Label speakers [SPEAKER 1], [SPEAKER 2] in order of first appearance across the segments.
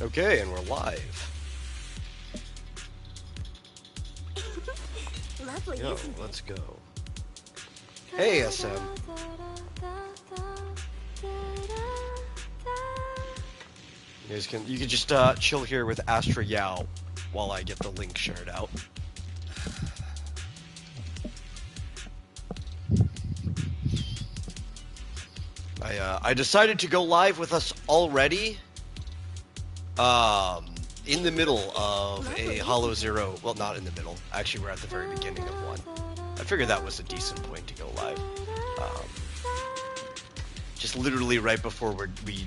[SPEAKER 1] Okay, and we're live.
[SPEAKER 2] Lovely,
[SPEAKER 1] Yo,
[SPEAKER 2] isn't
[SPEAKER 1] let's
[SPEAKER 2] it?
[SPEAKER 1] go. Hey, SM. You can just chill here with Astra Yao while I get the link shared out. I decided to go live with us already. In the middle of a Hollow Zero. Well, not in the middle. Actually, we're at the very beginning of one. I figured that was a decent point to go live. Just literally right before we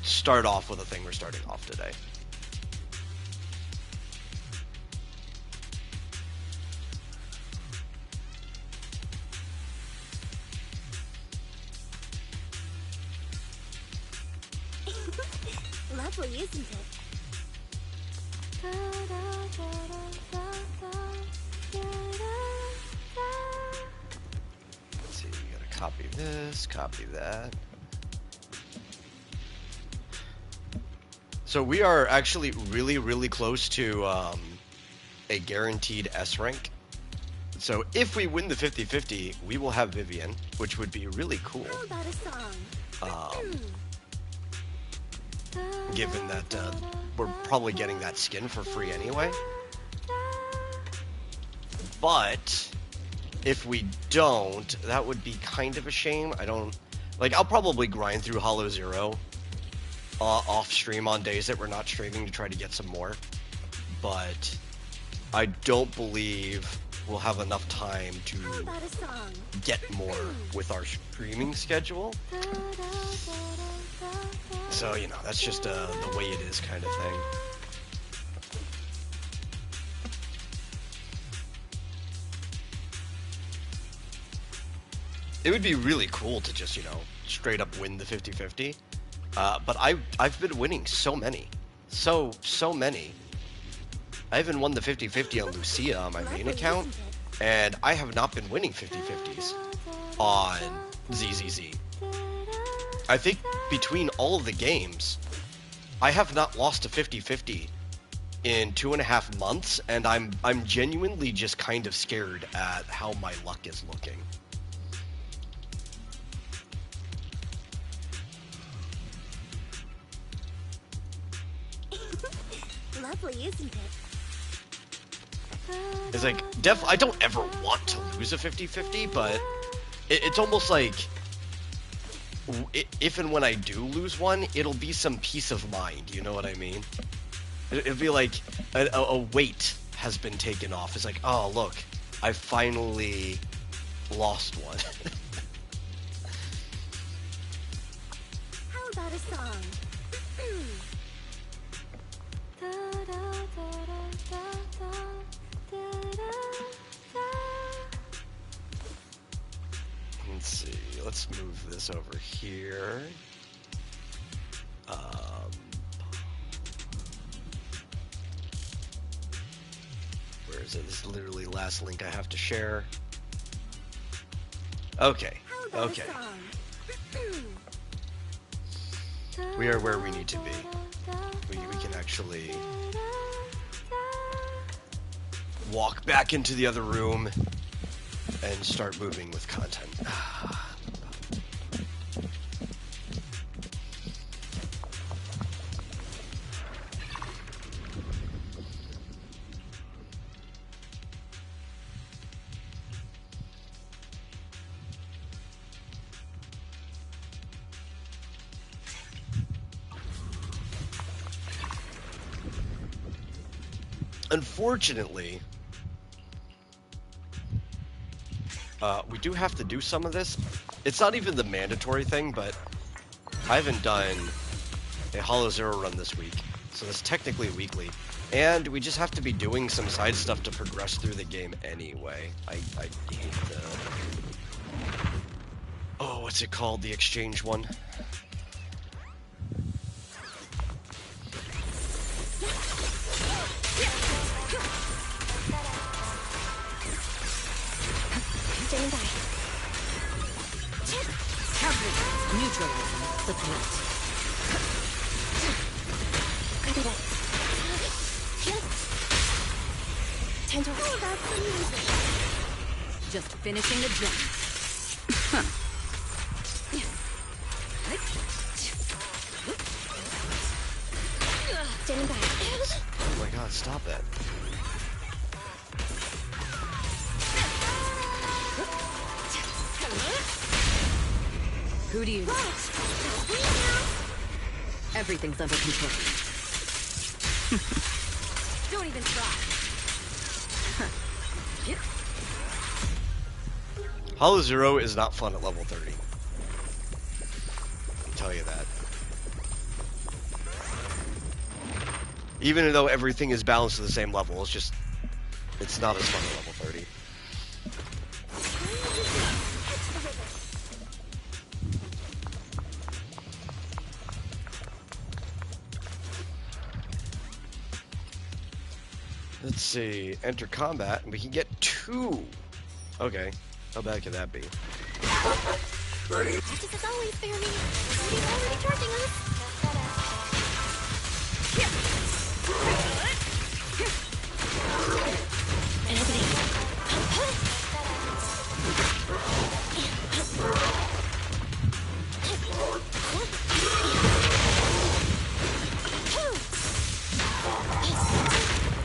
[SPEAKER 1] start off with the thing we're starting off today.
[SPEAKER 2] Lovely, isn't it?
[SPEAKER 1] Let's see, we gotta copy this, copy that. So we are actually really, really close to a guaranteed S rank. So if we win the 50-50, we will have Vivian, which would be really cool.
[SPEAKER 2] How about a song?
[SPEAKER 1] Given that we're probably getting that skin for free anyway. But if we don't, that would be kind of a shame. I'll probably grind through Hollow Zero off stream on days that we're not streaming to try to get some more. But I don't believe we'll have enough time to get more with our streaming schedule. So, that's just the way it is kind of thing. It would be really cool to just, straight up win the 50-50. But I've been winning so many. So many. I even won the 50-50 on Lucia on my main account, and I have not been winning 50-50s on ZZZ. I think between all of the games, I have not lost a 50-50 in 2.5 months, and I'm genuinely just kind of scared at how my luck is looking.
[SPEAKER 2] Lovely, isn't it?
[SPEAKER 1] It's like, I don't ever want to lose a 50-50, but it's almost like if and when I do lose one, it'll be some peace of mind, you know what I mean? It'll be like a weight has been taken off. It's like, oh, look, I finally lost one.
[SPEAKER 2] How about a song?
[SPEAKER 1] Let's see, let's move this over here. Where is it? This is literally the last link I have to share. Okay, okay. We are where we need to be. We can actually walk back into the other room and start moving with content. Unfortunately, we do have to do some of this. It's not even the mandatory thing, but I haven't done a Hollow Zero run this week, so that's technically weekly. And we just have to be doing some side stuff to progress through the game anyway. I hate the... Oh, what's it called? The exchange one?
[SPEAKER 3] Neutralizing the threat.
[SPEAKER 2] Copy that. Time to roll about some music.
[SPEAKER 3] Just finishing the jump.
[SPEAKER 2] Standing by.
[SPEAKER 1] Oh my god, stop that.
[SPEAKER 3] Who do you know? Everything's under control. Don't even try.
[SPEAKER 1] Hollow Zero is not fun at level 30. I can tell you that. Even though everything is balanced to the same level, it's not as fun at level 30. Let's see, enter combat, and we can get 2. Okay, how bad could that be?
[SPEAKER 2] Practice as always, Barry. He's already charging us.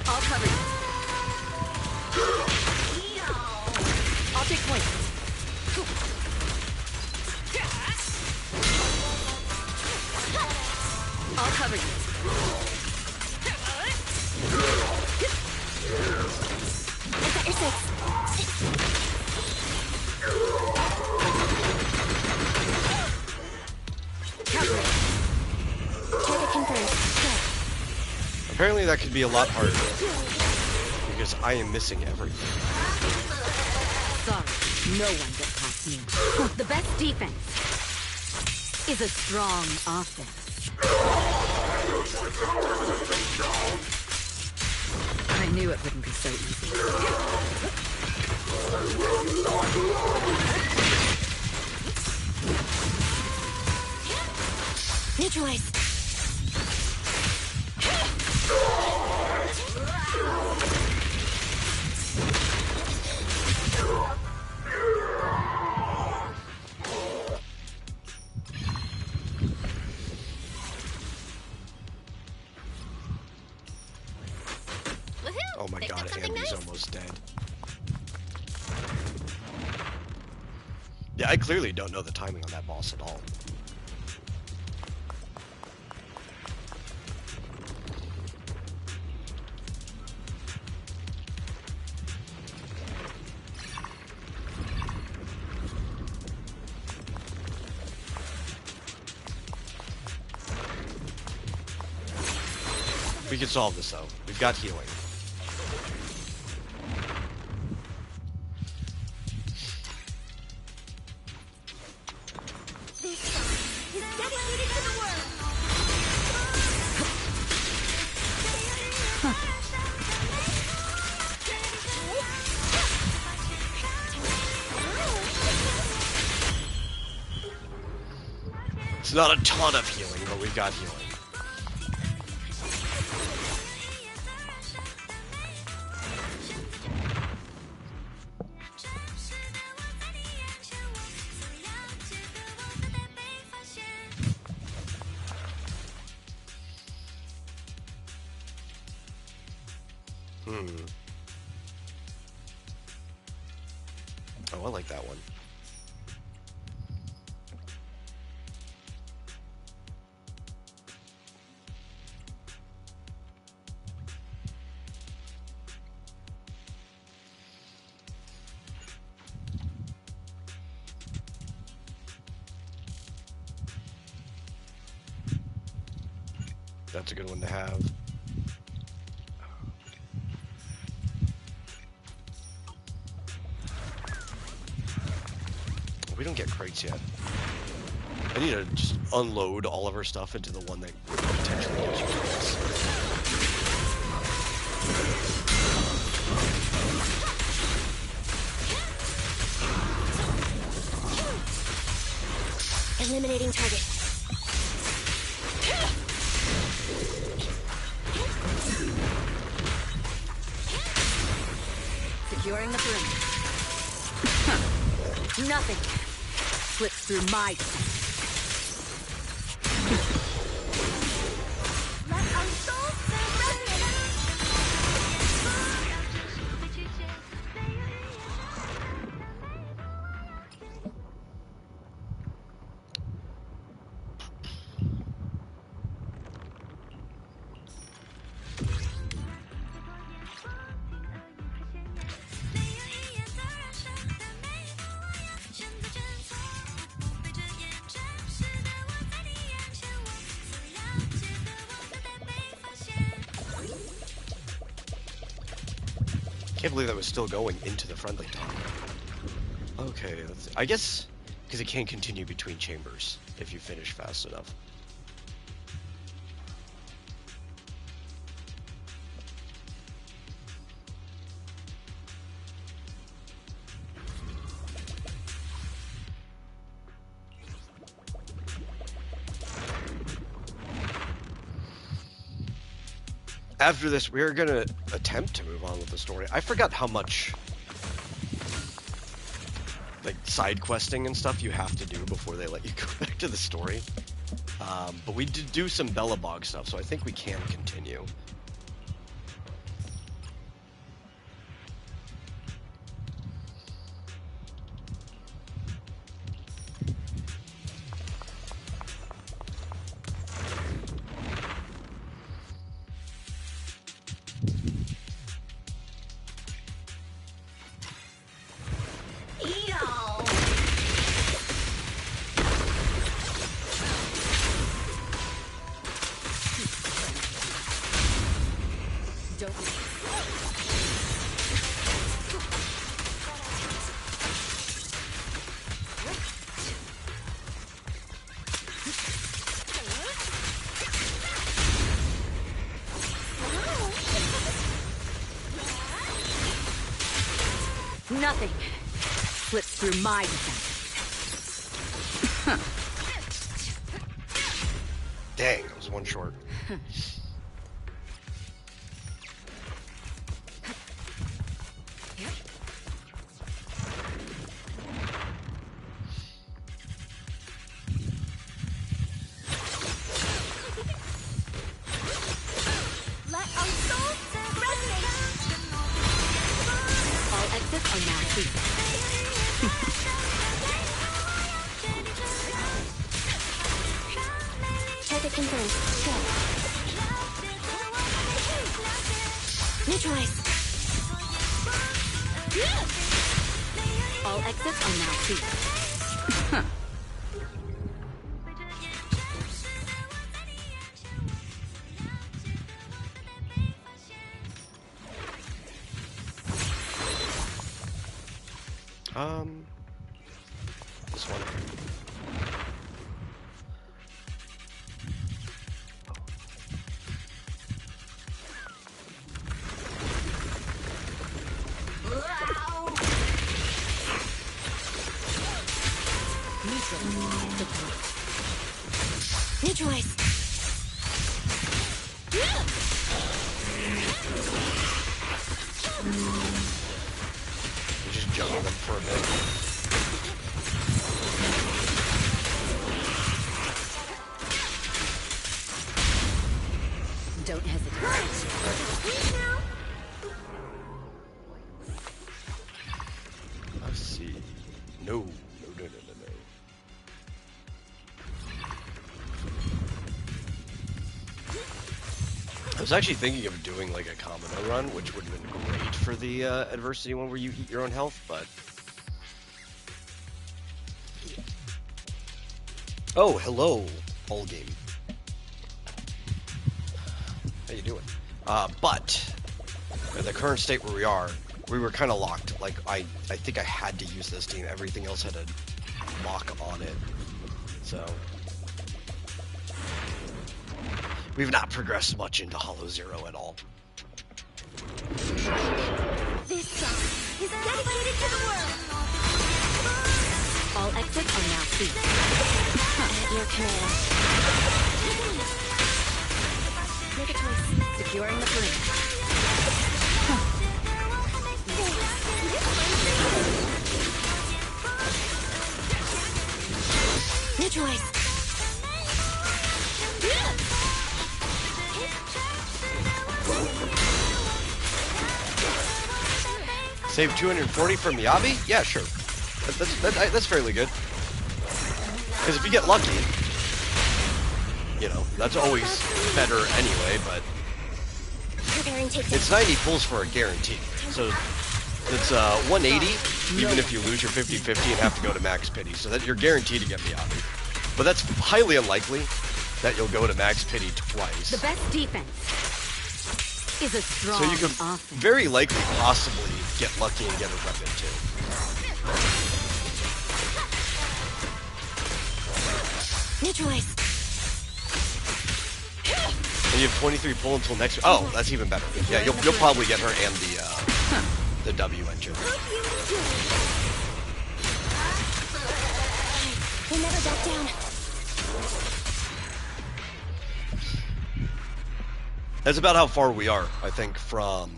[SPEAKER 3] I'll cover you. I'll take point. I'll cover you.
[SPEAKER 2] I've got your six. Target confirmed. Good.
[SPEAKER 1] Apparently that could be a lot harder, because I am missing everything.
[SPEAKER 3] Sorry, no one gets past me. The best defense is a strong offense. I knew it wouldn't be so easy.
[SPEAKER 2] Neutralize.
[SPEAKER 1] Oh my god, Andy's almost dead. Yeah, I clearly don't know the timing on that boss at all. We can solve this though. We've got healing.
[SPEAKER 2] This song is dedicated to the world.
[SPEAKER 1] It's not a ton of healing, but we've got healing. Oh, I like that one. That's a good one to have. We don't get crates yet. I need to just unload all of our stuff into the one that potentially gives you crates.
[SPEAKER 2] Eliminating target.
[SPEAKER 3] perimeter. Nothing slips through my defense.
[SPEAKER 2] Let our souls resonate.
[SPEAKER 1] Can't believe that was still going into the friendly talk. Okay, I guess because it can't continue between chambers if you finish fast enough. After this, we're gonna attempt to move on with the story. I forgot how much like side questing and stuff you have to do before they let you go back to the story. But we did do some Bellabog stuff, so I think we can continue.
[SPEAKER 3] Nothing slips through my defense.
[SPEAKER 1] Dang, I was one short.
[SPEAKER 2] Let our souls resonate.
[SPEAKER 3] All exits are now free.
[SPEAKER 2] Target confirmed. Go. Neutralize.
[SPEAKER 3] All exits are now free.
[SPEAKER 1] This one.
[SPEAKER 2] Neutralize.
[SPEAKER 1] You just juggle them for a bit.
[SPEAKER 3] Don't hesitate.
[SPEAKER 1] Let's see. No. I was actually thinking of doing like a Kamino run, which would have been great for the adversity one where you eat your own health, but... Oh, hello, whole game. How you doing? But in the current state where we are, we were kind of locked. Like, I think I had to use this team. Everything else had a lock on it. So... we've not progressed much into Hollow Zero at all.
[SPEAKER 2] This song is dedicated to the world.
[SPEAKER 3] All exits are now free.
[SPEAKER 2] At your command. Make a choice.
[SPEAKER 3] Securing the perimeter.
[SPEAKER 1] Save 240 for Miyabi? Yeah, sure. That's fairly good. Because if you get lucky, you know, that's always better anyway, but
[SPEAKER 2] Preparing takedown.
[SPEAKER 1] it's 90 pulls for a guarantee. So it's 180 even if you lose your 50-50 and have to go to max pity. So that you're guaranteed to get Miyabi. But that's highly unlikely that you'll go to max pity twice.
[SPEAKER 3] The best defense is a strong
[SPEAKER 1] So you could
[SPEAKER 3] offense.
[SPEAKER 1] very likely possibly get lucky and get a weapon too.
[SPEAKER 2] Neutralize.
[SPEAKER 1] And you have 23 pull until next. Oh, that's even better. Yeah, you'll probably get her and the W engine.
[SPEAKER 2] We'll never back down.
[SPEAKER 1] That's about how far we are, I think, from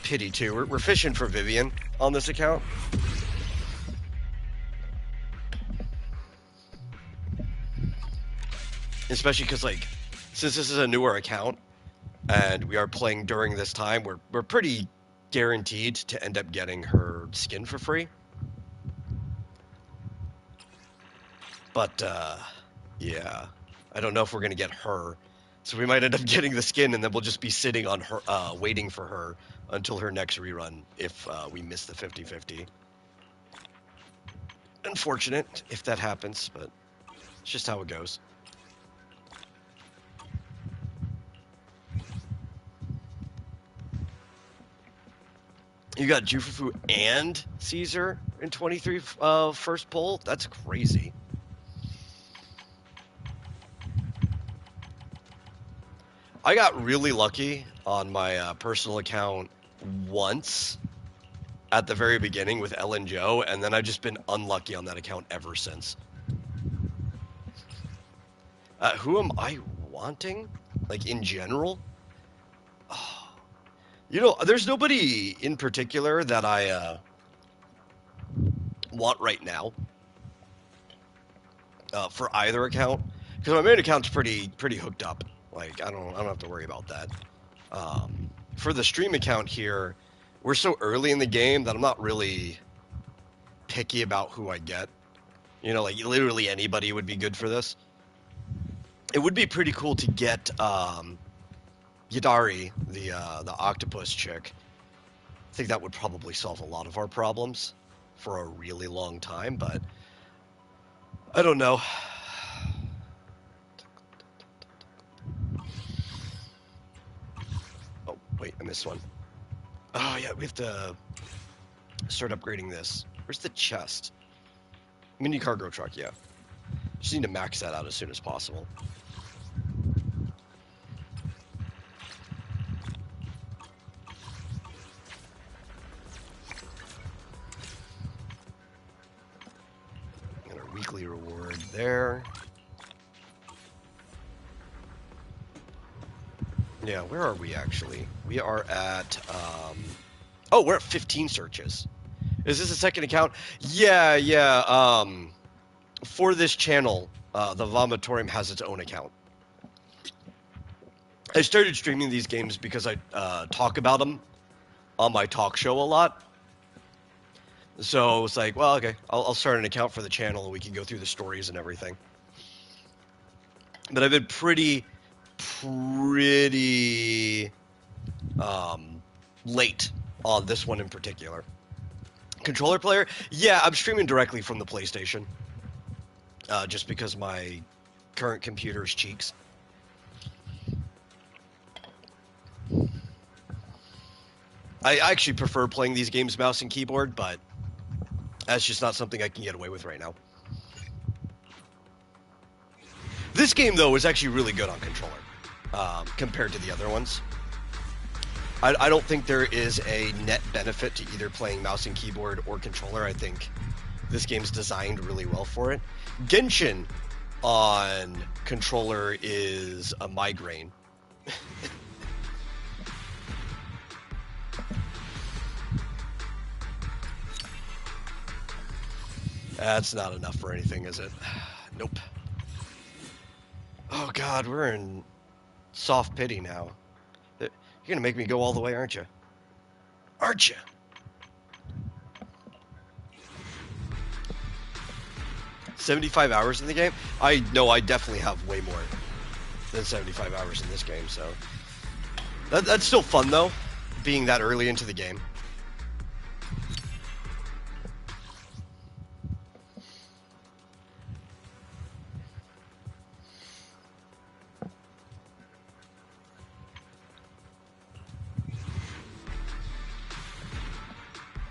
[SPEAKER 1] pity 2. We're fishing for Vivian on this account. Especially because, like, since this is a newer account and we are playing during this time, we're pretty guaranteed to end up getting her skin for free. But, yeah, I don't know if we're going to get her. So we might end up getting the skin and then we'll just be sitting on her, waiting for her until her next rerun if we miss the 50-50. Unfortunate if that happens, but it's just how it goes. You got Jufufu and Caesar in 23 first pull? That's crazy. I got really lucky on my personal account once at the very beginning with Ellen Joe, and then I've just been unlucky on that account ever since. Who am I wanting? Like, in general? Oh. You know, there's nobody in particular that I want right now for either account, because my main account's pretty hooked up. Like, I don't have to worry about that. For the stream account here, we're so early in the game that I'm not really picky about who I get. You know, like, literally anybody would be good for this. It would be pretty cool to get Yadari, the octopus chick. I think that would probably solve a lot of our problems for a really long time, but I don't know. Oh, wait, I missed one. Oh, yeah, we have to start upgrading this. Where's the chest? Mini cargo truck, yeah. Just need to max that out as soon as possible. And our weekly reward there. Yeah, where are we actually? We are at, oh, we're at 15 searches. Is this a second account? Yeah, for this channel, the Vomitorium has its own account. I started streaming these games because I talk about them on my talk show a lot. So it's like, well, okay, I'll start an account for the channel and we can go through the stories and everything. But I've been pretty late on this one in particular. Controller player? Yeah, I'm streaming directly from the PlayStation. Just because my current computer's cheeks. I actually prefer playing these games mouse and keyboard, but that's just not something I can get away with right now. This game, though, is actually really good on controller compared to the other ones. I don't think there is a net benefit to either playing mouse and keyboard or controller. I think this game's designed really well for it. Genshin on controller is a migraine. That's not enough for anything, is it? Nope. Oh god, we're in soft pity now. You're gonna make me go all the way, aren't you? Aren't you? 75 hours in the game? I know I definitely have way more than 75 hours in this game, so... That's still fun, though, being that early into the game.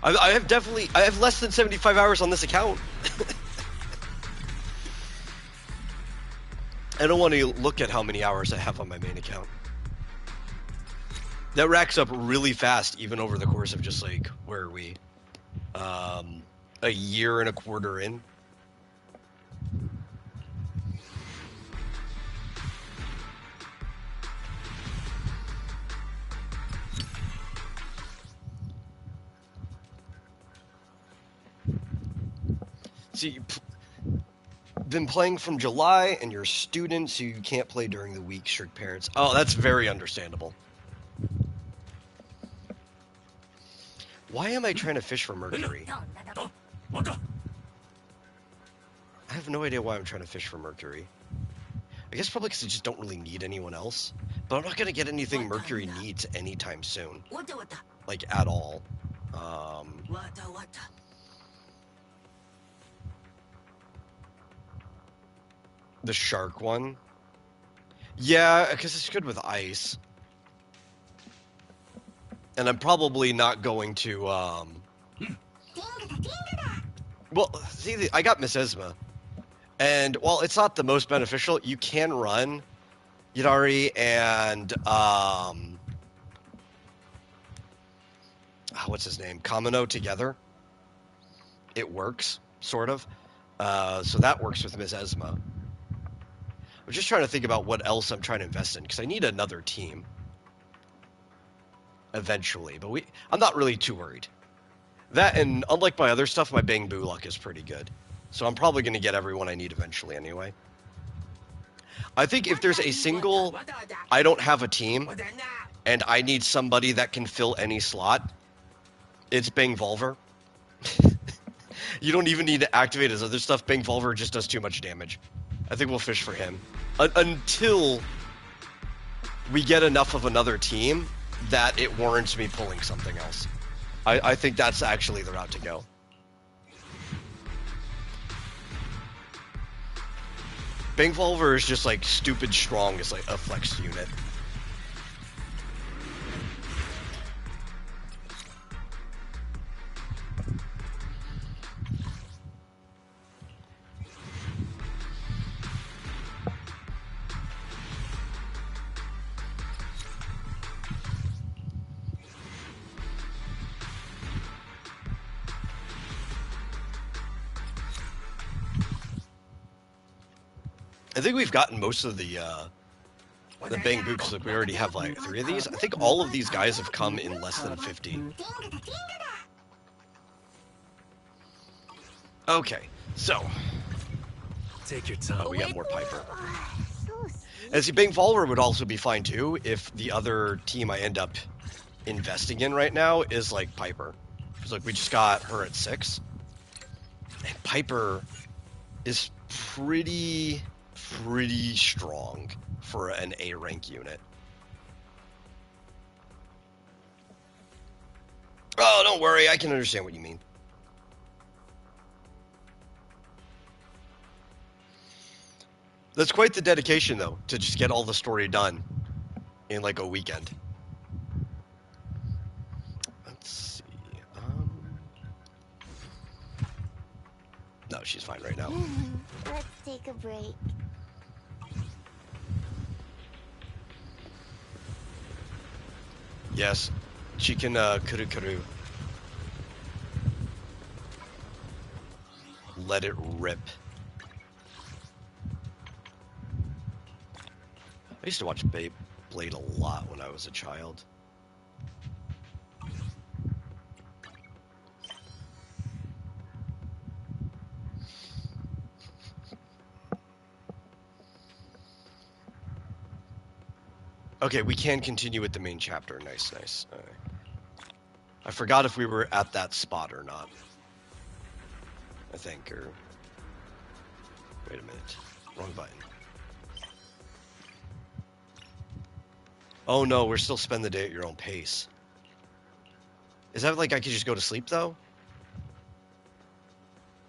[SPEAKER 1] I have less than 75 hours on this account. I don't want to look at how many hours I have on my main account. That racks up really fast, even over the course of just like, where are we? A year and a quarter in. See, you've been playing from July, and you're a student, so you can't play during the week, strict parents. Oh, that's very understandable. Why am I trying to fish for Mercury? I have no idea why I'm trying to fish for Mercury. I guess probably because I just don't really need anyone else. But I'm not going to get anything Mercury needs anytime soon. Like, at all. The shark one? Yeah, because it's good with ice. And I'm probably not going to, Well, see, I got Miss Esma. And while it's not the most beneficial, you can run Yidari and, what's his name? Kamino together. It works, sort of. So that works with Miss Esma. I'm just trying to think about what else I'm trying to invest in, because I need another team. Eventually, but I'm not really too worried. That, and unlike my other stuff, my Bang Boo luck is pretty good. So I'm probably going to get everyone I need eventually anyway. I think if there's a single, I don't have a team, and I need somebody that can fill any slot, it's Bang Volver. You don't even need to activate his other stuff. Bang Volver just does too much damage. I think we'll fish for him. Until we get enough of another team that it warrants me pulling something else. I think that's actually the route to go. Bang Volver is just like stupid strong as like a flex unit. I think we've gotten most of the Bang Books. Like we already have like 3 of these. I think all of these guys have come in less than 50. Okay, so
[SPEAKER 4] take your time.
[SPEAKER 1] We got more Piper. And see, Bang Volver would also be fine too if the other team I end up investing in right now is like Piper. Because like we just got her at 6, and Piper is pretty strong for an A rank unit. Oh, don't worry, I can understand what you mean. That's quite the dedication, though, to just get all the story done in like a weekend. Let's see. No, she's fine right now.
[SPEAKER 2] Let's take a break.
[SPEAKER 1] Yes, she can kuru. Let it rip. I used to watch Beyblade a lot when I was a child. Okay, we can continue with the main chapter. Nice. I forgot if we were at that spot or not. I think, or... Wait a minute. Wrong button. Oh no, we're still spend the day at your own pace. Is that like I could just go to sleep though?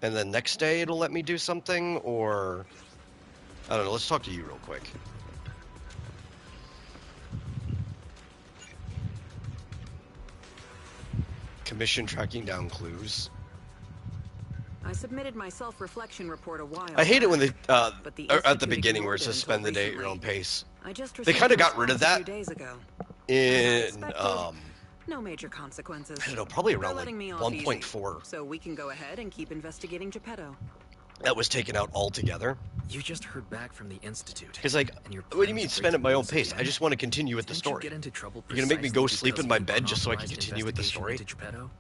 [SPEAKER 1] And then next day it'll let me do something, or... I don't know, let's talk to you real quick. Commission tracking down clues.
[SPEAKER 5] I submitted my self-reflection report a while
[SPEAKER 1] I hate it when they,
[SPEAKER 5] but the
[SPEAKER 1] at the
[SPEAKER 5] Institute
[SPEAKER 1] beginning where it
[SPEAKER 5] ignored
[SPEAKER 1] says
[SPEAKER 5] until
[SPEAKER 1] spend the day at your
[SPEAKER 5] recently.
[SPEAKER 1] own pace.
[SPEAKER 5] I just
[SPEAKER 1] They
[SPEAKER 5] received
[SPEAKER 1] kind of
[SPEAKER 5] a
[SPEAKER 1] got rid of
[SPEAKER 5] response a
[SPEAKER 1] that
[SPEAKER 5] few days ago.
[SPEAKER 1] in,
[SPEAKER 5] No major consequences.
[SPEAKER 1] I don't know, probably
[SPEAKER 5] They're
[SPEAKER 1] around like
[SPEAKER 5] letting me off
[SPEAKER 1] 1.4.
[SPEAKER 5] easy, so we can go ahead and keep investigating Geppetto.
[SPEAKER 1] That was taken out altogether.
[SPEAKER 4] You just heard back from the Institute.
[SPEAKER 1] Because, like,
[SPEAKER 4] and you're
[SPEAKER 1] what do you
[SPEAKER 4] planning
[SPEAKER 1] mean
[SPEAKER 4] to
[SPEAKER 1] spend
[SPEAKER 4] break
[SPEAKER 1] at my own
[SPEAKER 4] rules
[SPEAKER 1] pace? I
[SPEAKER 4] again?
[SPEAKER 1] just want to continue with the
[SPEAKER 4] Didn't you
[SPEAKER 1] story.
[SPEAKER 4] get into trouble
[SPEAKER 1] You're gonna make me go
[SPEAKER 4] precisely
[SPEAKER 1] sleep in
[SPEAKER 4] because
[SPEAKER 1] my
[SPEAKER 4] of
[SPEAKER 1] bed just so I can
[SPEAKER 4] unauthorized
[SPEAKER 1] continue with the story?
[SPEAKER 4] investigation into Geppetto?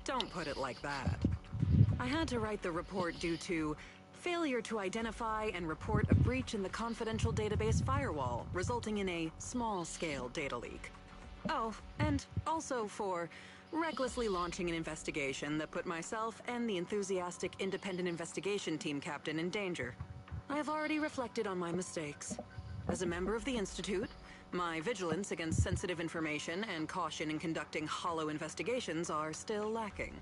[SPEAKER 5] Don't put it like that. I had to write the report due to failure to identify and report a breach in the confidential database firewall, resulting in a small-scale data leak. Oh, and also for recklessly launching an investigation that put myself and the enthusiastic independent investigation team captain in danger. I have already reflected on my mistakes. As a member of the Institute, my vigilance against sensitive information and caution in conducting hollow investigations are still lacking.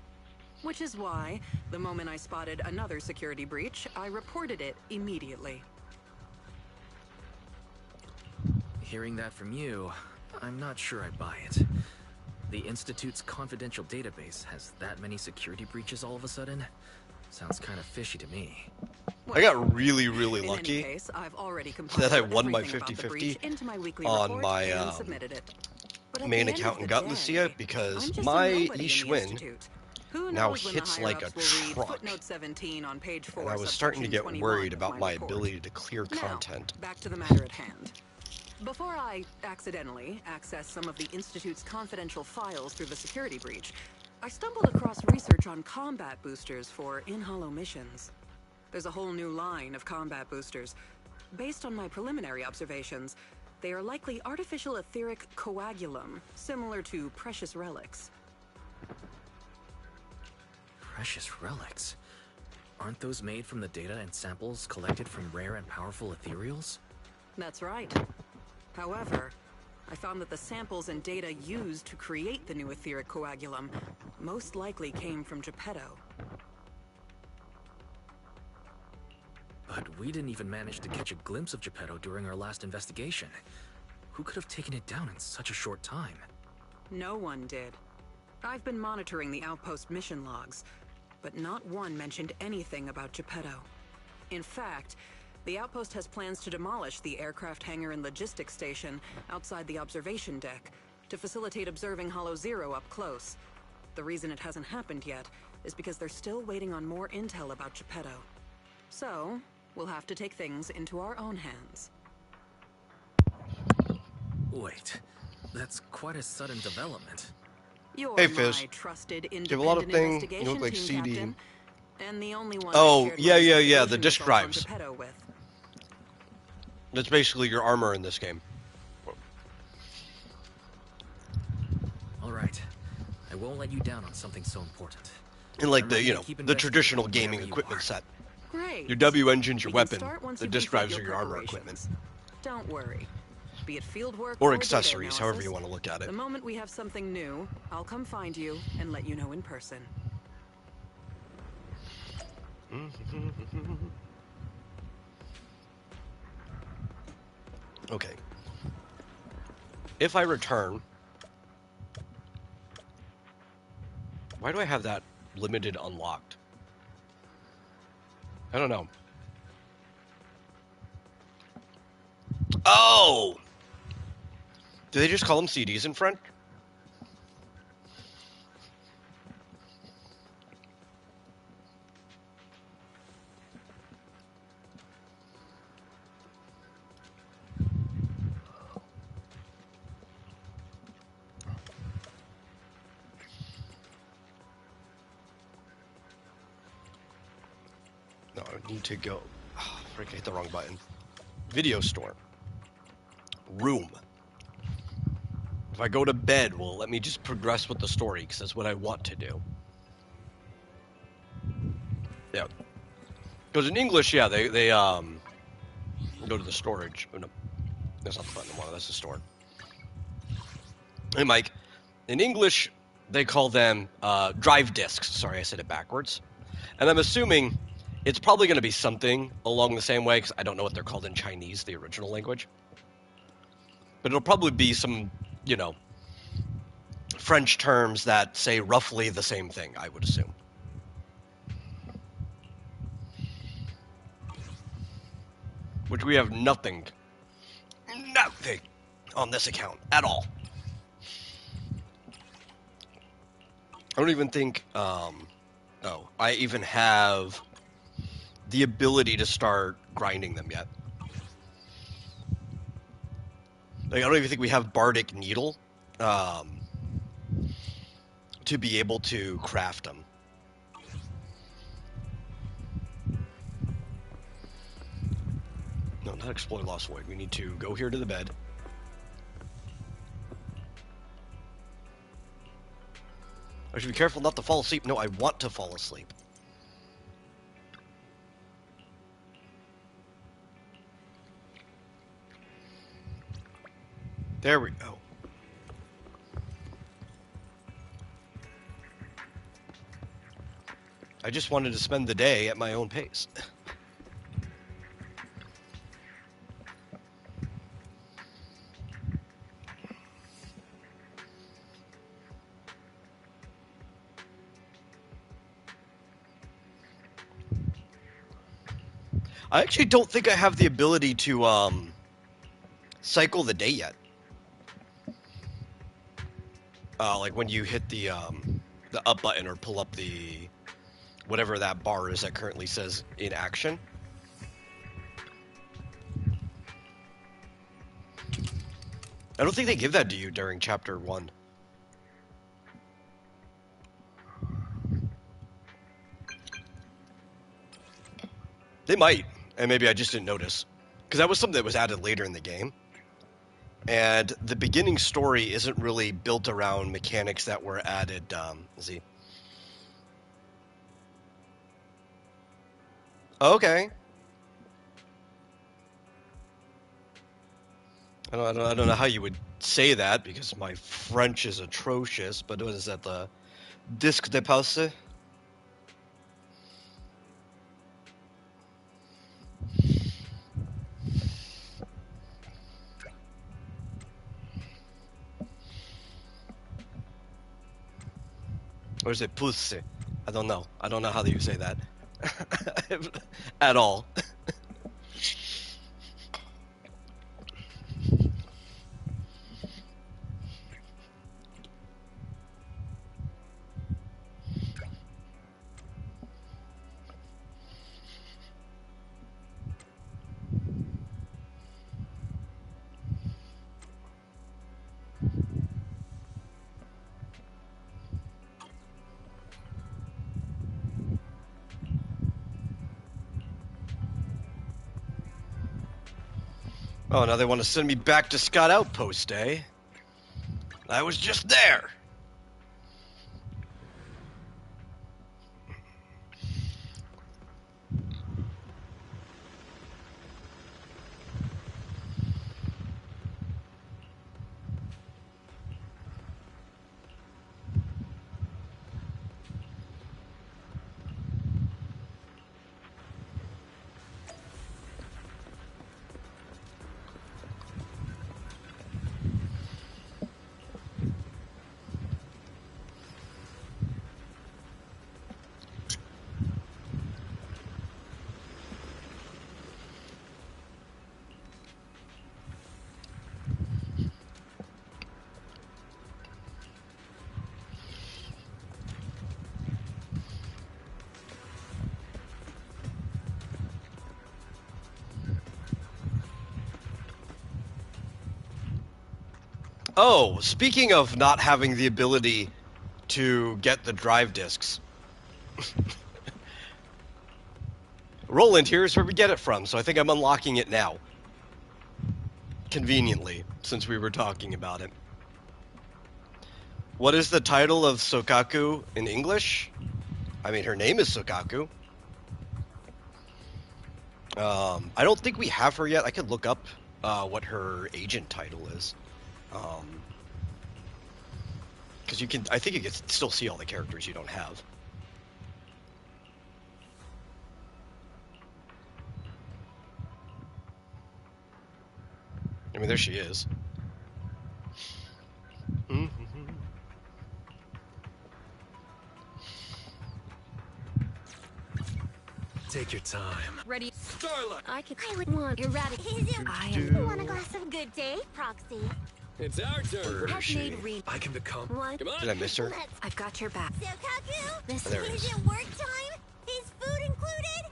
[SPEAKER 5] Which is why, the moment I spotted another security breach, I reported it immediately.
[SPEAKER 4] Hearing that from you, I'm not sure I buy it. The Institute's confidential database has that many security breaches all of a sudden? Sounds kind of fishy to me.
[SPEAKER 1] I got really, really
[SPEAKER 5] In
[SPEAKER 1] lucky
[SPEAKER 5] any case, I've already compiled
[SPEAKER 1] that I won my
[SPEAKER 5] everything about the
[SPEAKER 1] 50-50
[SPEAKER 5] breach into my weekly
[SPEAKER 1] on
[SPEAKER 5] report
[SPEAKER 1] my
[SPEAKER 5] and submitted it. But at
[SPEAKER 1] main
[SPEAKER 5] the end
[SPEAKER 1] account
[SPEAKER 5] of
[SPEAKER 1] in
[SPEAKER 5] the
[SPEAKER 1] Got Lucia,
[SPEAKER 5] day,
[SPEAKER 1] because
[SPEAKER 5] I'm just a
[SPEAKER 1] my
[SPEAKER 5] nobody in the
[SPEAKER 1] Ishwin
[SPEAKER 5] Institute. Who
[SPEAKER 1] now
[SPEAKER 5] knows when the
[SPEAKER 1] hits like a
[SPEAKER 5] higher-ups will read
[SPEAKER 1] truck.
[SPEAKER 5] footnote 17 on page 4,
[SPEAKER 1] And I was starting to
[SPEAKER 5] subsection
[SPEAKER 1] get
[SPEAKER 5] 21
[SPEAKER 1] worried
[SPEAKER 5] of
[SPEAKER 1] about my
[SPEAKER 5] report.
[SPEAKER 1] ability to clear
[SPEAKER 5] Now,
[SPEAKER 1] content.
[SPEAKER 5] back to the matter at hand. Before I accidentally accessed some of the Institute's confidential files through the security breach, I stumbled across research on combat boosters for in-hollow missions. There's a whole new line of combat boosters. Based on my preliminary observations, they are likely artificial etheric coagulum, similar to precious relics.
[SPEAKER 4] Precious relics? Aren't those made from the data and samples collected from rare and powerful ethereals?
[SPEAKER 5] That's right. However, I found that the samples and data used to create the new etheric coagulum most likely came from Geppetto.
[SPEAKER 4] But we didn't even manage to catch a glimpse of Geppetto during our last investigation. Who could have taken it down in such a short time?
[SPEAKER 5] No one did. I've been monitoring the outpost mission logs, but not one mentioned anything about Geppetto. In fact, the outpost has plans to demolish the aircraft hangar and logistics station outside the observation deck to facilitate observing Hollow Zero up close. The reason it hasn't happened yet is because they're still waiting on more intel about Geppetto. So, we'll have to take things into our own hands.
[SPEAKER 4] Wait, that's quite a sudden development.
[SPEAKER 5] You're
[SPEAKER 1] Hey,
[SPEAKER 5] my
[SPEAKER 1] Fizz.
[SPEAKER 5] trusted
[SPEAKER 1] You have a lot of
[SPEAKER 5] independent
[SPEAKER 1] things. You look
[SPEAKER 5] investigation
[SPEAKER 1] like
[SPEAKER 5] team
[SPEAKER 1] CD.
[SPEAKER 5] captain, and the only one
[SPEAKER 1] Oh,
[SPEAKER 5] I shared
[SPEAKER 1] yeah,
[SPEAKER 5] my
[SPEAKER 1] yeah, yeah, the
[SPEAKER 5] investigation
[SPEAKER 1] disk
[SPEAKER 5] results on
[SPEAKER 1] drives.
[SPEAKER 5] Geppetto with.
[SPEAKER 1] That's basically your armor in this game.
[SPEAKER 4] All right, I won't let you down on something so important.
[SPEAKER 1] And like
[SPEAKER 4] I'm
[SPEAKER 1] the,
[SPEAKER 4] ready
[SPEAKER 1] you
[SPEAKER 4] to
[SPEAKER 1] know,
[SPEAKER 4] keep
[SPEAKER 1] the traditional
[SPEAKER 4] investigating
[SPEAKER 1] gaming
[SPEAKER 4] wherever you
[SPEAKER 1] equipment
[SPEAKER 4] are.
[SPEAKER 1] set.
[SPEAKER 5] Great.
[SPEAKER 1] Your W engine's your
[SPEAKER 5] We can
[SPEAKER 1] weapon.
[SPEAKER 5] start once
[SPEAKER 1] The
[SPEAKER 5] you
[SPEAKER 1] disk
[SPEAKER 5] complete
[SPEAKER 1] drives are your armor
[SPEAKER 5] preparations.
[SPEAKER 1] equipment.
[SPEAKER 5] Don't worry. Be it field work
[SPEAKER 1] Or
[SPEAKER 5] data
[SPEAKER 1] accessories, however
[SPEAKER 5] analysis,
[SPEAKER 1] you want to look at it.
[SPEAKER 5] the moment we have something new, I'll come find you and let you know in person.
[SPEAKER 1] Okay. If I return... Why do I have that limited unlocked? I don't know. Oh! Do they just call them CDs in French? No, I need to go... Oh, frick, I hit the wrong button. Video store. Room. If I go to bed, will it let me just progress with the story? Because that's what I want to do. Yeah. Because in English, yeah, they go to the storage. Oh, no, that's not the button one. That's the store. Hey, Mike. In English, they call them drive discs. Sorry, I said it backwards. And I'm assuming it's probably going to be something along the same way, because I don't know what they're called in Chinese, the original language. But it'll probably be some, you know, French terms that say roughly the same thing, I would assume. Which we have nothing on this account at all. I don't even think, I even have the ability to start grinding them yet. Like, I don't even think we have Bardic Needle to be able to craft them. No, not explore Lost Void. We need to go here to the bed. I should be careful not to fall asleep. No, I want to fall asleep. There we go. I just wanted to spend the day at my own pace. I actually don't think I have the ability to cycle the day yet. Like when you hit the up button or pull up the whatever that bar is that currently says in action. I don't think they give that to you during chapter 1. They might, and maybe I just didn't notice. Because that was something that was added later in the game. And the beginning story isn't really built around mechanics that were added, let's see. Okay. I don't know how you would say that, because my French is atrocious, but what is that, the disque de pause? Or is it pousse? I don't know. I don't know how you say that. At all. Oh, now they want to send me back to Scott Outpost, eh? I was just there. Oh, speaking of not having the ability to get the drive discs. Roland, here's where we get it from, so I think I'm unlocking it now. Conveniently, since we were talking about it. What is the title of Sokaku in English? I mean, her name is Sokaku. I don't think we have her yet. I could look up what her agent title is. Because you can, I think you can still see all the characters you don't have. I mean, there she is.
[SPEAKER 6] Take your time.
[SPEAKER 2] Ready?
[SPEAKER 6] Starlight!
[SPEAKER 2] I would want erratic.
[SPEAKER 3] I
[SPEAKER 2] Want a glass of good day, Proxy?
[SPEAKER 6] It's our turn.
[SPEAKER 3] Where
[SPEAKER 2] Has
[SPEAKER 3] is she?
[SPEAKER 2] made re-
[SPEAKER 6] I can become.
[SPEAKER 2] One.
[SPEAKER 6] Come on.
[SPEAKER 1] Did I miss her?
[SPEAKER 2] Let's. I've got your back.
[SPEAKER 3] Sokaku,
[SPEAKER 2] This
[SPEAKER 1] There it
[SPEAKER 2] is
[SPEAKER 1] is.
[SPEAKER 2] it work time? Is food included?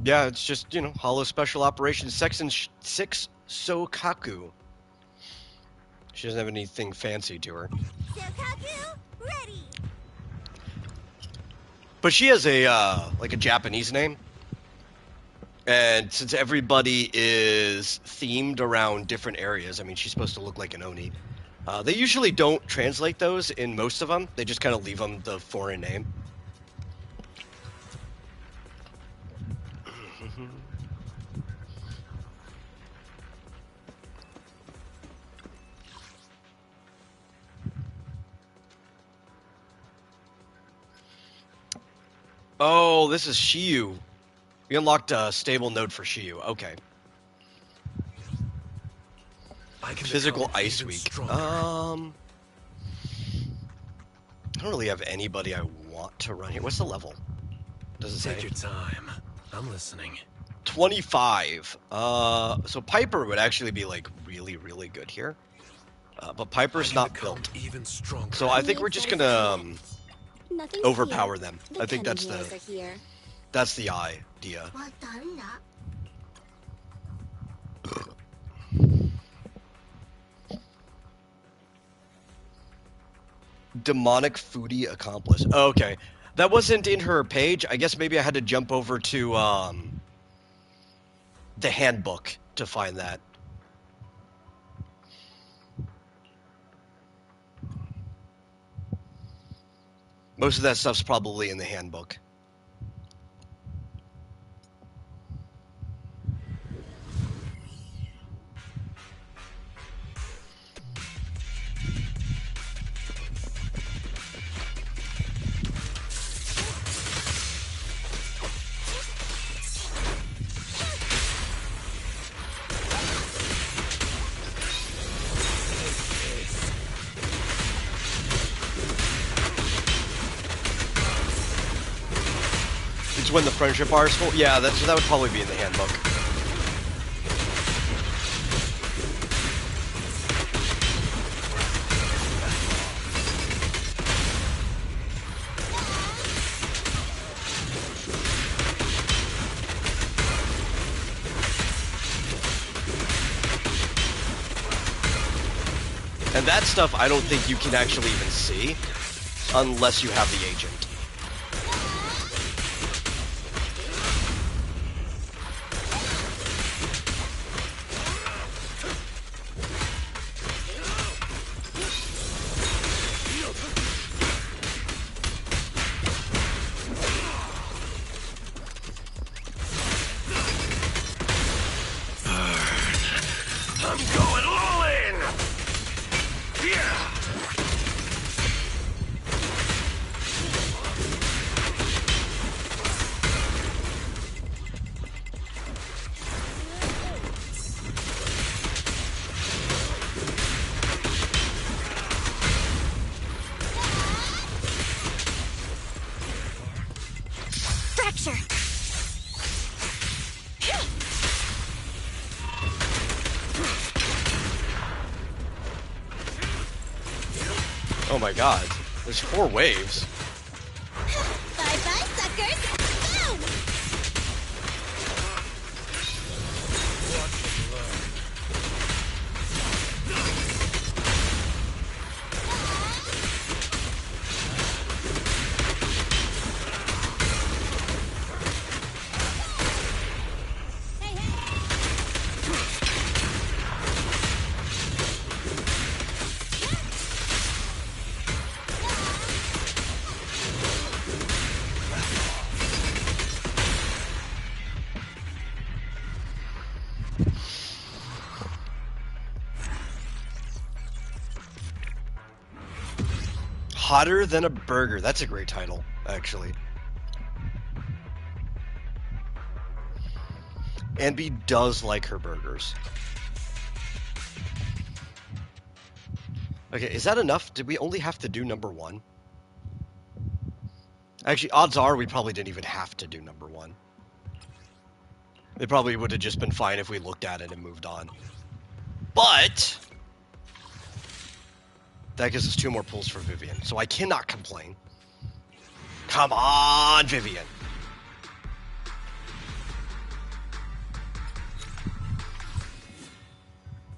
[SPEAKER 1] Yeah, it's just, you know, Hollow Special Operations Section 6 Sokaku. She doesn't have anything fancy to her.
[SPEAKER 2] Sokaku, ready.
[SPEAKER 1] But she has a, like a Japanese name. And since everybody is themed around different areas, I mean, she's supposed to look like an Oni. They usually don't translate those in most of them. They just kind of leave them the foreign name. Oh, this is Shiyu. We unlocked a stable node for Shiyu. Okay.
[SPEAKER 6] I can
[SPEAKER 1] Physical
[SPEAKER 6] become
[SPEAKER 1] Ice
[SPEAKER 6] even
[SPEAKER 1] Week.
[SPEAKER 6] stronger.
[SPEAKER 1] I don't really have anybody I want to run here. What's the level? Does it
[SPEAKER 6] Take
[SPEAKER 1] say?
[SPEAKER 6] your time. I'm listening.
[SPEAKER 1] 25. So Piper would actually be like really, really good here. But Piper's
[SPEAKER 6] I can
[SPEAKER 1] not
[SPEAKER 6] become
[SPEAKER 1] built.
[SPEAKER 6] even stronger.
[SPEAKER 1] So I think we're just gonna
[SPEAKER 2] Nothing.
[SPEAKER 1] overpower them. I think that's
[SPEAKER 2] Are
[SPEAKER 1] the
[SPEAKER 2] here.
[SPEAKER 1] that's the idea. Demonic foodie accomplice. Oh, okay. That wasn't in her page. I guess maybe I had to jump over to the handbook to find that. Most of that stuff's probably in the handbook. It's when the friendship bar is full. Yeah, that would probably be in the handbook. And that stuff I don't think you can actually even see unless you have the agent.
[SPEAKER 6] I'm going all in! Yeah!
[SPEAKER 2] Fracture.
[SPEAKER 1] Oh my god. There's 4 waves.
[SPEAKER 2] Bye-bye, suckers. Boom! Hey, hey!
[SPEAKER 1] Hotter than a burger. That's a great title, actually. Anby does like her burgers. Okay, is that enough? Did we only have to do number 1? Actually, odds are we probably didn't even have to do number 1. It probably would have just been fine if we looked at it and moved on. But that gives us 2 more pulls for Vivian, so I cannot complain. Come on, Vivian.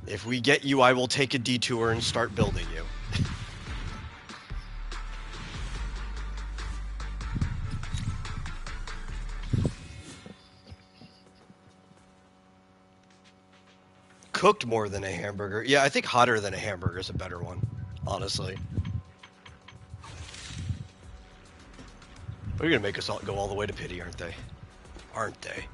[SPEAKER 1] If we get you, I will take a detour and start building you. Cooked more than a hamburger. Yeah, I think hotter than a hamburger is a better one, honestly. They're gonna make us all go all the way to pity, aren't they? Aren't they?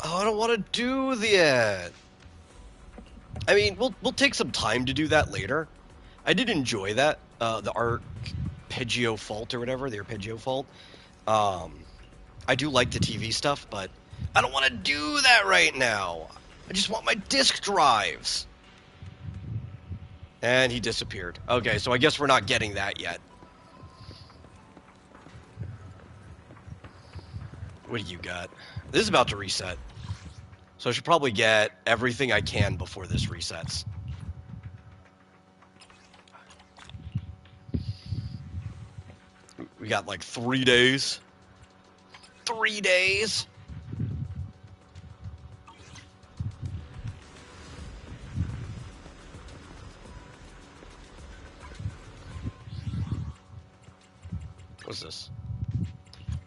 [SPEAKER 1] Oh, I don't want to do that. I mean, we'll take some time to do that later. I did enjoy that, the arpeggio fault or whatever, the arpeggio fault. I do like the TV stuff, but I don't want to do that right now. I just want my disk drives. And he disappeared. Okay, so I guess we're not getting that yet. What do you got? This is about to reset. So I should probably get everything I can before this resets. We got like 3 days. 3 days? What's this?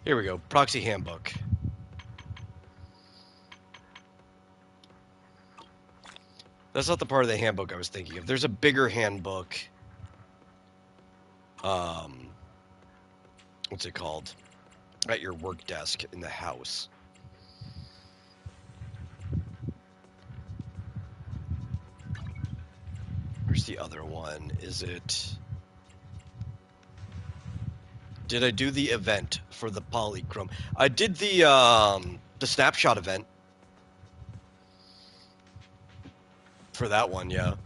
[SPEAKER 1] Here we go. Proxy handbook. That's not the part of the handbook I was thinking of. There's a bigger handbook. What's it called? At your work desk in the house. Where's the other one? Is it... Did I do the event for the polychrome? I did the snapshot event. For that one, yeah.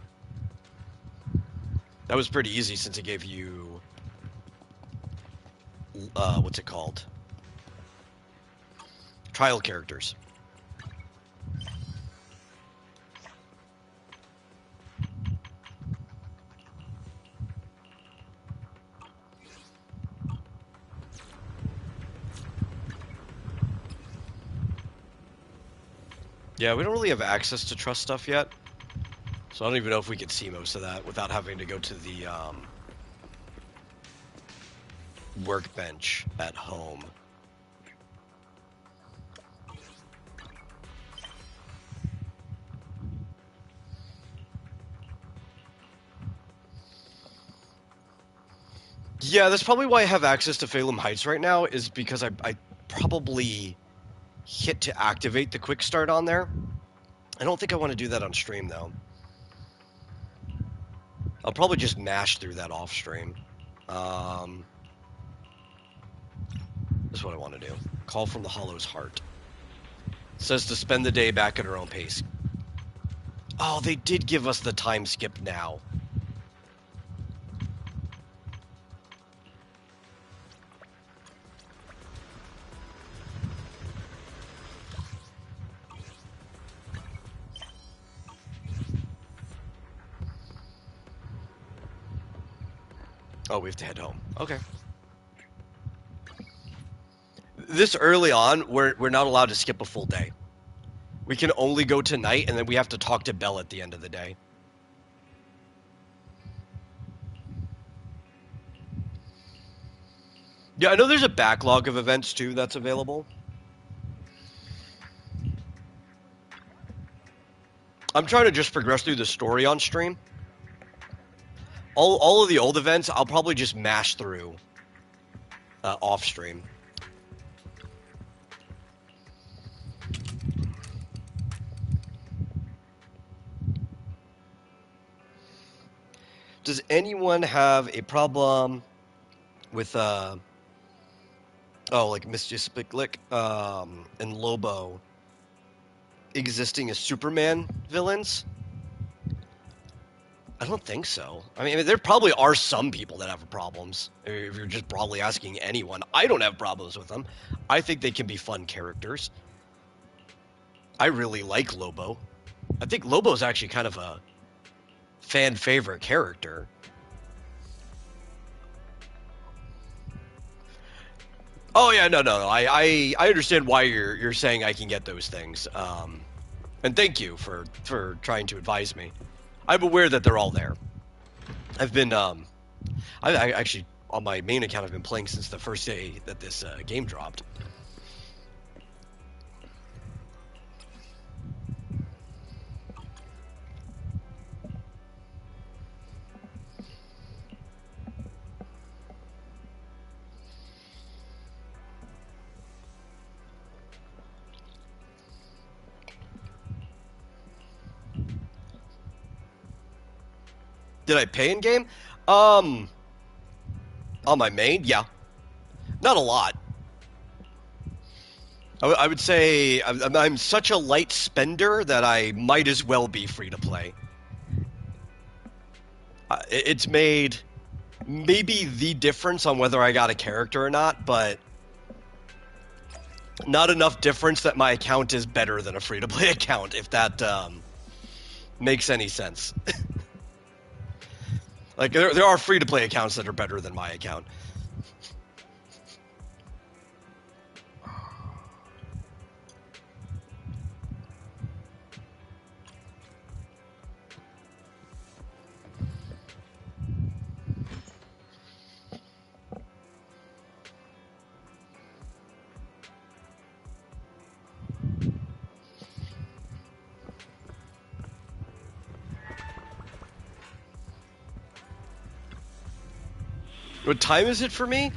[SPEAKER 1] That was pretty easy since it gave you... what's it called? Trial characters. Yeah, we don't really have access to trust stuff yet. So I don't even know if we can see most of that without having to go to the workbench at home. Yeah, that's probably why I have access to Phalem Heights right now, is because I probably hit to activate the quick start on there. I don't think I want to do that on stream, though. I'll probably just mash through that off stream. That's what I want to do. Call from the Hollow's Heart. It says to spend the day back at our own pace. Oh, they did give us the time skip now. Oh, we have to head home. Okay. This early on, we're not allowed to skip a full day. We can only go tonight, and then we have to talk to Belle at the end of the day. Yeah, I know there's a backlog of events, too, that's available. I'm trying to just progress through the story on stream. All of the old events, I'll probably just mash through off stream. Does anyone have a problem with like Mr. Spicklick and Lobo existing as Superman villains? I don't think so. I mean, there probably are some people that have problems. If you're just broadly asking anyone, I don't have problems with them. I think they can be fun characters. I really like Lobo. I think Lobo's actually kind of a fan favorite character. Oh yeah, no. I understand why you're saying I can get those things. And thank you for trying to advise me. I'm aware that they're all there. I've been I actually on my main account I've been playing since the first day that this game dropped. Did I pay in game? On my main, yeah, not a lot. I would say I'm such a light spender that I might as well be free to play. It's made maybe the difference on whether I got a character or not, but not enough difference that my account is better than a free to play account, if that makes any sense. Like, there are free-to-play accounts that are better than my account. What time is it for me?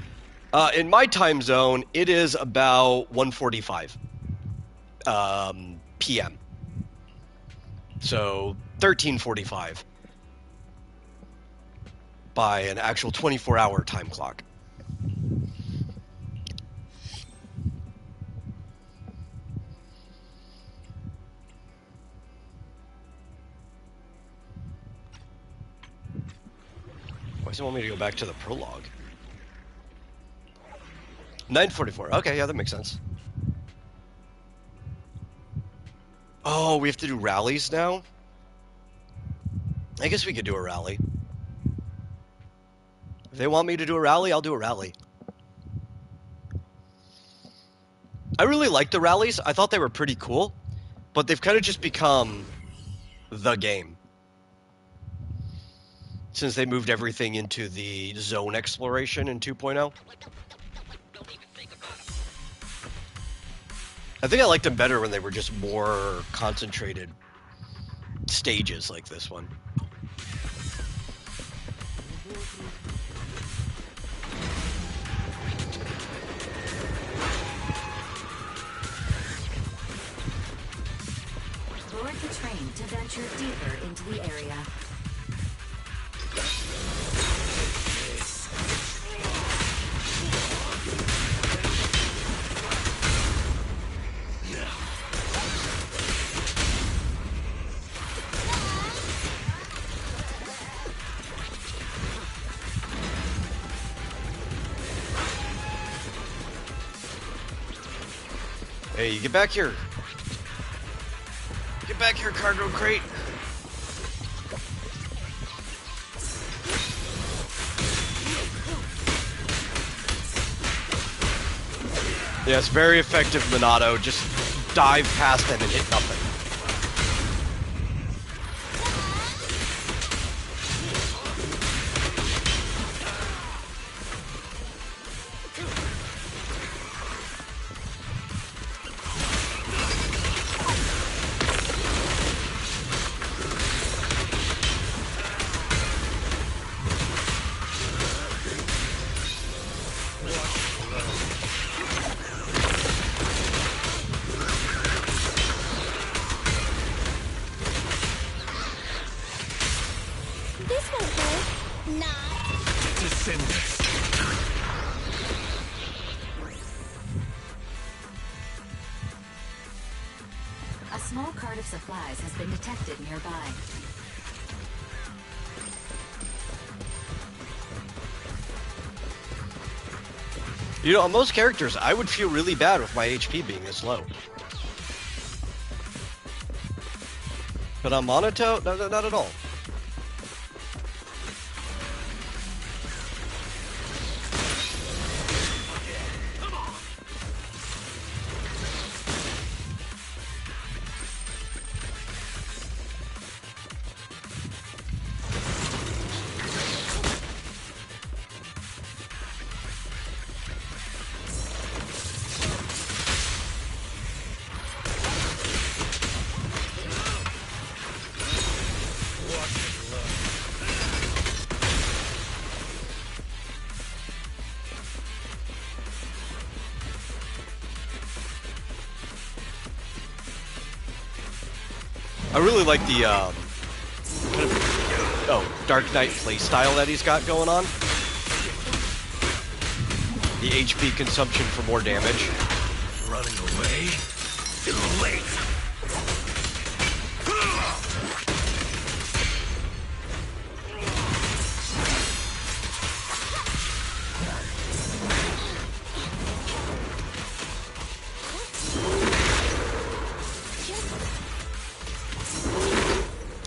[SPEAKER 1] In my time zone, it is about 1:45 p.m. So 13:45 by an actual 24-hour time clock. Why does it want me to go back to the prologue? 9:44. Okay, yeah, that makes sense. Oh, we have to do rallies now? I guess we could do a rally. If they want me to do a rally, I'll do a rally. I really like the rallies. I thought they were pretty cool, but they've kind of just become the game. Since they moved everything into the zone exploration in 2.0. I think I liked them better when they were just more concentrated stages like this one.
[SPEAKER 3] Board the train to venture deeper into the area.
[SPEAKER 1] Hey, get back here. Get back here, cargo crate. Yeah, it's very effective, Minato. Just dive past them and hit nothing.
[SPEAKER 2] This won't hurt. Not.
[SPEAKER 6] Descend this.
[SPEAKER 3] A small cart of supplies has been detected nearby.
[SPEAKER 1] You know, on most characters, I would feel really bad with my HP being this low. But on Monoto, no, not at all. I really like the Dark Knight playstyle that he's got going on. The HP consumption for more damage.
[SPEAKER 6] Running away? It's late.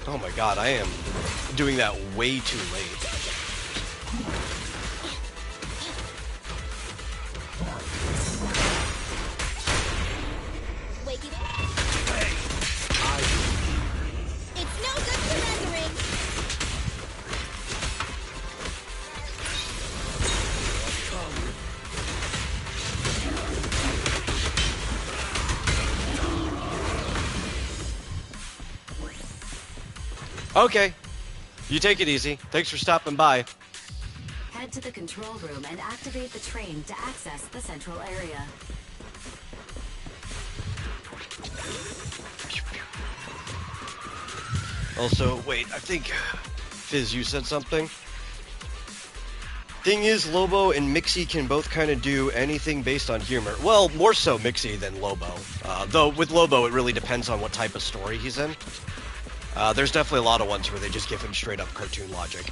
[SPEAKER 1] Oh my god, I am doing that way too late.
[SPEAKER 2] Wake it up. It's no good surrendering.
[SPEAKER 1] Okay, you take it easy. Thanks for stopping by.
[SPEAKER 3] Head to the control room and activate the train to access the central area.
[SPEAKER 1] Also, wait, I think Fizz, you said something. Thing is, Lobo and Mixie can both kind of do anything based on humor. Well, more so Mixie than Lobo. Though with Lobo, it really depends on what type of story he's in. There's definitely a lot of ones where they just give him straight up cartoon logic.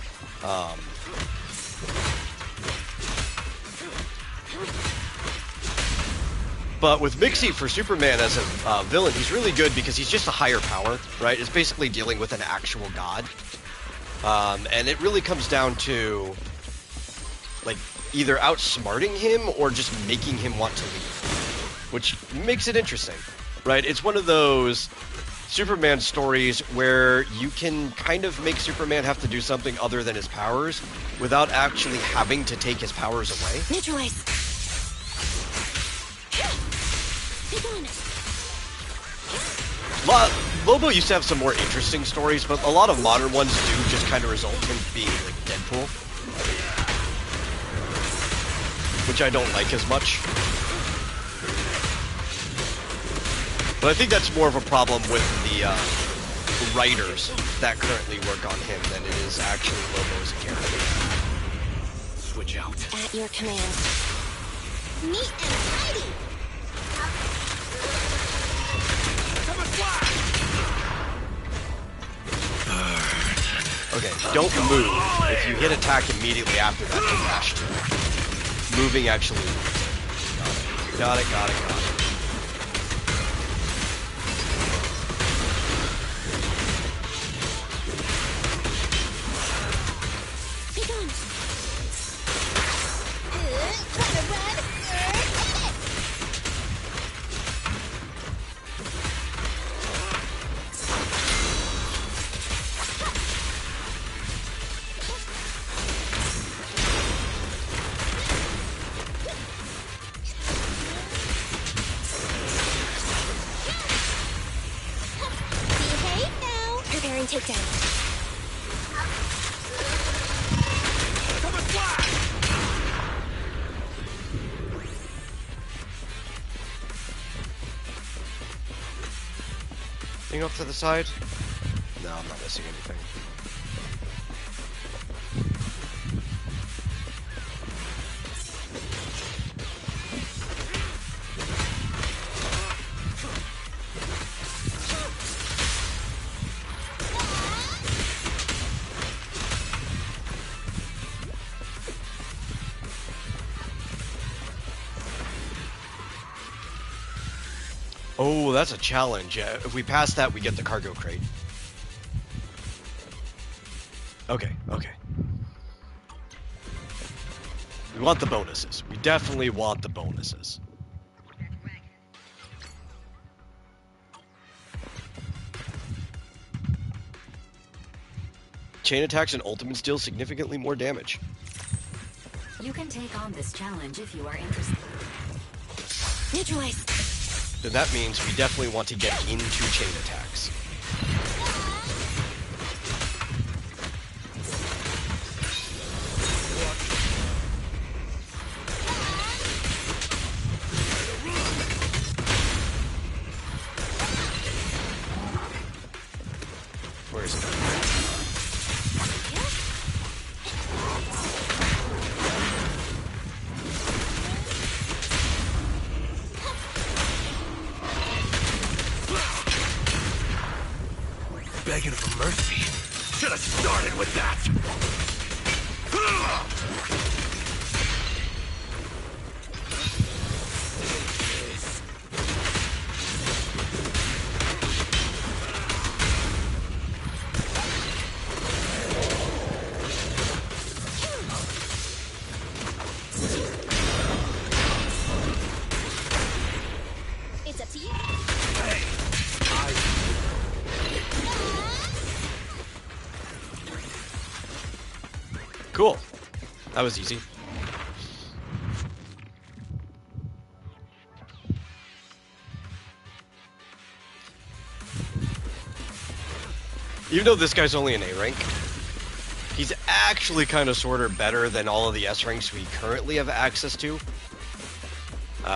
[SPEAKER 1] But with Mixie for Superman as a villain, he's really good because he's just a higher power, right? It's basically dealing with an actual god. And it really comes down to, like, either outsmarting him or just making him want to leave. Which makes it interesting, right? It's one of those Superman stories where you can kind of make Superman have to do something other than his powers without actually having to take his powers away.
[SPEAKER 2] Neutralize. Take on it.
[SPEAKER 1] Lobo used to have some more interesting stories, but a lot of modern ones do just kind of result in being like Deadpool, which I don't like as much. But I think that's more of a problem with the writers that currently work on him than it is actually Lobo as a character.
[SPEAKER 6] Switch out.
[SPEAKER 2] At your command. Neat and tidy.
[SPEAKER 6] Come and fly!
[SPEAKER 1] Okay, don't move. If you hit attack immediately after that, you dash. Moving actually. Got it.
[SPEAKER 2] Take on. Wanna run? Behave now. Preparing takedown.
[SPEAKER 6] Come and fly!
[SPEAKER 1] Thing off to the side? No, I'm not missing anything. Oh, that's a challenge. If we pass that, we get the cargo crate. Okay, okay. We want the bonuses. We definitely want the bonuses. Chain attacks and ultimates deal significantly more damage.
[SPEAKER 3] You can take on this challenge if you are interested.
[SPEAKER 2] Neutralize.
[SPEAKER 1] Then that means we definitely want to get into chain attacks. Where is it?
[SPEAKER 6] Begging for mercy. Should have started with that.
[SPEAKER 2] It's up to you.
[SPEAKER 6] Hey,
[SPEAKER 1] Cool. That was easy. Even though this guy's only an A rank, he's actually kind of sort of better than all of the S ranks we currently have access to.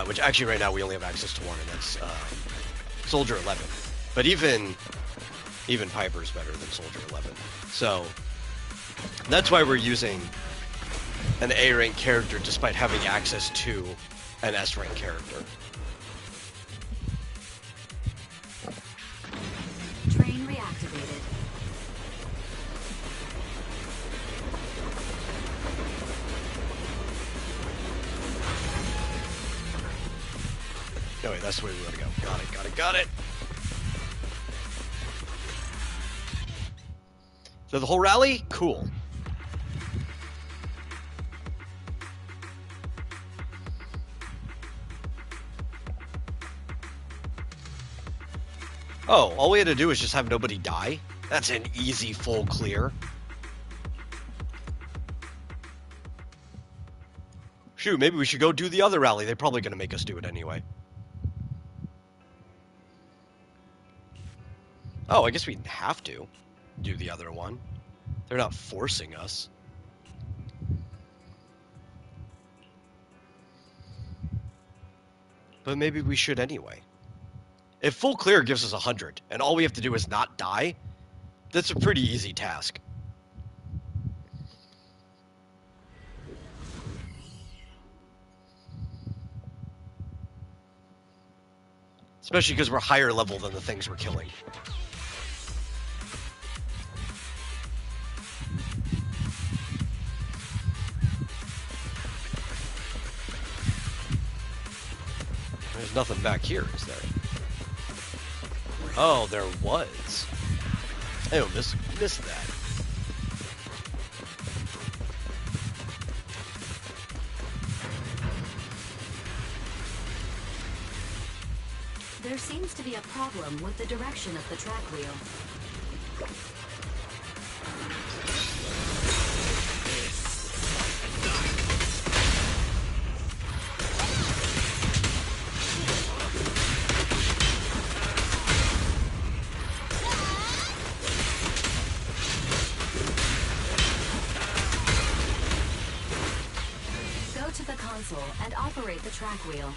[SPEAKER 1] Which actually right now we only have access to one, and that's Soldier 11. But even Piper's better than Soldier 11. So that's why we're using an A rank character despite having access to an S rank character.
[SPEAKER 3] Train reactivated.
[SPEAKER 1] No, wait, that's the way we want to go. Got it, got it, got it! So the whole rally? Cool. Oh, all we had to do is just have nobody die? That's an easy full clear. Shoot, maybe we should go do the other rally. They're probably going to make us do it anyway. Oh, I guess we have to do the other one. They're not forcing us. But maybe we should anyway. If full clear gives us 100, and all we have to do is not die, that's a pretty easy task. Especially because we're higher level than the things we're killing. There's nothing back here, is there? Oh, there was. I missed that.
[SPEAKER 3] There seems to be a problem with the direction of the track wheel. Go to the console and operate the track wheel.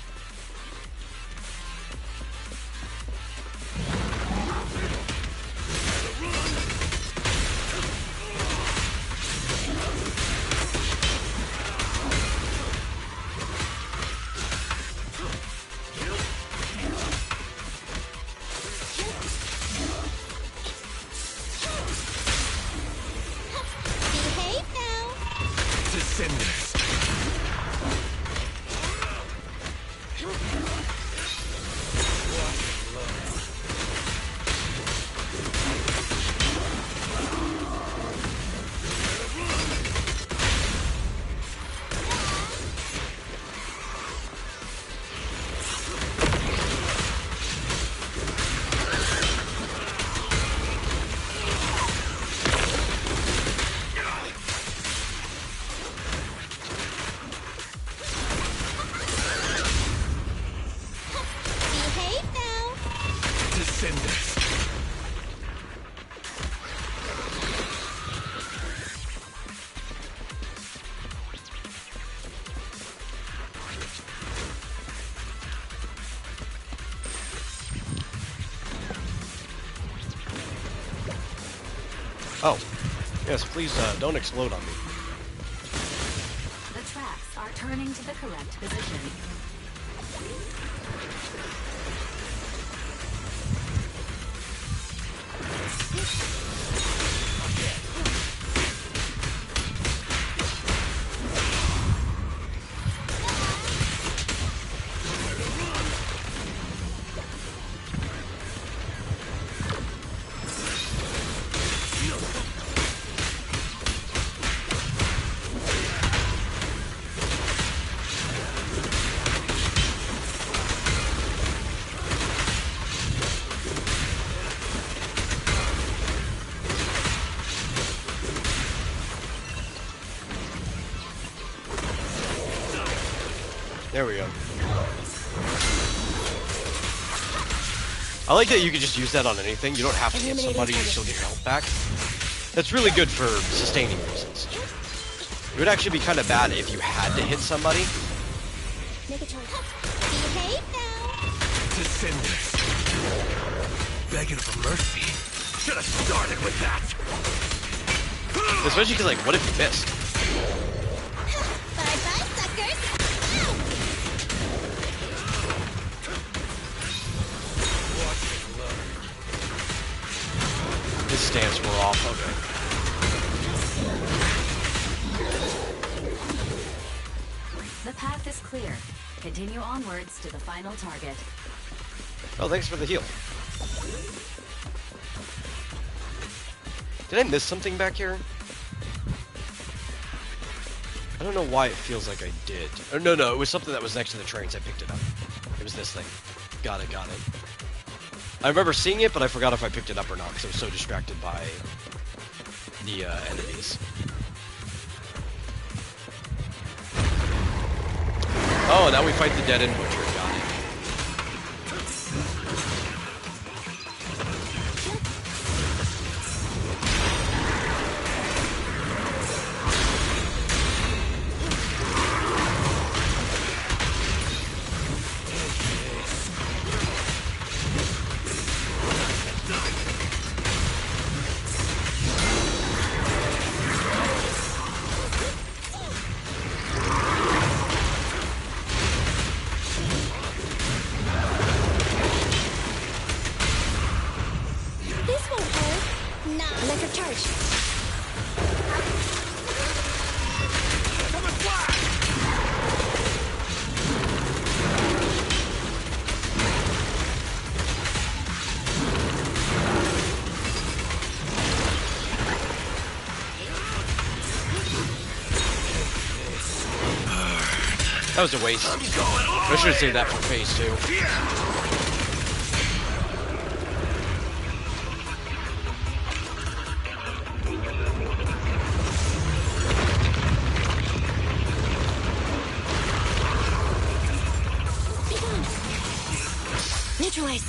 [SPEAKER 1] Oh. Yes, please don't explode on me.
[SPEAKER 3] The tracks are turning to the correct position.
[SPEAKER 1] There we go. I like that you can just use that on anything. You don't have to hit somebody, you still get your health back. That's really good for sustaining reasons. It would actually be kind of bad if you had to hit somebody.
[SPEAKER 2] Make a choice. Behave now.
[SPEAKER 6] Descendants. Begging for mercy. Should have started with that.
[SPEAKER 1] Especially because, like, what if you missed?
[SPEAKER 2] Bye-bye, suckers.
[SPEAKER 1] His stance wore off. Okay.
[SPEAKER 3] The path is clear. Continue onwards to the final target.
[SPEAKER 1] Oh, thanks for the heal. Did I miss something back here? I don't know why it feels like I did. Or no, it was something that was next to the trains. I picked it up. It was this thing. Got it. I remember seeing it, but I forgot if I picked it up or not because I was so distracted by the enemies. Oh, now we fight the dead-end butcher. Got it.
[SPEAKER 2] This won't hurt. Nah. Electric charge.
[SPEAKER 6] Coming flash!
[SPEAKER 1] That was a waste. I should have saved that for phase 2.
[SPEAKER 2] Neutralize.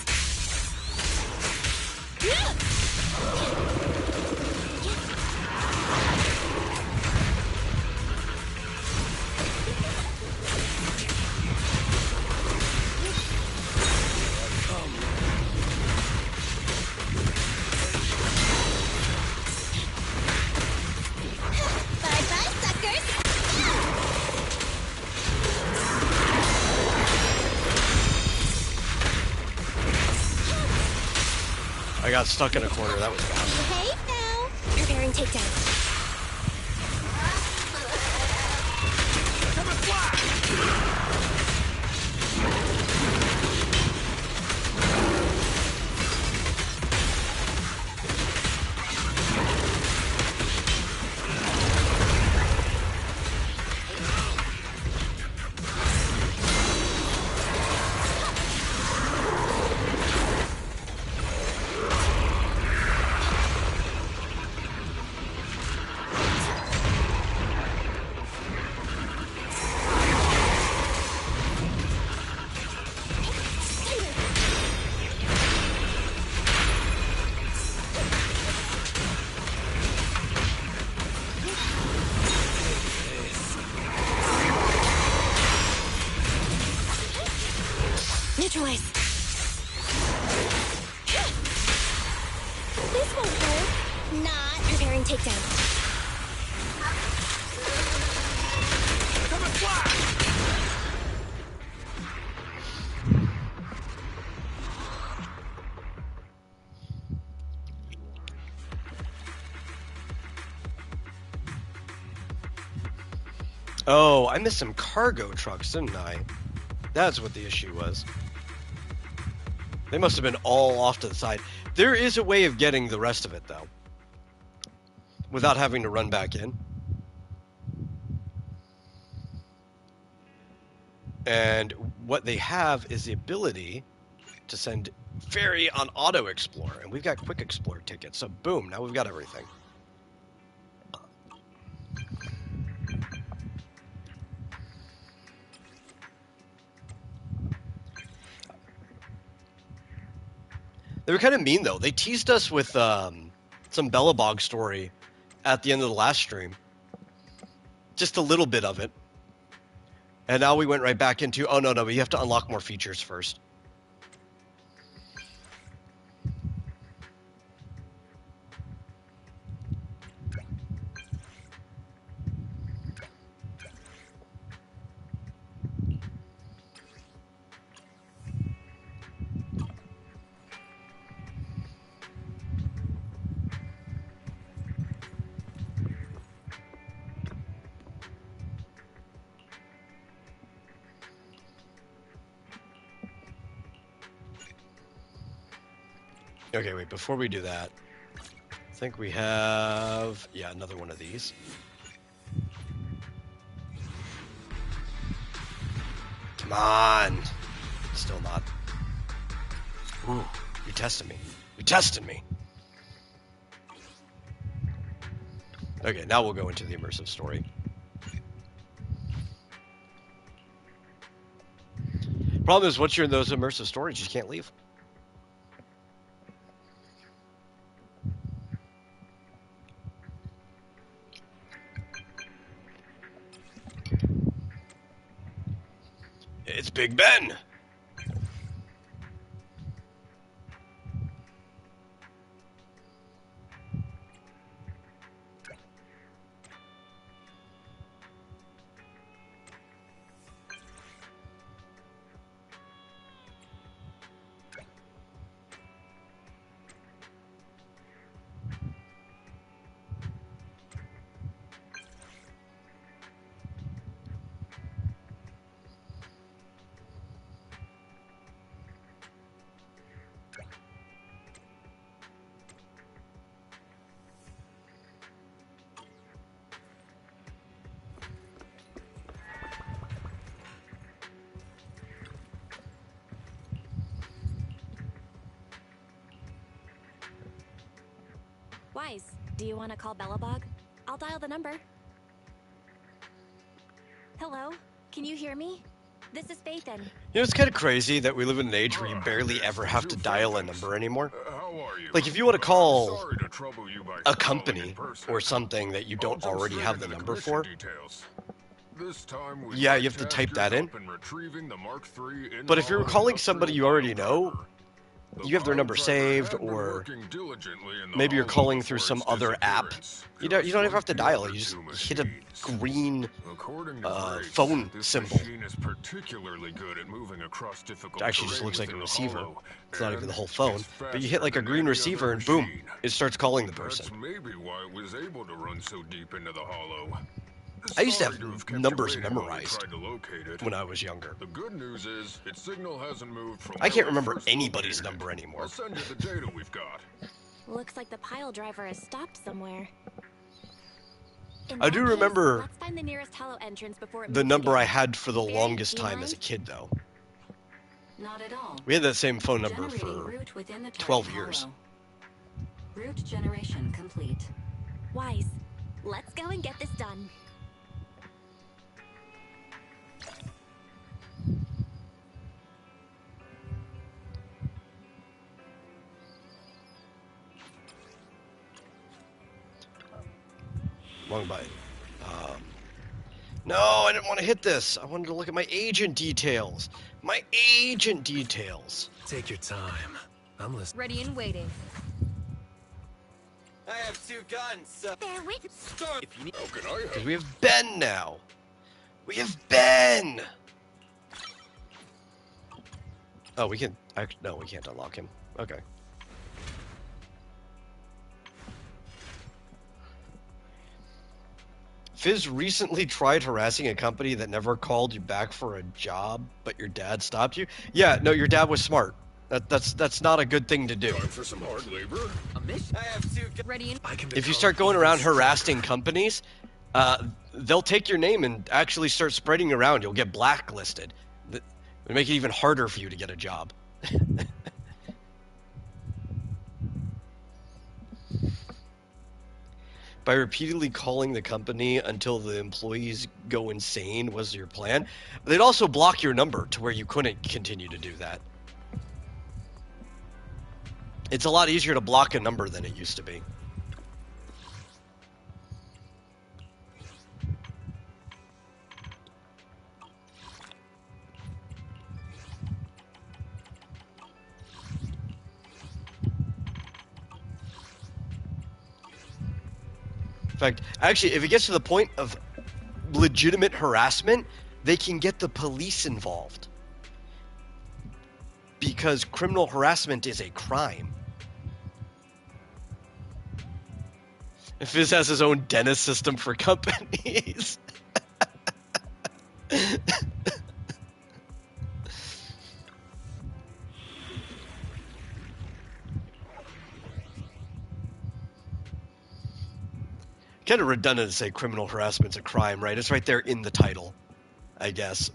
[SPEAKER 2] Bye-bye, suckers.
[SPEAKER 1] I got stuck in a corner. That was bad.
[SPEAKER 2] Behave now. Preparing takedown.
[SPEAKER 6] Coming flash!
[SPEAKER 2] Neutralize. This won't hurt. Not. Preparing takedown.
[SPEAKER 6] Coming flash!
[SPEAKER 1] Oh, I missed some cargo trucks, didn't I? That's what the issue was. They must have been all off to the side. There is a way of getting the rest of it, though, without having to run back in. And what they have is the ability to send ferry on auto explore, and we've got quick explore tickets. So boom, now we've got everything. They were kind of mean, though. They teased us with some Bellabog story at the end of the last stream. Just a little bit of it. And now we went right back into, oh, no, we have to unlock more features first. Okay, wait, before we do that, I think we have, yeah, another one of these. Come on. Still not. Ooh, you tested me. You tested me. Okay, now we'll go into the immersive story. Problem is, once you're in those immersive stories, you can't leave. It's Big Ben!
[SPEAKER 2] Wise, do you want to call Bellabog? I'll dial the number. Hello? Can you hear me? This is Phaethon.
[SPEAKER 1] You know, it's kind of crazy that we live in an age where you barely ever have to dial a number anymore.
[SPEAKER 6] How are you?
[SPEAKER 1] Like, if you want to call
[SPEAKER 6] Sorry to trouble you by
[SPEAKER 1] a
[SPEAKER 6] calling
[SPEAKER 1] company
[SPEAKER 6] in person.
[SPEAKER 1] or something that you
[SPEAKER 6] I'll
[SPEAKER 1] don't
[SPEAKER 6] jump
[SPEAKER 1] already
[SPEAKER 6] straight
[SPEAKER 1] have
[SPEAKER 6] into
[SPEAKER 1] the
[SPEAKER 6] the
[SPEAKER 1] number
[SPEAKER 6] commission
[SPEAKER 1] for,
[SPEAKER 6] details. This time we'd
[SPEAKER 1] yeah,
[SPEAKER 6] like
[SPEAKER 1] you have to
[SPEAKER 6] task
[SPEAKER 1] type
[SPEAKER 6] your
[SPEAKER 1] that in.
[SPEAKER 6] help retrieving the Mark III
[SPEAKER 1] But if you're
[SPEAKER 6] in-hull
[SPEAKER 1] calling somebody you already
[SPEAKER 6] industrial
[SPEAKER 1] know,
[SPEAKER 6] pile driver.
[SPEAKER 1] you have their
[SPEAKER 6] The
[SPEAKER 1] number
[SPEAKER 6] pile driver
[SPEAKER 1] saved,
[SPEAKER 6] had been
[SPEAKER 1] or
[SPEAKER 6] working diligently in the
[SPEAKER 1] maybe you're
[SPEAKER 6] hollow
[SPEAKER 1] calling through
[SPEAKER 6] before
[SPEAKER 1] some
[SPEAKER 6] its
[SPEAKER 1] other app.
[SPEAKER 6] disappearance.
[SPEAKER 1] You don't even have to
[SPEAKER 6] Just
[SPEAKER 1] dial
[SPEAKER 6] like
[SPEAKER 1] it.
[SPEAKER 6] the
[SPEAKER 1] You just
[SPEAKER 6] other two
[SPEAKER 1] hit a
[SPEAKER 6] machines.
[SPEAKER 1] green
[SPEAKER 6] According to Grace,
[SPEAKER 1] phone
[SPEAKER 6] this
[SPEAKER 1] symbol.
[SPEAKER 6] machine is particularly good at moving across difficult
[SPEAKER 1] Actually just
[SPEAKER 6] terrain
[SPEAKER 1] looks like a
[SPEAKER 6] within the
[SPEAKER 1] receiver.
[SPEAKER 6] hollow,
[SPEAKER 1] It's not even
[SPEAKER 6] and
[SPEAKER 1] the whole phone.
[SPEAKER 6] it's
[SPEAKER 1] But you hit like a
[SPEAKER 6] faster
[SPEAKER 1] green
[SPEAKER 6] than any
[SPEAKER 1] receiver
[SPEAKER 6] other
[SPEAKER 1] and boom,
[SPEAKER 6] machine.
[SPEAKER 1] it starts calling the person.
[SPEAKER 6] That's maybe why it was able to run so deep into the hollow.
[SPEAKER 1] I used to
[SPEAKER 6] Sorry
[SPEAKER 1] have
[SPEAKER 6] have kept you
[SPEAKER 1] numbers
[SPEAKER 6] waiting while we
[SPEAKER 1] memorized
[SPEAKER 6] tried to locate it.
[SPEAKER 1] when I was younger.
[SPEAKER 6] The good news is, its signal hasn't moved from
[SPEAKER 1] I can't
[SPEAKER 6] where we
[SPEAKER 1] remember
[SPEAKER 6] first
[SPEAKER 1] anybody's
[SPEAKER 6] located it.
[SPEAKER 1] number anymore.
[SPEAKER 6] I'll send you the data we've got.
[SPEAKER 2] Looks like the pile driver has stopped somewhere. In
[SPEAKER 1] I
[SPEAKER 2] that
[SPEAKER 1] do
[SPEAKER 2] case,
[SPEAKER 1] remember
[SPEAKER 2] let's find the nearest hollow entrance before it
[SPEAKER 1] the
[SPEAKER 2] moves
[SPEAKER 1] number I
[SPEAKER 2] again.
[SPEAKER 1] had for the
[SPEAKER 2] Ferry,
[SPEAKER 1] longest time
[SPEAKER 2] beeline?
[SPEAKER 1] as a kid, though.
[SPEAKER 5] Not at all.
[SPEAKER 1] We had that same phone number
[SPEAKER 5] Generating
[SPEAKER 1] for
[SPEAKER 5] route within the
[SPEAKER 1] 12
[SPEAKER 5] target
[SPEAKER 1] years.
[SPEAKER 5] hollow. Route generation complete.
[SPEAKER 2] Wise, let's go and get this done.
[SPEAKER 1] Wrong button. No, I didn't want to hit this. I wanted to look at my agent details. My agent details.
[SPEAKER 6] Take your time. I'm listening.
[SPEAKER 3] Ready and waiting.
[SPEAKER 7] I have 2 guns, so...
[SPEAKER 2] Bear with.
[SPEAKER 7] If you need...
[SPEAKER 6] How can I help?
[SPEAKER 1] Because we have Ben now. We have Ben! Oh, we can... No, we can't unlock him. Okay. Fizz recently tried harassing a company that never called you back for a job, but your dad stopped you? Yeah, no, your dad was smart. That's not a good thing to do.
[SPEAKER 6] Time for some hard labor?
[SPEAKER 7] A mission? I have 2 guns.
[SPEAKER 3] Ready in.
[SPEAKER 6] I can
[SPEAKER 1] If you
[SPEAKER 6] become
[SPEAKER 1] start going
[SPEAKER 6] even
[SPEAKER 1] around
[SPEAKER 6] stronger.
[SPEAKER 1] harassing companies, they'll take your name and actually start spreading around. You'll get blacklisted. It'll make it even harder for you to get a job. By repeatedly calling the company until the employees go insane was your plan. They'd also block your number to where you couldn't continue to do that. It's a lot easier to block a number than it used to be. In fact, actually, if it gets to the point of legitimate harassment, they can get the police involved. Because criminal harassment is a crime. If Fizz has his own dentist system for companies. Kind of redundant to say criminal harassment's a crime, right? It's right there in the title, I guess.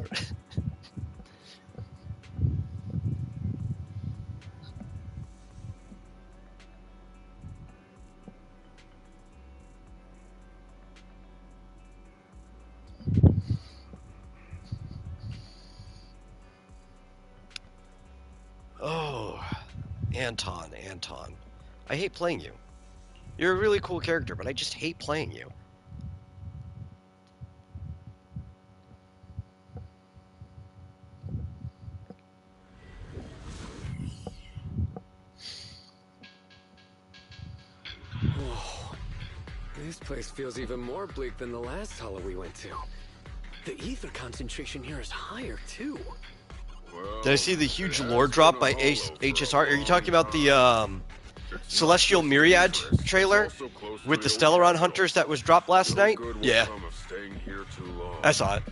[SPEAKER 1] Oh, Anton. I hate playing you. You're a really cool character, but I just hate playing you.
[SPEAKER 8] Whoa. This place feels even more bleak than the last hollow we went to. The ether concentration here is higher, too.
[SPEAKER 6] Well,
[SPEAKER 1] Did I see the
[SPEAKER 6] it
[SPEAKER 1] huge
[SPEAKER 6] has
[SPEAKER 1] lore
[SPEAKER 6] been
[SPEAKER 1] drop
[SPEAKER 6] a
[SPEAKER 1] by
[SPEAKER 6] hollow for a
[SPEAKER 1] HSR? Are you talking
[SPEAKER 6] long
[SPEAKER 1] about the
[SPEAKER 6] time. It's
[SPEAKER 1] Celestial
[SPEAKER 6] not just
[SPEAKER 1] Myriad
[SPEAKER 6] dangerous, it's
[SPEAKER 1] trailer
[SPEAKER 6] also close to
[SPEAKER 1] with the
[SPEAKER 6] old
[SPEAKER 1] Stellaron
[SPEAKER 6] capital.
[SPEAKER 1] Hunters that was dropped last
[SPEAKER 6] No
[SPEAKER 1] night?
[SPEAKER 6] good will
[SPEAKER 1] Yeah,
[SPEAKER 6] come of staying here too long.
[SPEAKER 1] I saw it.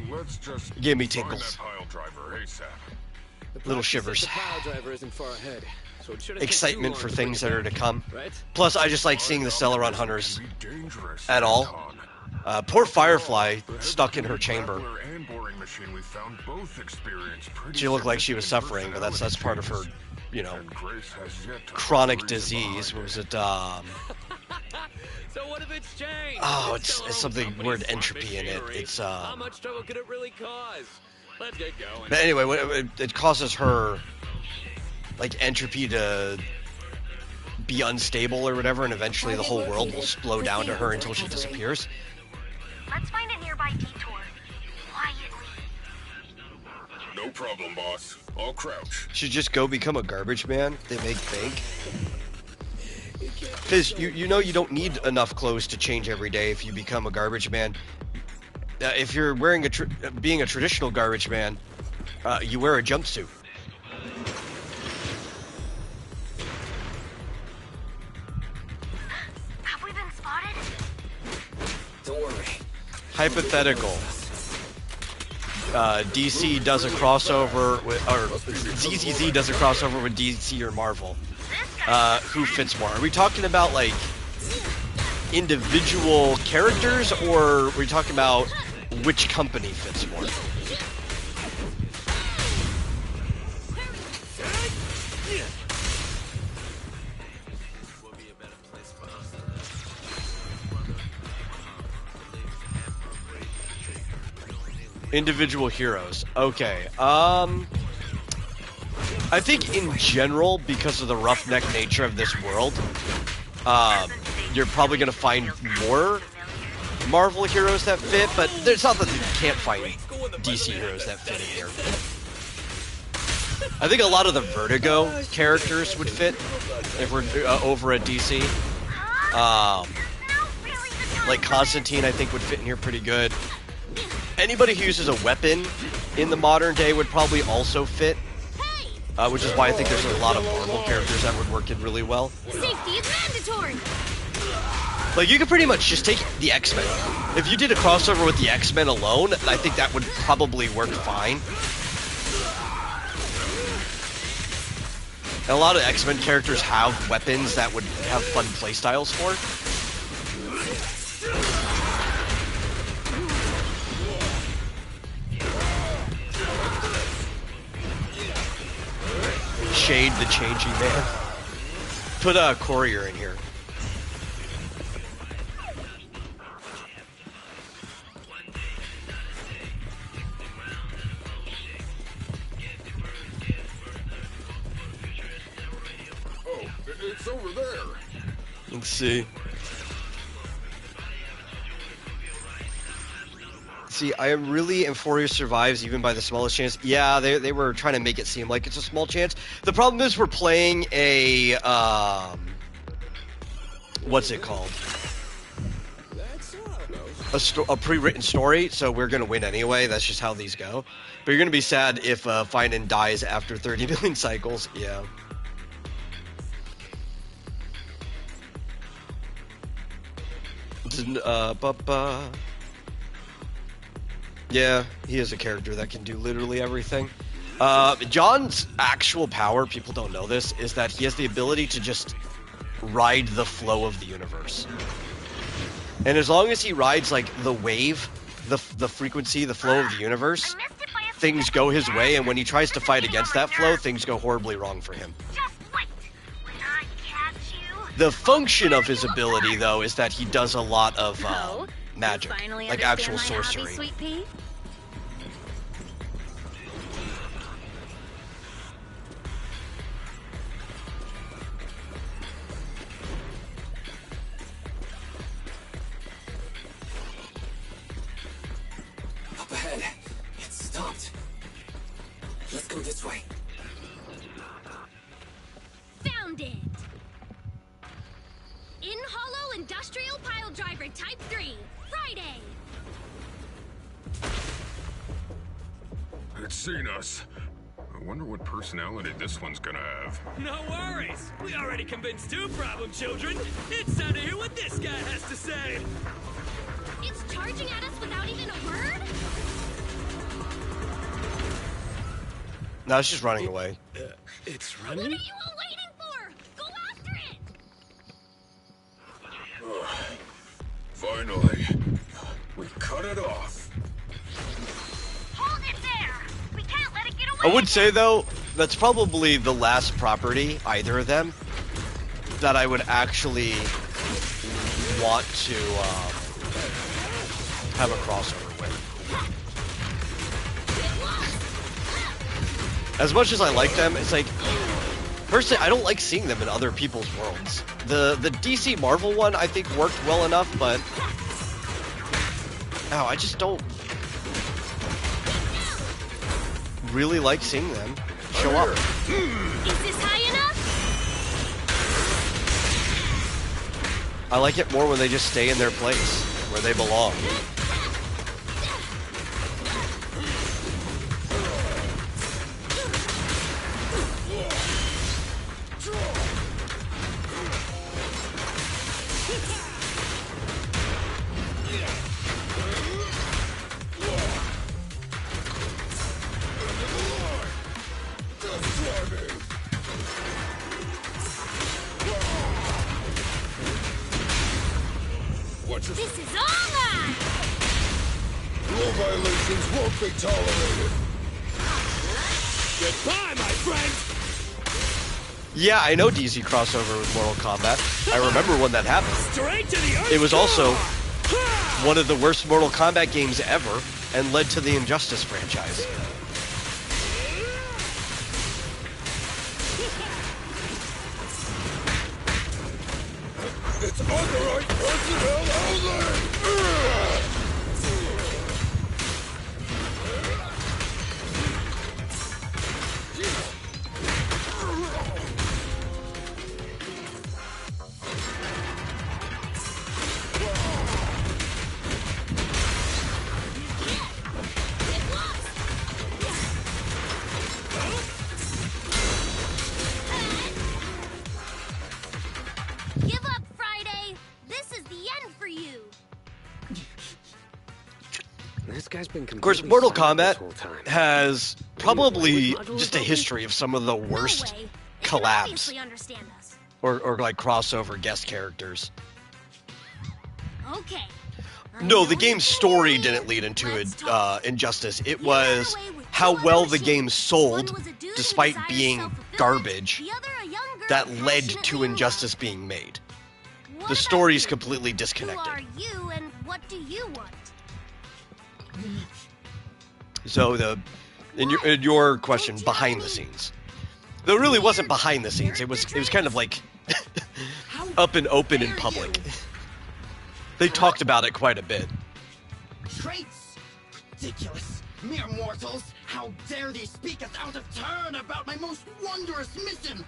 [SPEAKER 6] Let's just
[SPEAKER 1] Gave me
[SPEAKER 6] find
[SPEAKER 1] tingles.
[SPEAKER 6] that pile driver ASAP.
[SPEAKER 8] The
[SPEAKER 1] Little
[SPEAKER 8] box says
[SPEAKER 1] shivers.
[SPEAKER 8] The pile driver isn't far ahead, so it shouldn't take too
[SPEAKER 1] Excitement
[SPEAKER 8] long
[SPEAKER 1] for
[SPEAKER 8] to
[SPEAKER 1] things
[SPEAKER 8] bring
[SPEAKER 1] that
[SPEAKER 8] it
[SPEAKER 1] are to
[SPEAKER 8] back,
[SPEAKER 1] come.
[SPEAKER 8] right?
[SPEAKER 1] Plus, I just like seeing the Stellaron
[SPEAKER 6] Optimism
[SPEAKER 1] Hunters
[SPEAKER 6] can be dangerous,
[SPEAKER 1] at all.
[SPEAKER 6] Anton.
[SPEAKER 1] Poor Firefly,
[SPEAKER 6] The heavy
[SPEAKER 1] stuck in her
[SPEAKER 6] duty
[SPEAKER 1] chamber.
[SPEAKER 6] grappler and boring machine we found both experienced pretty
[SPEAKER 1] She looked like she was
[SPEAKER 6] significant
[SPEAKER 1] suffering, but that's part of her,
[SPEAKER 6] personality
[SPEAKER 1] you know,
[SPEAKER 6] changes. And Grace has yet to
[SPEAKER 1] chronic
[SPEAKER 6] put the reason
[SPEAKER 1] disease.
[SPEAKER 6] behind
[SPEAKER 1] What was it?
[SPEAKER 7] So what if it's changed?
[SPEAKER 1] Oh,
[SPEAKER 7] It's still
[SPEAKER 1] it's
[SPEAKER 7] our
[SPEAKER 1] something
[SPEAKER 7] company's
[SPEAKER 1] word
[SPEAKER 7] smart
[SPEAKER 1] entropy in it.
[SPEAKER 7] machinery.
[SPEAKER 1] It's
[SPEAKER 7] How much trouble could it really cause? Let's get going.
[SPEAKER 1] But anyway, it causes her like entropy to be unstable or whatever, and eventually the whole world will slow down to her until she disappears.
[SPEAKER 2] Let's find a nearby detour. Quietly.
[SPEAKER 6] No problem, boss. I'll crouch.
[SPEAKER 1] Should just go become a garbage man. They make bank. Fizz, you know you don't need enough clothes to change every day if you become a garbage man. If you're wearing being a traditional garbage man, you wear a jumpsuit.
[SPEAKER 2] Have we been spotted?
[SPEAKER 8] Don't worry.
[SPEAKER 1] Hypothetical. DC does a crossover with, or ZZZ does a crossover with DC or Marvel. Who fits more? Are we talking about like individual characters, or are we talking about which company fits more? Individual heroes. Okay. I think in general, because of the roughneck nature of this world, you're probably going to find more Marvel heroes that fit, but it's not that you can't find DC heroes that fit in here. I think a lot of the Vertigo characters would fit if we're over at DC. Like Constantine, I think would fit in here pretty good. Anybody who uses a weapon in the modern day would probably also fit. Which is why I think there's a lot of Marvel characters that would work in really well.
[SPEAKER 3] Safety is mandatory.
[SPEAKER 1] Like, you could pretty much just take the X-Men. If you did a crossover with the X-Men alone, I think that would probably work fine. And a lot of X-Men characters have weapons that would have fun playstyles for. Shade the Changing Man. Put a Courier in here.
[SPEAKER 6] Oh, it's over there.
[SPEAKER 1] Let's see. See, I am really Euphoria survives even by the smallest chance. Yeah, they were trying to make it seem like it's a small chance. The problem is we're playing a what's it called? A pre-written story, so we're gonna win anyway. That's just how these go. But you're gonna be sad if Finan dies after 30 million cycles. Yeah. Yeah, he is a character that can do literally everything. John's actual power, people don't know this, is that he has the ability to just ride the flow of the universe. And as long as he rides, like, the wave, the frequency, the flow of the universe, things go his way, and when he tries to fight against that flow, things go horribly wrong for him. The function of his ability, though, is that he does a lot of magic, like actual sorcery.
[SPEAKER 3] Sweet pea?
[SPEAKER 8] Up ahead. It stopped. Let's go this way.
[SPEAKER 3] Found it! In-hollow industrial pile driver type 3, Friday!
[SPEAKER 6] It's seen us. I wonder what personality this one's gonna have.
[SPEAKER 7] No worries. We already convinced two problem children. It's time to hear what this guy has to say.
[SPEAKER 3] It's charging at us without even a word?
[SPEAKER 1] No, it's just running away.
[SPEAKER 8] It's
[SPEAKER 3] What are
[SPEAKER 8] running?
[SPEAKER 3] you all waiting for? Go after it!
[SPEAKER 6] Finally. We cut it off.
[SPEAKER 3] Hold it there! We can't let it get away!
[SPEAKER 1] I would say, though, that's probably the last property, either of them, that I would actually want to have a crossover with. As much as I like them, it's like, personally, I don't like seeing them in other people's worlds. The DC Marvel one, I think, worked well enough, but I just don't really like seeing them show up.
[SPEAKER 3] Is this high enough?
[SPEAKER 1] I like it more when they just stay in their place, where they belong.
[SPEAKER 3] This is all mine!
[SPEAKER 6] Rule violations won't be tolerated.
[SPEAKER 7] Goodbye, my friend.
[SPEAKER 1] Yeah, I know DC crossover with Mortal Kombat. I remember when that happened.
[SPEAKER 7] Straight to the earth.
[SPEAKER 1] It was also one of the worst Mortal Kombat games ever, and led to the Injustice franchise.
[SPEAKER 6] It's authorized personnel only!
[SPEAKER 8] guy's been
[SPEAKER 1] Of course,
[SPEAKER 8] completely
[SPEAKER 1] Mortal
[SPEAKER 8] silent this
[SPEAKER 1] Kombat
[SPEAKER 8] whole time.
[SPEAKER 1] has probably
[SPEAKER 8] Modular
[SPEAKER 1] just a
[SPEAKER 8] broken?
[SPEAKER 1] history of some of the worst
[SPEAKER 2] No way. They
[SPEAKER 1] collabs
[SPEAKER 2] can obviously understand us.
[SPEAKER 1] or like crossover guest characters.
[SPEAKER 2] Okay. I
[SPEAKER 1] No,
[SPEAKER 2] know
[SPEAKER 1] the
[SPEAKER 2] you
[SPEAKER 1] game's
[SPEAKER 2] can
[SPEAKER 1] story
[SPEAKER 2] hear me.
[SPEAKER 1] didn't lead into
[SPEAKER 2] Let's talk.
[SPEAKER 1] Injustice. It
[SPEAKER 2] You got
[SPEAKER 1] was
[SPEAKER 2] away with
[SPEAKER 1] how
[SPEAKER 2] two other
[SPEAKER 1] well the
[SPEAKER 2] machines.
[SPEAKER 1] game sold,
[SPEAKER 2] One was a dude who
[SPEAKER 1] despite
[SPEAKER 2] desired
[SPEAKER 1] being
[SPEAKER 2] self-fulfillment,
[SPEAKER 1] garbage,
[SPEAKER 2] the other a young girl
[SPEAKER 1] that led
[SPEAKER 2] passionately
[SPEAKER 1] to
[SPEAKER 2] in
[SPEAKER 1] Injustice
[SPEAKER 2] love.
[SPEAKER 1] being made.
[SPEAKER 2] What
[SPEAKER 1] The
[SPEAKER 2] about
[SPEAKER 1] story's
[SPEAKER 2] you?
[SPEAKER 1] completely
[SPEAKER 2] Who
[SPEAKER 1] disconnected.
[SPEAKER 2] are you and what do you want?
[SPEAKER 1] So in your question, behind the scenes, though it really wasn't behind the scenes. It was kind of like up and open in public. They talked about it quite a bit.
[SPEAKER 9] Traits? Ridiculous. Mere mortals. How dare they speak us out of turn about my most wondrous mission?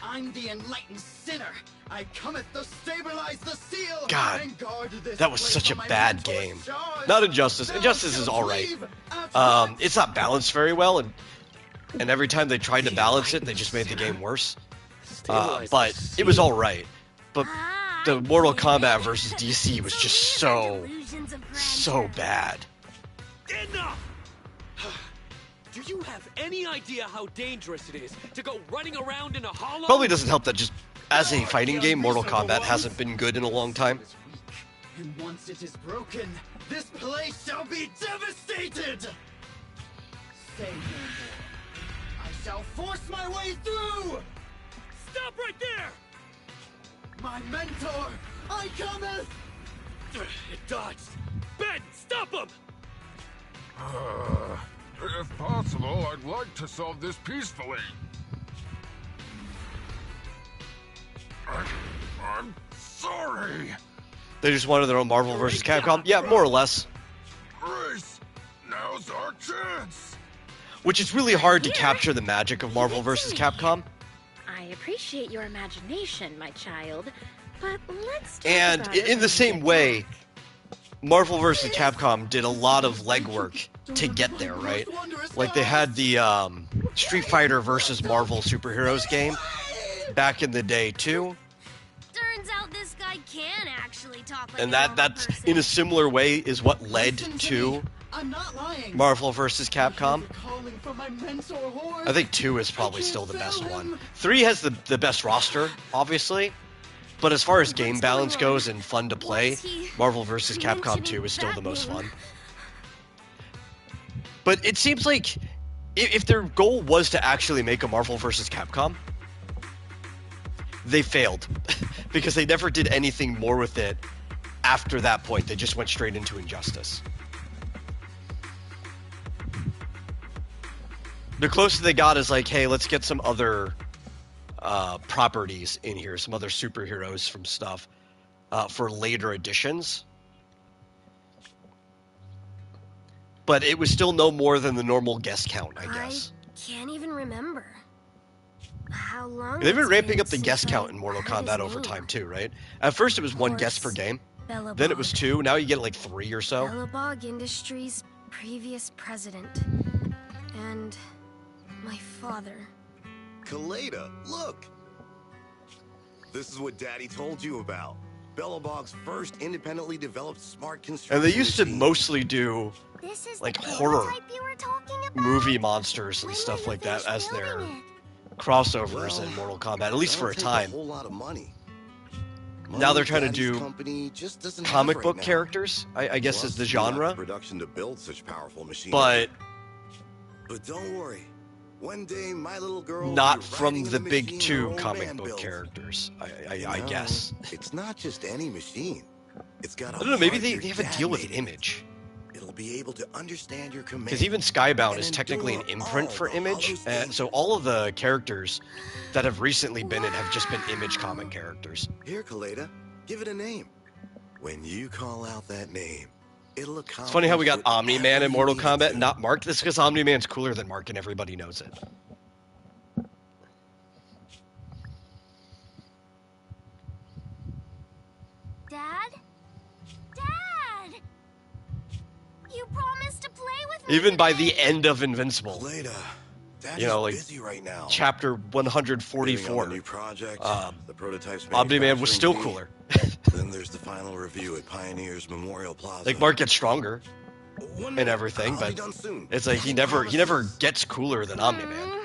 [SPEAKER 9] I'm the enlightened sinner. I cometh to stabilize the seal.
[SPEAKER 1] God,
[SPEAKER 9] and guard this
[SPEAKER 1] that was
[SPEAKER 9] place
[SPEAKER 1] such a
[SPEAKER 9] from my
[SPEAKER 1] bad
[SPEAKER 9] mentor's
[SPEAKER 1] game.
[SPEAKER 9] charge.
[SPEAKER 1] Not Injustice.
[SPEAKER 9] Thou
[SPEAKER 1] Injustice is
[SPEAKER 9] shalt
[SPEAKER 1] all right.
[SPEAKER 9] leave at
[SPEAKER 1] It's not balanced very well, and every time they tried to balance it, they just made the game worse.
[SPEAKER 8] Stabilize
[SPEAKER 1] But
[SPEAKER 8] the
[SPEAKER 1] it was
[SPEAKER 8] seal.
[SPEAKER 1] all right. But the Mortal Kombat versus DC was just so bad.
[SPEAKER 7] Enough! Do you have any idea how dangerous it is to go running around in a hollow?
[SPEAKER 1] Probably doesn't help that just as a fighting game, Mortal Kombat hasn't been good in a long time.
[SPEAKER 9] And once it is broken, this place shall be devastated! Say no more. I shall force my way through!
[SPEAKER 7] Stop right there!
[SPEAKER 9] My mentor, I cometh!
[SPEAKER 7] It dodged. Ben, stop him!
[SPEAKER 10] If possible, I'd like to solve this peacefully. I'm sorry.
[SPEAKER 1] They just wanted their own Marvel vs. Capcom. Yeah, more or less.
[SPEAKER 10] Grace, now's our chance.
[SPEAKER 1] Which is really hard to capture the magic of Marvel vs. Capcom.
[SPEAKER 2] I appreciate your imagination, my child, but let's talk
[SPEAKER 1] And
[SPEAKER 2] about it
[SPEAKER 1] in the
[SPEAKER 2] when
[SPEAKER 1] same
[SPEAKER 2] we get
[SPEAKER 1] way,
[SPEAKER 2] back.
[SPEAKER 1] Marvel vs. Capcom did a lot of legwork to get there, right? Like they had the Street Fighter versus Marvel superheroes game back in the day too.
[SPEAKER 2] Turns out this guy can actually talk like
[SPEAKER 1] And
[SPEAKER 2] a normal
[SPEAKER 1] that's
[SPEAKER 2] person.
[SPEAKER 1] in a similar way is what led
[SPEAKER 9] Listen
[SPEAKER 1] to
[SPEAKER 9] me. I'm not lying.
[SPEAKER 1] Marvel vs. Capcom.
[SPEAKER 9] Calling from my mentor Horde.
[SPEAKER 1] I think 2 is probably still the best one. 3 has the best roster, obviously. But as far as game balance goes and fun to play, Marvel vs. Capcom 2 is still the most fun. But it seems like if their goal was to actually make a Marvel vs. Capcom, they failed. Because they never did anything more with it after that point. They just went straight into Injustice. The closest they got is like, hey, let's get some other properties in here, some other superheroes from stuff for later editions. But it was still no more than the normal guest count, I guess.
[SPEAKER 2] I can't even remember. How long
[SPEAKER 1] They've been
[SPEAKER 2] it's
[SPEAKER 1] ramping up the
[SPEAKER 2] since
[SPEAKER 1] guest
[SPEAKER 2] I
[SPEAKER 1] count in Mortal
[SPEAKER 2] heard his
[SPEAKER 1] Kombat over
[SPEAKER 2] name.
[SPEAKER 1] time too, right? At first it was one guest per game, then it was 2, now you get like 3 or so.
[SPEAKER 2] Bellabog Industries' previous president. And my father.
[SPEAKER 11] Kaleda, look! This is what Daddy told you about. Bellabog's first independently developed smart construction
[SPEAKER 1] And they used to
[SPEAKER 11] machine.
[SPEAKER 1] mostly do
[SPEAKER 2] This is
[SPEAKER 1] like
[SPEAKER 2] the
[SPEAKER 1] horror
[SPEAKER 2] prototype you were talking about?
[SPEAKER 1] movie monsters and
[SPEAKER 2] When
[SPEAKER 1] stuff
[SPEAKER 2] will
[SPEAKER 1] like
[SPEAKER 2] you
[SPEAKER 1] that
[SPEAKER 2] finish
[SPEAKER 1] as their
[SPEAKER 2] building it?
[SPEAKER 1] crossovers in Mortal Kombat, at least for a
[SPEAKER 11] That'll take
[SPEAKER 1] time.
[SPEAKER 11] A whole lot of money.
[SPEAKER 1] Now they're trying to
[SPEAKER 11] Daddy's
[SPEAKER 1] do
[SPEAKER 11] company just doesn't have
[SPEAKER 1] comic
[SPEAKER 11] right
[SPEAKER 1] book
[SPEAKER 11] now.
[SPEAKER 1] characters, I guess is
[SPEAKER 11] Plus,
[SPEAKER 1] the
[SPEAKER 11] we lack
[SPEAKER 1] genre.
[SPEAKER 11] the production to build such powerful machines.
[SPEAKER 1] But
[SPEAKER 11] don't worry. One day my little girl will
[SPEAKER 1] not
[SPEAKER 11] be
[SPEAKER 1] from
[SPEAKER 11] riding in
[SPEAKER 1] the
[SPEAKER 11] a
[SPEAKER 1] big
[SPEAKER 11] machine
[SPEAKER 1] 2
[SPEAKER 11] her old
[SPEAKER 1] comic
[SPEAKER 11] man
[SPEAKER 1] book
[SPEAKER 11] built.
[SPEAKER 1] characters, I
[SPEAKER 11] You know,
[SPEAKER 1] guess.
[SPEAKER 11] It's not just any machine. It's got a
[SPEAKER 1] I don't know, maybe
[SPEAKER 11] heart
[SPEAKER 1] they
[SPEAKER 11] your
[SPEAKER 1] have a
[SPEAKER 11] dad
[SPEAKER 1] deal with
[SPEAKER 11] made it.
[SPEAKER 1] Image.
[SPEAKER 11] It'll be able to understand your command.
[SPEAKER 1] Because even Skybound
[SPEAKER 11] and
[SPEAKER 1] is technically an
[SPEAKER 11] endure
[SPEAKER 1] imprint
[SPEAKER 11] all
[SPEAKER 1] for
[SPEAKER 11] the
[SPEAKER 1] Image,
[SPEAKER 11] Hollow's
[SPEAKER 1] and
[SPEAKER 11] anger.
[SPEAKER 1] so all of the characters that have recently been it have just been Image comic characters.
[SPEAKER 11] Here, Kaleda, give it a name. When you call out that name, it'll accomplish.
[SPEAKER 1] It's funny how we got Omni-Man
[SPEAKER 11] whatever
[SPEAKER 1] in
[SPEAKER 11] you
[SPEAKER 1] Mortal
[SPEAKER 11] need
[SPEAKER 1] Kombat
[SPEAKER 11] to.
[SPEAKER 1] and not Mark. This is because Omni-Man's cooler than Mark and everybody knows it.
[SPEAKER 2] Dad? Dad! You promised to play with me
[SPEAKER 1] Even by
[SPEAKER 2] today.
[SPEAKER 1] the end of Invincible,
[SPEAKER 11] Kaleda, Daddy's
[SPEAKER 1] you know, like
[SPEAKER 11] busy right now.
[SPEAKER 1] chapter
[SPEAKER 11] Working on a
[SPEAKER 1] 144,
[SPEAKER 11] new project, the prototypes
[SPEAKER 1] Omni-Man was still
[SPEAKER 11] manufacturing
[SPEAKER 1] cooler.
[SPEAKER 11] Then there's the final review at Pioneer's Memorial Plaza.
[SPEAKER 1] Like Mark gets stronger.
[SPEAKER 11] One
[SPEAKER 1] and
[SPEAKER 11] minute.
[SPEAKER 1] everything,
[SPEAKER 11] I'll be
[SPEAKER 1] but
[SPEAKER 11] done soon.
[SPEAKER 1] it's like he never gets cooler than Omni-Man.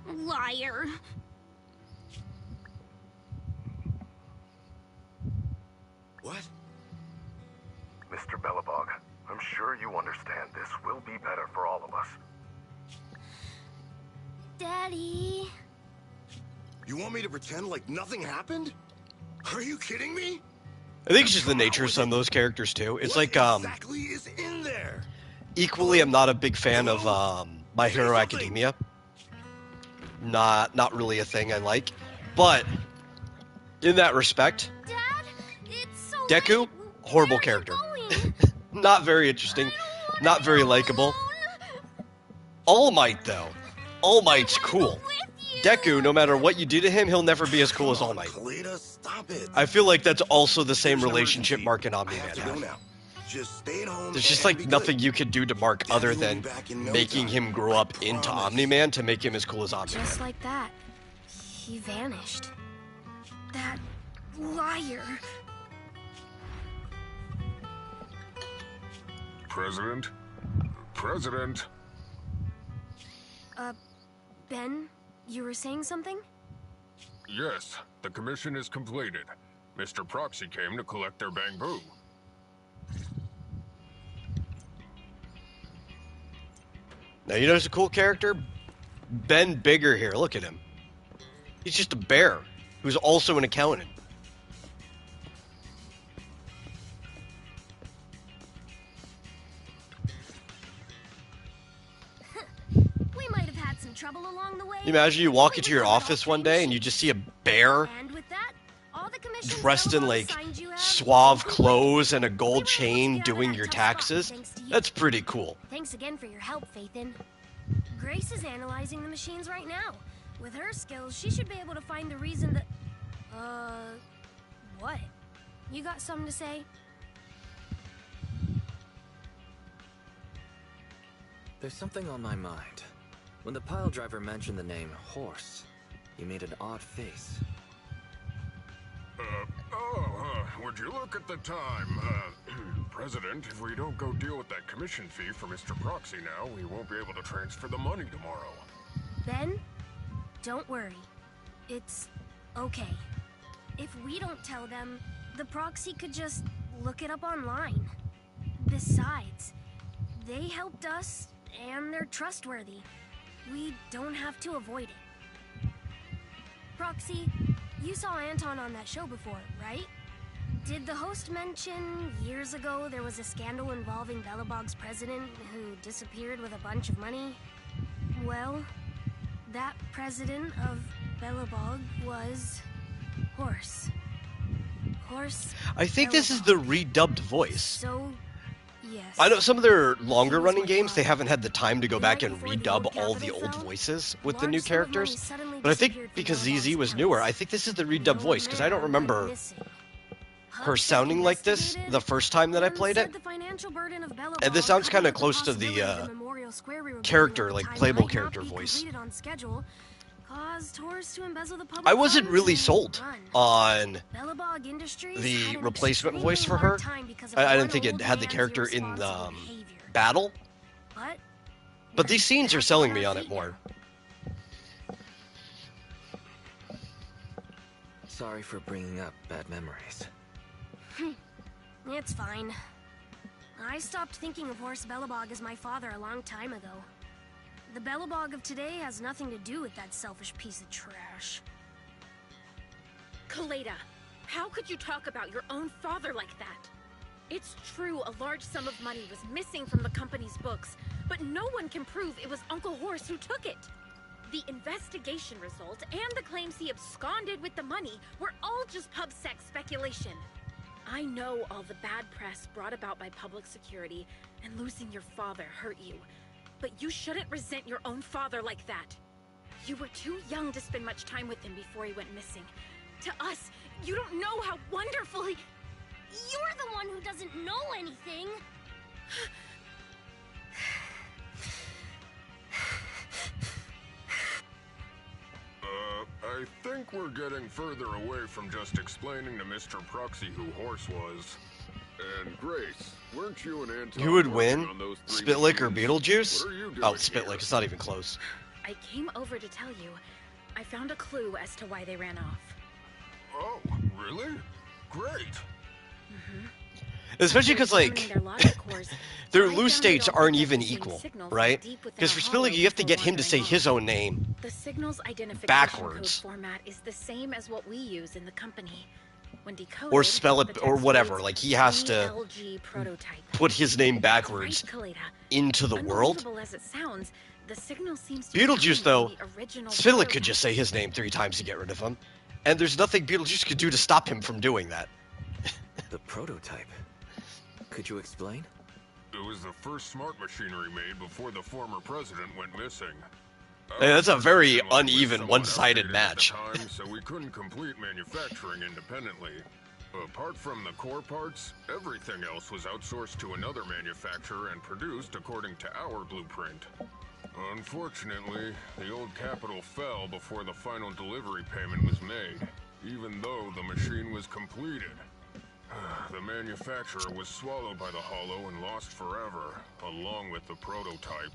[SPEAKER 3] Liar.
[SPEAKER 11] What?
[SPEAKER 12] Mr. Belobog, I'm sure you understand this will be better for all of us.
[SPEAKER 2] Daddy.
[SPEAKER 11] You want me to pretend like nothing happened? Are you kidding me?
[SPEAKER 1] I think it's just the nature of some of those characters too. It's
[SPEAKER 11] What
[SPEAKER 1] like
[SPEAKER 11] exactly is in there?
[SPEAKER 1] equally, I'm not a big fan of My Hero Academia. Not really a thing I like, but in that respect,
[SPEAKER 2] Dad, it's so
[SPEAKER 1] Deku,
[SPEAKER 2] late.
[SPEAKER 1] horrible
[SPEAKER 2] Where are you
[SPEAKER 1] character.
[SPEAKER 2] going?
[SPEAKER 1] Not very interesting, not very likable. All Might though, All Might's cool. Deku, no matter what you do to him, he'll never be as cool as All Might.
[SPEAKER 11] Kaleda, stop it.
[SPEAKER 1] I feel like that's also the same
[SPEAKER 11] There's an
[SPEAKER 1] relationship
[SPEAKER 11] emergency.
[SPEAKER 1] Mark and
[SPEAKER 11] I
[SPEAKER 1] Omni-Man
[SPEAKER 11] have to go
[SPEAKER 1] have.
[SPEAKER 11] now. Just stay at home.
[SPEAKER 1] There's just
[SPEAKER 11] and
[SPEAKER 1] like
[SPEAKER 11] be
[SPEAKER 1] nothing
[SPEAKER 11] good.
[SPEAKER 1] you could do to Mark
[SPEAKER 11] Daddy
[SPEAKER 1] other
[SPEAKER 11] will be
[SPEAKER 1] than
[SPEAKER 11] back in no
[SPEAKER 1] making
[SPEAKER 11] time.
[SPEAKER 1] him grow up
[SPEAKER 11] I
[SPEAKER 1] into
[SPEAKER 11] promise.
[SPEAKER 1] Omni-Man to make him as cool as Omni-Man.
[SPEAKER 2] Just like that, he vanished.
[SPEAKER 3] That liar.
[SPEAKER 10] President? President?
[SPEAKER 2] Ben, you were saying something?
[SPEAKER 10] Yes, the commission is completed. Mr. Proxy came to collect their bamboo.
[SPEAKER 1] Now you notice a cool character? Ben Bigger here, look at him. He's just a bear who's also an accountant.
[SPEAKER 2] We might have had some trouble along the way.
[SPEAKER 1] Can you imagine you walk into your office one day and you just see a bear
[SPEAKER 2] And with that, all the commission's
[SPEAKER 1] dressed in
[SPEAKER 2] Belobog
[SPEAKER 1] like
[SPEAKER 2] signs you have,
[SPEAKER 1] suave
[SPEAKER 2] we
[SPEAKER 1] clothes and a
[SPEAKER 2] were
[SPEAKER 1] gold
[SPEAKER 2] able to
[SPEAKER 1] chain
[SPEAKER 2] get out of
[SPEAKER 1] doing
[SPEAKER 2] that
[SPEAKER 1] your
[SPEAKER 2] tough spot
[SPEAKER 1] taxes?
[SPEAKER 2] thanks to you.
[SPEAKER 1] That's pretty cool.
[SPEAKER 2] Thanks again for your help, Faithin. Grace is analyzing the machines right now. With her skills, she should be able to find the reason that... what? You got something to say?
[SPEAKER 4] There's something on my mind. When the pile driver mentioned the name Horse, he made an odd face.
[SPEAKER 10] Would you look at the time? President, if we don't go deal with that commission fee for Mr. Proxy now, we won't be able to transfer the money tomorrow.
[SPEAKER 2] Ben, don't worry. It's okay. If we don't tell them, the proxy could just look it up online. Besides, they helped us, and they're trustworthy. We don't have to avoid it. Proxy, you saw Anton on that show before, right? Did the host mention years ago there was a scandal involving Belobog's president who disappeared with a bunch of money? Well, that president of Belobog was Horse. Horse.
[SPEAKER 1] I think this is the redubbed voice.
[SPEAKER 2] So, yes.
[SPEAKER 1] I know some of their longer running games, they haven't had the time to go back and redub all the old voices with the new characters. But I think because ZZ was newer, I think this is the redubbed voice, because I don't remember her sounding like this the first time that I played it. And this sounds kind of close to the character, like playable character voice. I wasn't really sold on the replacement voice for her. I didn't think it had the character in the battle. But these scenes are selling me on it more.
[SPEAKER 4] Sorry for bringing up bad memories.
[SPEAKER 2] It's fine. I stopped thinking of Horse Belobog as my father a long time ago. The Belobog of today has nothing to do with that selfish piece of trash.
[SPEAKER 3] Kaleda, how could you talk about your own father like that? It's true a large sum of money was missing from the company's books, but no one can prove it was Uncle Horse who took it. The investigation result and the claims he absconded with the money were all just pubsec speculation. I know all the bad press brought about by public security, and losing your father hurt you. But you shouldn't resent your own father like that. You were too young to spend much time with him before he went missing. To us, you don't know how wonderful he...
[SPEAKER 2] You're the one who doesn't know anything!
[SPEAKER 10] I think think we're getting further away from just explaining to Mr. Proxy who Horse was. And Grace, weren't you and Anton
[SPEAKER 1] Who would
[SPEAKER 10] working
[SPEAKER 1] win?
[SPEAKER 10] on those 3
[SPEAKER 1] Spitlick or
[SPEAKER 10] machines?
[SPEAKER 1] Beetlejuice?
[SPEAKER 10] What are you doing
[SPEAKER 1] Oh, Spitlick.
[SPEAKER 10] here?
[SPEAKER 1] It's not even close.
[SPEAKER 3] I came over to tell you. I found a clue as to why they ran off.
[SPEAKER 10] Oh, really? Great.
[SPEAKER 1] Especially because, like,
[SPEAKER 3] Examining their logic cores,
[SPEAKER 1] their
[SPEAKER 3] I
[SPEAKER 1] loose
[SPEAKER 3] found they
[SPEAKER 1] states
[SPEAKER 3] don't
[SPEAKER 1] aren't
[SPEAKER 3] pick up
[SPEAKER 1] even
[SPEAKER 3] the same
[SPEAKER 1] equal,
[SPEAKER 3] signals
[SPEAKER 1] right?
[SPEAKER 3] deep within
[SPEAKER 1] Because
[SPEAKER 3] a
[SPEAKER 1] for
[SPEAKER 3] hollow
[SPEAKER 1] Spitlick, you have to
[SPEAKER 3] before
[SPEAKER 1] get him to say
[SPEAKER 3] wandering
[SPEAKER 1] his
[SPEAKER 3] off.
[SPEAKER 1] own name.
[SPEAKER 3] The signals identification
[SPEAKER 1] Backwards.
[SPEAKER 3] code format is the same as what we use in the company. When decoded,
[SPEAKER 1] Or spell
[SPEAKER 3] the
[SPEAKER 1] it, or
[SPEAKER 3] text
[SPEAKER 1] whatever.
[SPEAKER 3] reads
[SPEAKER 1] Like, he has to
[SPEAKER 3] DLG prototype.
[SPEAKER 1] put his name backwards
[SPEAKER 3] Right, Kaleda.
[SPEAKER 1] into the world.
[SPEAKER 3] Unbelievable as it sounds, the signal seems to be
[SPEAKER 1] Beetlejuice,
[SPEAKER 3] coming
[SPEAKER 1] though,
[SPEAKER 3] from the original
[SPEAKER 1] Spitlick could
[SPEAKER 3] prototype.
[SPEAKER 1] just say his name 3 times to get rid of him. And there's nothing Beetlejuice could do to stop him from doing that.
[SPEAKER 4] The prototype. Could you explain?
[SPEAKER 10] It was the first smart machinery made before the former president went missing.
[SPEAKER 1] Hey, that's a very
[SPEAKER 10] Our production line was
[SPEAKER 1] uneven,
[SPEAKER 10] somewhat
[SPEAKER 1] one-sided
[SPEAKER 10] outdated
[SPEAKER 1] match.
[SPEAKER 10] At the time, so we couldn't complete manufacturing independently. Apart from the core parts, everything else was outsourced to another manufacturer and produced according to our blueprint. Unfortunately, the old capital fell before the final delivery payment was made, even though the machine was completed. The manufacturer was swallowed by the Hollow and lost forever, along with the prototype.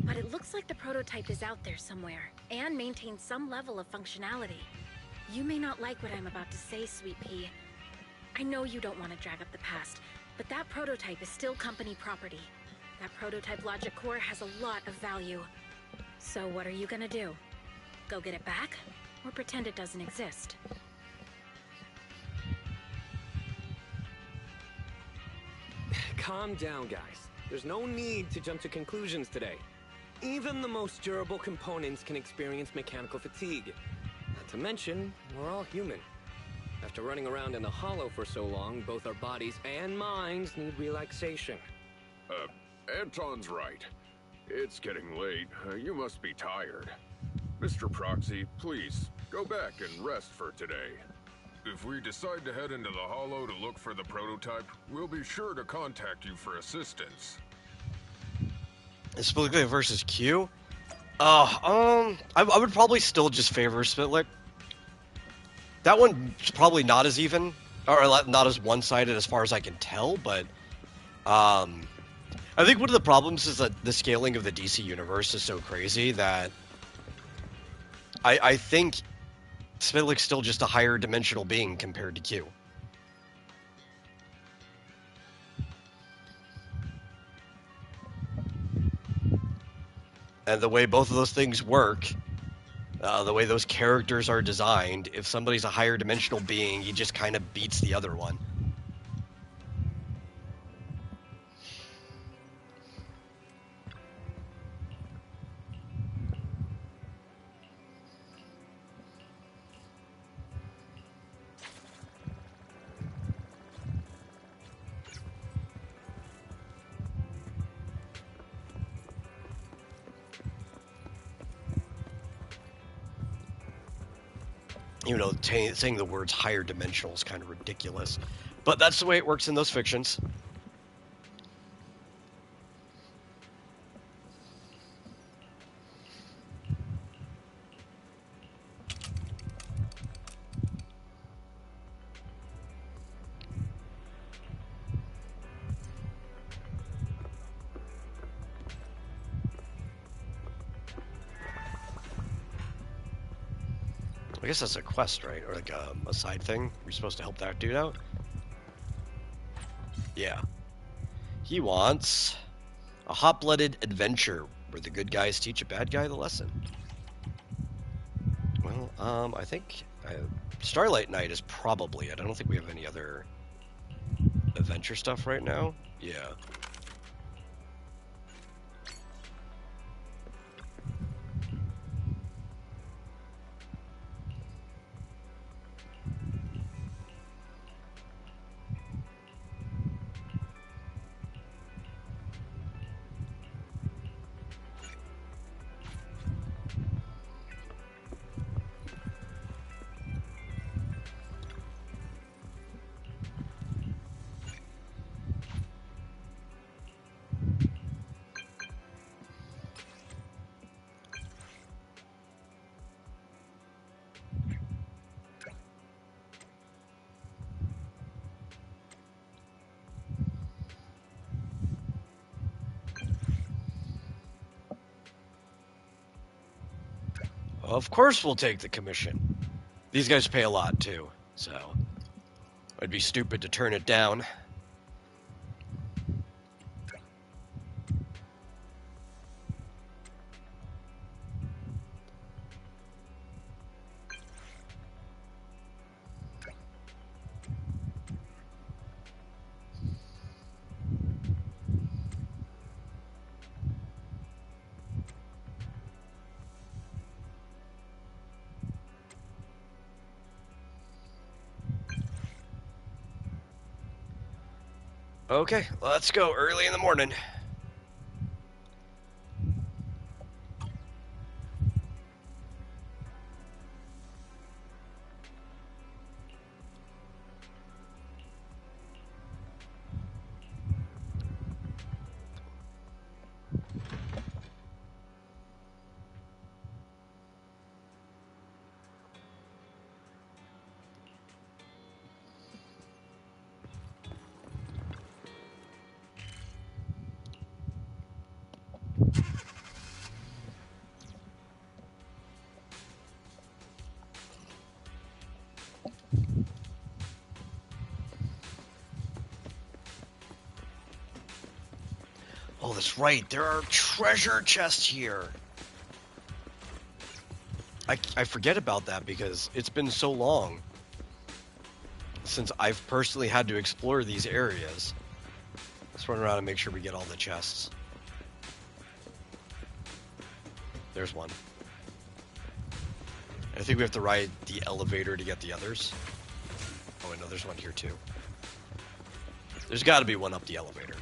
[SPEAKER 3] But it looks like the prototype is out there somewhere, and maintains some level of functionality. You may not like what I'm about to say, Sweet Pea. I know you don't want to drag up the past, but that prototype is still company property. That prototype logic core has a lot of value. So what are you gonna do? Go get it back? Or pretend it doesn't exist?
[SPEAKER 8] Calm down, guys. There's no need to jump to conclusions today. Even the most durable components can experience mechanical fatigue. Not to mention, we're all human. After running around in the Hollow for so long, both our bodies and minds need relaxation.
[SPEAKER 10] Anton's right. It's getting late. You must be tired. Mr. Proxy, please, go back and rest for today. If we decide to head into the Hollow to look for the prototype, we'll be sure to contact you for assistance.
[SPEAKER 1] Spitlick versus Q? I would probably still just favor Spitlick. That one's probably not as even, or not as one-sided as far as I can tell, but I think one of the problems is that the scaling of the DC universe is so crazy that I think Spitlick's still just a higher dimensional being compared to Q. And the way both of those things work, the way those characters are designed, if somebody's a higher dimensional being, he just kind of beats the other one. You know, saying the words higher dimensional is kind of ridiculous. But that's the way it works in those fictions. I guess that's a quest, right? Or like a side thing. We're supposed to help that dude out? Yeah. He wants a hot-blooded adventure where the good guys teach a bad guy the lesson. Well, I think Starlight Knight is probably it. I don't think we have any other adventure stuff right now. Yeah. Of course we'll take the commission. These guys pay a lot, too, so I'd be stupid to turn it down. Okay, let's go early in the morning. Oh, that's right. There are treasure chests here. I forget about that because it's been so long since I've personally had to explore these areas. Let's run around and make sure we get all the chests. There's one. I think we have to ride the elevator to get the others. Oh, wait, no, there's one here too. There's got to be one up the elevator.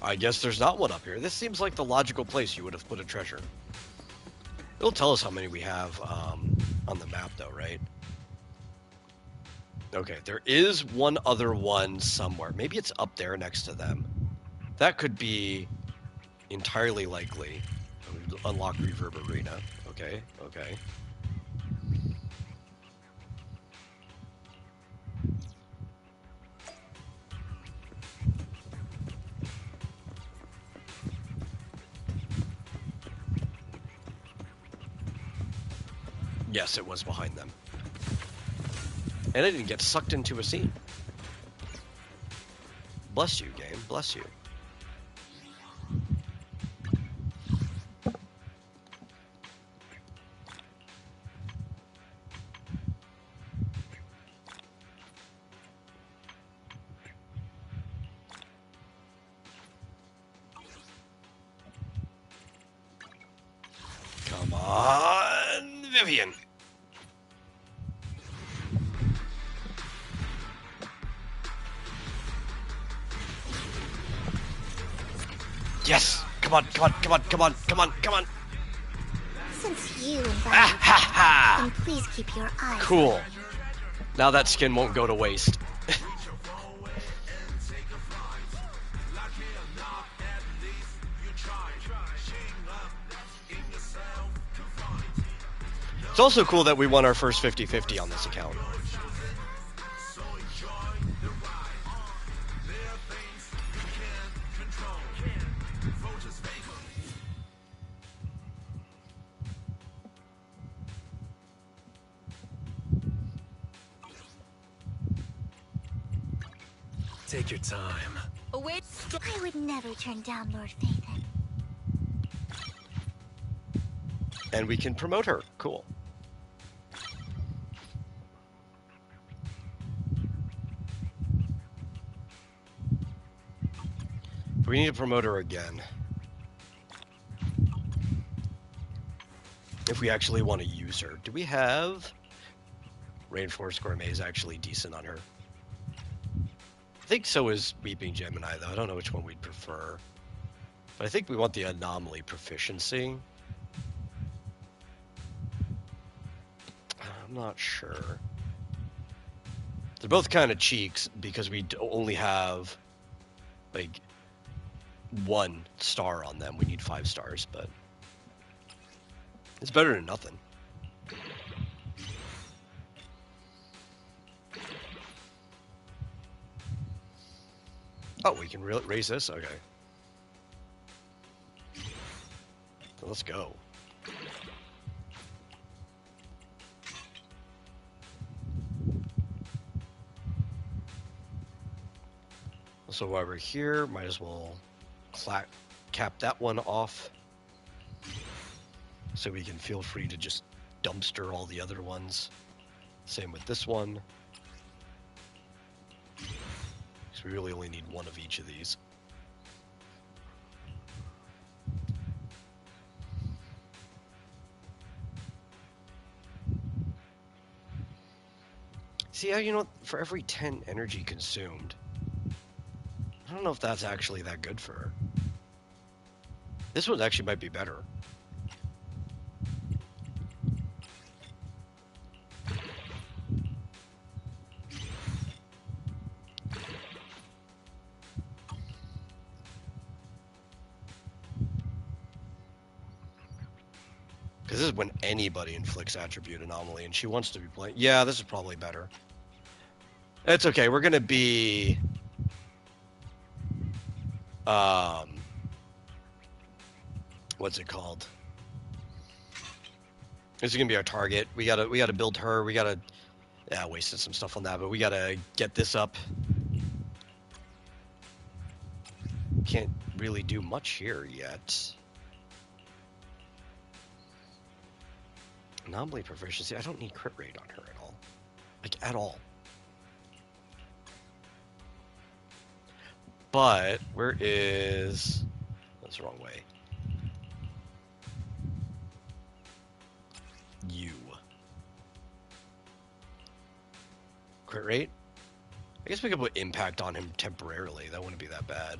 [SPEAKER 1] I guess there's not one up here. This seems like the logical place you would have put a treasure. It'll tell us how many we have on the map, though, right? Okay, there is one other one somewhere. Maybe it's up there next to them. That could be entirely likely. Unlock Reverb Arena. Okay, okay. Yes, it was behind them. And I didn't get sucked into a scene. Bless you, game. Bless you. Come on, Vivian. Yes! Come on, come on, come on, come on, come on, come on!
[SPEAKER 13] Since you invited me, then please keep your eyes.
[SPEAKER 1] Cool. Now that skin won't go to waste. It's also cool that we won our first 50-50 on this account.
[SPEAKER 6] Take your time.
[SPEAKER 13] Oh, wait. I would never turn down Lord Phaethon.
[SPEAKER 1] And we can promote her. Cool. We need to promote her again. If we actually want to use her. Do we have... Rainforest Gourmet is actually decent on her. I think so is Weeping Gemini, though. I don't know which one we'd prefer. But I think we want the Anomaly Proficiency. I'm not sure. They're both kind of cheeks because we only have, like, 1 star on them. We need 5 stars, but... It's better than nothing. Oh, we can raise this? Okay. So let's go. So while we're here, might as well cap that one off. So we can feel free to just dumpster all the other ones. Same with this one. Because we really only need one of each of these. See how, you know, for every 10 energy consumed, I don't know if that's actually that good for her. This one actually might be better. Because this is when anybody inflicts attribute anomaly, and she wants to be playing. Yeah, this is probably better. It's okay. We're gonna be, what's it called? This is gonna be our target. We gotta build her. We gotta, yeah, wasted some stuff on that, but we gotta get this up. Can't really do much here yet. Anomaly proficiency. I don't need crit rate on her at all. Like, at all. But, where is... That's the wrong way. You. Crit rate? I guess we could put impact on him temporarily. That wouldn't be that bad.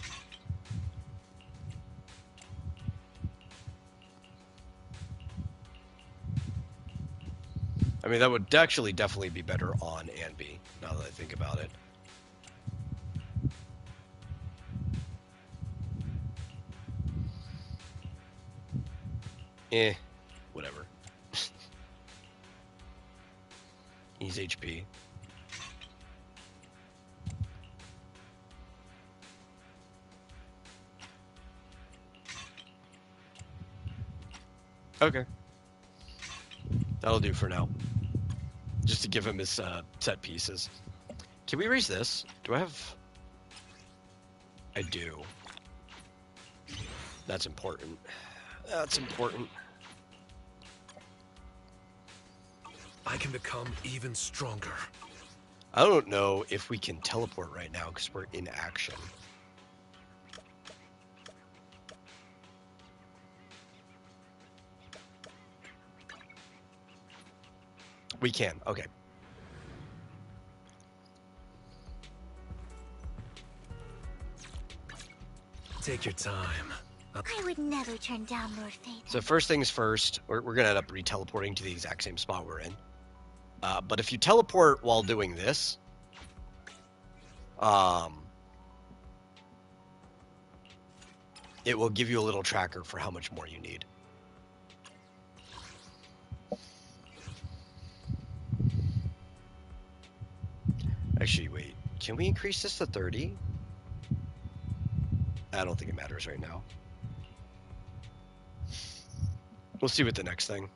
[SPEAKER 1] I mean, that would actually definitely be better on Anby, now that I think about it. Whatever. He's HP. Okay. That'll do for now. Just to give him his set pieces. Can we raise this? Do I have... I do. That's important. That's important.
[SPEAKER 6] I can become even stronger.
[SPEAKER 1] I don't know if we can teleport right now because we're in action. We can, okay.
[SPEAKER 6] Take your time.
[SPEAKER 13] I would never turn down Lord Fables.
[SPEAKER 1] So first things first, we're going to end up re-teleporting to the exact same spot we're in. But if you teleport while doing this, it will give you a little tracker for how much more you need. Actually, wait. Can we increase this to 30? I don't think it matters right now. We'll see with the next thing.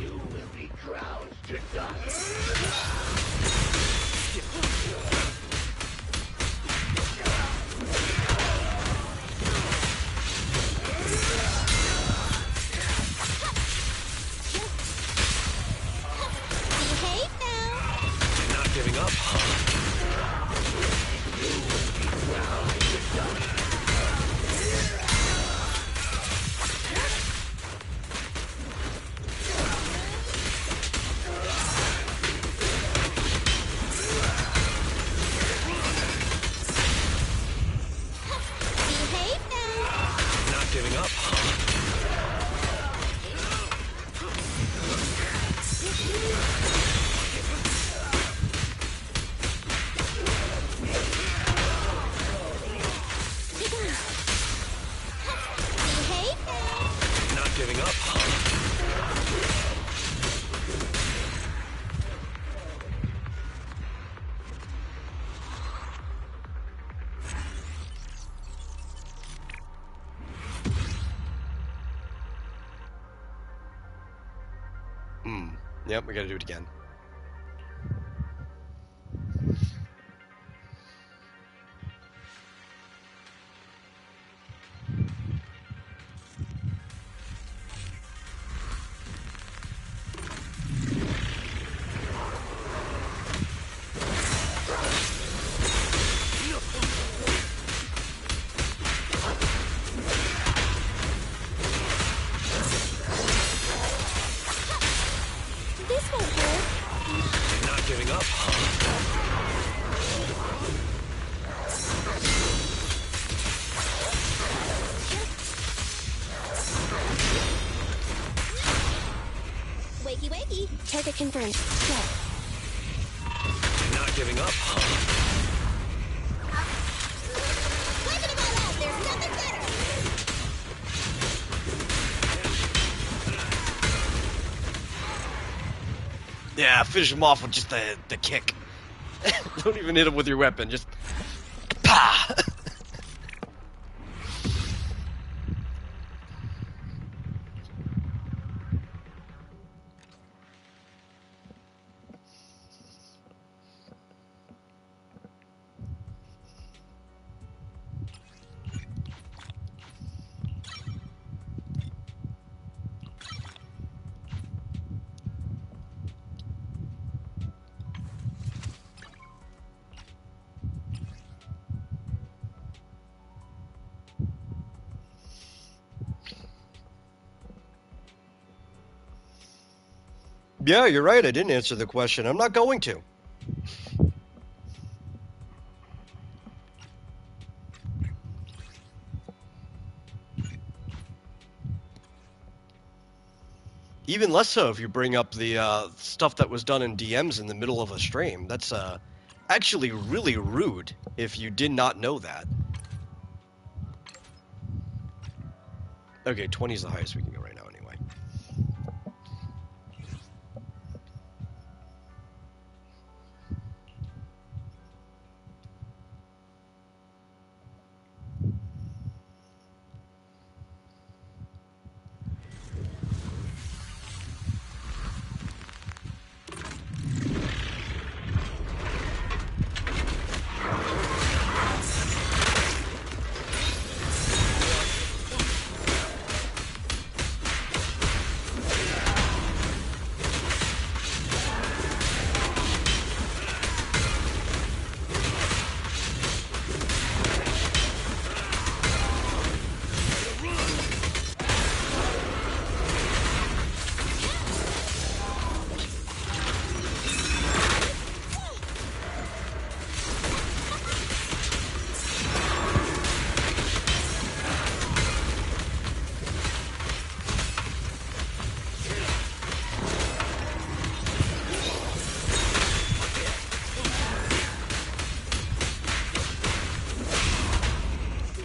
[SPEAKER 6] You will be ground to dust.
[SPEAKER 1] Yep, we gotta do it again.
[SPEAKER 13] This won't hurt.
[SPEAKER 6] Not giving up,
[SPEAKER 13] Wakey, wakey. Target confirmed. Go.
[SPEAKER 6] Not giving up,
[SPEAKER 13] Wiping them all out. There's nothing better.
[SPEAKER 1] Yeah, finish him off with just the kick. Don't even hit him with your weapon, just... Pah! Yeah, you're right. I didn't answer the question. I'm not going to. Even less so if you bring up the stuff that was done in DMs in the middle of a stream. That's actually really rude if you did not know that. Okay, 20 is the highest we can go right now anyway.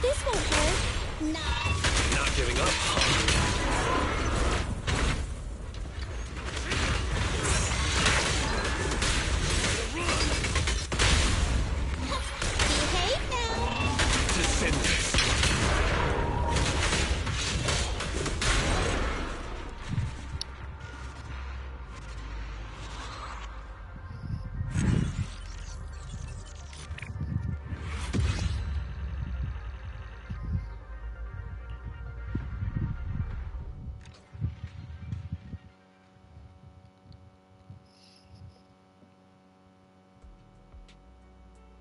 [SPEAKER 13] This won't hurt.
[SPEAKER 6] not giving up.
[SPEAKER 13] Behave now.
[SPEAKER 6] Descendants.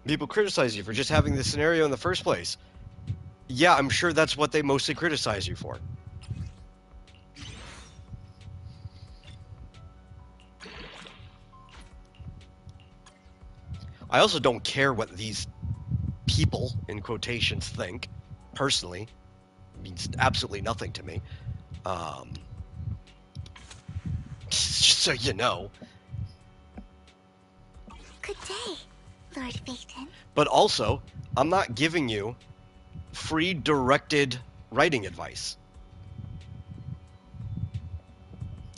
[SPEAKER 1] People criticize you for just having this scenario in the first place. Yeah, I'm sure that's what they mostly criticize you for. I also don't care what these people, in quotations, think. Personally, it means absolutely nothing to me. Just so you know.
[SPEAKER 13] Good day, Lord Phaeton.
[SPEAKER 1] But also, I'm not giving you free directed writing advice.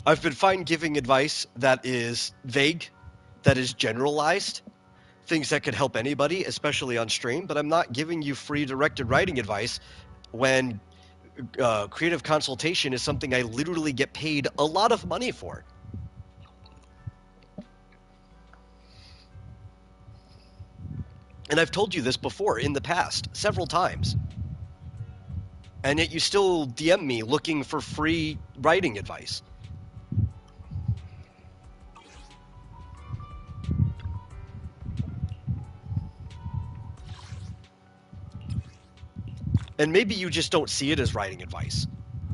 [SPEAKER 1] I've been fine giving advice that is vague, that is generalized, things that could help anybody, especially on stream, but I'm not giving you free directed writing advice when creative consultation is something I literally get paid a lot of money for. And I've told you this before in the past, several times. And yet you still DM me looking for free writing advice. And maybe you just don't see it as writing advice.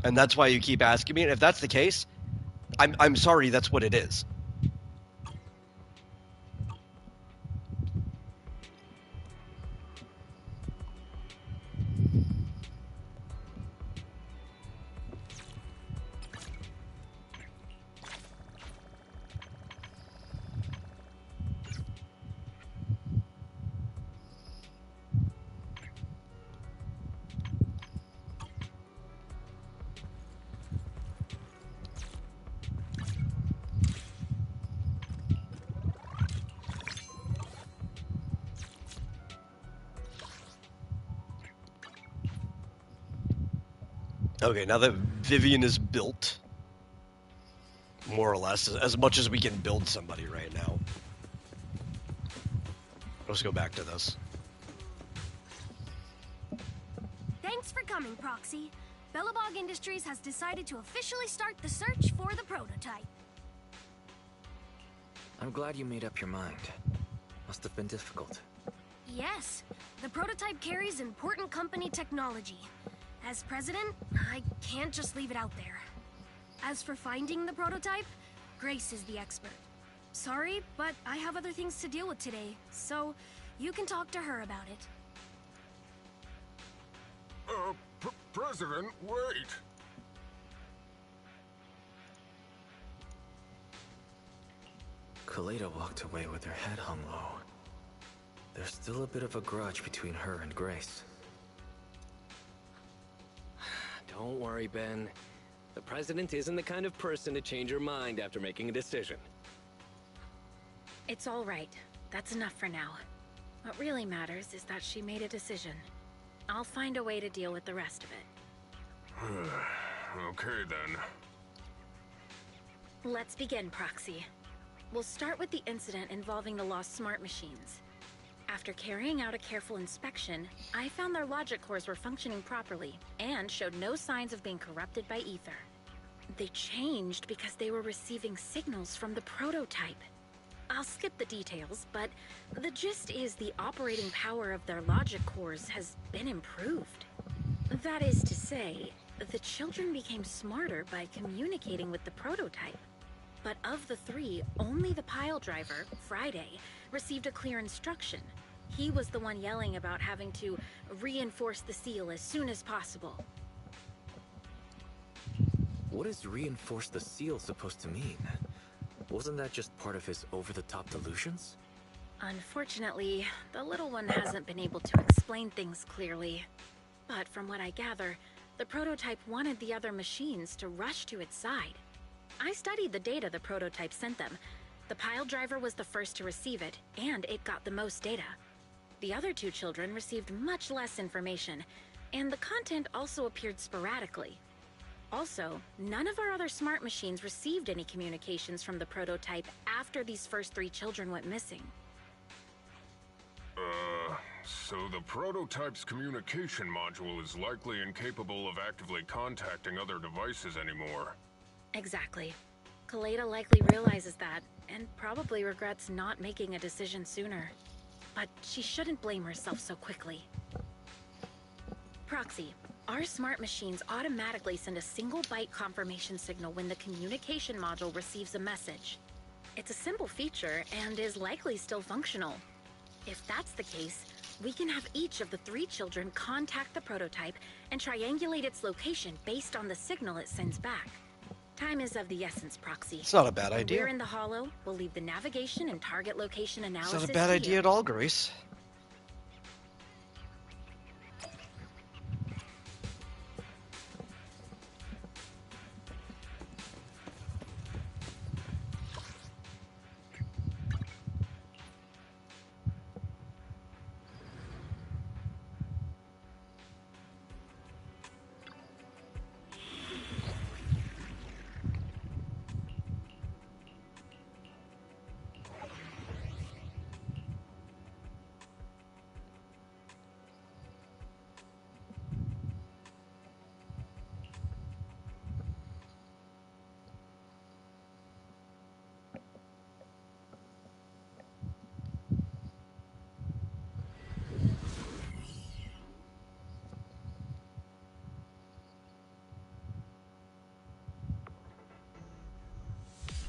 [SPEAKER 1] And that's why you keep asking me. And if that's the case, I'm sorry, that's what it is. Okay, now that Vivian is built, more or less, as much as we can build somebody right now. Let's go back to this.
[SPEAKER 2] Thanks for coming, Proxy. Bellabog Industries has decided to officially start the search for the prototype.
[SPEAKER 4] I'm glad you made up your mind. Must have been difficult.
[SPEAKER 2] Yes, the prototype carries important company technology. As president, I can't just leave it out there. As for finding the prototype, Grace is the expert. Sorry, but I have other things to deal with today, so you can talk to her about it.
[SPEAKER 10] President, wait!
[SPEAKER 4] Kaleda walked away with her head hung low. There's still a bit of a grudge between her and Grace.
[SPEAKER 8] Don't worry, Ben. The President isn't the kind of person to change her mind after making a decision.
[SPEAKER 3] It's all right. That's enough for now. What really matters is that she made a decision. I'll find a way to deal with the rest of it.
[SPEAKER 10] Okay, then.
[SPEAKER 3] Let's begin, Proxy. We'll start with the incident involving the lost smart machines. After carrying out a careful inspection, I found their logic cores were functioning properly and showed no signs of being corrupted by ether. They changed because they were receiving signals from the prototype. I'll skip the details, but the gist is the operating power of their logic cores has been improved. That is to say, the children became smarter by communicating with the prototype. But of the three, only the pile driver, Friday, received a clear instruction. He was the one yelling about having to reinforce the seal as soon as possible.
[SPEAKER 4] What is reinforce the seal supposed to mean? Wasn't that just part of his over-the-top delusions?
[SPEAKER 3] Unfortunately, the little one hasn't been able to explain things clearly. But from what I gather, the prototype wanted the other machines to rush to its side. I studied the data the prototype sent them. The pile driver was the first to receive it, and it got the most data. The other two children received much less information, and the content also appeared sporadically. Also, none of our other smart machines received any communications from the prototype after these first three children went missing.
[SPEAKER 10] So the prototype's communication module is likely incapable of actively contacting other devices anymore.
[SPEAKER 3] Exactly. Kaleda likely realizes that, and probably regrets not making a decision sooner. But she shouldn't blame herself so quickly. Proxy, our smart machines automatically send a single byte confirmation signal when the communication module receives a message. It's a simple feature and is likely still functional. If that's the case, we can have each of the three children contact the prototype and triangulate its location based on the signal it sends back. Time is of the essence, Proxy.
[SPEAKER 1] It's not a bad idea.
[SPEAKER 3] We're in the Hollow. We'll leave the navigation and target location analysis.
[SPEAKER 1] It's not a bad idea at all, Grace.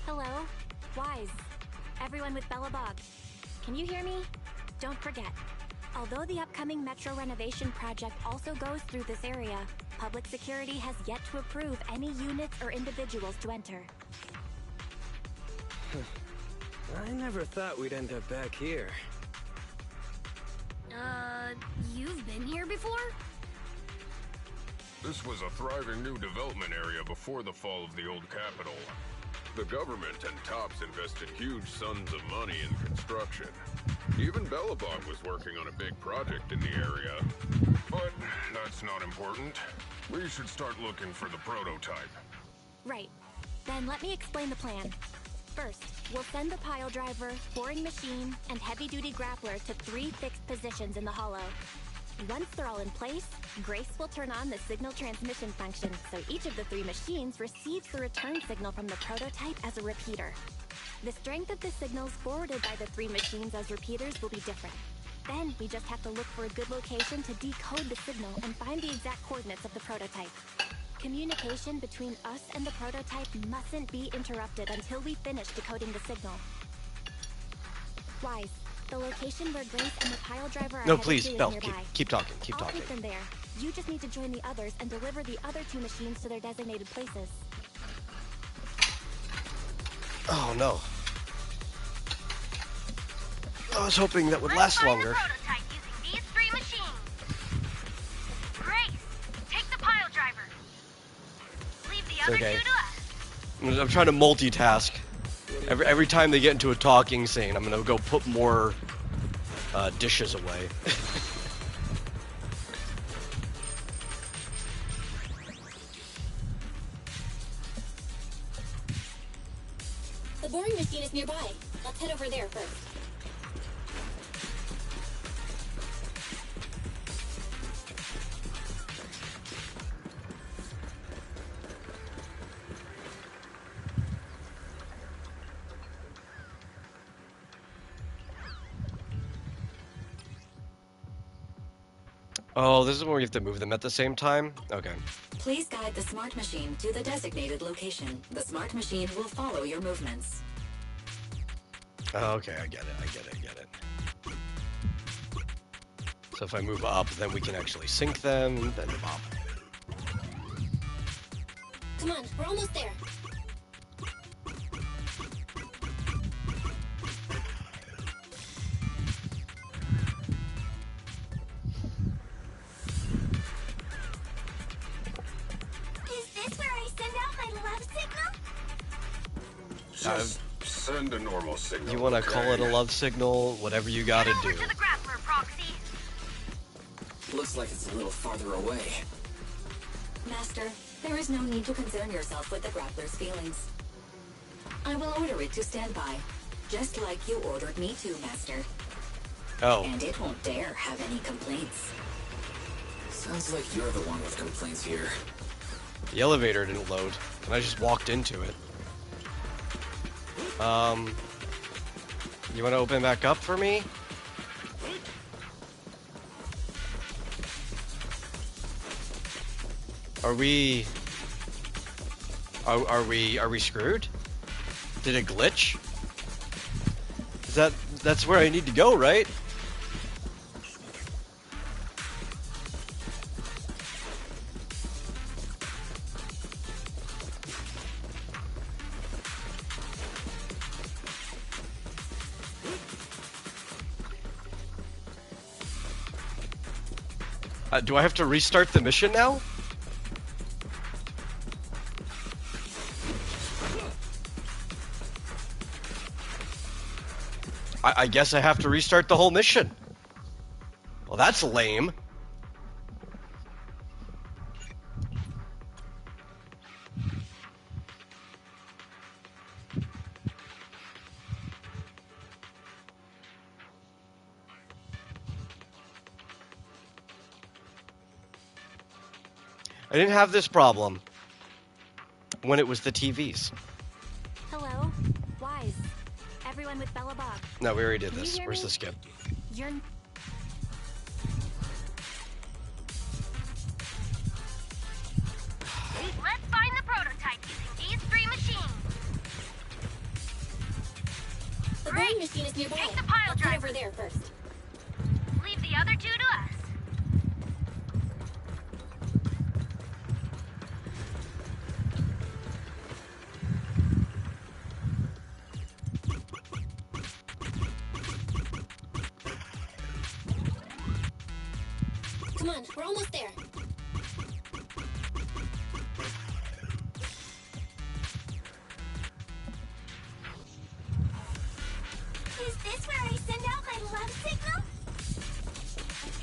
[SPEAKER 14] Hello? Wise. Everyone with Bellabog. Can you hear me? Don't forget, although the upcoming metro renovation project also goes through this area, public security has yet to approve any units or individuals to enter.
[SPEAKER 8] I never thought we'd end up back here.
[SPEAKER 2] You've been here before?
[SPEAKER 10] This was a thriving new development area before the fall of the old capital. The government and Tops invested huge sums of money in construction. Even Bellabog was working on a big project in the area. But that's not important. We should start looking for the prototype.
[SPEAKER 14] Right. Then let me explain the plan. First, we'll send the pile driver, boring machine, and heavy-duty grappler to 3 fixed positions in the hollow. Once they're all in place, Grace will turn on the signal transmission function, so each of the 3 machines receives the return signal from the prototype as a repeater. The strength of the signals forwarded by the 3 machines as repeaters will be different. Then we just have to look for a good location to decode the signal and find the exact coordinates of the prototype. Communication between us and the prototype mustn't be interrupted until we finish decoding the signal. Wise, the location where Grace and the pile driver are
[SPEAKER 1] No,
[SPEAKER 14] headed
[SPEAKER 1] please,
[SPEAKER 14] to is
[SPEAKER 1] Belle,
[SPEAKER 14] nearby.
[SPEAKER 1] keep talking, keep
[SPEAKER 14] I'll
[SPEAKER 1] talking.
[SPEAKER 14] keep them there. You just need to join the others and deliver the other 2 machines to their designated places.
[SPEAKER 1] Oh no. I was hoping that would last longer.
[SPEAKER 2] Prototype using these 3 machines. Grace, take the pile driver. Leave the other
[SPEAKER 1] Okay.
[SPEAKER 2] 2 to us.
[SPEAKER 1] I'm trying to multitask. Every time they get into a talking scene, I'm gonna go put more dishes away.
[SPEAKER 15] The boring machine is nearby. Let's head over there first.
[SPEAKER 1] Oh, this is where we have to move them at the same time? Okay.
[SPEAKER 5] Please guide the smart machine to the designated location. The smart machine will follow your movements.
[SPEAKER 1] Oh, okay, I get it. So if I move up, then we can actually sync them, then move up.
[SPEAKER 15] Come on, we're almost there.
[SPEAKER 2] Is this where I send out my love signal?
[SPEAKER 10] Just send a normal signal.
[SPEAKER 1] You want to call it a love signal, whatever you gotta do.
[SPEAKER 2] To the grappler, Proxy.
[SPEAKER 4] Looks like it's a little farther away.
[SPEAKER 5] Master, there is no need to concern yourself with the grappler's feelings. I will order it to stand by, just like you ordered me to, Master.
[SPEAKER 1] Oh.
[SPEAKER 5] And it won't dare have any complaints.
[SPEAKER 4] Sounds like you're the one with complaints here.
[SPEAKER 1] The elevator didn't load, and I just walked into it. You want to open back up for me? Are we screwed? Did it glitch? That's where I need to go, right? Do I have to restart the mission now? I guess I have to restart the whole mission. Well, that's lame. I didn't have this problem when it was the TVs.
[SPEAKER 14] Hello? Wise. Everyone with Bellabog.
[SPEAKER 1] No, we already did
[SPEAKER 14] Can you
[SPEAKER 1] this.
[SPEAKER 14] hear
[SPEAKER 1] Where's
[SPEAKER 14] me?
[SPEAKER 1] the skip?
[SPEAKER 14] You're...
[SPEAKER 2] Let's find the prototype using these 3 machines.
[SPEAKER 15] machine is nearby.
[SPEAKER 2] Take the pile
[SPEAKER 15] Let's head
[SPEAKER 2] driver.
[SPEAKER 15] over there first.
[SPEAKER 2] Leave the other two to us.
[SPEAKER 15] Come on, we're almost there.
[SPEAKER 2] Is this where I send out my love signal?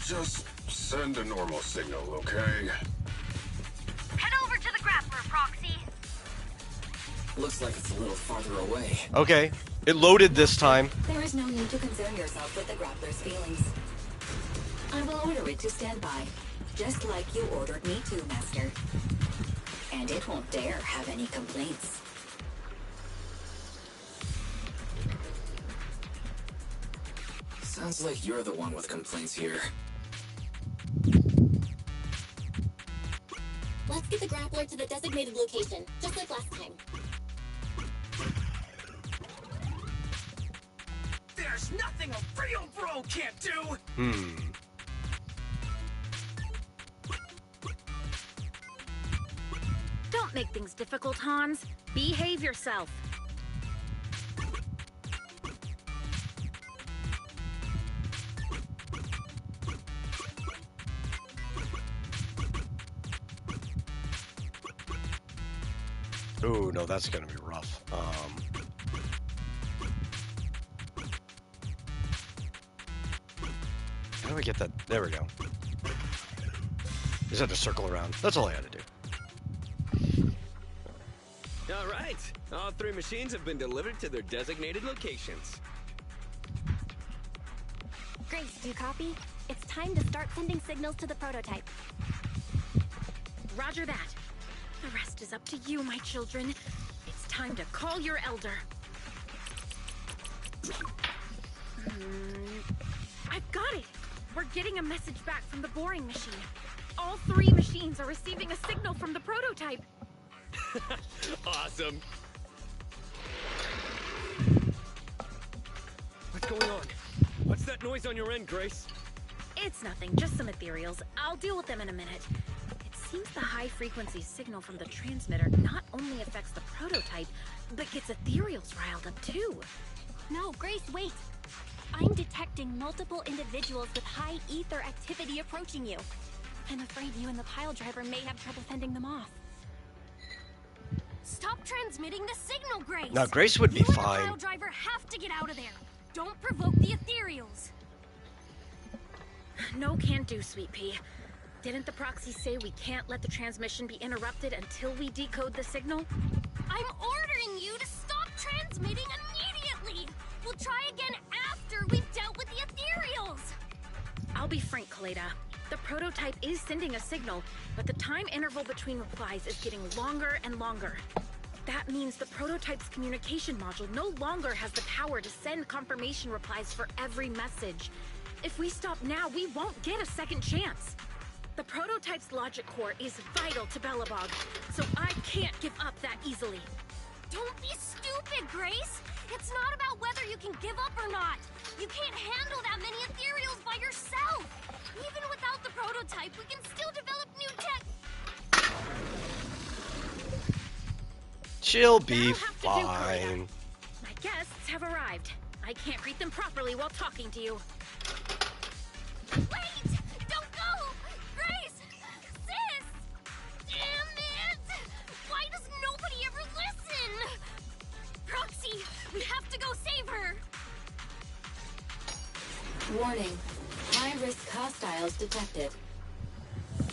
[SPEAKER 10] Just send a normal signal, okay?
[SPEAKER 2] Head over to the grappler, Proxy.
[SPEAKER 4] Looks like it's a little farther away.
[SPEAKER 1] Okay. It loaded this time.
[SPEAKER 16] There is no need to concern yourself with the grappler's feelings. I will order it to stand by, just like you ordered me to, Master. And it won't dare have any complaints.
[SPEAKER 4] Sounds like you're the one with complaints here.
[SPEAKER 15] Let's get the grappler to the designated location, just like last time.
[SPEAKER 7] There's nothing a real bro can't do!
[SPEAKER 3] Don't make things difficult, Hans. Behave yourself.
[SPEAKER 1] Ooh, no, that's gonna be rough. How do I get that? There we go. Just had to circle around. That's all I had to do.
[SPEAKER 8] All right. All three machines have been delivered to their designated locations.
[SPEAKER 14] Grace, do you copy? It's time to start sending signals to the prototype.
[SPEAKER 3] Roger that. The rest is up to you, my children. It's time to call your elder. I've got it! We're getting a message back from the boring machine. All three machines are receiving a signal from the prototype.
[SPEAKER 8] Awesome. What's going on? What's that noise on your end, Grace?
[SPEAKER 3] It's nothing, just some ethereals. I'll deal with them in a minute. It seems the high-frequency signal from the transmitter not only affects the prototype, but gets ethereals riled up too.
[SPEAKER 14] No, Grace, wait! I'm detecting multiple individuals with high ether activity approaching you. I'm afraid you and the pile driver may have trouble fending them off.
[SPEAKER 2] Stop transmitting the signal, Grace.
[SPEAKER 1] Now, Grace would be
[SPEAKER 2] you
[SPEAKER 1] fine.
[SPEAKER 2] And the pile driver have to get out of there. Don't provoke the ethereals.
[SPEAKER 3] No can do, Sweet Pea. Didn't the proxy say we can't let the transmission be interrupted until we decode the signal?
[SPEAKER 2] I'm ordering you to stop transmitting immediately. We'll try again after we've dealt with the ethereals.
[SPEAKER 3] I'll be frank, Kaleda. The prototype is sending a signal, but the time interval between replies is getting longer and longer. That means the prototype's communication module no longer has the power to send confirmation replies for every message. If we stop now, we won't get a second chance. The prototype's logic core is vital to Belobog, so I can't give up that easily.
[SPEAKER 2] Don't be stupid, Grace. It's not about whether you can give up or not. You can't handle that many ethereals by yourself. Even without the prototype, we can still develop new tech.
[SPEAKER 1] She'll be
[SPEAKER 3] That'll have to do, Kaleda.
[SPEAKER 1] fine.
[SPEAKER 3] My guests have arrived. I can't greet them properly while talking to you.
[SPEAKER 2] Wait! Don't go! Grace! Sis! Damn it! Why does nobody ever listen? Proxy, we have to go save her!
[SPEAKER 16] Warning. High-risk hostiles detected.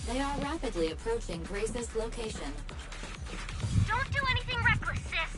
[SPEAKER 16] They are rapidly approaching Grace's location.
[SPEAKER 2] Don't do anything reckless, sis!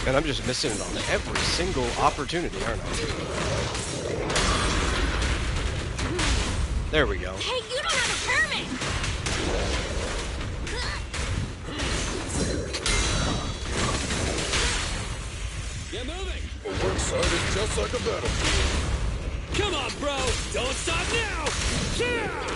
[SPEAKER 1] And I'm just missing it on every single opportunity, aren't I? There we go.
[SPEAKER 2] Hey, you don't have a permit!
[SPEAKER 7] Get moving!
[SPEAKER 6] A work site is just like a battlefield.
[SPEAKER 7] Come on, bro! Don't stop now! Yeah!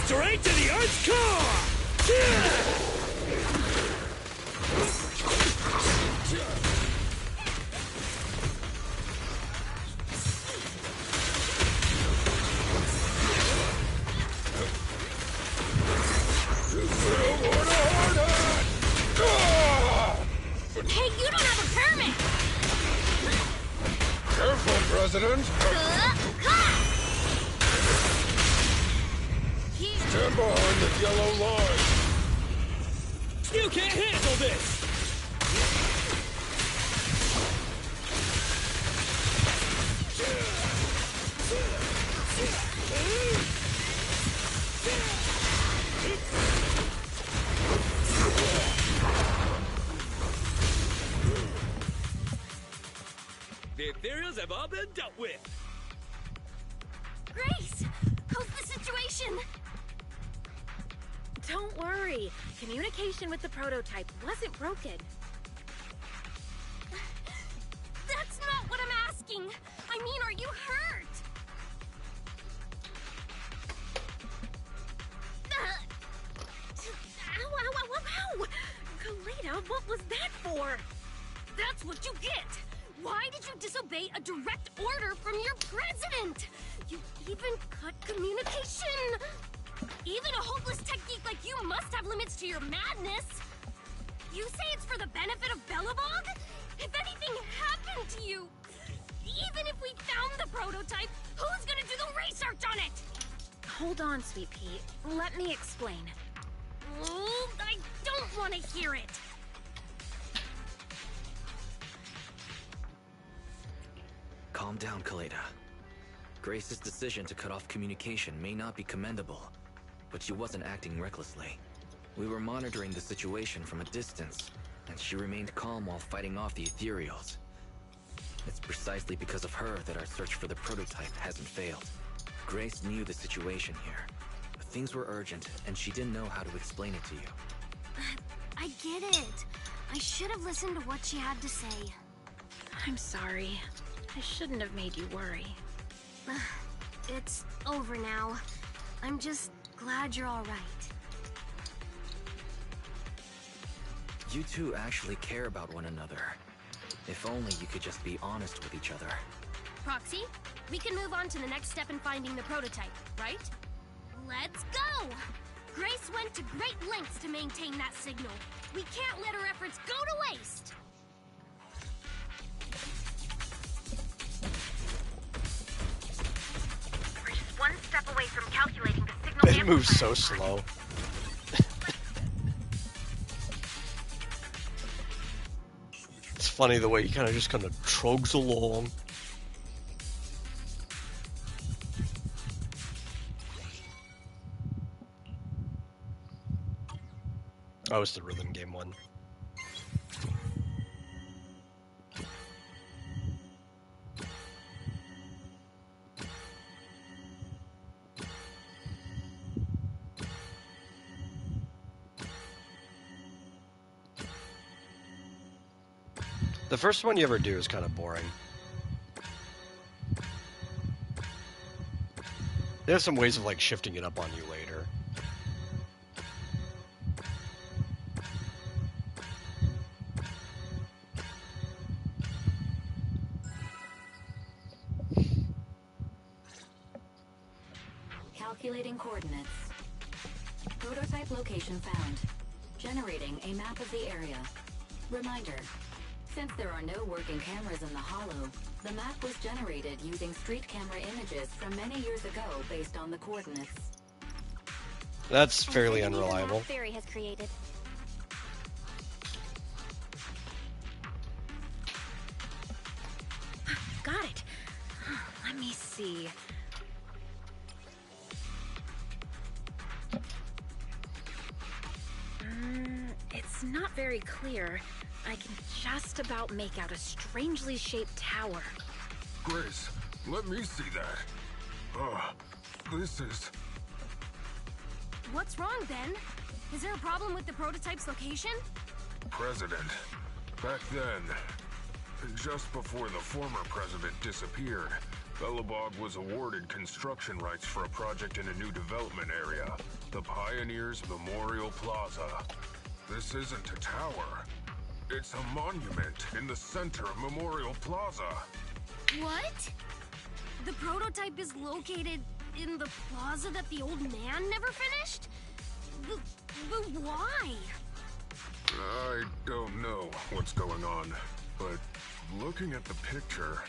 [SPEAKER 7] Straight to the Earth's core!
[SPEAKER 2] Hey, you don't have a permit!
[SPEAKER 6] Careful, President. Stand behind the yellow line.
[SPEAKER 7] You can't handle this! The ethereals have all been dealt with.
[SPEAKER 2] Grace! How's the situation?
[SPEAKER 3] Don't worry. Communication with the prototype wasn't broken.
[SPEAKER 2] That's not what I'm asking! I mean, are you hurt?
[SPEAKER 3] Ow, ow, ow, ow, ow! Kaleda, what was that for?
[SPEAKER 2] That's what you get! Why did you disobey a direct order from your president? You even cut communication! Even a hopeless technique like you must have limits to your madness! You say it's for the benefit of Belobog? If anything happened to you, even if we found the prototype, who's gonna do the research on it?
[SPEAKER 3] Hold on, Sweet Pea. Let me explain.
[SPEAKER 2] Oh, I don't want to hear it!
[SPEAKER 4] Calm down, Kaleda. Grace's decision to cut off communication may not be commendable, but she wasn't acting recklessly. We were monitoring the situation from a distance, and she remained calm while fighting off the ethereals. It's precisely because of her that our search for the prototype hasn't failed. Grace knew the situation here, but things were urgent, and she didn't know how to explain it to you.
[SPEAKER 2] I get it. I should have listened to what she had to say.
[SPEAKER 3] I'm sorry. I shouldn't have made you worry.
[SPEAKER 2] It's over now. I'm just glad you're all right.
[SPEAKER 4] You two actually care about one another. If only you could just be honest with each other.
[SPEAKER 2] Proxy, we can move on to the next step in finding the prototype, right? Let's go! Grace went to great lengths to maintain that signal. We can't let her efforts go to waste!
[SPEAKER 3] We're just one step away from calculating the signal.
[SPEAKER 1] It moves so slow. It's funny the way he kind of trogs along. Oh, it's the rhythm game one. The first one you ever do is kind of boring. They have some ways of like shifting it up on you later.
[SPEAKER 16] Calculating coordinates. Prototype location found. Generating a map of the area. Reminder. Since there are no working cameras in the hollow, the map was generated using street camera images from many years ago based on the coordinates.
[SPEAKER 1] That's fairly unreliable.
[SPEAKER 14] Theory has created.
[SPEAKER 3] got it. Let me see. It's not very clear. I can just about make out a strangely shaped tower.
[SPEAKER 10] Grace, let me see that. This is...
[SPEAKER 2] What's wrong, Ben? Is there a problem with the prototype's location?
[SPEAKER 10] President. Back then, just before the former president disappeared, Belobog was awarded construction rights for a project in a new development area, the Pioneers Memorial Plaza. This isn't a tower. It's a monument in the center of Memorial Plaza.
[SPEAKER 2] What? The prototype is located in the plaza that the old man never finished? But why?
[SPEAKER 10] I don't know what's going on, but looking at the picture,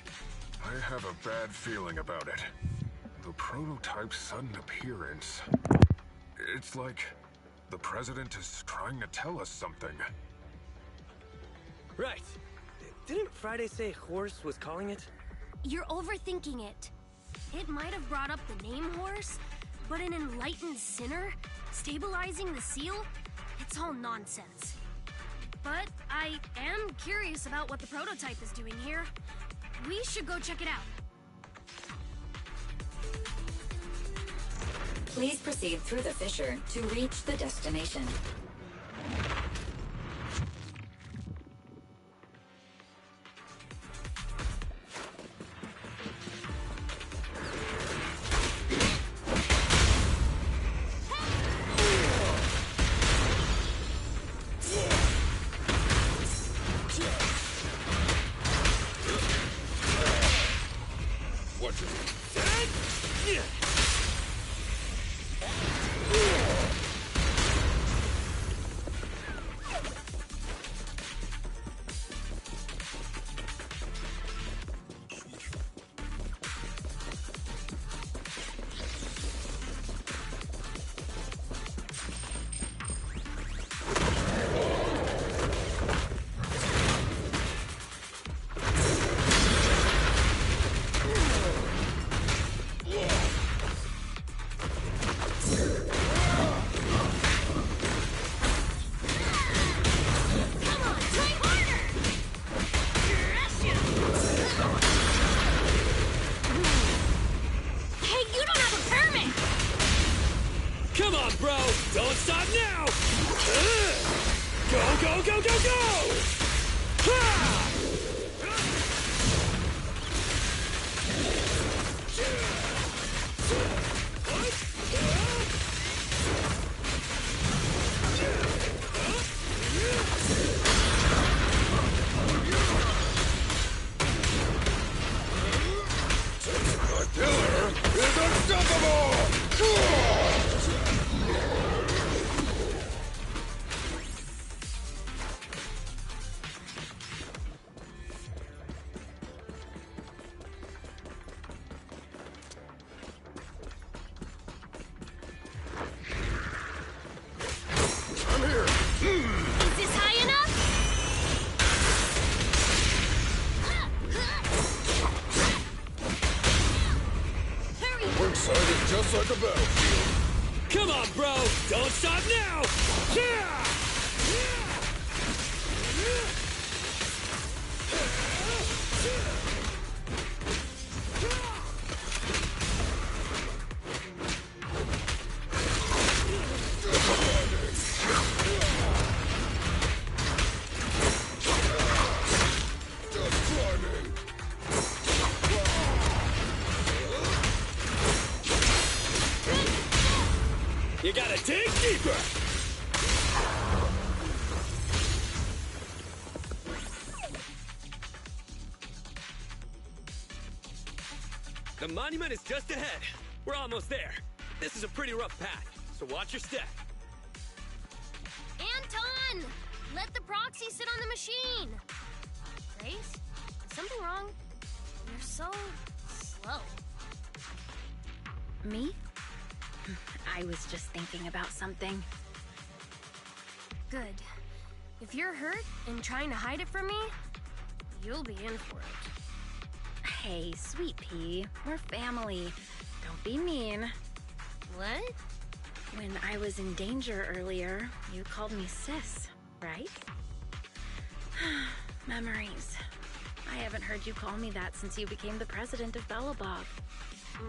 [SPEAKER 10] I have a bad feeling about it. The prototype's sudden appearance. It's like the president is trying to tell us something.
[SPEAKER 8] Right. Didn't Friday say Horse was calling it?
[SPEAKER 2] You're overthinking it. It might have brought up the name Horse, but an enlightened sinner stabilizing the seal? It's all nonsense. But I am curious about what the prototype is doing here. We should go check it out.
[SPEAKER 16] Please proceed through the fissure to reach the destination.
[SPEAKER 7] You gotta dig deeper! The monument is just ahead. We're almost there. This is a pretty rough path, so watch your step.
[SPEAKER 2] Anton! Let the proxy sit on the machine! Grace? Is something wrong? You're so slow.
[SPEAKER 3] Me? I was just thinking about something.
[SPEAKER 2] Good. If you're hurt and trying to hide it from me, you'll be in for it.
[SPEAKER 3] okay, Sweet Pea. We're family. Don't be mean.
[SPEAKER 2] What?
[SPEAKER 3] When I was in danger earlier, you called me sis, right? Memories. I haven't heard you call me that since you became the president of Belobog.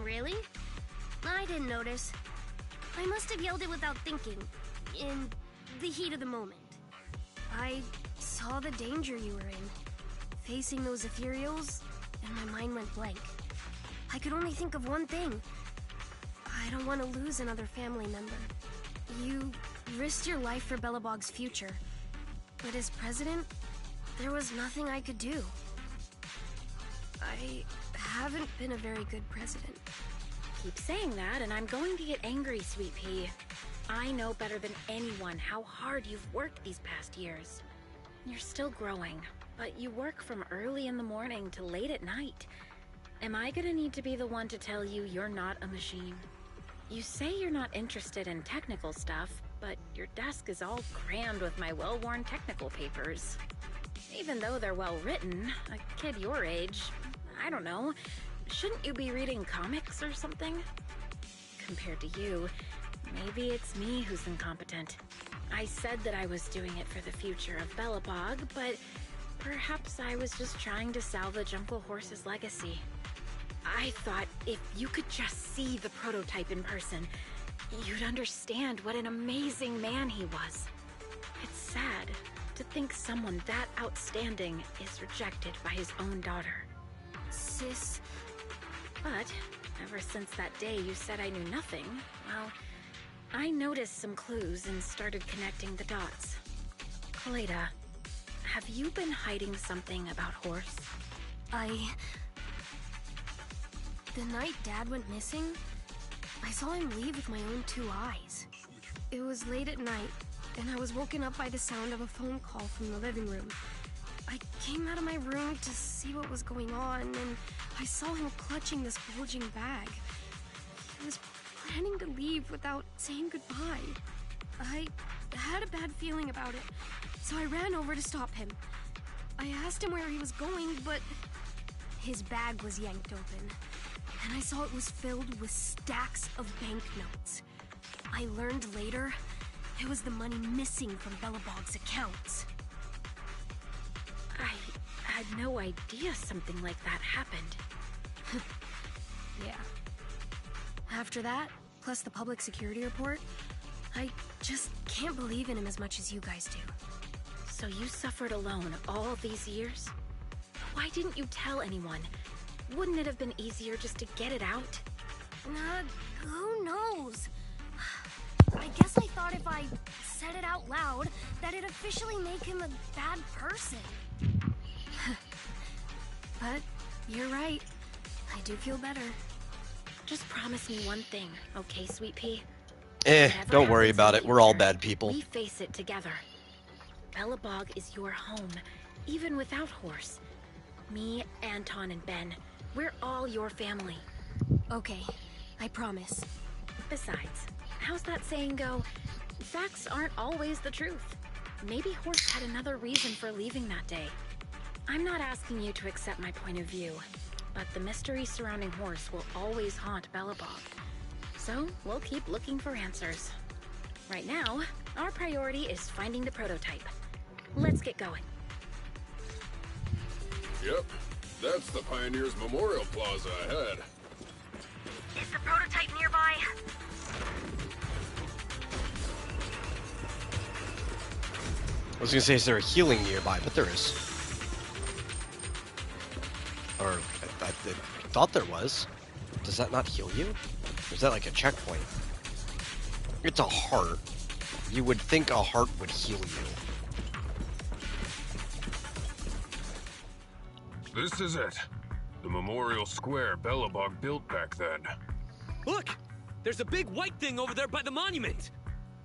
[SPEAKER 2] Really? I didn't notice. I must have yelled it without thinking, in the heat of the moment. I saw the danger you were in, facing those ethereals, and my mind went blank. I could only think of one thing. I don't want to lose another family member. You risked your life for Belobog's future, but as president, there was nothing I could do. I haven't been a very good president.
[SPEAKER 3] Keep saying that, and I'm going to get angry, Sweet Pea. I know better than anyone how hard you've worked these past years. You're still growing, but you work from early in the morning to late at night. Am I gonna need to be the one to tell you you're not a machine? You say you're not interested in technical stuff, but your desk is all crammed with my well-worn technical papers. Even though they're well written, a kid your age, I don't know, shouldn't you be reading comics or something? Compared to you, maybe it's me who's incompetent. I said that I was doing it for the future of Belobog, but perhaps I was just trying to salvage Uncle Horse's legacy. I thought if you could just see the prototype in person, you'd understand what an amazing man he was. It's sad to think someone that outstanding is rejected by his own daughter.
[SPEAKER 2] Sis...
[SPEAKER 3] But ever since that day you said I knew nothing, well, I noticed some clues and started connecting the dots. Kaleda, have you been hiding something about Horse?
[SPEAKER 2] The night Dad went missing, I saw him leave with my own 2 eyes. It was late at night, and I was woken up by the sound of a phone call from the living room. I came out of my room to see what was going on, and I saw him clutching this bulging bag. He was planning to leave without saying goodbye. I had a bad feeling about it, so I ran over to stop him. I asked him where he was going, but his bag was yanked open, and I saw it was filled with stacks of banknotes. I learned later it was the money missing from Belobog's accounts.
[SPEAKER 3] I had no idea something like that happened.
[SPEAKER 2] Yeah. After that, plus the public security report, I just can't believe in him as much as you guys do.
[SPEAKER 3] So you suffered alone all these years? Why didn't you tell anyone? Wouldn't it have been easier just to get it out?
[SPEAKER 2] Who knows? I guess I thought if I said it out loud, that it'd officially make him a bad person. But you're right. I do feel better.
[SPEAKER 3] Just promise me one thing, okay, Sweet Pea?
[SPEAKER 1] Don't worry about it. We're all bad people.
[SPEAKER 3] We face it together. Belobog is your home, even without Horse. Me, Anton, and Ben, we're all your family.
[SPEAKER 2] Okay, I promise.
[SPEAKER 3] Besides, how's that saying go? Facts aren't always the truth. Maybe Horse had another reason for leaving that day. I'm not asking you to accept my point of view, but the mystery surrounding Horse will always haunt Belobog. So, we'll keep looking for answers. Right now, our priority is finding the prototype. Let's get going.
[SPEAKER 10] Yep, that's the Pioneers Memorial Plaza ahead.
[SPEAKER 2] Is the prototype nearby?
[SPEAKER 1] I was gonna say, is there a healing nearby? But there is. Or, I thought there was. Does that not heal you? Or is that like a checkpoint? It's a heart. You would think a heart would heal you.
[SPEAKER 10] This is it. The memorial square Belobog built back then.
[SPEAKER 7] Look! There's a big white thing over there by the monument!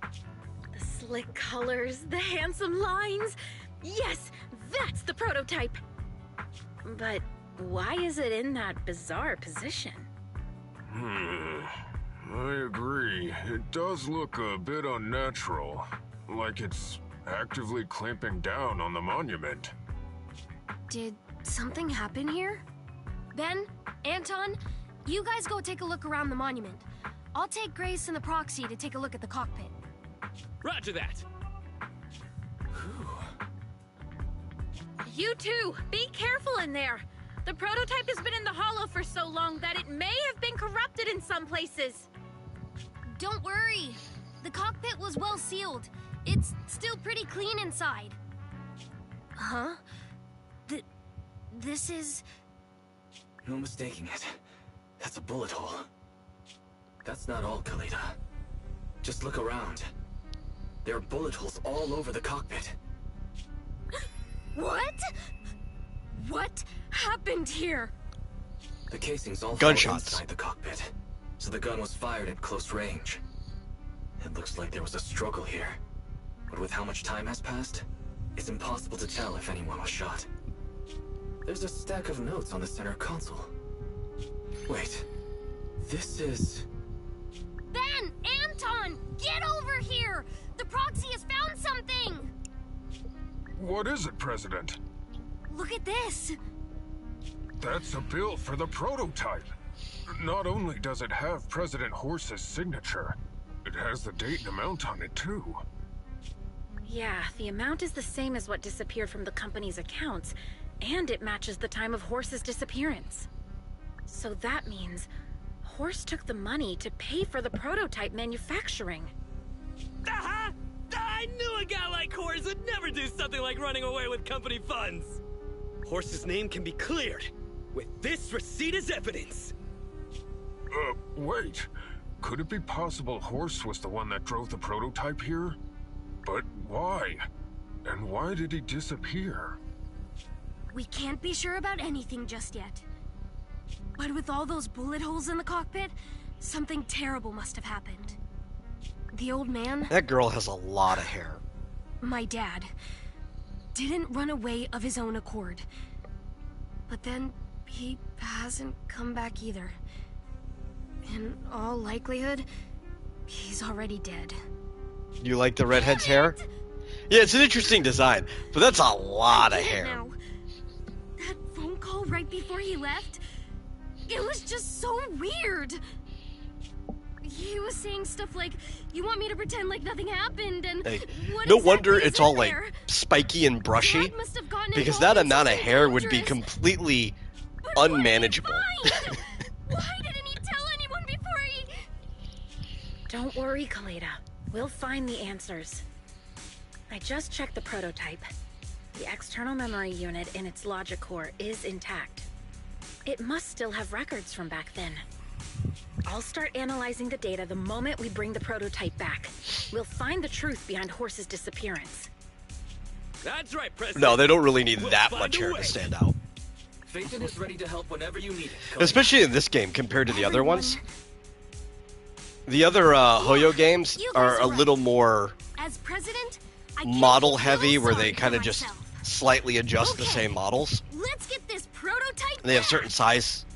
[SPEAKER 3] The slick colors, the handsome lines. Yes, that's the prototype. But why is it in that bizarre position?
[SPEAKER 10] I agree. It does look a bit unnatural. Like it's actively clamping down on the monument.
[SPEAKER 2] Did something happen here? Ben, Anton, you guys go take a look around the monument. I'll take Grace and the proxy to take a look at the cockpit.
[SPEAKER 7] Roger that.
[SPEAKER 3] You two, be careful in there. The prototype has been in the hollow for so long that it may have been corrupted in some places.
[SPEAKER 2] Don't worry. The cockpit was well sealed. It's still pretty clean inside. Huh? This is...
[SPEAKER 4] No mistaking it. That's a bullet hole. That's not all, Kalita. Just look around. There are bullet holes all over the cockpit.
[SPEAKER 3] What? What happened here?
[SPEAKER 4] The casings all
[SPEAKER 1] Gunshots
[SPEAKER 4] inside the cockpit, so the gun was fired at close range. It looks like there was a struggle here, but with how much time has passed, it's impossible to tell if anyone was shot. There's a stack of notes on the center console. Wait, this is...
[SPEAKER 2] Ben! Anton! Get over here! The proxy has found something!
[SPEAKER 10] What is it, President?
[SPEAKER 2] Look at this!
[SPEAKER 10] That's a bill for the prototype. Not only does it have President Horse's signature, it has the date and amount on it, too.
[SPEAKER 3] Yeah, the amount is the same as what disappeared from the company's accounts, and it matches the time of Horse's disappearance. So that means Horse took the money to pay for the prototype manufacturing.
[SPEAKER 7] Aha! I knew a guy like Horse would never do something like running away with company funds. Horse's name can be cleared with this receipt as evidence.
[SPEAKER 10] Wait. Could it be possible Horse was the one that drove the prototype here? But why? And why did he disappear?
[SPEAKER 2] We can't be sure about anything just yet. But with all those bullet holes in the cockpit, something terrible must have happened. The old man...
[SPEAKER 1] That girl has a lot of hair.
[SPEAKER 2] My dad didn't run away of his own accord. But then he hasn't come back either. In all likelihood, he's already dead.
[SPEAKER 1] You like the redhead's hair? Yeah, it's an interesting design, but that's a lot of hair.
[SPEAKER 2] Now. That phone call right before he left, it was just so weird. He was saying stuff like, "You want me to pretend like nothing happened," and
[SPEAKER 1] hey,
[SPEAKER 2] what
[SPEAKER 1] no
[SPEAKER 2] exactly
[SPEAKER 1] wonder
[SPEAKER 2] is
[SPEAKER 1] it's
[SPEAKER 2] in
[SPEAKER 1] all
[SPEAKER 2] there?
[SPEAKER 1] like spiky and brushy,
[SPEAKER 2] Must have gotten
[SPEAKER 1] because
[SPEAKER 2] involved
[SPEAKER 1] that
[SPEAKER 2] in
[SPEAKER 1] amount of
[SPEAKER 2] something
[SPEAKER 1] hair would be
[SPEAKER 2] dangerous.
[SPEAKER 1] completely
[SPEAKER 2] But
[SPEAKER 1] unmanageable.
[SPEAKER 2] Why didn't he tell anyone before he...
[SPEAKER 3] Don't worry, Kalita. We'll find the answers. I just checked the prototype. The external memory unit in its logic core is intact. It must still have records from back then. I'll start analyzing the data the moment we bring the prototype back. We'll find the truth behind Horse's disappearance.
[SPEAKER 7] That's right, President.
[SPEAKER 1] No, they don't really need
[SPEAKER 7] We'll
[SPEAKER 1] that
[SPEAKER 7] find
[SPEAKER 1] much
[SPEAKER 7] a
[SPEAKER 1] hair
[SPEAKER 7] way.
[SPEAKER 1] to stand out.
[SPEAKER 4] Phaeton is ready to help whenever you need it.
[SPEAKER 1] Especially in this game compared to the other ones. The other Hoyo games are a little more
[SPEAKER 2] As president, I
[SPEAKER 1] model
[SPEAKER 2] can't
[SPEAKER 1] heavy,
[SPEAKER 2] feel
[SPEAKER 1] where
[SPEAKER 2] sorry
[SPEAKER 1] they
[SPEAKER 2] for
[SPEAKER 1] kind of just
[SPEAKER 2] myself.
[SPEAKER 1] slightly adjust the same models.
[SPEAKER 2] Let's get this prototype
[SPEAKER 1] They have
[SPEAKER 2] back.
[SPEAKER 1] certain size.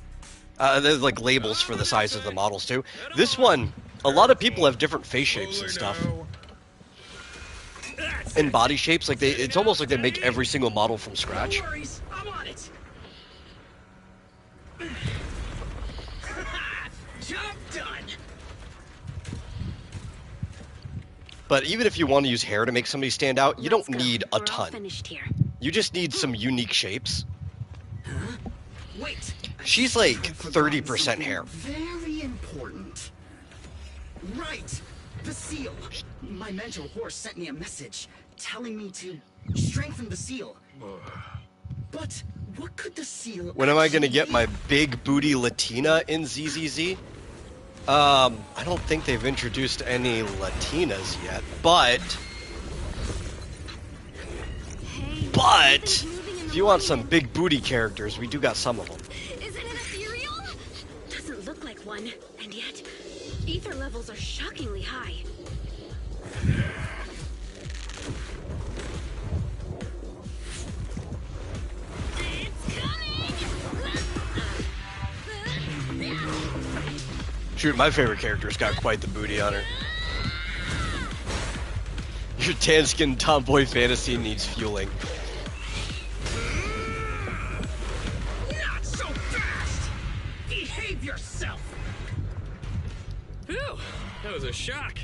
[SPEAKER 1] There's like labels for the size of the models too. This one, a lot of people have different face shapes and stuff. And body shapes, like it's almost like they make every single model from scratch.
[SPEAKER 7] No worries, I'm on it. Job done.
[SPEAKER 1] But even if you want to use hair to make somebody stand out, you don't
[SPEAKER 3] Let's go.
[SPEAKER 1] need a
[SPEAKER 3] We're all
[SPEAKER 1] ton.
[SPEAKER 3] finished here.
[SPEAKER 1] You just need some unique shapes.
[SPEAKER 9] Wait.
[SPEAKER 1] She's like
[SPEAKER 9] I've forgotten
[SPEAKER 1] 30%
[SPEAKER 9] something
[SPEAKER 1] hair.
[SPEAKER 9] Very important. Right. The seal. My mentor Horse sent me a message telling me to strengthen the seal. But what could the seal...
[SPEAKER 1] When am I gonna
[SPEAKER 9] actually
[SPEAKER 1] get
[SPEAKER 9] be?
[SPEAKER 1] my big booty Latina in ZZZ? I don't think they've introduced any Latinas yet, but if you want some big booty characters, we do got some of them.
[SPEAKER 2] Is it an ethereal?
[SPEAKER 3] Doesn't look like one, and yet ether levels are shockingly high.
[SPEAKER 1] Shoot, my favorite character's got quite the booty on her. Your tan-skinned tomboy fantasy needs fueling.
[SPEAKER 9] Not so fast!
[SPEAKER 8] That was a shock.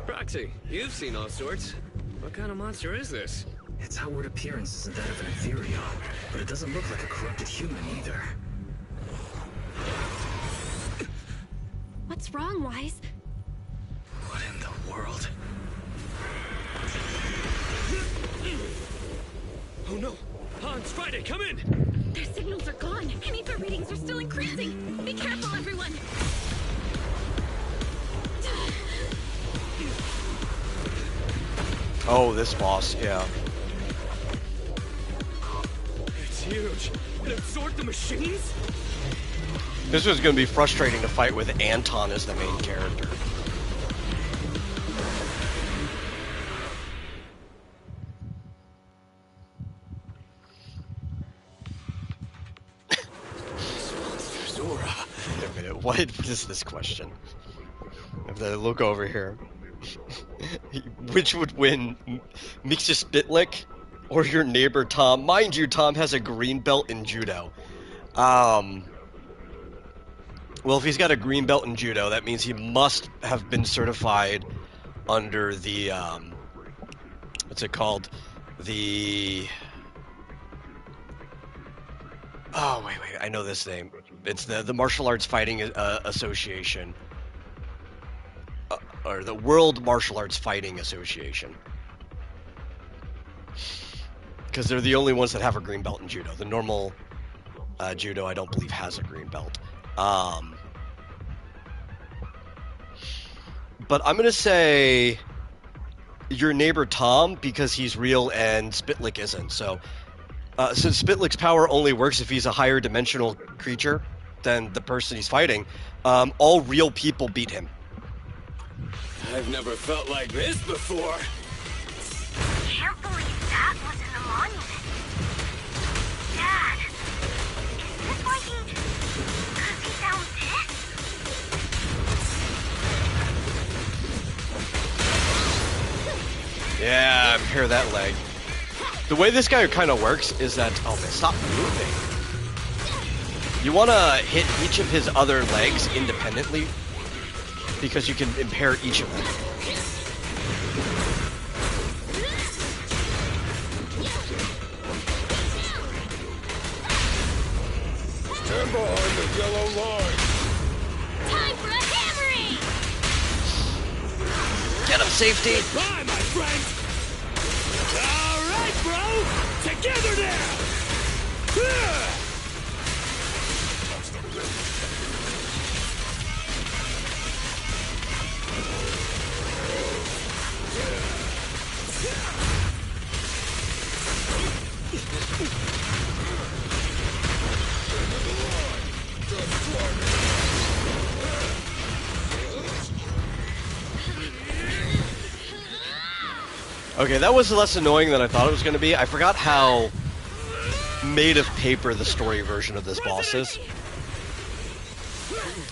[SPEAKER 8] Proxy, you've seen all sorts. What kind of monster is this?
[SPEAKER 4] Its outward appearance isn't that of an Ethereal, but it doesn't look like a corrupted human either.
[SPEAKER 14] What's wrong, Wise?
[SPEAKER 4] What in the world?
[SPEAKER 8] Oh no! Hans, Friday, come in!
[SPEAKER 3] Their signals are gone, and ether readings are still increasing. Be careful, everyone.
[SPEAKER 1] Oh, this boss, yeah.
[SPEAKER 8] It's huge. It absorbed the machines?
[SPEAKER 1] This was going to be frustrating to fight with Anton as the main character.
[SPEAKER 8] Zora.
[SPEAKER 1] Wait a minute, what is this question? If I look over here. Which would win, Mixa Spitlick or your neighbor Tom? Mind you, Tom has a green belt in judo. Well, if he's got a green belt in judo, that means he must have been certified under the, what's it called? The... Oh, wait, I know this name. It's the Martial Arts Fighting Association. Or the World Martial Arts Fighting Association. Because they're the only ones that have a green belt in judo. The normal judo, I don't believe, has a green belt. But I'm going to say your neighbor Tom, because he's real and Spitlick isn't. So, since Spitlick's power only works if he's a higher dimensional creature than the person he's fighting, all real people beat him.
[SPEAKER 8] I've never felt like this before.
[SPEAKER 2] Can't believe that was in the monument. Dad, is this why he found this?
[SPEAKER 1] Yeah, repair that leg. The way this guy kind of works is that... Oh, man, stop moving. You want to hit each of his other legs independently, because you can impair each of them.
[SPEAKER 10] Stand behind the yellow line.
[SPEAKER 2] Time for a hammering!
[SPEAKER 1] Get him, safety!
[SPEAKER 7] Bye, my friend! Alright, bro! Together now!
[SPEAKER 1] Okay, that was less annoying than I thought it was going to be. I forgot how made of paper the story version of this boss is.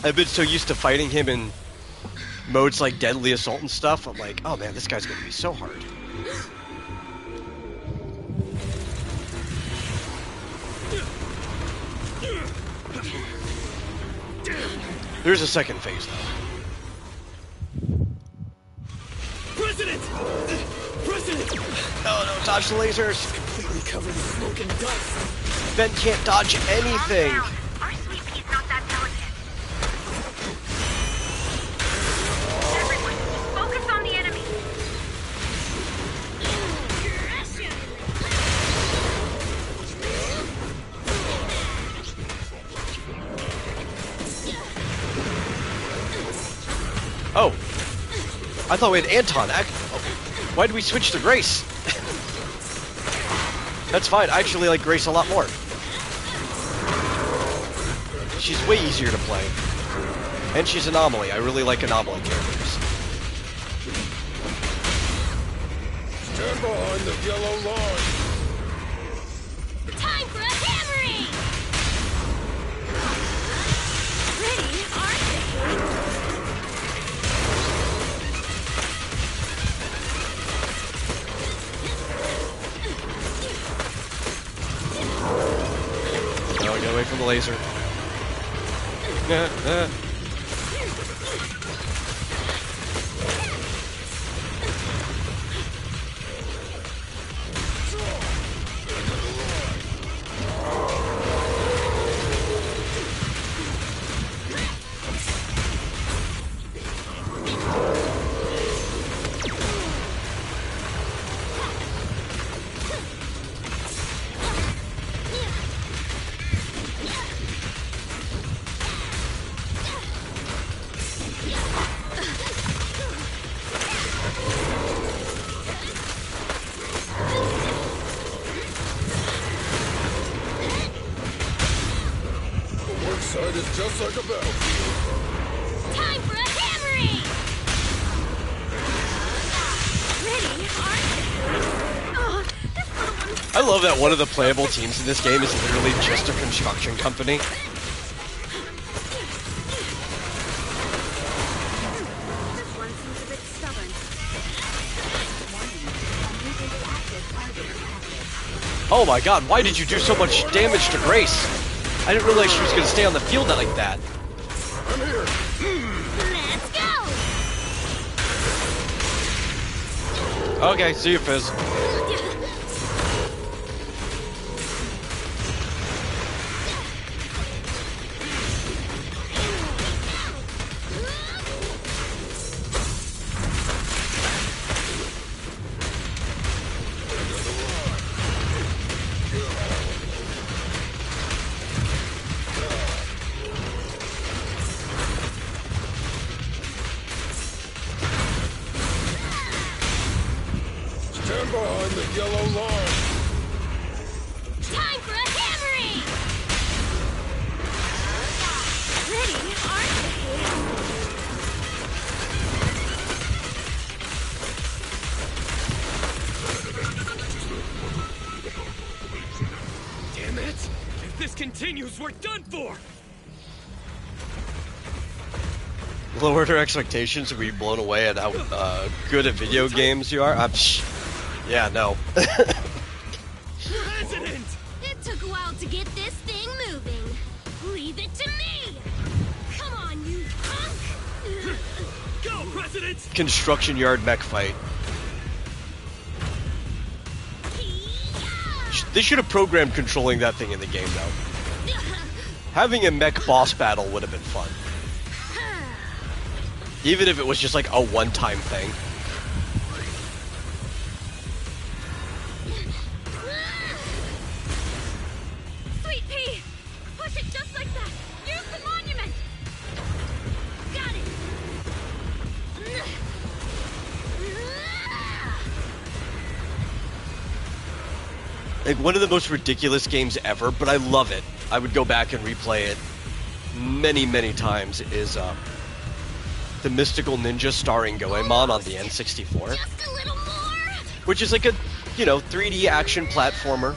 [SPEAKER 1] I've been so used to fighting him in modes like Deadly Assault and stuff. I'm like, oh man, this guy's going to be so hard. There's a second phase, though.
[SPEAKER 7] President! President!
[SPEAKER 1] No, dodge the lasers!
[SPEAKER 7] Completely covered in smoke and dust.
[SPEAKER 1] Ben can't dodge anything!
[SPEAKER 2] Calm down. Our sweet pea's not that delicate. Everyone, focus on the enemy.
[SPEAKER 1] Oh! I thought we had Anton. Why did we switch to Grace? That's fine. I actually like Grace a lot more. She's way easier to play. And she's Anomaly. I really like Anomaly characters.
[SPEAKER 10] Stand behind the yellow line.
[SPEAKER 2] Time for a hammering! Pretty, aren't they?
[SPEAKER 1] No, get away from the laser.
[SPEAKER 10] site is just like a battlefield.
[SPEAKER 2] Time for a hammering! Ready, aren't
[SPEAKER 1] I love that one of the playable teams in this game is literally just a construction company.
[SPEAKER 2] This one seems a bit stubborn.
[SPEAKER 1] Oh my god, why did you do so much damage to Grace? I didn't realize she was going to stay on the field like that.
[SPEAKER 10] I'm here.
[SPEAKER 2] Let's go!
[SPEAKER 1] Okay, see you, Fizz.
[SPEAKER 10] Stand behind the yellow line.
[SPEAKER 2] Time for a hammering! Ready, aren't
[SPEAKER 7] Damn it! If this continues, we're done for!
[SPEAKER 1] Lowered her expectations to be blown away at how good at video games you are. Yeah, no.
[SPEAKER 7] President!
[SPEAKER 2] It took a while to get this thing moving. Leave it to me! Come on, you punk!
[SPEAKER 7] Go, President!
[SPEAKER 1] Construction yard mech fight. They should have programmed controlling that thing in the game, though. Having a mech boss battle would have been fun. Even if it was just like a one-time thing.
[SPEAKER 2] Sweet pea! Push it just like that! Use the monument! Got it!
[SPEAKER 1] Like, one of the most ridiculous games ever, but I love it. I would go back and replay it many, many times, is the Mystical Ninja starring Goemon on the N64.
[SPEAKER 2] Just a little more!
[SPEAKER 1] Which is like a, 3D action platformer.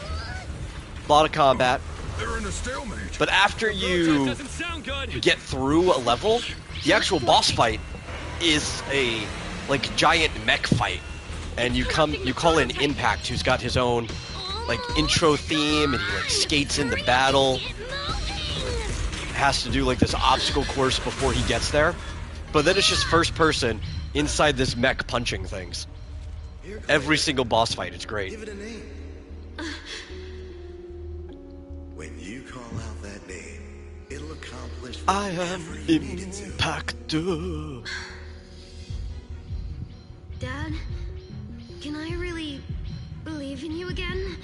[SPEAKER 1] A lot of combat.
[SPEAKER 10] They're in a stalemate.
[SPEAKER 1] But after you
[SPEAKER 7] Doesn't sound good.
[SPEAKER 1] get through a level, the actual boss fight is a, giant mech fight. And you call in Impact, who's got his own, intro theme, and he, skates into battle. Has to do, this obstacle course before he gets there. But then it's just first person inside this mech punching things. Every single boss fight, it's great.
[SPEAKER 11] Give it a name. When you call out that name, it'll accomplish
[SPEAKER 1] I am
[SPEAKER 11] whatever you need it to.
[SPEAKER 1] Impactor.
[SPEAKER 2] Dad, can I really believe in you again?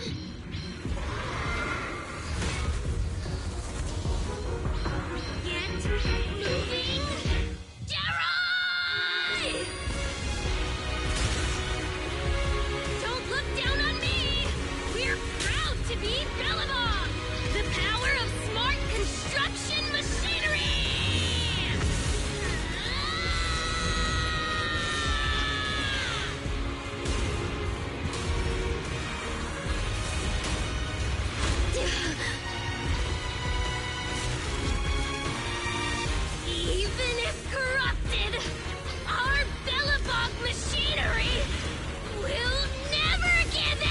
[SPEAKER 2] Get moving! Jerry! Don't look down on me! We're proud to be Bellabog! The power of smart construction machinery! Even if corrupted, our Bellabog machinery will never give in!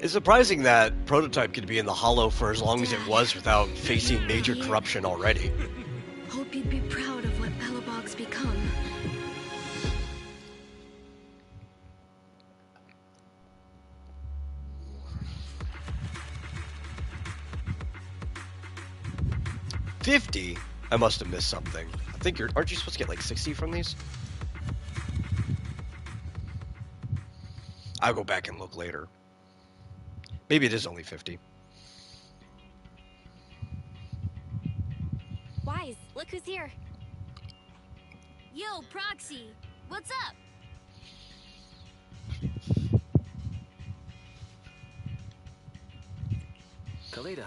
[SPEAKER 1] It's surprising that Prototype could be in the Hollow for as long as it was without facing major corruption already.
[SPEAKER 2] Hope you'd be proud of what Bellabog's become.
[SPEAKER 1] $50? I must have missed something. I think aren't you supposed to get 60 from these? I'll go back and look later. Maybe it is only 50.
[SPEAKER 14] Wise, look who's here.
[SPEAKER 2] Yo, Proxy, what's up?
[SPEAKER 4] Kaleda,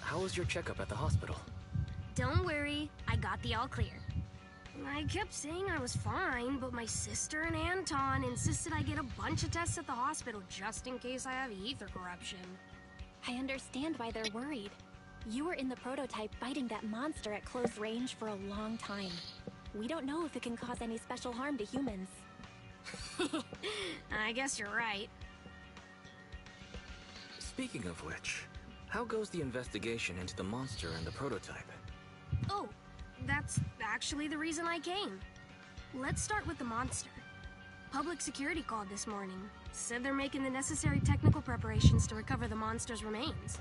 [SPEAKER 4] how was your checkup at the hospital?
[SPEAKER 2] Don't worry, I got the all clear. I kept saying I was fine, but my sister and Anton insisted I get a bunch of tests at the hospital just in case I have ether corruption.
[SPEAKER 14] I understand why they're worried. You were in the prototype fighting that monster at close range for a long time. We don't know if it can cause any special harm to humans.
[SPEAKER 2] I guess you're right.
[SPEAKER 4] Speaking of which, how goes the investigation into the monster and the prototype?
[SPEAKER 2] Oh, that's actually the reason I came. Let's start with the monster. Public security called this morning. Said they're making the necessary technical preparations to recover the monster's remains.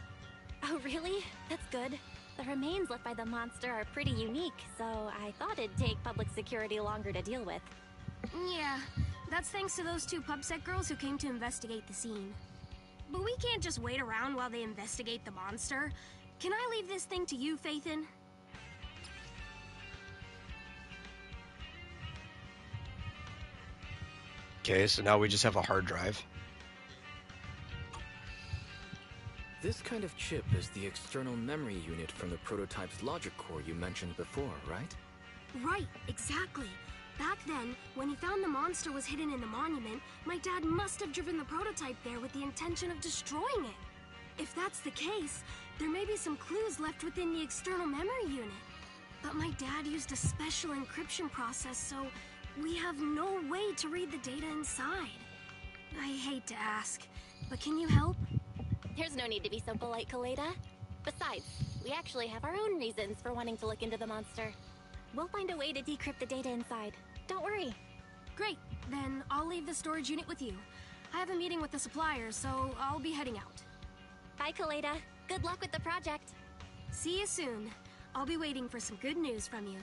[SPEAKER 14] Oh, really? That's good. The remains left by the monster are pretty unique, so I thought it'd take public security longer to deal with.
[SPEAKER 2] Yeah, that's thanks to those two PubSec girls who came to investigate the scene. But we can't just wait around while they investigate the monster. Can I leave this thing to you, Faithin?
[SPEAKER 1] Okay, so now we just have a hard drive.
[SPEAKER 4] This kind of chip is the external memory unit from the prototype's logic core you mentioned before, right?
[SPEAKER 2] Right, exactly. Back then, when he found the monster was hidden in the monument, my dad must have driven the prototype there with the intention of destroying it. If that's the case, there may be some clues left within the external memory unit. But my dad used a special encryption process, so we have no way to read the data inside. I hate to ask, but can you help?
[SPEAKER 14] There's no need to be so polite, Kaleda. Besides, we actually have our own reasons for wanting to look into the monster. We'll find a way to decrypt the data inside. Don't worry.
[SPEAKER 2] Great, then I'll leave the storage unit with you. I have a meeting with the suppliers, so I'll be heading out.
[SPEAKER 14] Bye, Kaleda. Good luck with the project.
[SPEAKER 2] See you soon. I'll be waiting for some good news from you.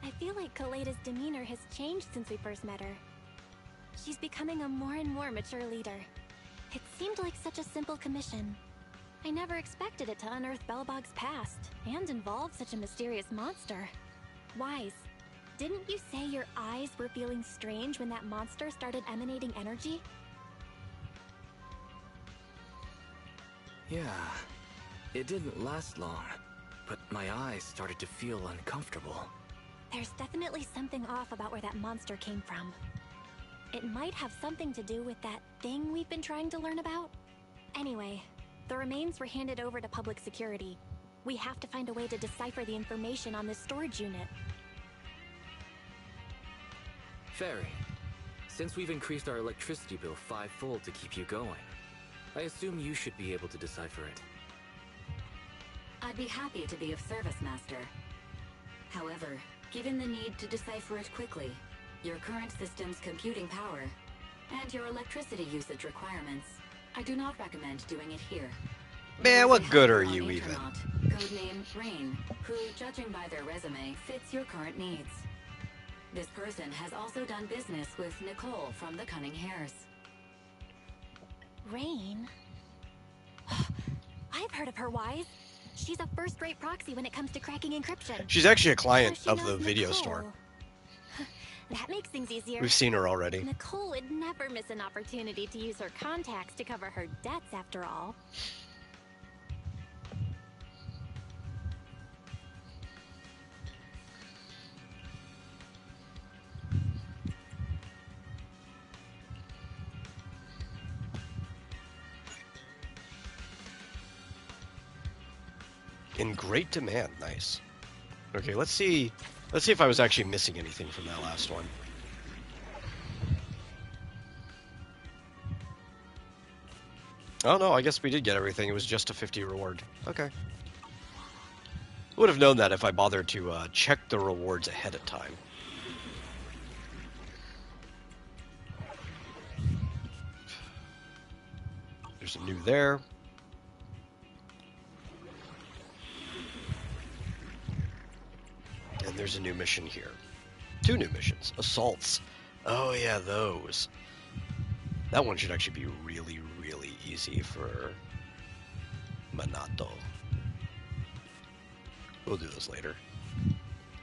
[SPEAKER 14] I feel like Kaleda's demeanor has changed since we first met her. She's becoming a more and more mature leader. It seemed like such a simple commission. I never expected it to unearth Belobog's past and involve such a mysterious monster. Wise, didn't you say your eyes were feeling strange when that monster started emanating energy?
[SPEAKER 4] Yeah, it didn't last long, but my eyes started to feel uncomfortable.
[SPEAKER 14] There's definitely something off about where that monster came from. It might have something to do with that thing we've been trying to learn about. Anyway, the remains were handed over to public security. We have to find a way to decipher the information on this storage unit.
[SPEAKER 4] Fairy, since we've increased our electricity bill 5-fold to keep you going, I assume you should be able to decipher it.
[SPEAKER 16] I'd be happy to be of service, Master. However, given the need to decipher it quickly, your current system's computing power, and your electricity usage requirements, I do not recommend doing it here.
[SPEAKER 1] Man, what good are you even?
[SPEAKER 16] Codename Rain, who, judging by their resume, fits your current needs. This person has also done business with Nicole from the Cunning Hares.
[SPEAKER 14] Rain? I've heard of her, Wise. She's a first-rate proxy when it comes to cracking encryption.
[SPEAKER 1] She's actually a client
[SPEAKER 14] So she
[SPEAKER 1] of the
[SPEAKER 14] knows
[SPEAKER 1] video
[SPEAKER 14] Nicole.
[SPEAKER 1] store.
[SPEAKER 14] That makes things easier.
[SPEAKER 1] We've seen her already.
[SPEAKER 14] Nicole would never miss an opportunity to use her contacts to cover her debts, after all.
[SPEAKER 1] In great demand. Nice. Okay, let's see if I was actually missing anything from that last one. Oh no, I guess we did get everything. It was just a 50 reward. Okay. Would have known that if I bothered to check the rewards ahead of time. There's a new there. And there's a new mission here. 2 new missions. Assaults. Oh yeah, those. That one should actually be really, really easy for Minato. We'll do this later.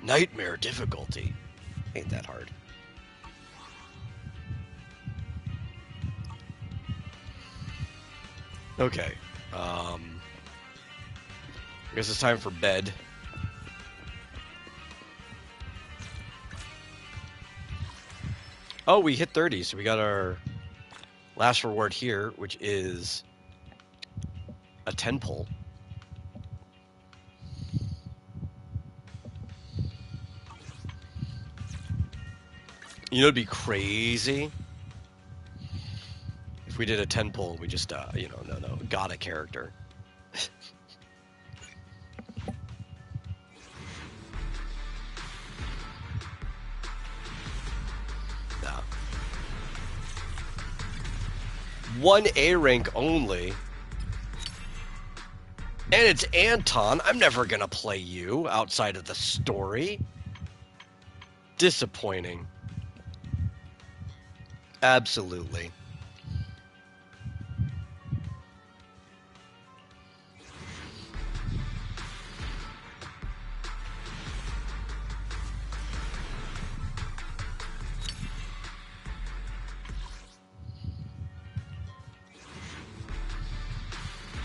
[SPEAKER 1] Nightmare difficulty. Ain't that hard. Okay. I guess it's time for bed. Oh, we hit 30, so we got our last reward here, which is a 10 pull. You know, it'd be crazy if we did a 10 pull and we just, got a character. Nah. 1 A rank only. And it's Anton. I'm never gonna play you outside of the story. Disappointing. Absolutely.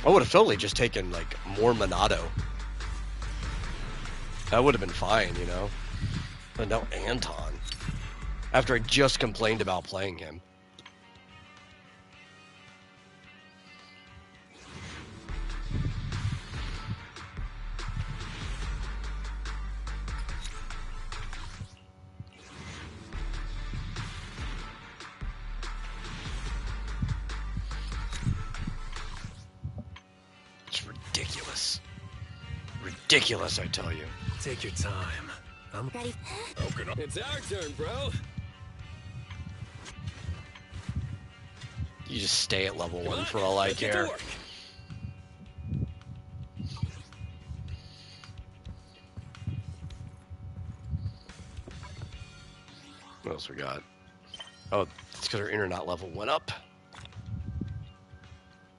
[SPEAKER 1] I would have totally just taken, like, more Minato. That would have been fine, you know? But no Anton. After I just complained about playing him. It's ridiculous. Ridiculous, I tell you.
[SPEAKER 6] Take your time. I'm
[SPEAKER 13] Ready?
[SPEAKER 7] It's our turn, bro.
[SPEAKER 1] You just stay at level 1 for all I care. What else we got? Oh, it's because our internet level went up.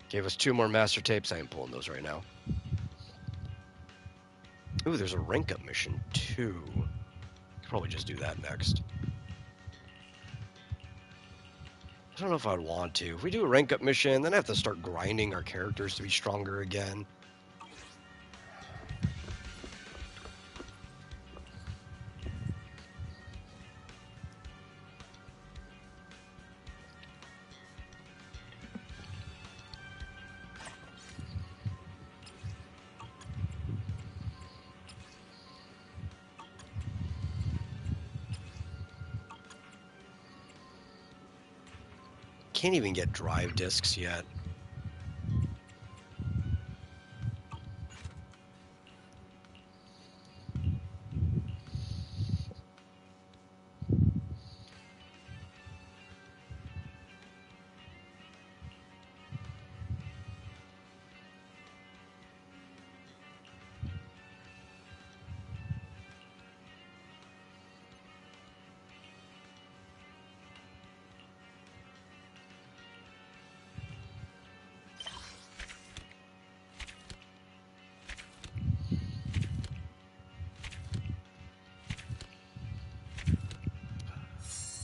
[SPEAKER 1] Gave us 2 more master tapes. I ain't pulling those right now. Ooh, there's a rank up mission too. Could probably just do that next. I don't know if I'd want to. If we do a rank up mission, then I have to start grinding our characters to be stronger again. Can't even get drive discs yet.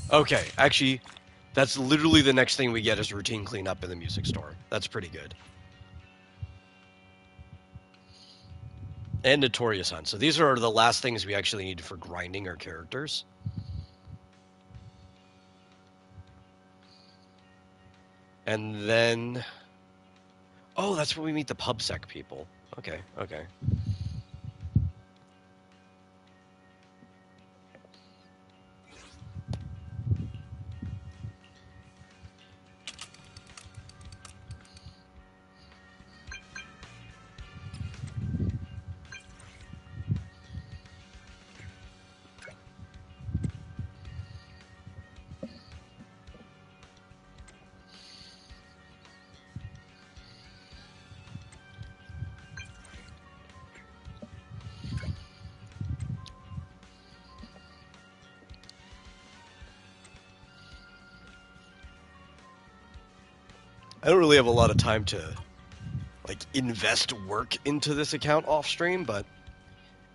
[SPEAKER 1] Okay, actually, that's literally the next thing we get is routine cleanup in the music store. That's pretty good. And Notorious Hunt. So these are the last things we actually need for grinding our characters. And then... Oh, that's where we meet the PubSec people. Okay, okay. I don't really have a lot of time to, like, invest work into this account off stream, but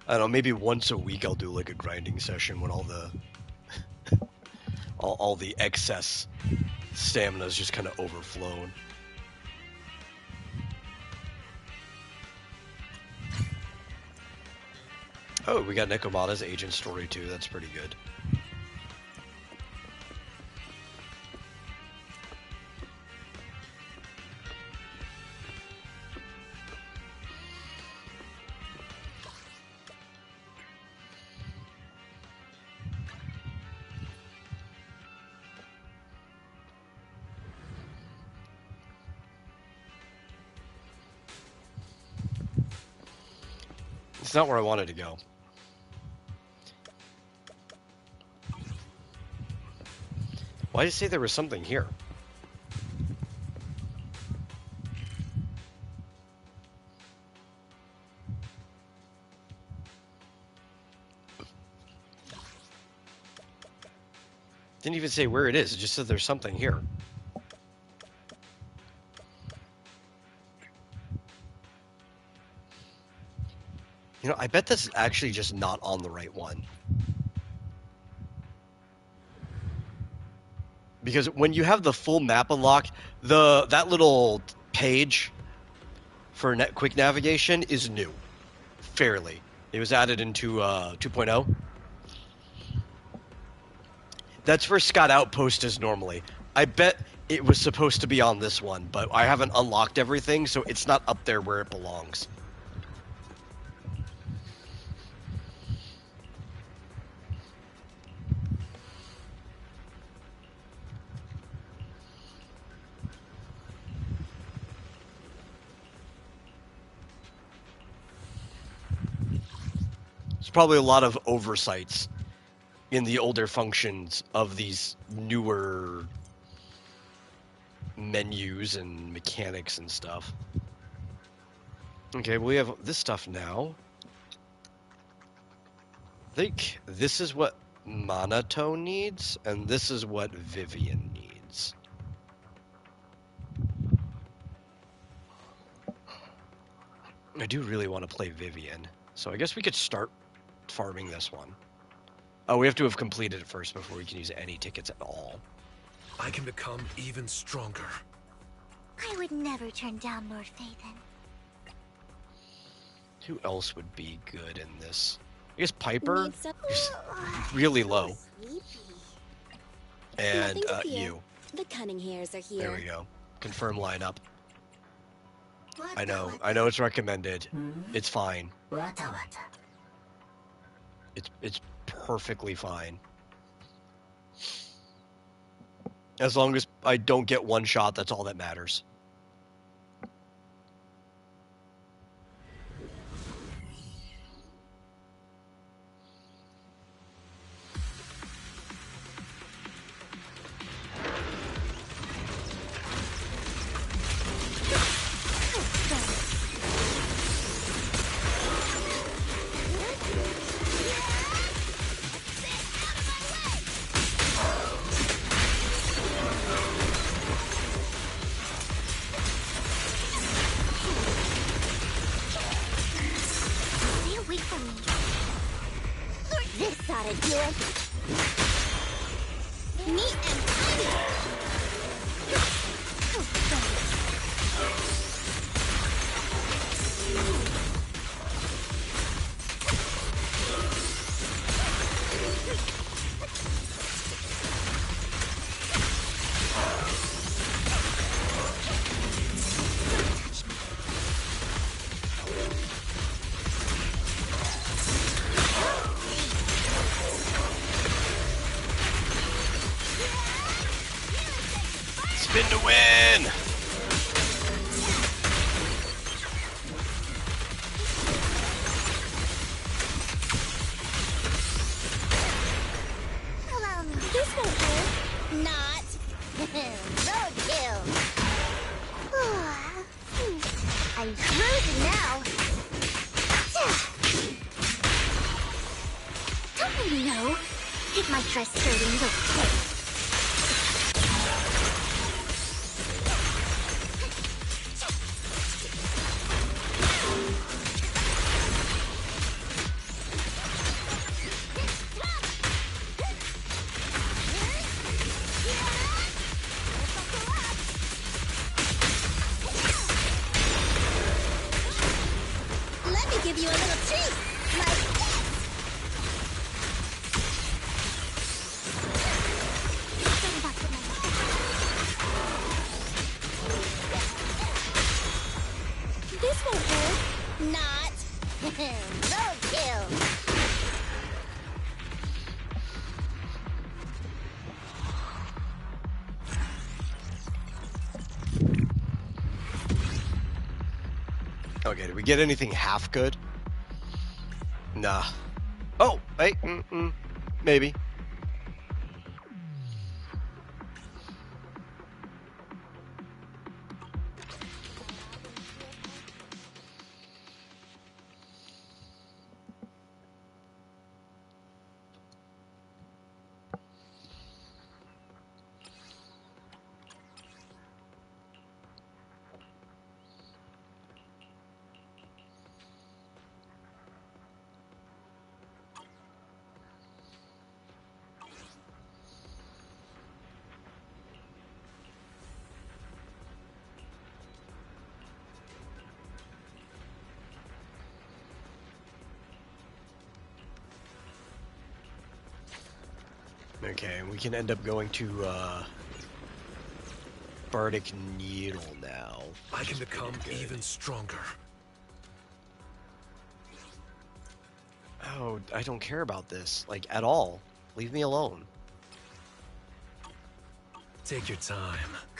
[SPEAKER 1] I don't know, maybe once a week I'll do like a grinding session when all the all the excess stamina is just kind of overflowing. Oh, we got Nekomata's agent story too. That's pretty good. It's not where I wanted to go. Why did it say there was something here? Didn't even say where it is. It just said there's something here. You know, I bet this is actually just not on the right one. Because when you have the full map unlocked, that little page for quick navigation is new. Fairly. It was added into 2.0. That's where Scout Outpost is normally. I bet it was supposed to be on this one, but I haven't unlocked everything, so it's not up there where it belongs. There's probably a lot of oversights in the older functions of these newer menus and mechanics and stuff. Okay, we have this stuff now. I think this is what Minato needs, and this is what Vivian needs. I do really want to play Vivian, so I guess we could start farming this one. Oh, we have to have completed it first before we can use any tickets at all.
[SPEAKER 6] I can become even stronger.
[SPEAKER 13] I would never turn down Lord Phaethon.
[SPEAKER 1] Who else would be good in this? I guess Piper is really low. And you.
[SPEAKER 15] The cunning hairs are here.
[SPEAKER 1] There we go. Confirm lineup. I know it's recommended. It's fine. It's perfectly fine. As long as I don't get one shot, that's all that matters. Spin to win!
[SPEAKER 13] Allow me. This won't hurt. Not. Roadkill. I'm frozen now. Don't really know. If my dress skirting is okay. you a little treat, like this. This won't hurt. Not. No kill.
[SPEAKER 1] Okay, did we get anything half good? Nah. Oh, wait, maybe. Okay, we can end up going to, Bardic Needle now.
[SPEAKER 6] I can become even stronger.
[SPEAKER 1] Oh, I don't care about this, like, at all. Leave me alone.
[SPEAKER 6] Take your time.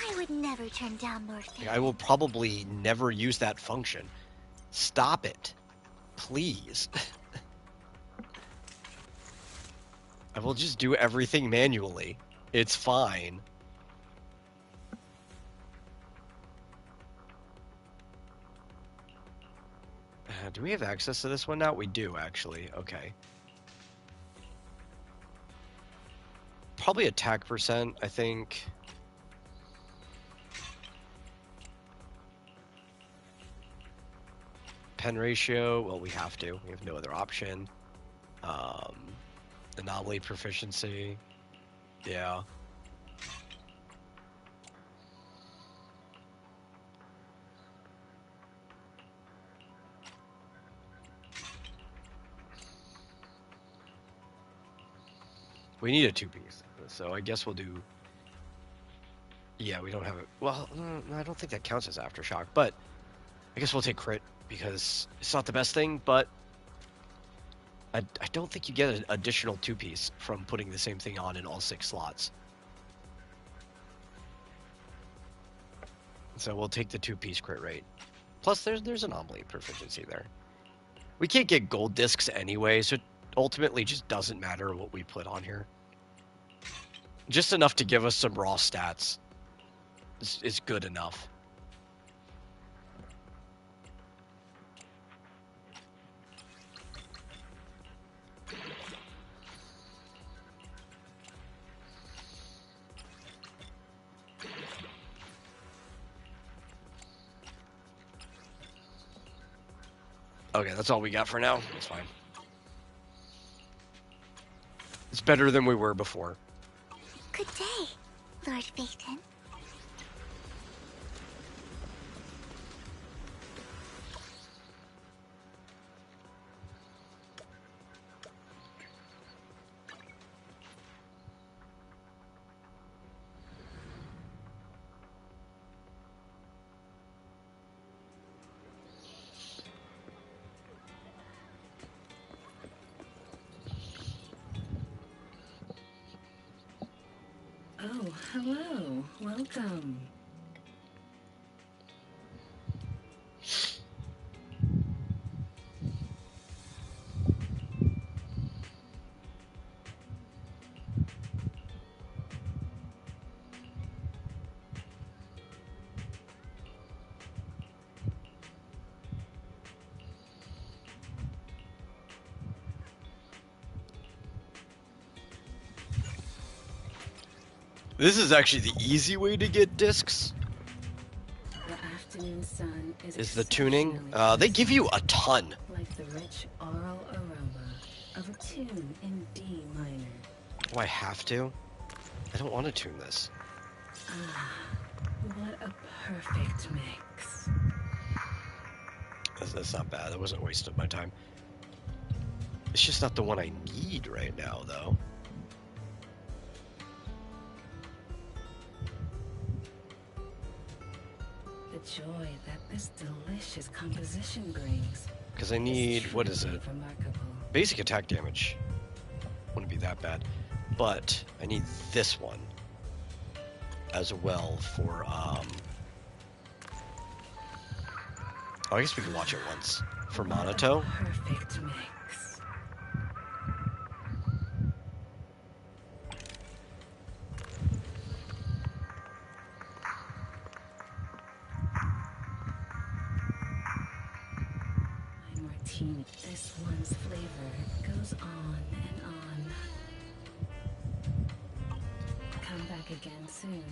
[SPEAKER 13] I would never turn down more things.
[SPEAKER 1] I will probably never use that function. Stop it. Please. I will just do everything manually. It's fine. Do we have access to this one now? We do, actually. Okay. Probably attack percent, I think. Pen ratio, well, we have to. We have no other option. Anomaly proficiency. Yeah. We need a 2-piece, so I guess we'll do... Yeah, we don't have it. Well, I don't think that counts as Aftershock, but I guess we'll take crit, because it's not the best thing, but I don't think you get an additional 2-piece from putting the same thing on in all 6 slots. So we'll take the 2-piece crit rate. Plus, there's anomaly proficiency there. We can't get gold discs anyway, so it ultimately just doesn't matter what we put on here. Just enough to give us some raw stats is good enough. Okay, that's all we got for now. That's fine. It's better than we were before.
[SPEAKER 13] Good day, Lord Phaeton.
[SPEAKER 5] Oh, hello. Welcome.
[SPEAKER 1] This is actually the easy way to get discs.
[SPEAKER 5] The afternoon sun
[SPEAKER 1] Is the tuning. They give you a ton.
[SPEAKER 5] like the rich oral aroma of a tune in D minor.
[SPEAKER 1] Do I have to? I don't want to tune this.
[SPEAKER 5] Ah, what a perfect mix.
[SPEAKER 1] That's not bad. That wasn't a waste of my time. It's just not the one I need right now, though.
[SPEAKER 17] The joy that this delicious composition brings.
[SPEAKER 1] Because I need, what is it?
[SPEAKER 17] Remarkable.
[SPEAKER 1] Basic attack damage. Wouldn't be that bad. But I need this one as well for, oh, I guess we can watch it once. For Monato.
[SPEAKER 17] Perfect mix. My martini. This one's flavor goes on and on. Come back again soon.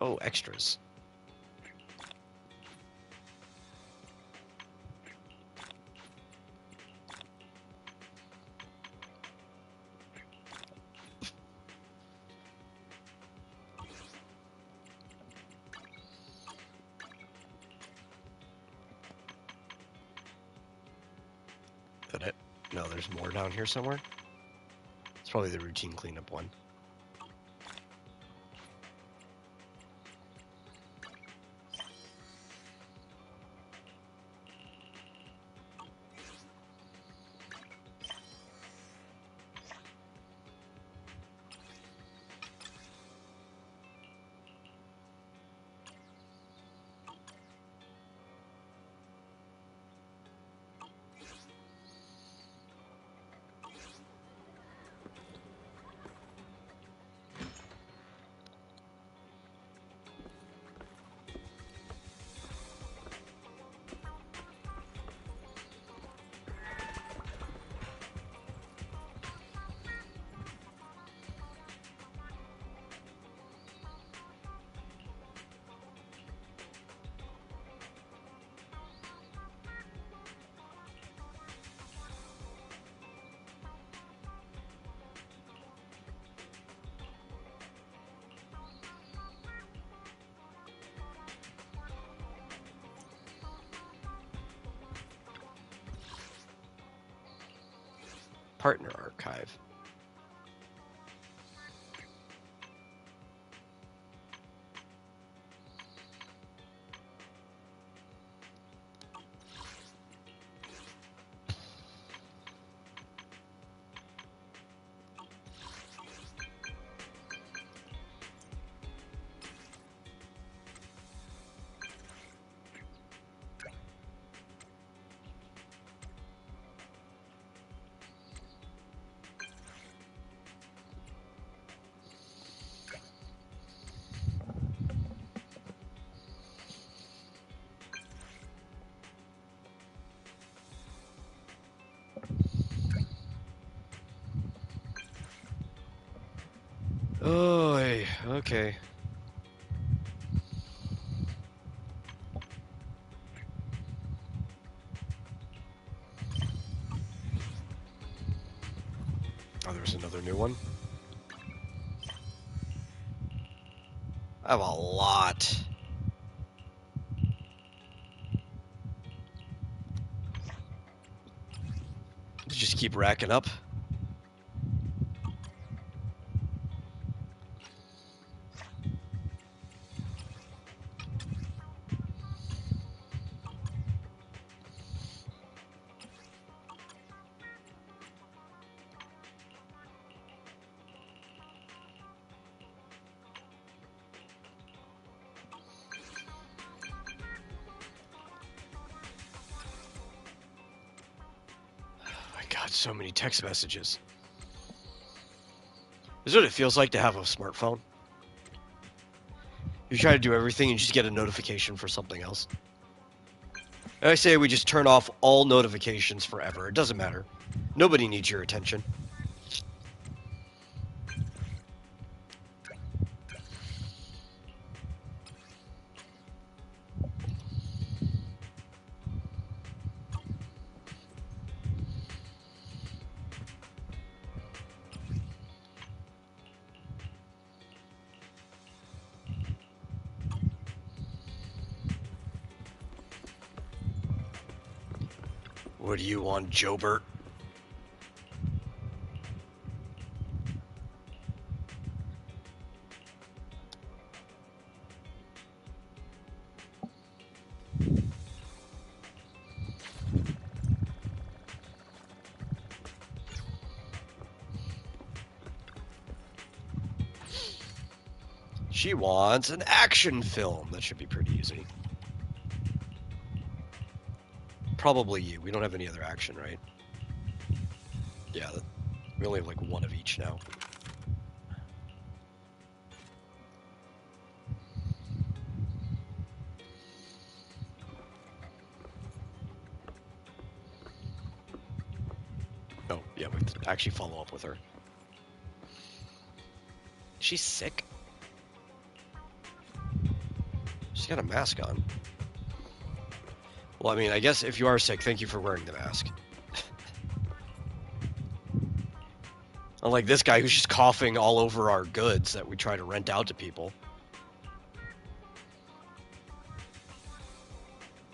[SPEAKER 1] Oh, extras. Is that it? No, there's more down here somewhere. It's probably the routine cleanup one. Partner archive. Oh, okay. Oh, there's another new one. I have a lot. Just keep racking up. God, so many text messages. This is what it feels like to have a smartphone. You try to do everything and you just get a notification for something else. I say we just turn off all notifications forever. It doesn't matter. Nobody needs your attention. What do you want, Jobert? She wants an action film. That should be pretty easy. Probably you. We don't have any other action, right? Yeah, we only have like one of each now. Oh, yeah, we have to actually follow up with her. She's sick. She's got a mask on. Well, I mean, I guess if you are sick, thank you for wearing the mask. Unlike this guy who's just coughing all over our goods that we try to rent out to people.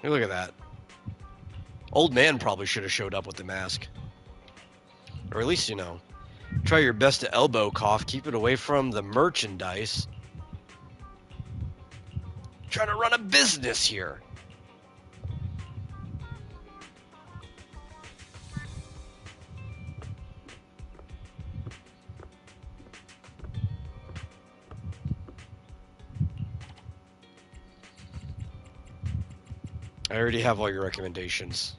[SPEAKER 1] Hey, look at that. Old man probably should have showed up with the mask. Or at least, you know, try your best to elbow cough. Keep it away from the merchandise. Trying to run a business here. I already have all your recommendations.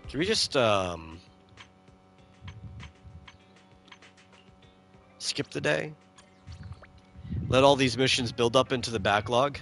[SPEAKER 1] Can we just, skip the day? Let all these missions build up into the backlog?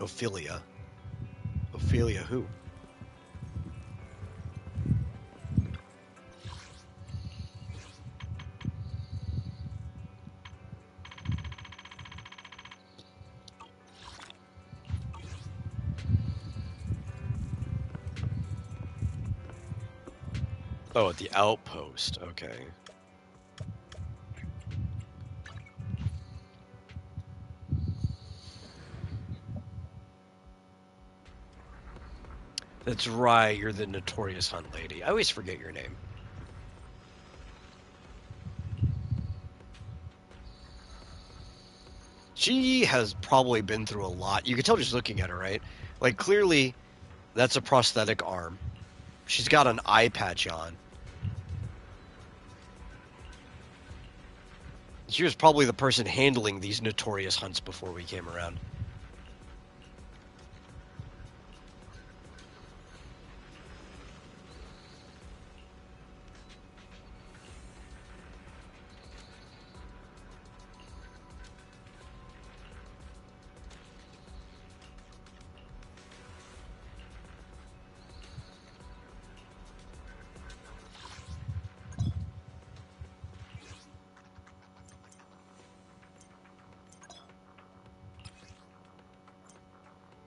[SPEAKER 1] Ophelia. Ophelia who? Oh, at the outpost. Okay. That's right, you're the notorious hunt lady. I always forget your name. She has probably been through a lot. You can tell just looking at her, right? Like, clearly, that's a prosthetic arm. She's got an eye patch on. She was probably the person handling these notorious hunts before we came around.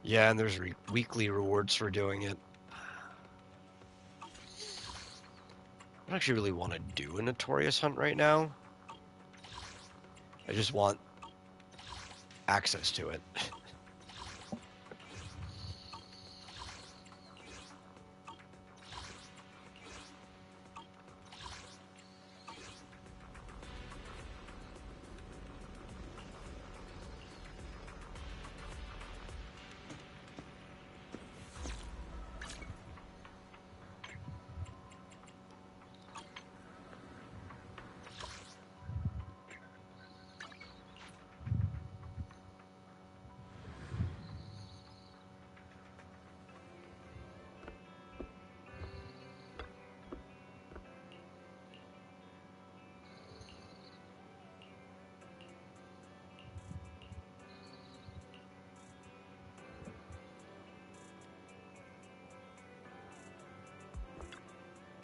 [SPEAKER 1] Yeah, and there's weekly rewards for doing it. don't actually really want to do a Notorious hunt right now. I just want access to it.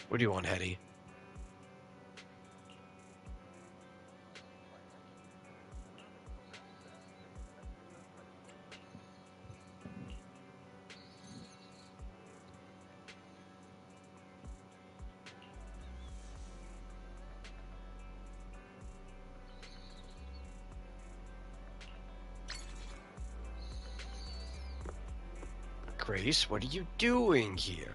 [SPEAKER 1] What do you want, Hetty? Grace, what are you doing here?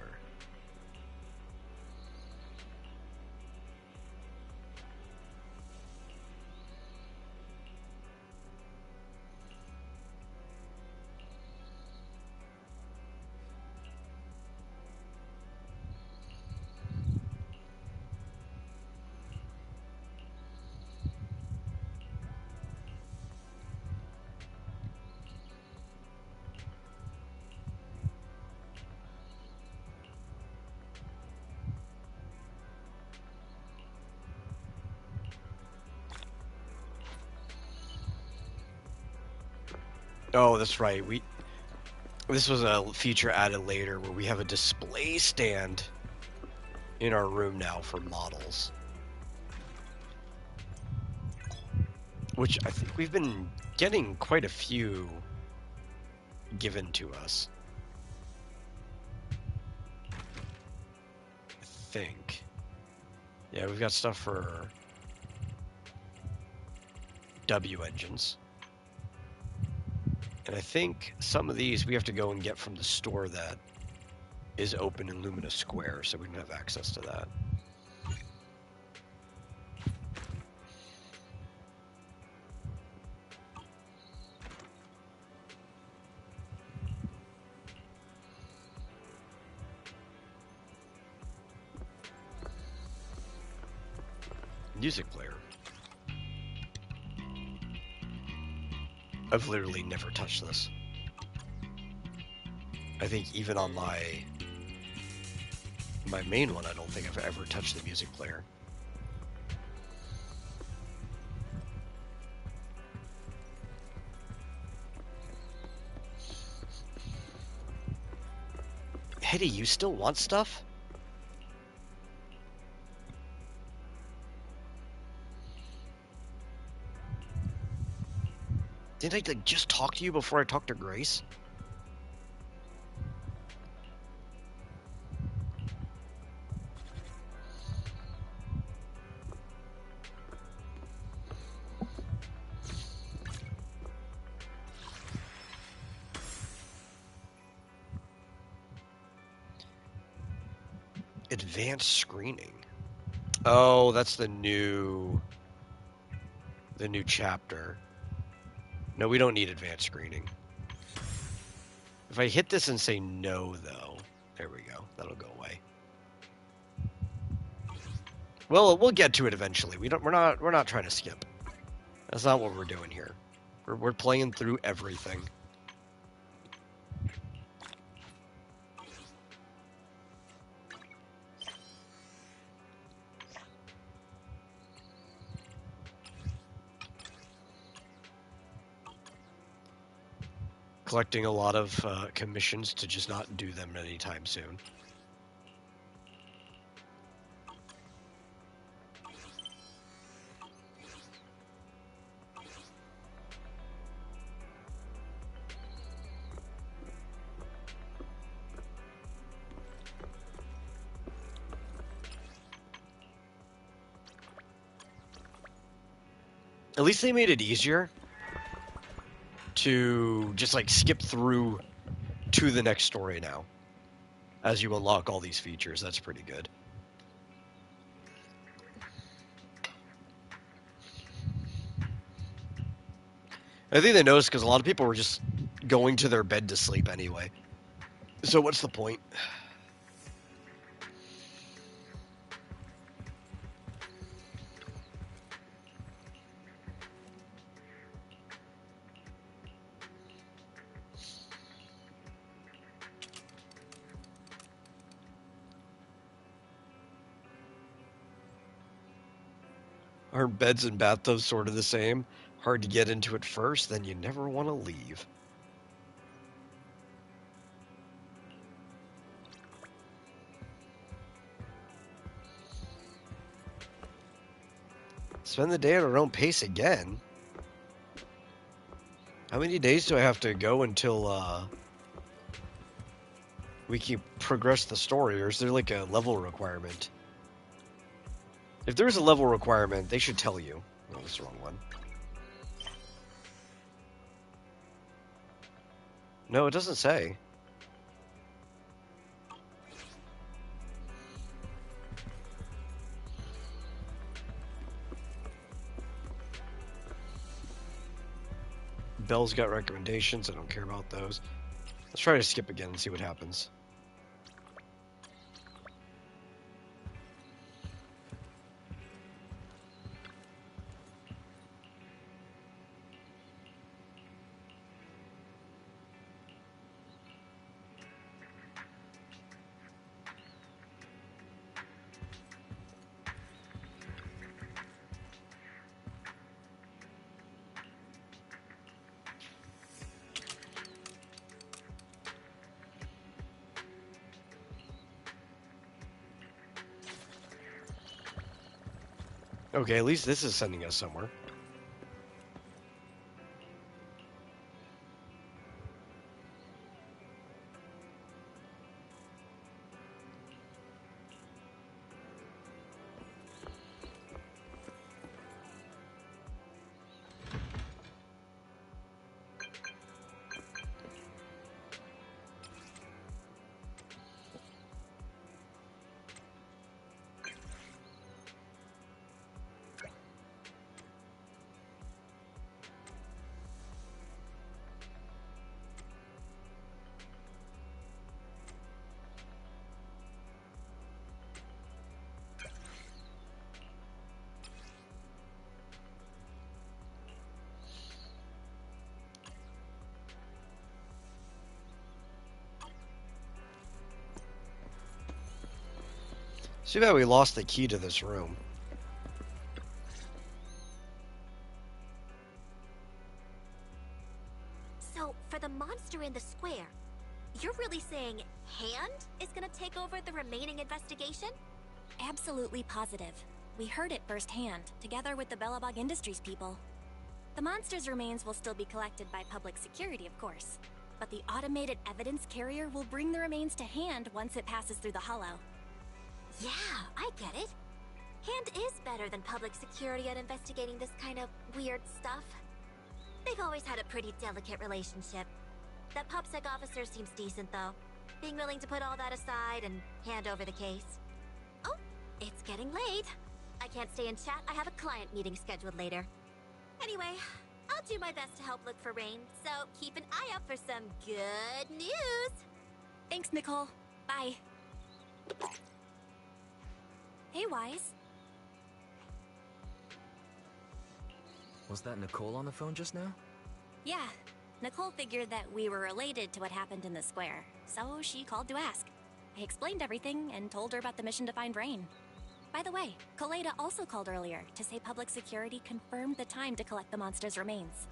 [SPEAKER 1] Oh, that's right. This was a feature added later where we have a display stand in our room now for models. Which I think we've been getting quite a few given to us. I think. Yeah, we've got stuff for W engines. And I think some of these we have to go and get from the store that is open in Lumina Square, so we don't have access to that. Music player. I've literally never touched this. I think even on my main one, I don't think I've ever touched the music player. Hetty, you still want stuff? Didn't I like just talk to you before I talked to Grace? Advanced screening. Oh, that's the new chapter. No, we don't need advanced screening. If I hit this and say no, though, there we go. That'll go away. Well, we'll get to it eventually. We're not trying to skip. That's not what we're doing here. We're playing through everything. Collecting a lot of commissions to just not do them anytime soon. At least they made it easier to just like skip through to the next story now as you unlock all these features. That's pretty good. I think they noticed because a lot of people were just going to their bed to sleep anyway. So what's the point? Aren't beds and bathtubs sort of the same? Hard to get into at first, then you never want to leave. Spend the day at our own pace again? How many days do I have to go until we can progress the story, or is there like a level requirement? If there's a level requirement, they should tell you. Oh, that's the wrong one. No, it doesn't say. Bell's got recommendations. I don't care about those. Let's try to skip again and see what happens. Okay, at least this is sending us somewhere. Too bad we lost the key to this room.
[SPEAKER 14] So, for the monster in the square, you're really saying Hand is gonna take over the remaining investigation? Absolutely positive. We heard it firsthand, together with the Belobog Industries people. The monster's remains will still be collected by public security, of course. But the automated evidence carrier will bring the remains to Hand once it passes through the hollow. Yeah, I get it. Hand is better than public security at investigating this kind of weird stuff. They've always had a pretty delicate relationship. That PopSec officer seems decent, though. Being willing to put all that aside and hand over the case. Oh, it's getting late. I can't stay in chat. I have a client meeting scheduled later. Anyway, I'll do my best to help look for Rain, so keep an eye out for some good news. Thanks, Nicole. Bye. Hey, Wise.
[SPEAKER 4] Was that Nicole on the phone just now?
[SPEAKER 14] Yeah, Nicole figured that we were related to what happened in the square, so she called to ask. I explained everything and told her about the mission to find Rain. By the way, Koleda also called earlier to say public security confirmed the time to collect the monster's remains.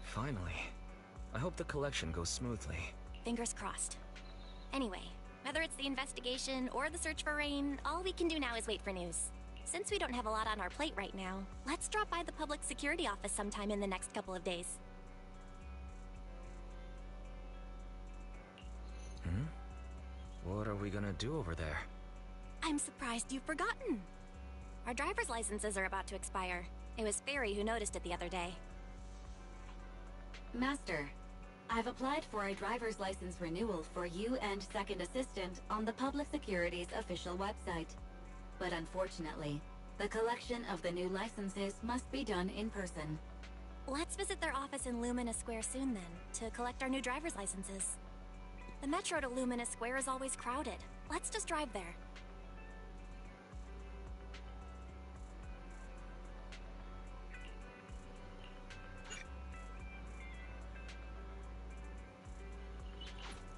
[SPEAKER 4] Finally. I hope the collection goes smoothly.
[SPEAKER 14] Fingers crossed. Anyway, whether it's the investigation or the search for Rain, all we can do now is wait for news. Since we don't have a lot on our plate right now, let's drop by the public security office sometime in the next couple of days.
[SPEAKER 4] What are we gonna do over there?
[SPEAKER 14] I'm surprised you've forgotten. Our driver's licenses are about to expire. It was Fairy who noticed it the other day.
[SPEAKER 16] Master, I've applied for a driver's license renewal for you and Second Assistant on the Public Security's official website. But unfortunately, the collection of the new licenses must be done in person.
[SPEAKER 14] Let's visit their office in Lumina Square soon then, to collect our new driver's licenses. The metro to Lumina Square is always crowded. Let's just drive there.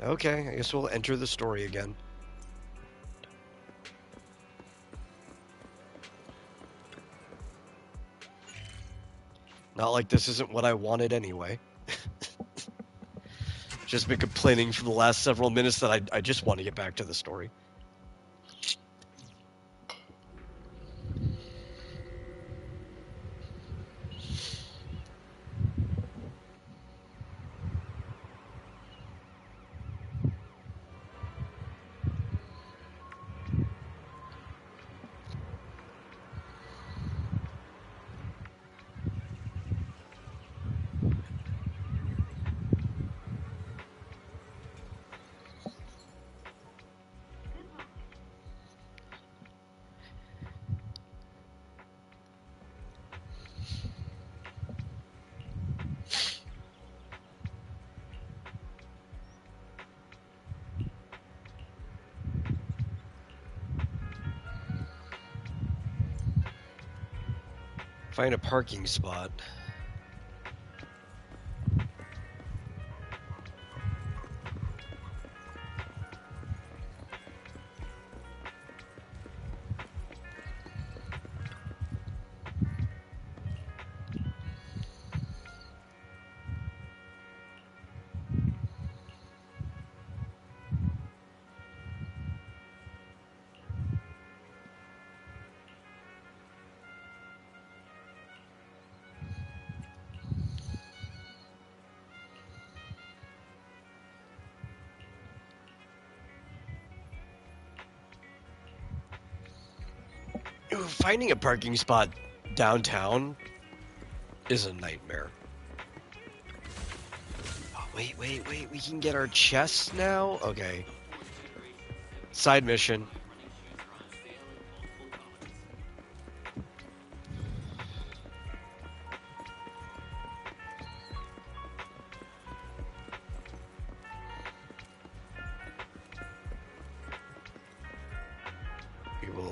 [SPEAKER 1] Okay, I guess we'll enter the story again. Not like this isn't what I wanted anyway. Just been complaining for the last several minutes that I just want to get back to the story. Find a parking spot. Ooh, finding a parking spot downtown is a nightmare. Oh, wait, we can get our chests now? Okay. Side mission.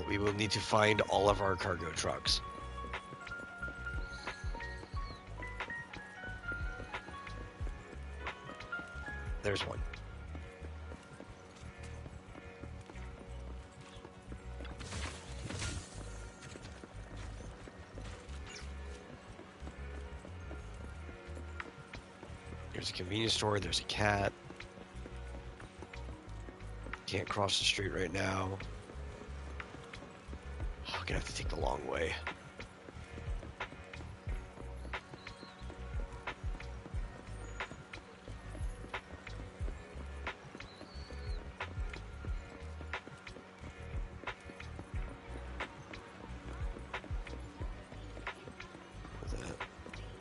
[SPEAKER 1] We will need to find all of our cargo trucks. There's one. There's a convenience store, there's a cat. Can't cross the street right now. Oh, I'm gonna have to take the long way.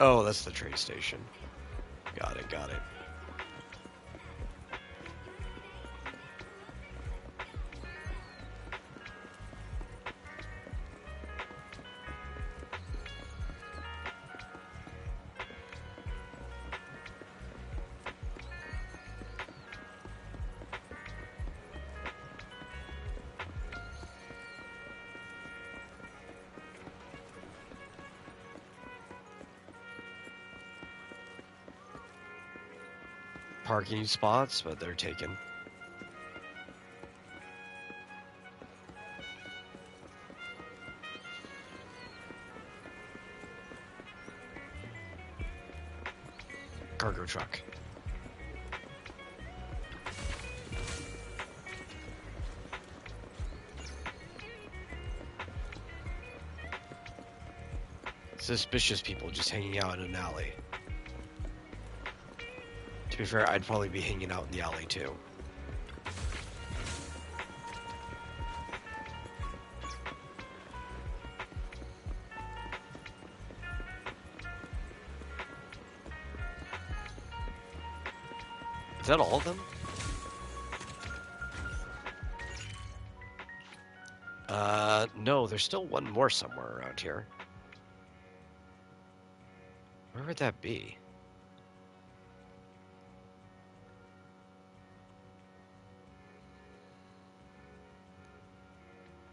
[SPEAKER 1] Oh, that's the train station. Got it, got it. Parking spots, but they're taken. Cargo truck. Suspicious people just hanging out in an alley. To be fair, I'd probably be hanging out in the alley too. Is that all of them? No, there's still one more somewhere around here. Where would that be?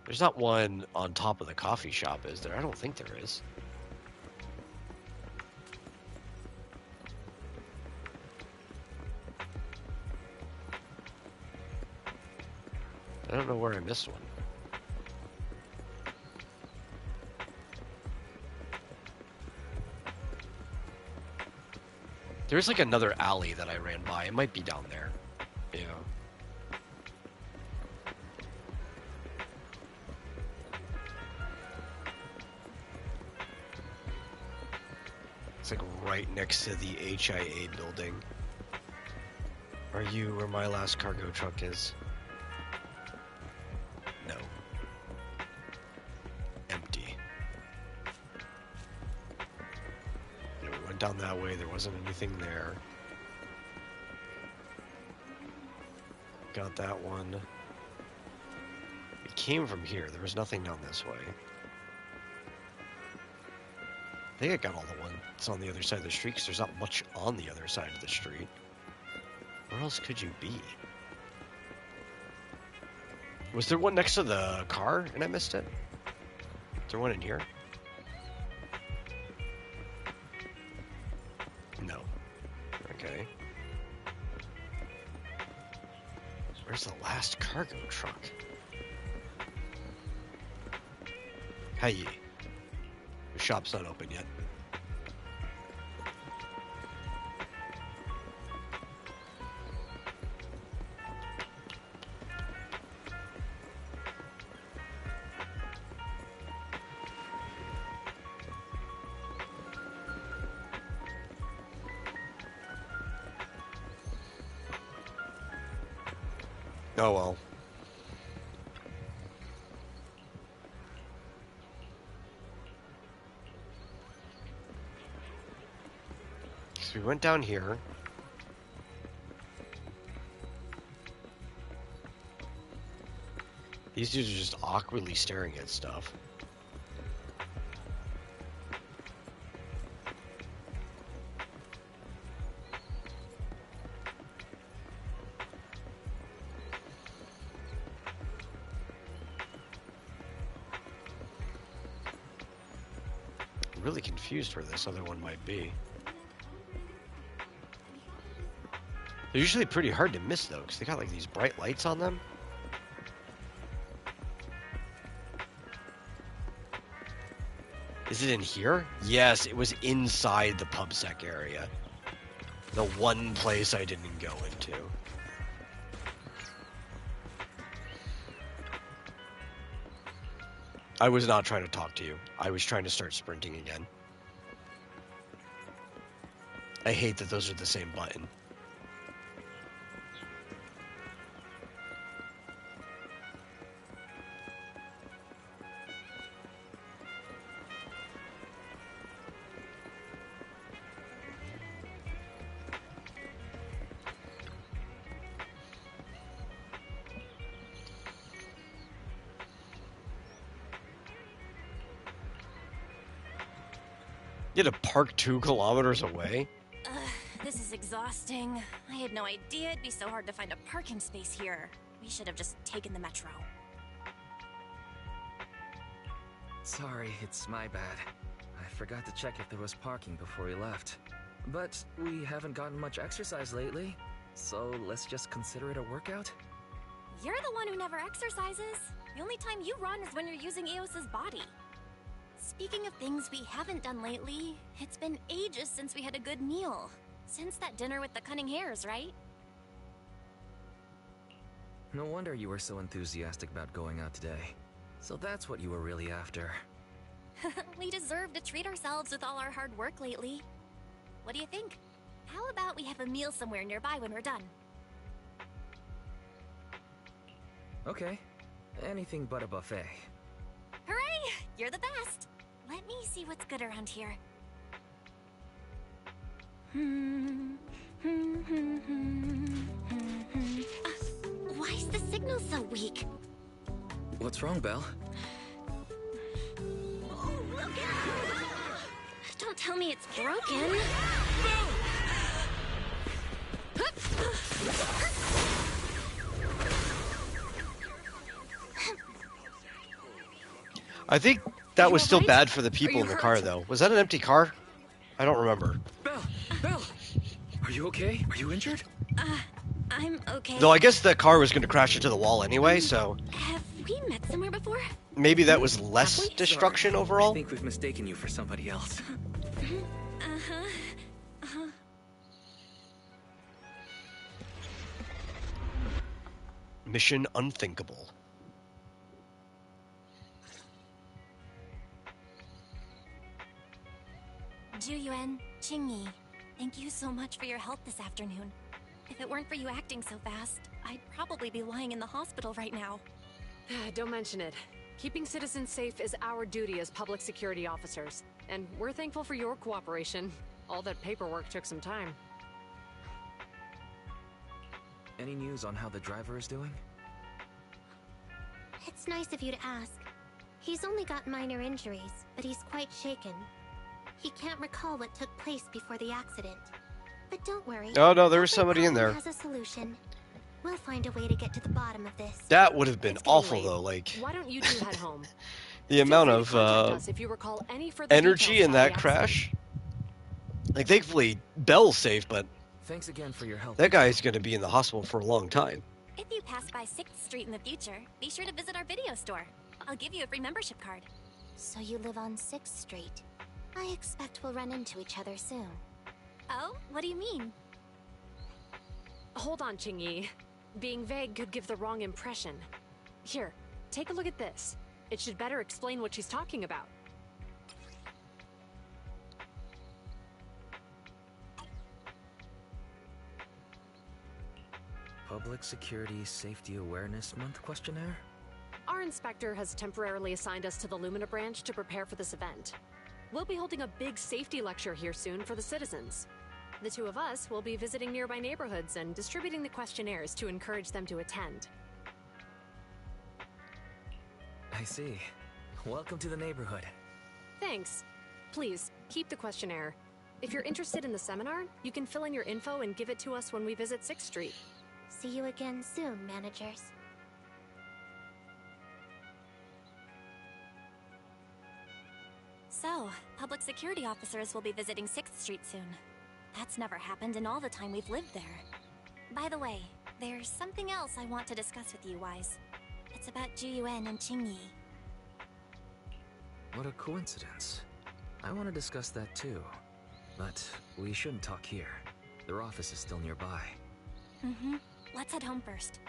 [SPEAKER 1] There's not one on top of the coffee shop, is there? I don't think there is. I don't know where I missed one. There's like another alley that I ran by. It might be down there. Yeah. It's like right next to the HIA building. Are you where my last cargo truck is? No. Empty. Yeah, we went down that way. There wasn't anything there. Got that one. It came from here. There was nothing down this way. I think I got all the ones on the other side of the street because there's not much on the other side of the street. Where else could you be? Was there one next to the car and I missed it? Is there one in here? No. Okay. Where's the last cargo truck? Hey. The shop's not open yet. Oh well. So we went down here. These dudes are just awkwardly staring at stuff. I'm really confused where this other one might be. They're usually pretty hard to miss though, because they got like these bright lights on them. Is it in here? Yes, it was inside the PubSec area. The one place I didn't go into. I was not trying to talk to you. I was trying to start sprinting again. I hate that those are the same button. You had to park 2 kilometers away?
[SPEAKER 14] This is exhausting. I had no idea it'd be so hard to find a parking space here. We should have just taken the metro.
[SPEAKER 4] Sorry, it's my bad. I forgot to check if there was parking before we left. But we haven't gotten much exercise lately, so let's just consider it a workout?
[SPEAKER 14] You're the one who never exercises. The only time you run is when you're using Eos's body. Speaking of things we haven't done lately, it's been ages since we had a good meal. Since that dinner with the cunning hares, right?
[SPEAKER 4] No wonder you were so enthusiastic about going out today. So that's what you were really after.
[SPEAKER 14] We deserve to treat ourselves with all our hard work lately. What do you think? How about we have a meal somewhere nearby when we're done?
[SPEAKER 4] Okay. Anything but a buffet.
[SPEAKER 14] Hooray! You're the best! Let me see what's good around here. Why is the signal so weak?
[SPEAKER 4] What's wrong, Belle?
[SPEAKER 14] Oh, look out! Don't tell me it's broken.
[SPEAKER 1] I think that was still bad for the people in the car, though. Was that an empty car? I don't remember.
[SPEAKER 4] Belle! Are you okay? Are you injured?
[SPEAKER 14] I'm okay.
[SPEAKER 1] Though I guess the car was going to crash into the wall anyway, so
[SPEAKER 14] Have we met somewhere before?
[SPEAKER 1] maybe that was less destruction overall.
[SPEAKER 4] I think we've mistaken you for somebody else.
[SPEAKER 1] Mission unthinkable.
[SPEAKER 14] Juyuan, Qingyi, thank you so much for your help this afternoon. If it weren't for you acting so fast, I'd probably be lying in the hospital right now.
[SPEAKER 18] Don't mention it. Keeping citizens safe is our duty as public security officers, and we're thankful for your cooperation. All that paperwork took some time.
[SPEAKER 4] Any news on how the driver is doing?
[SPEAKER 13] It's nice of you to ask. He's only got minor injuries, but he's quite shaken. He can't recall what took place before the accident. But don't worry.
[SPEAKER 1] Oh no, there was somebody in there.
[SPEAKER 13] Has a solution. We'll find a way to get to the bottom of this.
[SPEAKER 1] That would have been awful, though. Like,
[SPEAKER 18] Why don't you two head home?
[SPEAKER 1] the amount of
[SPEAKER 18] If you recall any further
[SPEAKER 1] energy
[SPEAKER 18] details
[SPEAKER 1] in
[SPEAKER 18] about
[SPEAKER 1] that
[SPEAKER 18] the
[SPEAKER 1] crash. Like, thankfully, Belle's safe, but
[SPEAKER 4] Thanks again for your help.
[SPEAKER 1] that guy's going to be in the hospital for a long time.
[SPEAKER 14] If you pass by 6th Street in the future, be sure to visit our video store. I'll give you a free membership card.
[SPEAKER 13] So you live on 6th Street. I expect we'll run into each other soon.
[SPEAKER 14] Oh, what do you mean?
[SPEAKER 18] Hold on, Qingyi. Being vague could give the wrong impression. Here, take a look at this. It should better explain what she's talking about.
[SPEAKER 4] Public Security Safety Awareness Month questionnaire?
[SPEAKER 18] Our inspector has temporarily assigned us to the Lumina branch to prepare for this event. We'll be holding a big safety lecture here soon for the citizens. The two of us will be visiting nearby neighborhoods and distributing the questionnaires to encourage them to attend.
[SPEAKER 4] I see. Welcome to the neighborhood.
[SPEAKER 18] Thanks. Please, keep the questionnaire. If you're interested in the seminar, you can fill in your info and give it to us when we visit 6th Street.
[SPEAKER 13] See you again soon, managers.
[SPEAKER 14] So, public security officers will be visiting 6th Street soon. That's never happened in all the time we've lived there. By the way, there's something else I want to discuss with you, Wise. It's about Juyuan and Qingyi.
[SPEAKER 4] What a coincidence. I want to discuss that too. But we shouldn't talk here. Their office is still nearby.
[SPEAKER 14] Mm-hmm. Let's head home first.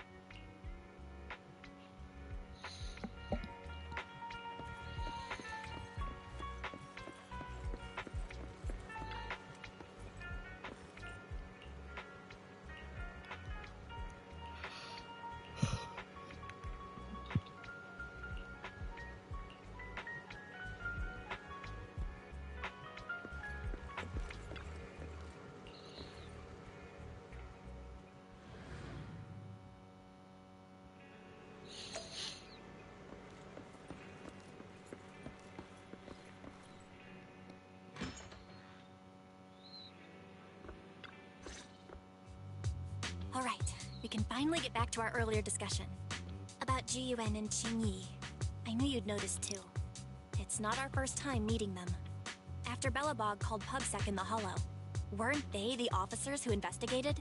[SPEAKER 14] All right, we can finally get back to our earlier discussion. About Juyuan and Qingyi. I knew you'd noticed too. It's not our first time meeting them. After Belobog called PubSec in the Hollow, weren't they the officers who investigated?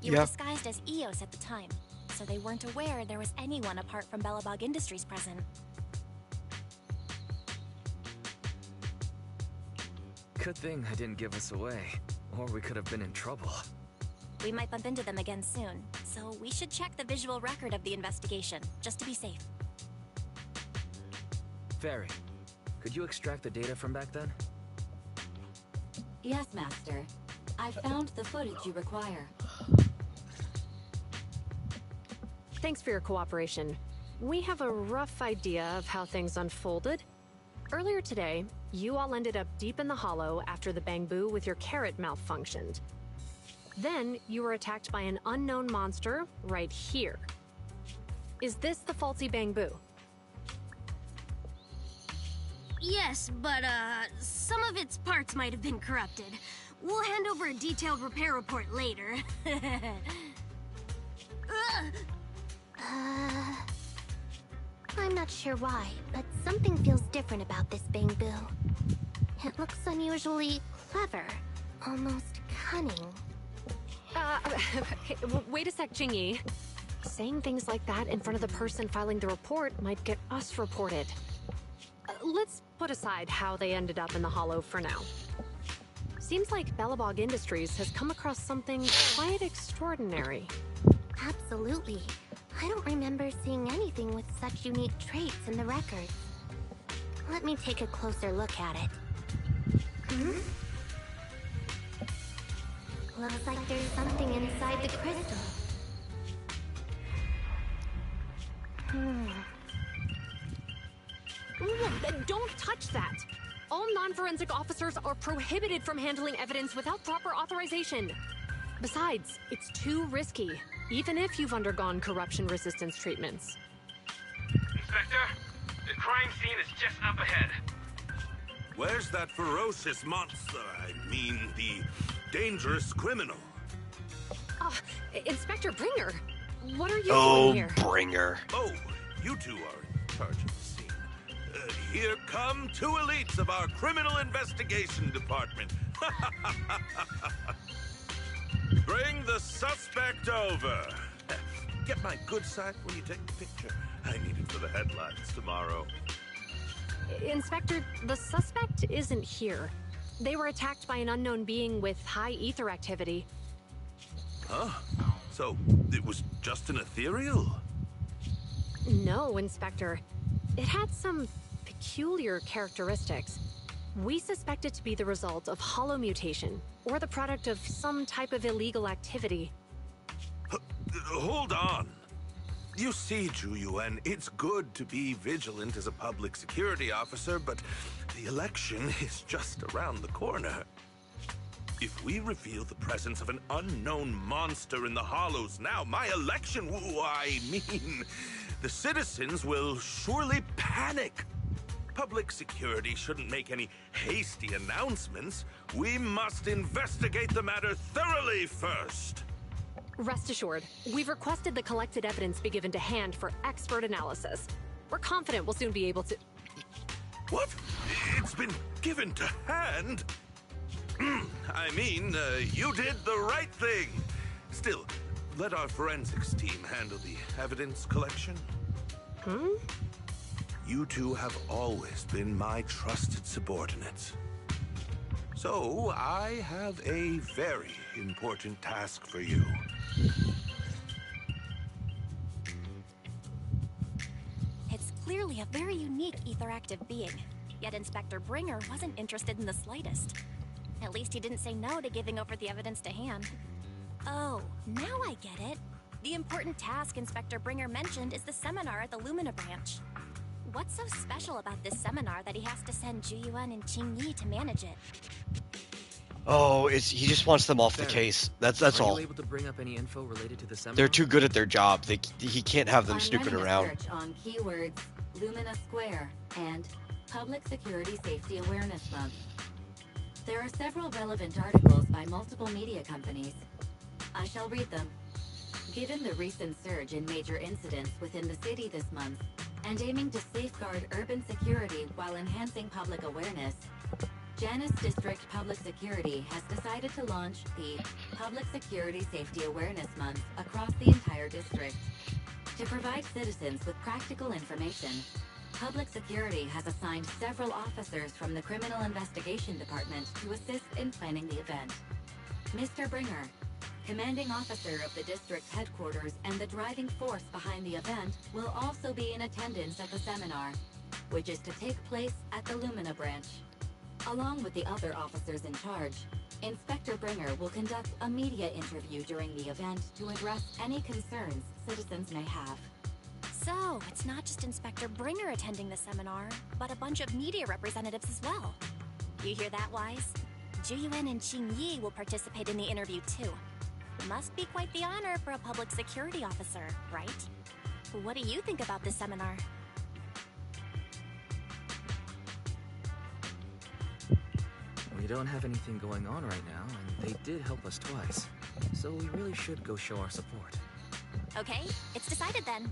[SPEAKER 14] You were disguised as EOS at the time, so they weren't aware there was anyone apart from Belobog Industries present.
[SPEAKER 4] Good thing I didn't give us away, or we could have been in trouble.
[SPEAKER 14] We might bump into them again soon, so we should check the visual record of the investigation, just to be safe.
[SPEAKER 4] Fairy, could you extract the data from back then?
[SPEAKER 16] Yes, Master. I found the footage you require.
[SPEAKER 18] Thanks for your cooperation. We have a rough idea of how things unfolded. Earlier today, you all ended up deep in the hollow after the Bangbu with your carrot malfunctioned. Then you were attacked by an unknown monster right here. Is this the faulty Bangbu?
[SPEAKER 2] Yes, but some of its parts might have been corrupted. We'll hand over a detailed repair report later.
[SPEAKER 13] I'm not sure why, but something feels different about this Bangbu. It looks unusually clever, almost cunning.
[SPEAKER 18] Wait a sec, Jingyi. Saying things like that in front of the person filing the report might get us reported. Let's put aside how they ended up in the Hollow for now. Seems like Belobog Industries has come across something quite extraordinary.
[SPEAKER 13] Absolutely. I don't remember seeing anything with such unique traits in the records. Let me take a closer look at it. Looks like there's something inside the crystal.
[SPEAKER 18] Don't touch that! All non-forensic officers are prohibited from handling evidence without proper authorization. Besides, it's too risky, even if you've undergone corruption resistance treatments.
[SPEAKER 6] Inspector, the crime scene is just up ahead. Where's that ferocious monster? I mean, the dangerous criminal.
[SPEAKER 18] Inspector Bringer! What are you doing here?
[SPEAKER 1] Bringer.
[SPEAKER 6] Oh, you two are in charge of the scene. Here come two elites of our criminal investigation department. Bring the suspect over. Get my good side when you take the picture. I need it for the headlines tomorrow.
[SPEAKER 18] Inspector, the suspect isn't here. They were attacked by an unknown being with high ether activity.
[SPEAKER 6] Huh? So, it was just an ethereal?
[SPEAKER 18] No, Inspector. It had some peculiar characteristics. We suspect it to be the result of hollow mutation, or the product of some type of illegal activity.
[SPEAKER 6] Hold on. You see, Zhu, it's good to be vigilant as a public security officer, but the election is just around the corner. If we reveal the presence of an unknown monster in the Hollows now, my election, the citizens will surely panic. Public security shouldn't make any hasty announcements. We must investigate the matter thoroughly first.
[SPEAKER 18] Rest assured, we've requested the collected evidence be given to hand for expert analysis. We're confident we'll soon be able to...
[SPEAKER 6] What? It's been given to hand? I mean, you did the right thing. Still, let our forensics team handle the evidence collection. You two have always been my trusted subordinates. So, I have a very important task for you.
[SPEAKER 14] It's clearly a very unique ether-active being, yet Inspector Bringer wasn't interested in the slightest. At least he didn't say no to giving over the evidence to hand. Oh, now I get it. The important task Inspector Bringer mentioned is the seminar at the Lumina branch. What's so special about this seminar that he has to send Zhu and Qingyi to manage it?
[SPEAKER 1] Oh, he just wants them off the case. That's all.
[SPEAKER 4] Are you able to bring up any info related to the seminar?
[SPEAKER 1] They're too good at their job. He can't have them
[SPEAKER 16] I'm
[SPEAKER 1] snooping
[SPEAKER 16] running
[SPEAKER 1] around.
[SPEAKER 16] A search on keywords Lumina Square and Public Security Safety Awareness Month. There are several relevant articles by multiple media companies. I shall read them. Given the recent surge in major incidents within the city this month, and aiming to safeguard urban security while enhancing public awareness, Janus District Public Security has decided to launch the Public Security Safety Awareness Month across the entire district. To provide citizens with practical information, Public Security has assigned several officers from the Criminal Investigation Department to assist in planning the event. Mr. Bringer, commanding officer of the district headquarters and the driving force behind the event, will also be in attendance at the seminar, which is to take place at the Lumina branch. Along with the other officers in charge, Inspector Bringer will conduct a media interview during the event to address any concerns citizens may have.
[SPEAKER 14] So, it's not just Inspector Bringer attending the seminar, but a bunch of media representatives as well. You hear that, Wise? Zhu and Qingyi will participate in the interview too. Must be quite the honor for a public security officer, right? What do you think about this seminar?
[SPEAKER 4] We don't have anything going on right now, and they did help us twice. So we really should go show our support.
[SPEAKER 14] Okay, it's decided then.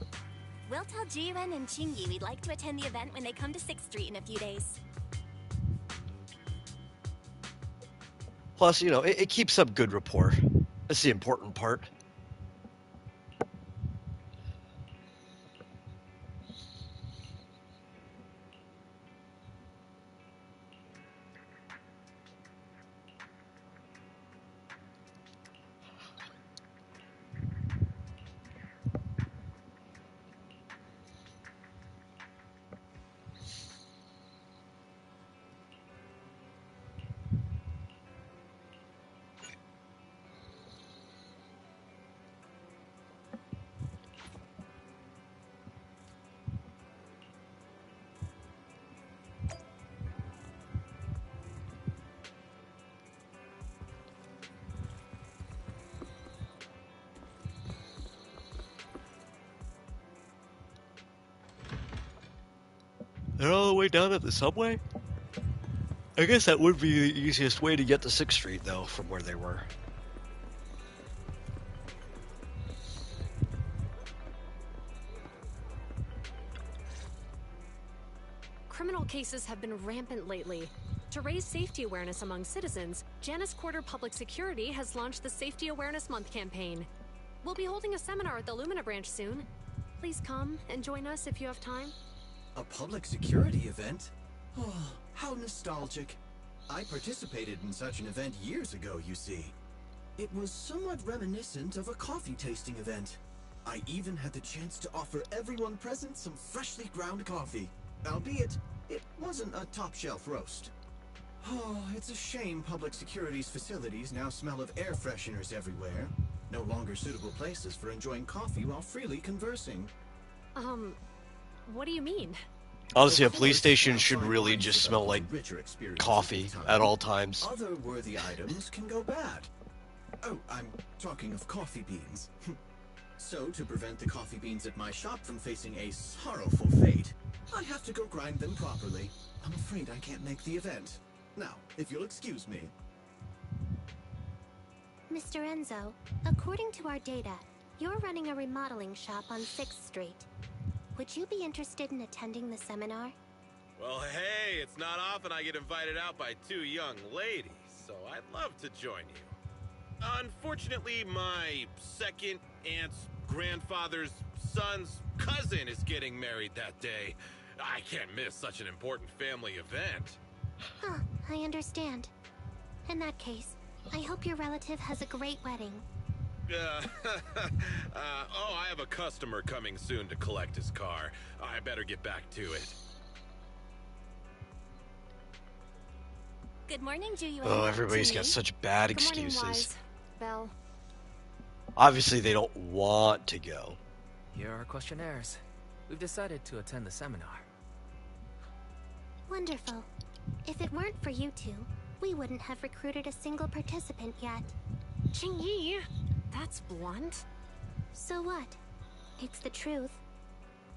[SPEAKER 14] We'll tell Jiyuan and Qingyi we'd like to attend the event when they come to 6th Street in a few days.
[SPEAKER 1] Plus, you know, it keeps up good rapport. That's the important part. They're all the way down at the subway? I guess that would be the easiest way to get to 6th Street, though, from where they were.
[SPEAKER 18] Criminal cases have been rampant lately. To raise safety awareness among citizens, Janus Quarter Public Security has launched the Safety Awareness Month campaign. We'll be holding a seminar at the Lumina branch soon. Please come and join us if you have time.
[SPEAKER 19] A public security event? Oh, how nostalgic. I participated in such an event years ago, you see. It was somewhat reminiscent of a coffee tasting event. I even had the chance to offer everyone present some freshly ground coffee. Albeit, it wasn't a top-shelf roast. Oh, it's a shame public security's facilities now smell of air fresheners everywhere. No longer suitable places for enjoying coffee while freely conversing.
[SPEAKER 18] What do you mean?
[SPEAKER 1] Honestly, a police station should really just smell like coffee at all times.
[SPEAKER 19] Other worthy items can go bad. Oh, I'm talking of coffee beans. So, to prevent the coffee beans at my shop from facing a sorrowful fate, I have to go grind them properly. I'm afraid I can't make the event. Now, if you'll excuse me.
[SPEAKER 13] Mr. Enzo, according to our data, you're running a remodeling shop on 6th Street. Would you be interested in attending the seminar?
[SPEAKER 20] Well, hey, it's not often I get invited out by two young ladies, so I'd love to join you. Unfortunately, my second aunt's grandfather's son's cousin is getting married that day. I can't miss such an important family event.
[SPEAKER 13] Huh, I understand. In that case, I hope your relative has a great wedding.
[SPEAKER 20] Oh, I have a customer coming soon to collect his car. I better get back to it.
[SPEAKER 14] Good morning, Jiyuan.
[SPEAKER 1] Oh, everybody's got such bad
[SPEAKER 18] Good morning,
[SPEAKER 1] excuses.
[SPEAKER 18] Wise. Belle.
[SPEAKER 1] Obviously, they don't want to go.
[SPEAKER 4] Here are our questionnaires. We've decided to attend the seminar.
[SPEAKER 13] Wonderful. If it weren't for you two, we wouldn't have recruited a single participant yet.
[SPEAKER 18] Qingyi, that's blunt.
[SPEAKER 13] So what? It's the truth.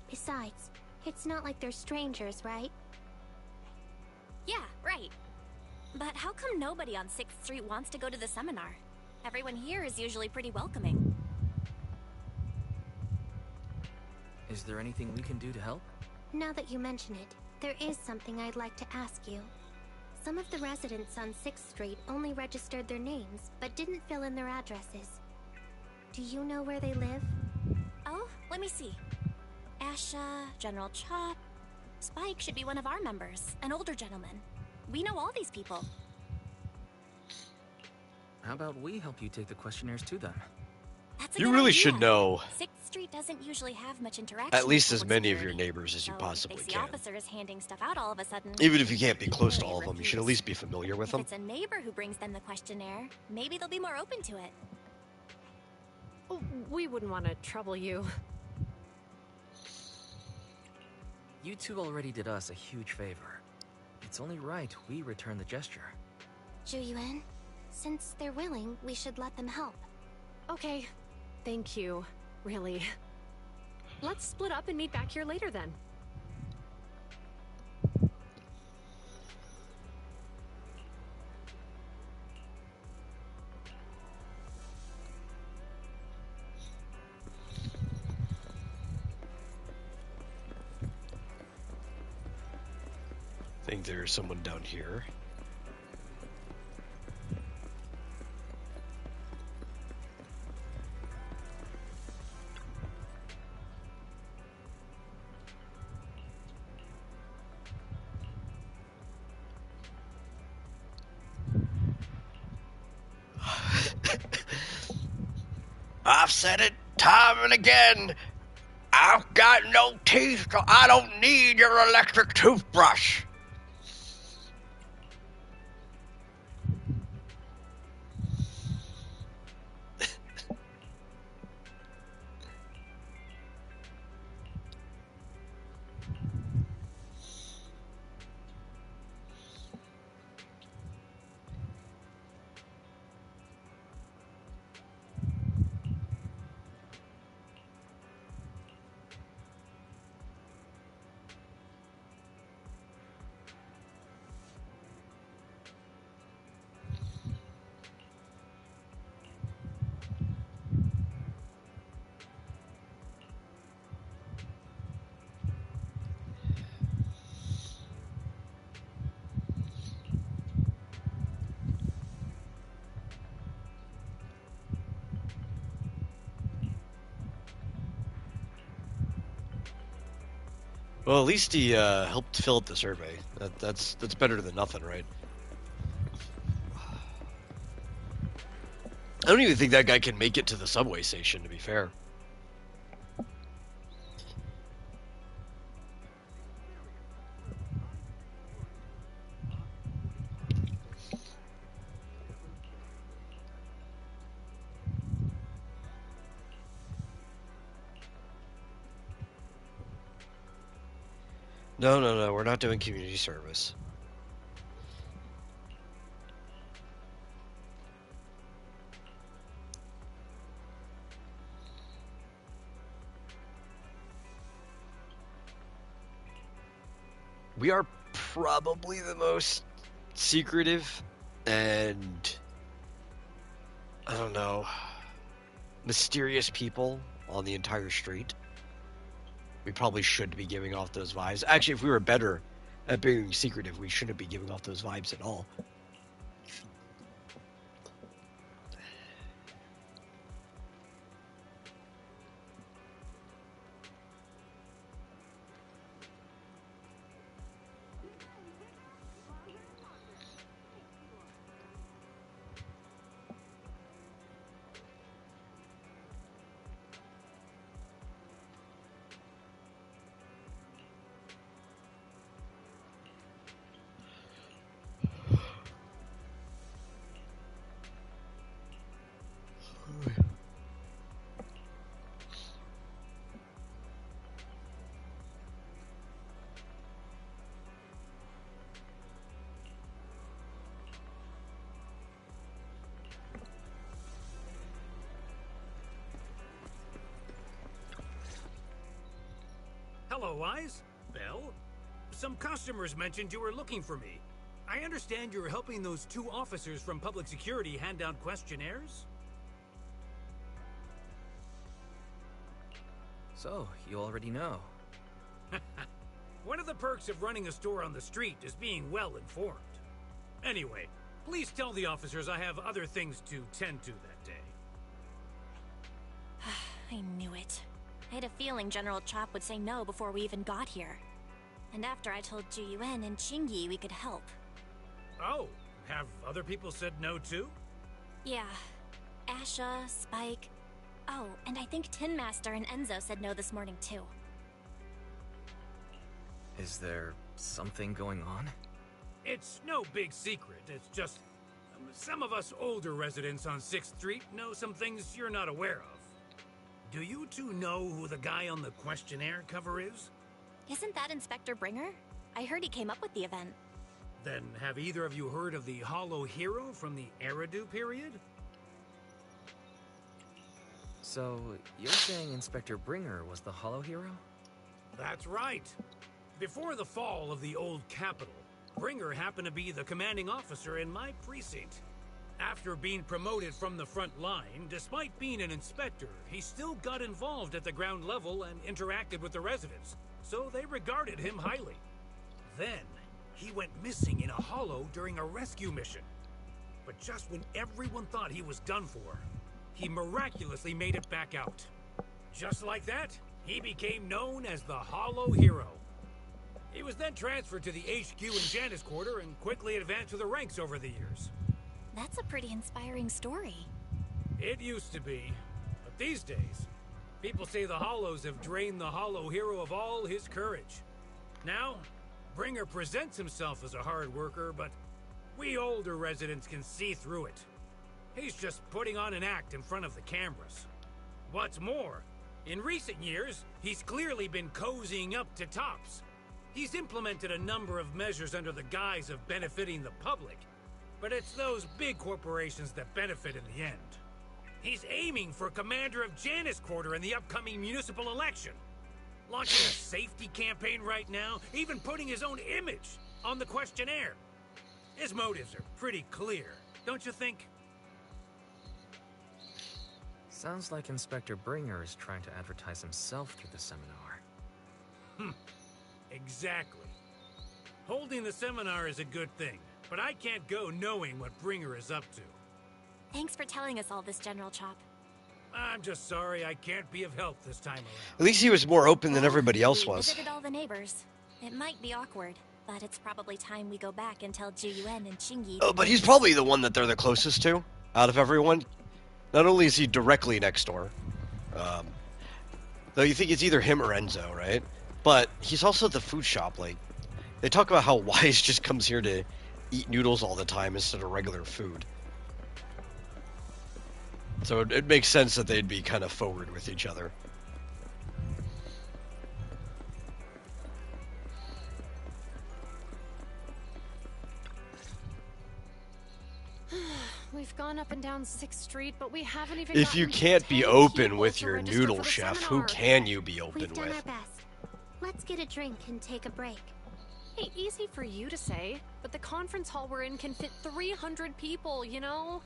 [SPEAKER 13] Besides, it's not like they're strangers, right?
[SPEAKER 14] Yeah, right. But how come nobody on 6th Street wants to go to the seminar? Everyone here is usually pretty welcoming.
[SPEAKER 4] Is there anything we can do to help?
[SPEAKER 13] Now that you mention it, there is something I'd like to ask you. Some of the residents on 6th Street only registered their names, but didn't fill in their addresses. Do you know where they live?
[SPEAKER 14] Oh, let me see. Asha, General Chop... Spike should be one of our members, an older gentleman. We know all these people.
[SPEAKER 4] How about we help you take the questionnaires to them?
[SPEAKER 14] That's a
[SPEAKER 1] You
[SPEAKER 14] good
[SPEAKER 1] really
[SPEAKER 14] idea.
[SPEAKER 1] should know
[SPEAKER 14] 6th Street doesn't usually have much interaction.
[SPEAKER 1] at least
[SPEAKER 14] with
[SPEAKER 1] as
[SPEAKER 14] public
[SPEAKER 1] many of your
[SPEAKER 14] security.
[SPEAKER 1] neighbors as you
[SPEAKER 14] So
[SPEAKER 1] possibly
[SPEAKER 14] if they see
[SPEAKER 1] can.
[SPEAKER 14] officers handing stuff out all of a sudden.
[SPEAKER 1] Even if you can't be close to
[SPEAKER 14] they
[SPEAKER 1] all of them, you should at
[SPEAKER 14] refuse.
[SPEAKER 1] least be familiar with
[SPEAKER 14] If
[SPEAKER 1] them.
[SPEAKER 14] it's a neighbor who brings them the questionnaire, maybe they'll be more open to it.
[SPEAKER 18] Oh, we wouldn't want to trouble you.
[SPEAKER 4] You two already did us a huge favor. It's only right we return the gesture.
[SPEAKER 13] Zhu Yuan, since they're willing, we should let them help.
[SPEAKER 18] Okay. Thank you. Really. Let's split up and meet back here later then.
[SPEAKER 1] I think there's someone down here. I've said it time and again. I've got no teeth, so I don't need your electric toothbrush. Well, at least he helped fill out the survey. That's better than nothing, right? I don't even think that guy can make it to the subway station, to be fair. No, we're not doing community service. We are probably the most secretive and, I don't know, mysterious people on the entire street. We probably should be giving off those vibes. Actually, if we were better at being secretive, we shouldn't be giving off those vibes at all.
[SPEAKER 21] Hello, Wise. Belle? Some customers mentioned you were looking for me. I understand you're helping those 2 officers from public security hand out questionnaires?
[SPEAKER 4] So, you already know.
[SPEAKER 21] One of the perks of running a store on the street is being well informed. Anyway, please tell the officers I have other things to tend to that day.
[SPEAKER 14] I knew it. I had a feeling General Chop would say no before we even got here. And after I told Ju Yuen and Chingy we could help.
[SPEAKER 21] Oh, have other people said no too?
[SPEAKER 14] Yeah. Asha, Spike. Oh, and I think Tin Master and Enzo said no this morning too.
[SPEAKER 4] Is there something going on?
[SPEAKER 21] It's no big secret. It's just some of us older residents on 6th Street know some things you're not aware of. Do you 2 know who the guy on the questionnaire cover is?
[SPEAKER 14] Isn't that Inspector Bringer? I heard he came up with the event.
[SPEAKER 21] Then have either of you heard of the Hollow Hero from the Eridu period?
[SPEAKER 4] So, you're saying Inspector Bringer was the Hollow Hero?
[SPEAKER 21] That's right. Before the fall of the old capital, Bringer happened to be the commanding officer in my precinct. After being promoted from the front line, despite being an inspector, he still got involved at the ground level and interacted with the residents, so they regarded him highly. Then, he went missing in a hollow during a rescue mission. But just when everyone thought he was done for, he miraculously made it back out. Just like that, he became known as the Hollow Hero. He was then transferred to the HQ in Janus Quarter and quickly advanced to the ranks over the years.
[SPEAKER 14] That's a pretty inspiring story.
[SPEAKER 21] It used to be, but these days, people say the Hollows have drained the Hollow Hero of all his courage. Now, Bringer presents himself as a hard worker, but we older residents can see through it. He's just putting on an act in front of the cameras. What's more, in recent years, he's clearly been cozying up to Tops. He's implemented a number of measures under the guise of benefiting the public, but it's those big corporations that benefit in the end. He's aiming for commander of Janus Quarter in the upcoming municipal election. Launching a safety campaign right now, even putting his own image on the questionnaire. His motives are pretty clear, don't you think?
[SPEAKER 4] Sounds like Inspector Bringer is trying to advertise himself through the seminar.
[SPEAKER 21] Exactly. Holding the seminar is a good thing, but I can't go knowing what Bringer is up to.
[SPEAKER 14] Thanks for telling us all this, General Chop.
[SPEAKER 21] I'm just sorry I can't be of help this time around.
[SPEAKER 1] At least he was more open than everybody else
[SPEAKER 14] We
[SPEAKER 1] was.
[SPEAKER 14] visited all the neighbors. It might be awkward, but it's probably time we go back and tell Juyuan and Shingi.
[SPEAKER 1] Oh, but he's probably the one that they're the closest to out of everyone. Not only is he directly next door, though you think it's either him or Enzo, right? But he's also at the food shop. Like, they talk about how Wise just comes here to eat noodles all the time instead of regular food. So it makes sense that they'd be kind of forward with each other.
[SPEAKER 18] We've gone up and down 6th Street, but we haven't even
[SPEAKER 1] If you can't be open with your noodle chef, who can you be open
[SPEAKER 13] We've done our
[SPEAKER 1] with?
[SPEAKER 13] best. Let's get a drink and take a break.
[SPEAKER 18] Hey, easy for you to say, but the conference hall we're in can fit 300 people, you know?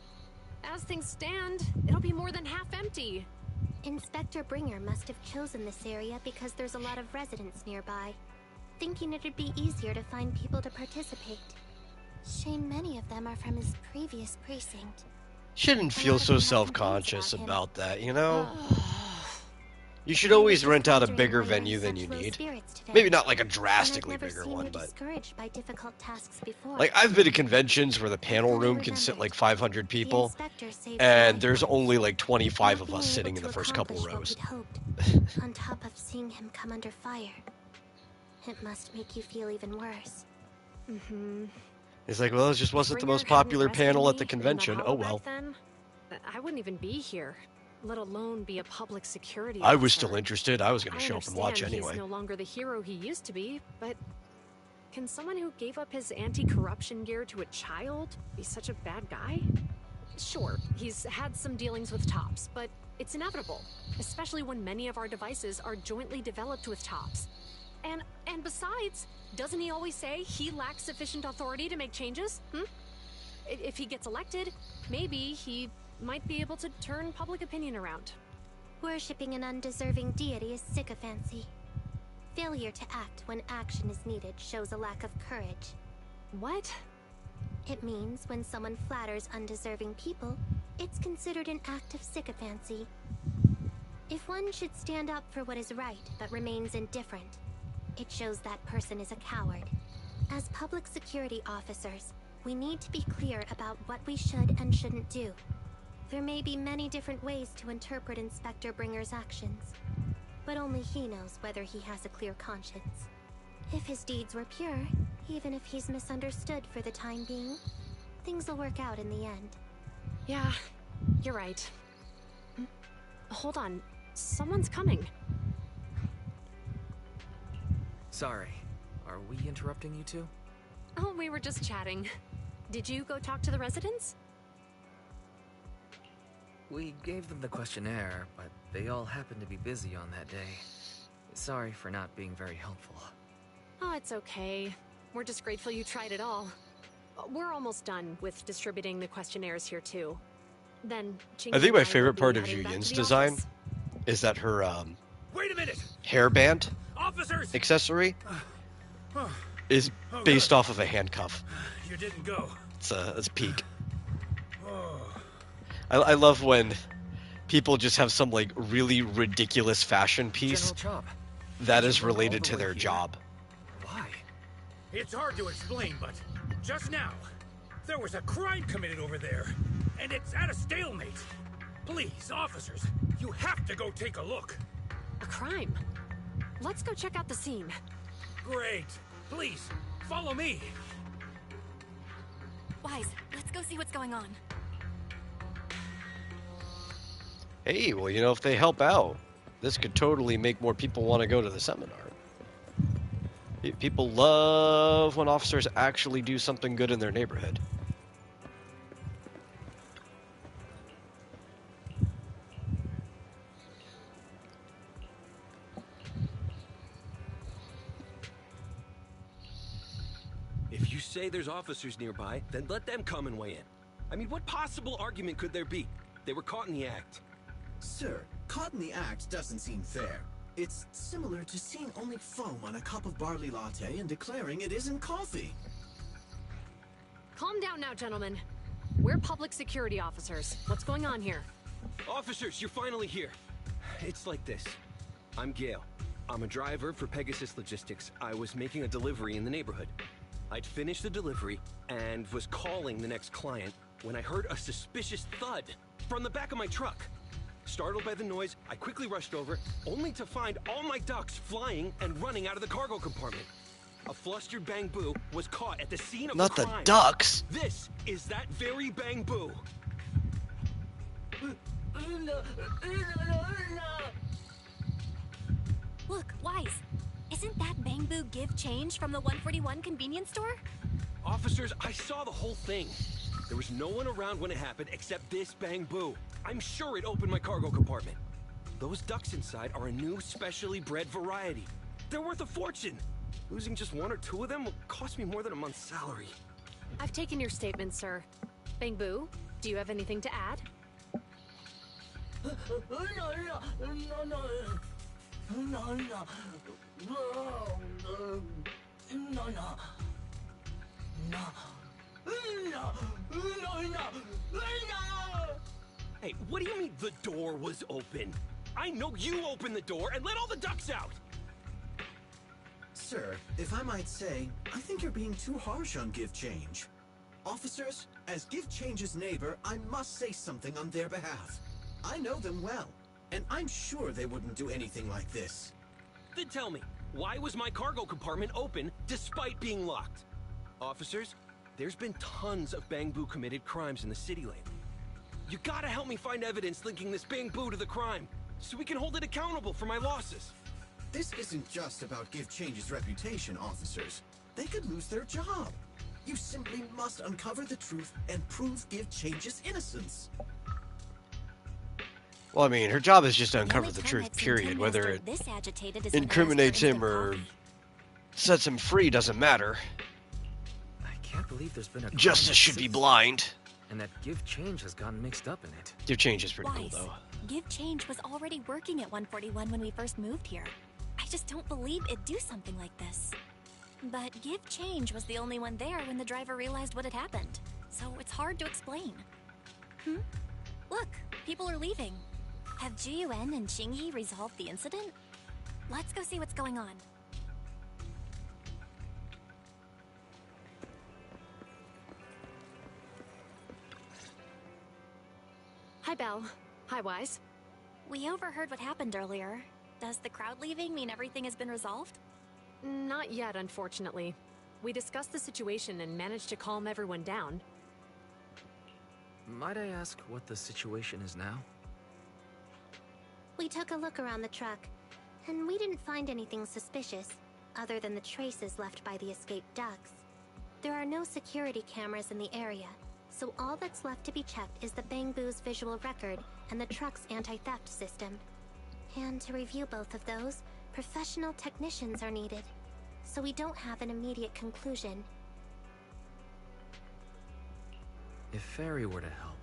[SPEAKER 18] As things stand, it'll be more than half empty.
[SPEAKER 13] Inspector Bringer must have chosen this area because there's a lot of residents nearby, thinking it'd be easier to find people to participate. Shame many of them are from his previous precinct.
[SPEAKER 1] Shouldn't feel so self-conscious about that, you know? You should always rent out a bigger venue than you need. Maybe not like a drastically bigger one, but...
[SPEAKER 13] Discouraged by difficult tasks before.
[SPEAKER 1] Like, I've been to conventions where the panel room can sit like 500 people, and there's only like 25 of us sitting in the first couple rows.
[SPEAKER 13] On top of seeing him come under fire, it must make you feel even worse.
[SPEAKER 1] It's like, well, it just wasn't the most popular panel at the convention. Oh well.
[SPEAKER 18] Then, I wouldn't even be here, let alone be a public security
[SPEAKER 1] I was
[SPEAKER 18] officer.
[SPEAKER 1] still interested. I was going to show up and watch
[SPEAKER 18] understand
[SPEAKER 1] anyway.
[SPEAKER 18] He's no longer the hero he used to be, but can someone who gave up his anti-corruption gear to a child be such a bad guy? Sure, he's had some dealings with Tops, but it's inevitable, especially when many of our devices are jointly developed with Tops. And besides, doesn't he always say he lacks sufficient authority to make changes? If he gets elected, maybe he might be able to turn public opinion around.
[SPEAKER 13] Worshipping an undeserving deity is sycophancy. Failure to act when action is needed shows a lack of courage.
[SPEAKER 18] What?
[SPEAKER 13] It means when someone flatters undeserving people, it's considered an act of sycophancy. If one should stand up for what is right but remains indifferent, it shows that person is a coward. As public security officers, we need to be clear about what we should and shouldn't do. There may be many different ways to interpret Inspector Bringer's actions, but only he knows whether he has a clear conscience. If his deeds were pure, even if he's misunderstood for the time being, things will work out in the end.
[SPEAKER 18] Yeah, you're right. Hold on, someone's coming.
[SPEAKER 4] Sorry, are we interrupting you two?
[SPEAKER 18] Oh, we were just chatting. Did you go talk to the residents?
[SPEAKER 4] We gave them the questionnaire, but they all happened to be busy on that day. Sorry for not being very helpful.
[SPEAKER 18] Oh, it's okay. We're just grateful you tried it all. We're almost done with distributing the questionnaires here, too. Then, Chingy
[SPEAKER 1] I think
[SPEAKER 18] and
[SPEAKER 1] my
[SPEAKER 18] will
[SPEAKER 1] favorite
[SPEAKER 18] be
[SPEAKER 1] part of
[SPEAKER 18] heading back
[SPEAKER 1] Yu-Yin's
[SPEAKER 18] to the
[SPEAKER 1] design
[SPEAKER 18] office.
[SPEAKER 1] is that her
[SPEAKER 21] Wait a minute!
[SPEAKER 1] hairband
[SPEAKER 21] Officers!
[SPEAKER 1] accessory
[SPEAKER 21] Oh,
[SPEAKER 1] is
[SPEAKER 21] oh,
[SPEAKER 1] based
[SPEAKER 21] good.
[SPEAKER 1] off of a handcuff.
[SPEAKER 21] You didn't go.
[SPEAKER 1] It's a peak.
[SPEAKER 21] Oh.
[SPEAKER 1] I love when people just have some like really ridiculous fashion piece
[SPEAKER 4] General Chop,
[SPEAKER 1] that
[SPEAKER 4] did you
[SPEAKER 1] is
[SPEAKER 4] run all
[SPEAKER 1] related
[SPEAKER 4] the
[SPEAKER 1] to
[SPEAKER 4] way
[SPEAKER 1] their
[SPEAKER 4] here?
[SPEAKER 1] job.
[SPEAKER 4] Why?
[SPEAKER 21] It's hard to explain, but just now, there was a crime committed over there, and it's at a stalemate. Please, officers, you have to go take a look.
[SPEAKER 18] A crime? Let's go check out the scene.
[SPEAKER 21] Great. Please, follow me.
[SPEAKER 14] Wise, let's go see what's going on.
[SPEAKER 1] Hey, well, you know, if they help out, this could totally make more people want to go to the seminar. People love when officers actually do something good in their neighborhood.
[SPEAKER 8] If you say there's officers nearby, then let them come and weigh in. I mean, what possible argument could there be? They were caught in the act.
[SPEAKER 19] Sir, caught in the act doesn't seem fair. It's similar to seeing only foam on a cup of barley latte and declaring it isn't coffee.
[SPEAKER 18] Calm down now, gentlemen. We're public security officers. What's going on here?
[SPEAKER 8] Officers, you're finally here. It's like this. I'm Gale. I'm a driver for Pegasus Logistics. I was making a delivery in the neighborhood. I'd finished the delivery and was calling the next client when I heard a suspicious thud from the back of my truck. Startled by the noise, I quickly rushed over, only to find all my ducks flying and running out of the cargo compartment. A flustered Bang-Boo was caught at the scene of
[SPEAKER 1] Not
[SPEAKER 8] the
[SPEAKER 1] the
[SPEAKER 8] crime.
[SPEAKER 1] ducks.
[SPEAKER 8] This is that very Bang-Boo.
[SPEAKER 14] Look, Wise, isn't that Bang-Boo give change from the 141 convenience store?
[SPEAKER 8] Officers, I saw the whole thing. There was no one around when it happened except this Bang-Boo. I'm sure it opened my cargo compartment. Those ducks inside are a new specially bred variety. They're worth a fortune. Losing just one or two of them will cost me more than a month's salary.
[SPEAKER 18] I've taken your statement, sir. Bang-Boo, do you have anything to add?
[SPEAKER 8] Hey, what do you mean the door was open? I know you opened the door and let all the ducks out!
[SPEAKER 19] Sir, if I might say, I think you're being too harsh on Give Change. Officers, as Give Change's neighbor, I must say something on their behalf. I know them well, and I'm sure they wouldn't do anything like this.
[SPEAKER 8] Then tell me, why was my cargo compartment open despite being locked? Officers, there's been tons of Bang-Boo committed crimes in the city lately. You gotta help me find evidence linking this Bang-Boo to the crime, so we can hold it accountable for my losses.
[SPEAKER 19] This isn't just about Give Change's reputation, officers. They could lose their job. You simply must uncover the truth and prove Give Change's innocence.
[SPEAKER 1] Well, I mean, her job is just to
[SPEAKER 14] The
[SPEAKER 1] uncover
[SPEAKER 14] only
[SPEAKER 1] the
[SPEAKER 14] time
[SPEAKER 1] truth,
[SPEAKER 14] I've seen
[SPEAKER 1] period.
[SPEAKER 14] Tin
[SPEAKER 1] Whether
[SPEAKER 14] Master
[SPEAKER 1] it
[SPEAKER 14] this agitated is when there is
[SPEAKER 1] incriminates
[SPEAKER 14] evidence
[SPEAKER 1] him
[SPEAKER 14] of
[SPEAKER 1] or
[SPEAKER 14] coffee.
[SPEAKER 1] sets him free doesn't matter.
[SPEAKER 4] I can't believe there's been a
[SPEAKER 1] Justice should be blind.
[SPEAKER 4] And that Give Change has gotten mixed up in it.
[SPEAKER 1] Give Change is pretty cool,
[SPEAKER 14] Wise,
[SPEAKER 1] though.
[SPEAKER 14] Give Change was already working at 141 when we first moved here. I just don't believe it'd do something like this. But Give Change was the only one there when the driver realized what had happened. So it's hard to explain. Look, people are leaving. Have Jiyuan and Xingyi resolved the incident? Let's go see what's going on.
[SPEAKER 18] Hi, Belle. Hi, Wise.
[SPEAKER 14] We overheard what happened earlier. Does the crowd leaving mean everything has been resolved?
[SPEAKER 18] Not yet, unfortunately. We discussed the situation and managed to calm everyone down.
[SPEAKER 4] Might I ask what the situation is now?
[SPEAKER 13] We took a look around the truck, and we didn't find anything suspicious, other than the traces left by the escaped ducks. There are no security cameras in the area, So all that's left to be checked is the Bangbu's visual record and the truck's anti-theft system. And to review both of those, professional technicians are needed. So we don't have an immediate conclusion.
[SPEAKER 4] If Fairy were to help,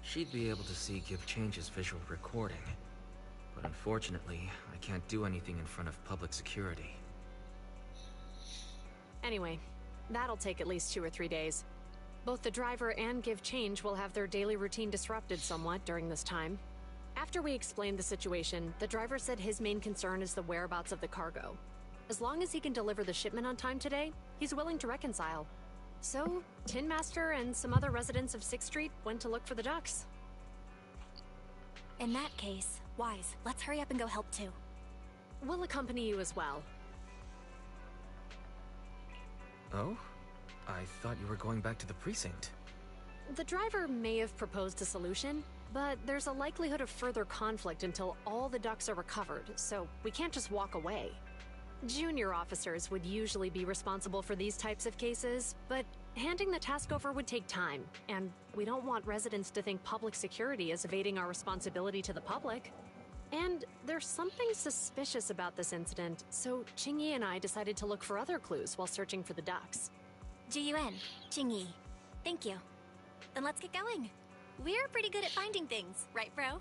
[SPEAKER 4] she'd be able to see Give Change's visual recording. But unfortunately, I can't do anything in front of public security.
[SPEAKER 18] Anyway, that'll take at least 2 or 3 days. Both the driver and Give Change will have their daily routine disrupted somewhat during this time. After we explained the situation, the driver said his main concern is the whereabouts of the cargo. As long as he can deliver the shipment on time today, he's willing to reconcile. So, Tin Master and some other residents of 6th Street went to look for the ducks.
[SPEAKER 14] In that case, Wise, let's hurry up and go help too.
[SPEAKER 18] We'll accompany you as well.
[SPEAKER 4] Oh? I thought you were going back to the precinct.
[SPEAKER 18] The driver may have proposed a solution, but there's a likelihood of further conflict until all the ducks are recovered, so we can't just walk away. Junior officers would usually be responsible for these types of cases, but handing the task over would take time, and we don't want residents to think public security is evading our responsibility to the public. And there's something suspicious about this incident, so Qingyi and I decided to look for other clues while searching for the ducks.
[SPEAKER 14] G-U-N, Qingyi. Thank you. Then let's get going. We're pretty good at finding things, right, bro?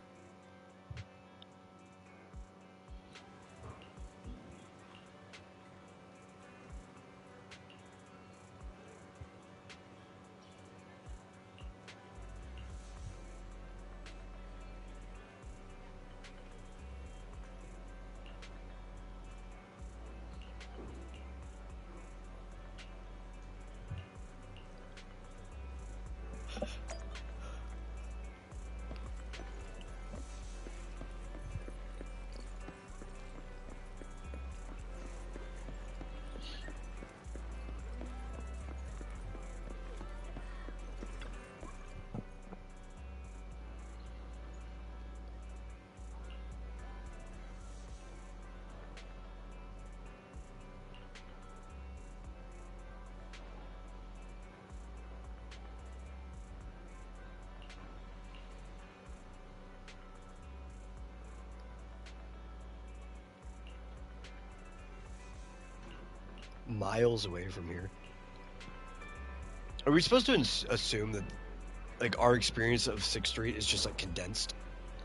[SPEAKER 1] Miles away from here. Are we supposed to assume that, like, our experience of 6th Street is just, like, condensed?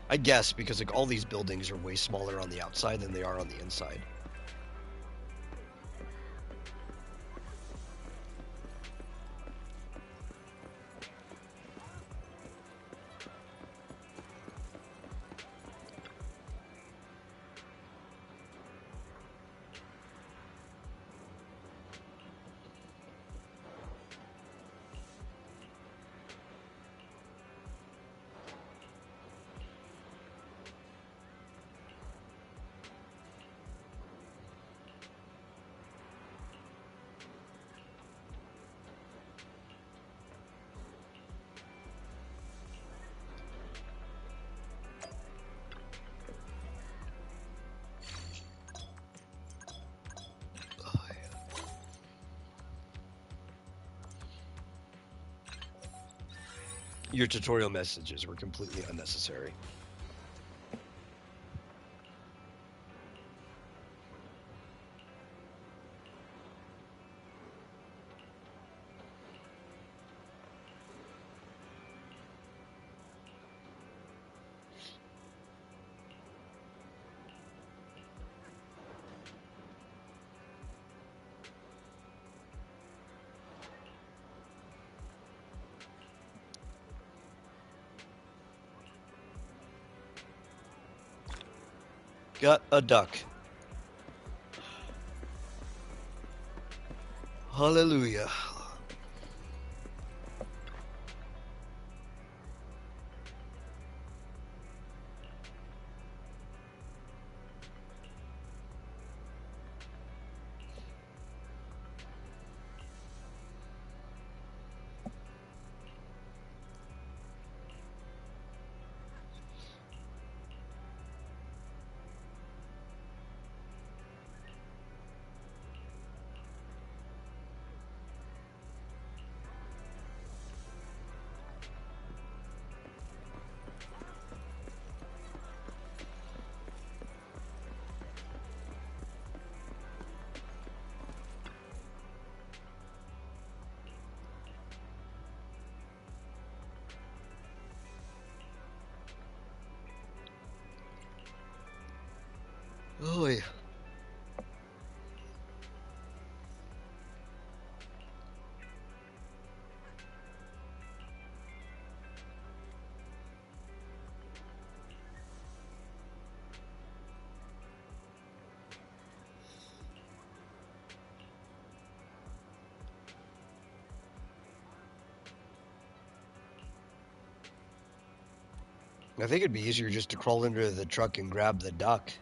[SPEAKER 1] I guess, because, like, all these buildings are way smaller on the outside than they are on the inside. Your tutorial messages were completely unnecessary. Got a duck. Hallelujah. Oh, yeah. I think it'd be easier just to crawl into the truck and grab the duck.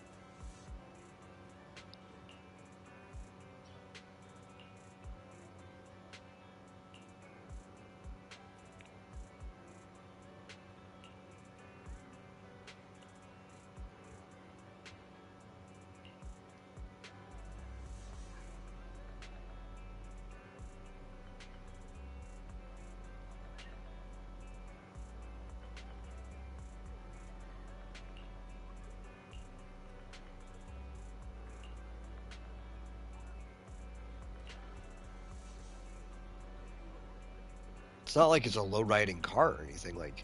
[SPEAKER 1] It's not like it's a low-riding car or anything. Like,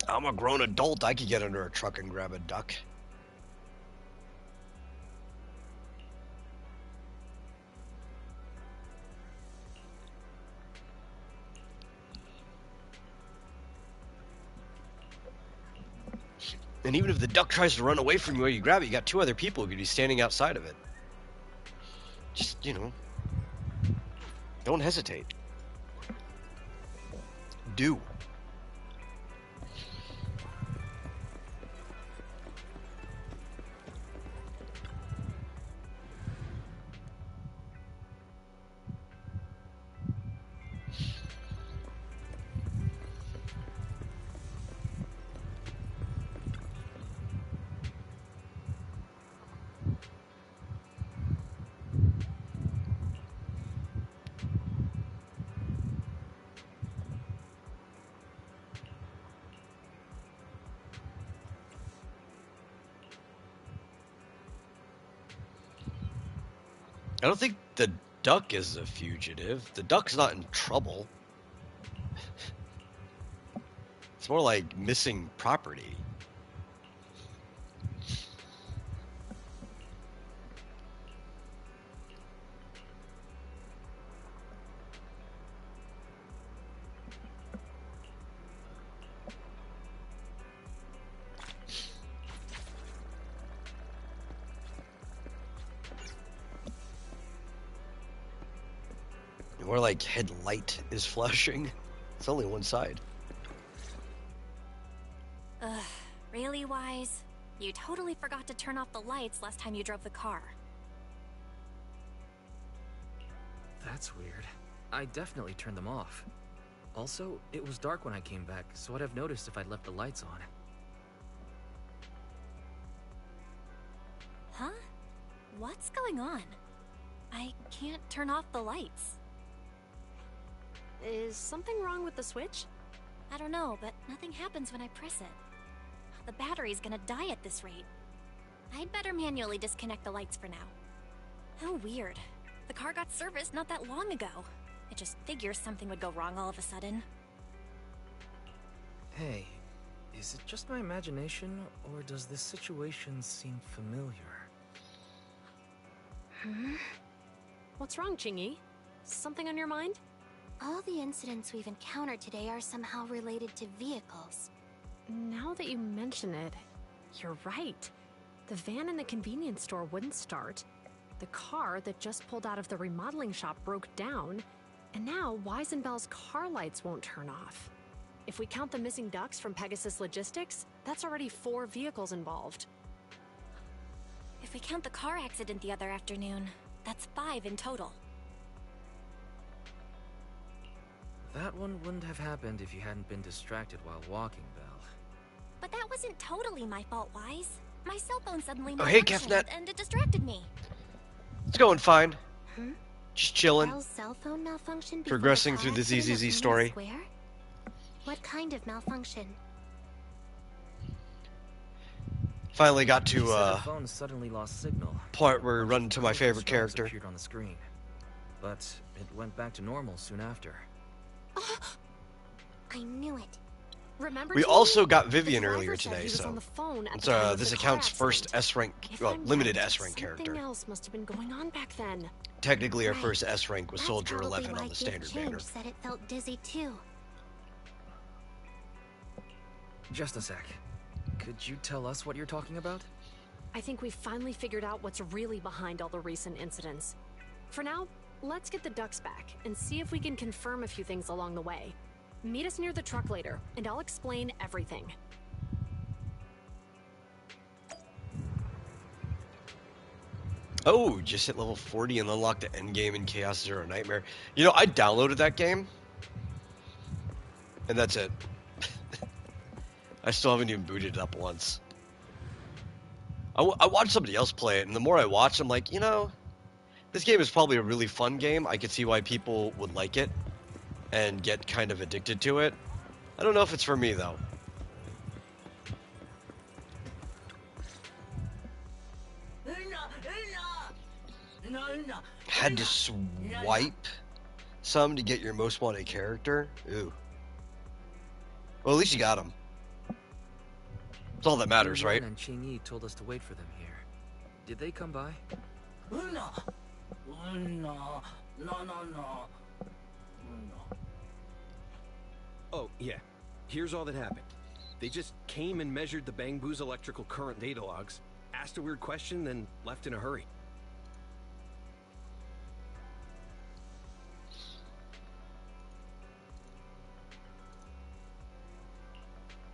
[SPEAKER 1] I'm a grown adult. I could get under a truck and grab a duck. And even if the duck tries to run away from you while you grab it, you got two other people who could be standing outside of it. Just, you know, don't hesitate. Do. I don't think the duck is a fugitive. The duck's not in trouble. It's more like missing property. More like headlight is flashing. It's only one side.
[SPEAKER 14] Ugh, really, Wise? You totally forgot to turn off the lights last time you drove the car.
[SPEAKER 4] That's weird. I definitely turned them off. Also, it was dark when I came back, so I'd have noticed if I'd left the lights on.
[SPEAKER 14] Huh? What's going on? I can't turn off the lights.
[SPEAKER 18] Is something wrong with the switch?
[SPEAKER 14] I don't know, but nothing happens when I press it. The battery's gonna die at this rate. I'd better manually disconnect the lights for now. How weird. The car got serviced not that long ago. I just figured something would go wrong all of a sudden.
[SPEAKER 4] Hey, is it just my imagination, or does this situation seem familiar?
[SPEAKER 18] What's wrong, Chingy? Something on your mind?
[SPEAKER 13] All the incidents we've encountered today are somehow related to vehicles.
[SPEAKER 18] Now that you mention it, you're right. The van in the convenience store wouldn't start. The car that just pulled out of the remodeling shop broke down. And now Wise and Bell's car lights won't turn off. If we count the missing ducks from Pegasus Logistics, that's already 4 vehicles involved.
[SPEAKER 14] If we count the car accident the other afternoon, that's 5 in total.
[SPEAKER 4] That one wouldn't have happened if you hadn't been distracted while walking, Belle.
[SPEAKER 14] But that wasn't totally my fault, Wise. My cell phone suddenly
[SPEAKER 1] hey,
[SPEAKER 14] malfunctioned,
[SPEAKER 1] Kefnet.
[SPEAKER 14] and it distracted me.
[SPEAKER 1] It's going fine. Just chilling.
[SPEAKER 13] Bell's cell phone malfunction before
[SPEAKER 1] Progressing
[SPEAKER 13] the car
[SPEAKER 1] through the
[SPEAKER 13] accident of
[SPEAKER 1] ZZZ
[SPEAKER 13] Union
[SPEAKER 1] story.
[SPEAKER 13] Square? What kind of malfunction?
[SPEAKER 1] Finally got
[SPEAKER 4] She said her
[SPEAKER 1] to
[SPEAKER 4] phone suddenly lost signal.
[SPEAKER 1] part where we run to my favorite character.
[SPEAKER 4] Appeared on the screen, but it went back to normal soon after.
[SPEAKER 13] I knew it.
[SPEAKER 18] Remember,
[SPEAKER 1] We
[SPEAKER 18] Jimmy?
[SPEAKER 1] also got
[SPEAKER 18] The
[SPEAKER 1] Vivian
[SPEAKER 18] driver
[SPEAKER 1] earlier
[SPEAKER 18] said
[SPEAKER 1] today,
[SPEAKER 18] he was
[SPEAKER 1] so
[SPEAKER 18] on the phone at
[SPEAKER 1] it's
[SPEAKER 18] the time of
[SPEAKER 1] this
[SPEAKER 18] the
[SPEAKER 1] account's
[SPEAKER 18] car
[SPEAKER 1] first
[SPEAKER 18] accident.
[SPEAKER 1] S rank,
[SPEAKER 18] If
[SPEAKER 1] well,
[SPEAKER 18] I'm
[SPEAKER 1] limited
[SPEAKER 18] right,
[SPEAKER 1] S rank character.
[SPEAKER 18] Something else must have been going on back then.
[SPEAKER 1] Technically, our
[SPEAKER 13] Right.
[SPEAKER 1] first S rank was
[SPEAKER 13] That's
[SPEAKER 1] Soldier
[SPEAKER 13] probably
[SPEAKER 1] 11
[SPEAKER 13] why
[SPEAKER 1] on the
[SPEAKER 13] Gift
[SPEAKER 1] standard banner.
[SPEAKER 13] Change said it felt dizzy too.
[SPEAKER 4] Just a sec. Could you tell us what you're talking about?
[SPEAKER 18] I think we've finally figured out what's really behind all the recent incidents. For now, let's get the ducks back and see if we can confirm a few things along the way. Meet us near the truck later, and I'll explain everything.
[SPEAKER 1] Oh, just hit level 40 and unlock the endgame in Chaos Zero Nightmare. You know, I downloaded that game, and that's it. I still haven't even booted it up once. I watched somebody else play it, and the more I watch, I'm like, you know, this game is probably a really fun game. I could see why people would like it and get kind of addicted to it. I don't know if it's for me, though. Had to swipe some to get your most wanted character? Ooh. Well, at least you got him. That's all that matters, right?
[SPEAKER 4] And Qingyi told us to wait for them here. Did they come by?
[SPEAKER 8] Oh, yeah. Here's all that happened. They just came and measured the Bangbu's electrical current data logs, asked a weird question, then left in a hurry.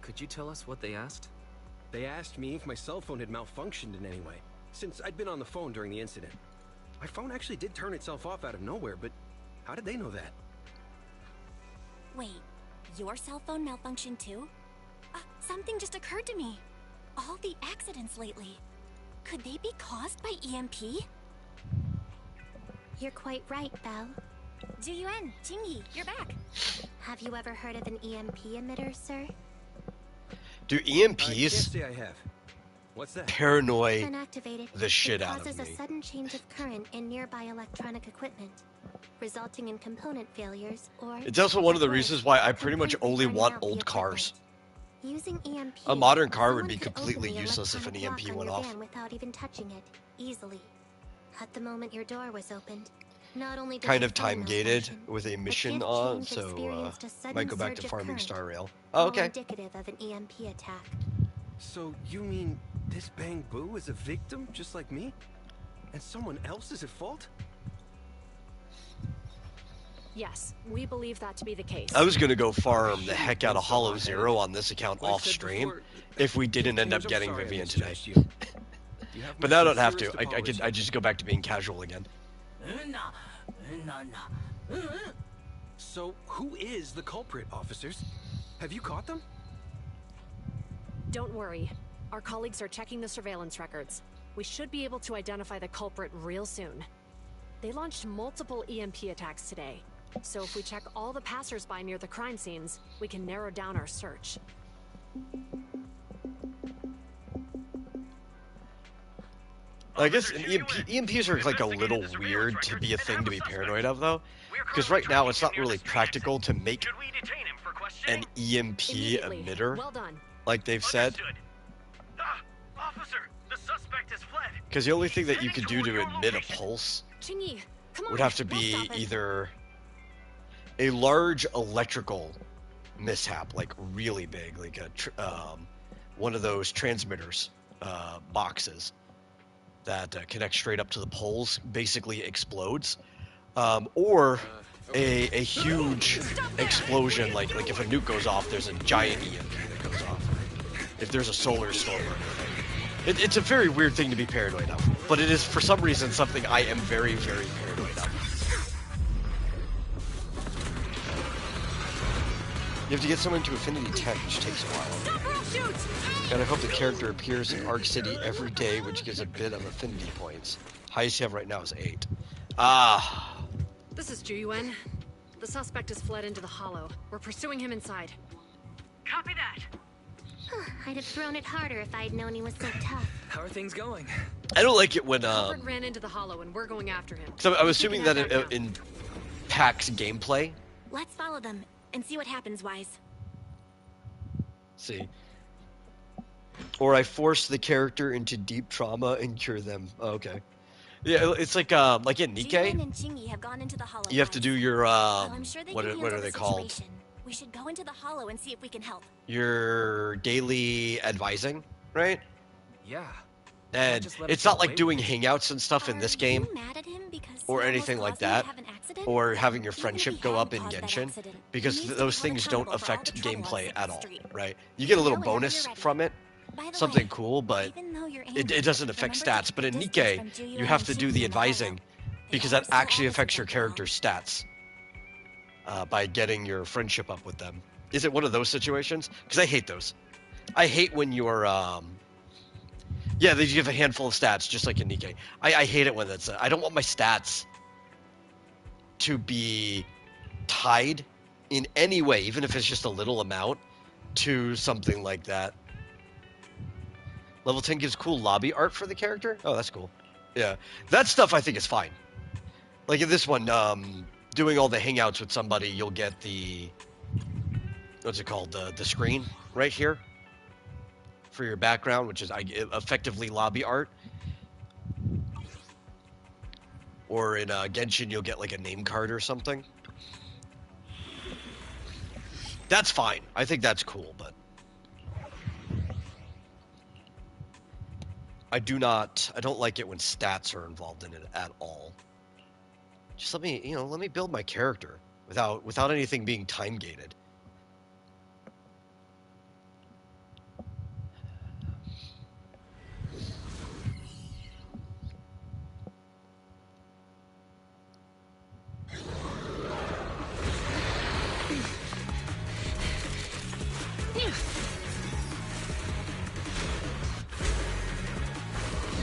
[SPEAKER 4] Could you tell us what they asked?
[SPEAKER 8] They asked me if my cell phone had malfunctioned in any way, since I'd been on the phone during the incident. My phone actually did turn itself off out of nowhere, but how did they know that?
[SPEAKER 14] Wait, your cell phone malfunctioned too? Something just occurred to me. All the accidents lately, could they be caused by EMP?
[SPEAKER 13] You're quite right, Belle.
[SPEAKER 14] Juyuan, Qingyi, you're back.
[SPEAKER 13] Have you ever heard of an EMP emitter, sir?
[SPEAKER 1] Do
[SPEAKER 8] I can't
[SPEAKER 1] EMPs
[SPEAKER 8] say I have. What's that?
[SPEAKER 1] paranoid
[SPEAKER 13] When activated,
[SPEAKER 1] the shit
[SPEAKER 13] it
[SPEAKER 1] out of
[SPEAKER 13] causes
[SPEAKER 1] me?
[SPEAKER 13] a sudden change of current in nearby electronic equipment, resulting in component failures or...
[SPEAKER 1] It's also one of the
[SPEAKER 13] worse,
[SPEAKER 1] reasons why I pretty much
[SPEAKER 13] completely
[SPEAKER 1] only
[SPEAKER 13] burning
[SPEAKER 1] want
[SPEAKER 13] out the
[SPEAKER 1] old cars.
[SPEAKER 13] Using EMP,
[SPEAKER 1] A modern car would
[SPEAKER 13] someone
[SPEAKER 1] be
[SPEAKER 13] could
[SPEAKER 1] completely
[SPEAKER 13] open the
[SPEAKER 1] useless if an
[SPEAKER 13] electronic
[SPEAKER 1] EMP
[SPEAKER 13] lock on
[SPEAKER 1] went
[SPEAKER 13] your
[SPEAKER 1] off.
[SPEAKER 13] van without even touching it, easily. At the moment your door was opened, not only does
[SPEAKER 1] Kind
[SPEAKER 13] the
[SPEAKER 1] of
[SPEAKER 13] phone
[SPEAKER 1] time gated
[SPEAKER 13] malfunction,
[SPEAKER 1] with a
[SPEAKER 13] but
[SPEAKER 1] mission
[SPEAKER 13] Gift
[SPEAKER 1] on,
[SPEAKER 13] Change
[SPEAKER 1] so
[SPEAKER 13] experienced a sudden
[SPEAKER 1] might go back to
[SPEAKER 13] surge of
[SPEAKER 1] farming
[SPEAKER 13] current,
[SPEAKER 1] Star Rail.
[SPEAKER 13] all
[SPEAKER 1] Oh, okay.
[SPEAKER 13] indicative of an EMP attack.
[SPEAKER 8] So you mean this Bangbu is a victim just like me? And someone else is at fault?
[SPEAKER 18] Yes, we believe that to be the case.
[SPEAKER 1] I was gonna go farm the heck out of Hollow Zero on this account off stream if we didn't end up getting Vivian today. But now I don't have to. I just go back to being casual again.
[SPEAKER 8] So who is the culprit, officers? Have you caught them?
[SPEAKER 18] Don't worry. Our colleagues are checking the surveillance records. We should be able to identify the culprit real soon. They launched multiple EMP attacks today, so if we check all the passers-by near the crime scenes, we can narrow down our search.
[SPEAKER 1] I guess an EMPs are like a little weird to be a thing to be paranoid of, though, because right now it's not really practical to make an EMP emitter,
[SPEAKER 18] Well done.
[SPEAKER 1] like they've said.
[SPEAKER 21] Officer, the suspect has fled.
[SPEAKER 1] Because the only thing that you could do to emit a pulse
[SPEAKER 18] Qingyi, come on.
[SPEAKER 1] would have to
[SPEAKER 18] we'll
[SPEAKER 1] be
[SPEAKER 18] stop it.
[SPEAKER 1] either a large electrical mishap, like really big, like a one of those transmitters boxes that connects straight up to the poles, basically explodes, or a huge explosion, like if a nuke goes off, there's a giant EMP that goes off. If there's a solar storm or anything. It's a very weird thing to be paranoid of, but it is for some reason something I am very, very paranoid of. You have to get someone to Affinity 10, which takes a while. And I hope the character appears in Arc City every day, which gives a bit of Affinity points. Highest you have right now is 8. Ah.
[SPEAKER 18] This is Juyuan. The suspect has fled into the hollow. We're pursuing him inside.
[SPEAKER 21] Copy that.
[SPEAKER 13] I'd have thrown it harder if I'd known he was so tough.
[SPEAKER 4] How are things going?
[SPEAKER 1] I don't like it when
[SPEAKER 18] Culprit ran into the hollow and we're going after him.
[SPEAKER 1] so I'm
[SPEAKER 18] You
[SPEAKER 1] assuming
[SPEAKER 18] can
[SPEAKER 1] that
[SPEAKER 18] have now.
[SPEAKER 1] in PAX gameplay,
[SPEAKER 14] Let's follow them and see what happens, Wise.
[SPEAKER 1] See. Or I force the character into deep trauma and cure them. Oh, okay. Yeah, it's like in Nikke,
[SPEAKER 14] Ji-Wen and Chingy have gone into the hollow.
[SPEAKER 1] you have to do your
[SPEAKER 14] Well, I'm sure they
[SPEAKER 1] what
[SPEAKER 14] can
[SPEAKER 1] are
[SPEAKER 14] handle
[SPEAKER 1] they
[SPEAKER 14] the
[SPEAKER 1] called?
[SPEAKER 14] situation. We should go into the hollow and see if we can help.
[SPEAKER 1] Your daily advising, right?
[SPEAKER 4] Yeah.
[SPEAKER 1] And
[SPEAKER 4] just let
[SPEAKER 1] it's
[SPEAKER 4] it
[SPEAKER 1] not
[SPEAKER 4] go
[SPEAKER 1] like
[SPEAKER 4] away
[SPEAKER 1] doing
[SPEAKER 4] with it.
[SPEAKER 1] hangouts and stuff in this game,
[SPEAKER 14] You mad at him because
[SPEAKER 1] or
[SPEAKER 14] he
[SPEAKER 1] anything
[SPEAKER 14] almost
[SPEAKER 1] like
[SPEAKER 14] caused me
[SPEAKER 1] that,
[SPEAKER 14] to have an accident?
[SPEAKER 1] or having your
[SPEAKER 14] Even if
[SPEAKER 1] friendship
[SPEAKER 14] he
[SPEAKER 1] go up
[SPEAKER 14] hadn't
[SPEAKER 1] in
[SPEAKER 14] caused that
[SPEAKER 1] Genshin,
[SPEAKER 14] accident, he
[SPEAKER 1] because
[SPEAKER 14] needs to be
[SPEAKER 1] those
[SPEAKER 14] held
[SPEAKER 1] things don't
[SPEAKER 14] accountable for all
[SPEAKER 1] affect
[SPEAKER 14] the trouble on
[SPEAKER 1] gameplay at
[SPEAKER 14] 6th
[SPEAKER 1] all,
[SPEAKER 14] Street.
[SPEAKER 1] right? You get a
[SPEAKER 14] Let me
[SPEAKER 1] little
[SPEAKER 14] know whenever
[SPEAKER 1] bonus
[SPEAKER 14] you're ready.
[SPEAKER 1] from it,
[SPEAKER 14] By the
[SPEAKER 1] something
[SPEAKER 14] way,
[SPEAKER 1] cool, but
[SPEAKER 14] even though you're
[SPEAKER 1] it
[SPEAKER 14] angry,
[SPEAKER 1] doesn't affect
[SPEAKER 14] remember to
[SPEAKER 1] stats.
[SPEAKER 14] keep
[SPEAKER 1] But in
[SPEAKER 14] your distance
[SPEAKER 1] Nikke,
[SPEAKER 14] from Ji-Yuan
[SPEAKER 1] you have
[SPEAKER 14] and
[SPEAKER 1] to do
[SPEAKER 14] Chingy
[SPEAKER 1] the
[SPEAKER 14] in the hollow.
[SPEAKER 1] advising,
[SPEAKER 14] They
[SPEAKER 1] because
[SPEAKER 14] are
[SPEAKER 1] that
[SPEAKER 14] so
[SPEAKER 1] actually
[SPEAKER 14] awesome,
[SPEAKER 1] affects your
[SPEAKER 14] after all.
[SPEAKER 1] character's stats by getting your friendship up with them. Is it one of those situations? Because I hate those. I hate when you're yeah, they give a handful of stats, just like in Nikke. I hate it when that's... I don't want my stats to be tied in any way, even if it's just a little amount, to something like that. Level 10 gives cool lobby art for the character? Oh, that's cool. Yeah. That stuff I think is fine. Like in this one, doing all the hangouts with somebody, you'll get the... What's it called? The screen right here for your background, which is effectively lobby art. Or in Genshin, you'll get like a name card or something. That's fine. I think that's cool, but I don't like it when stats are involved in it at all. Just let me build my character without anything being time gated.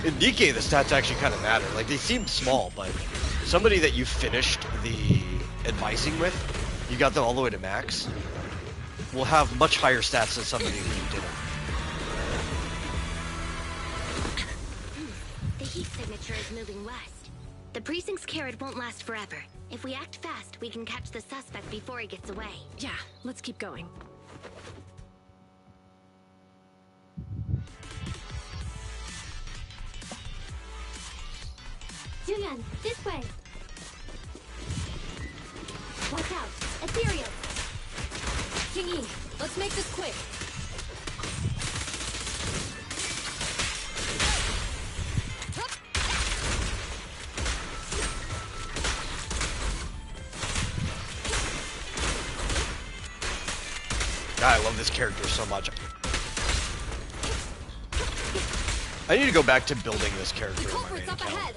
[SPEAKER 1] In Nikke, the stats actually kind of matter. Like, they seem small, but somebody that you finished the advising with, you got them all the way to max, will have much higher stats than somebody that you didn't.
[SPEAKER 13] The heat signature is moving west. The precinct's carrot won't last forever. If we act fast, we can catch the suspect before he gets away.
[SPEAKER 18] Yeah, let's keep going.
[SPEAKER 13] Julian, this way! Watch out! Ethereal!
[SPEAKER 14] Chingy, let's make this quick.
[SPEAKER 1] God, I love this character so much. I need to go back to building this character in my main account.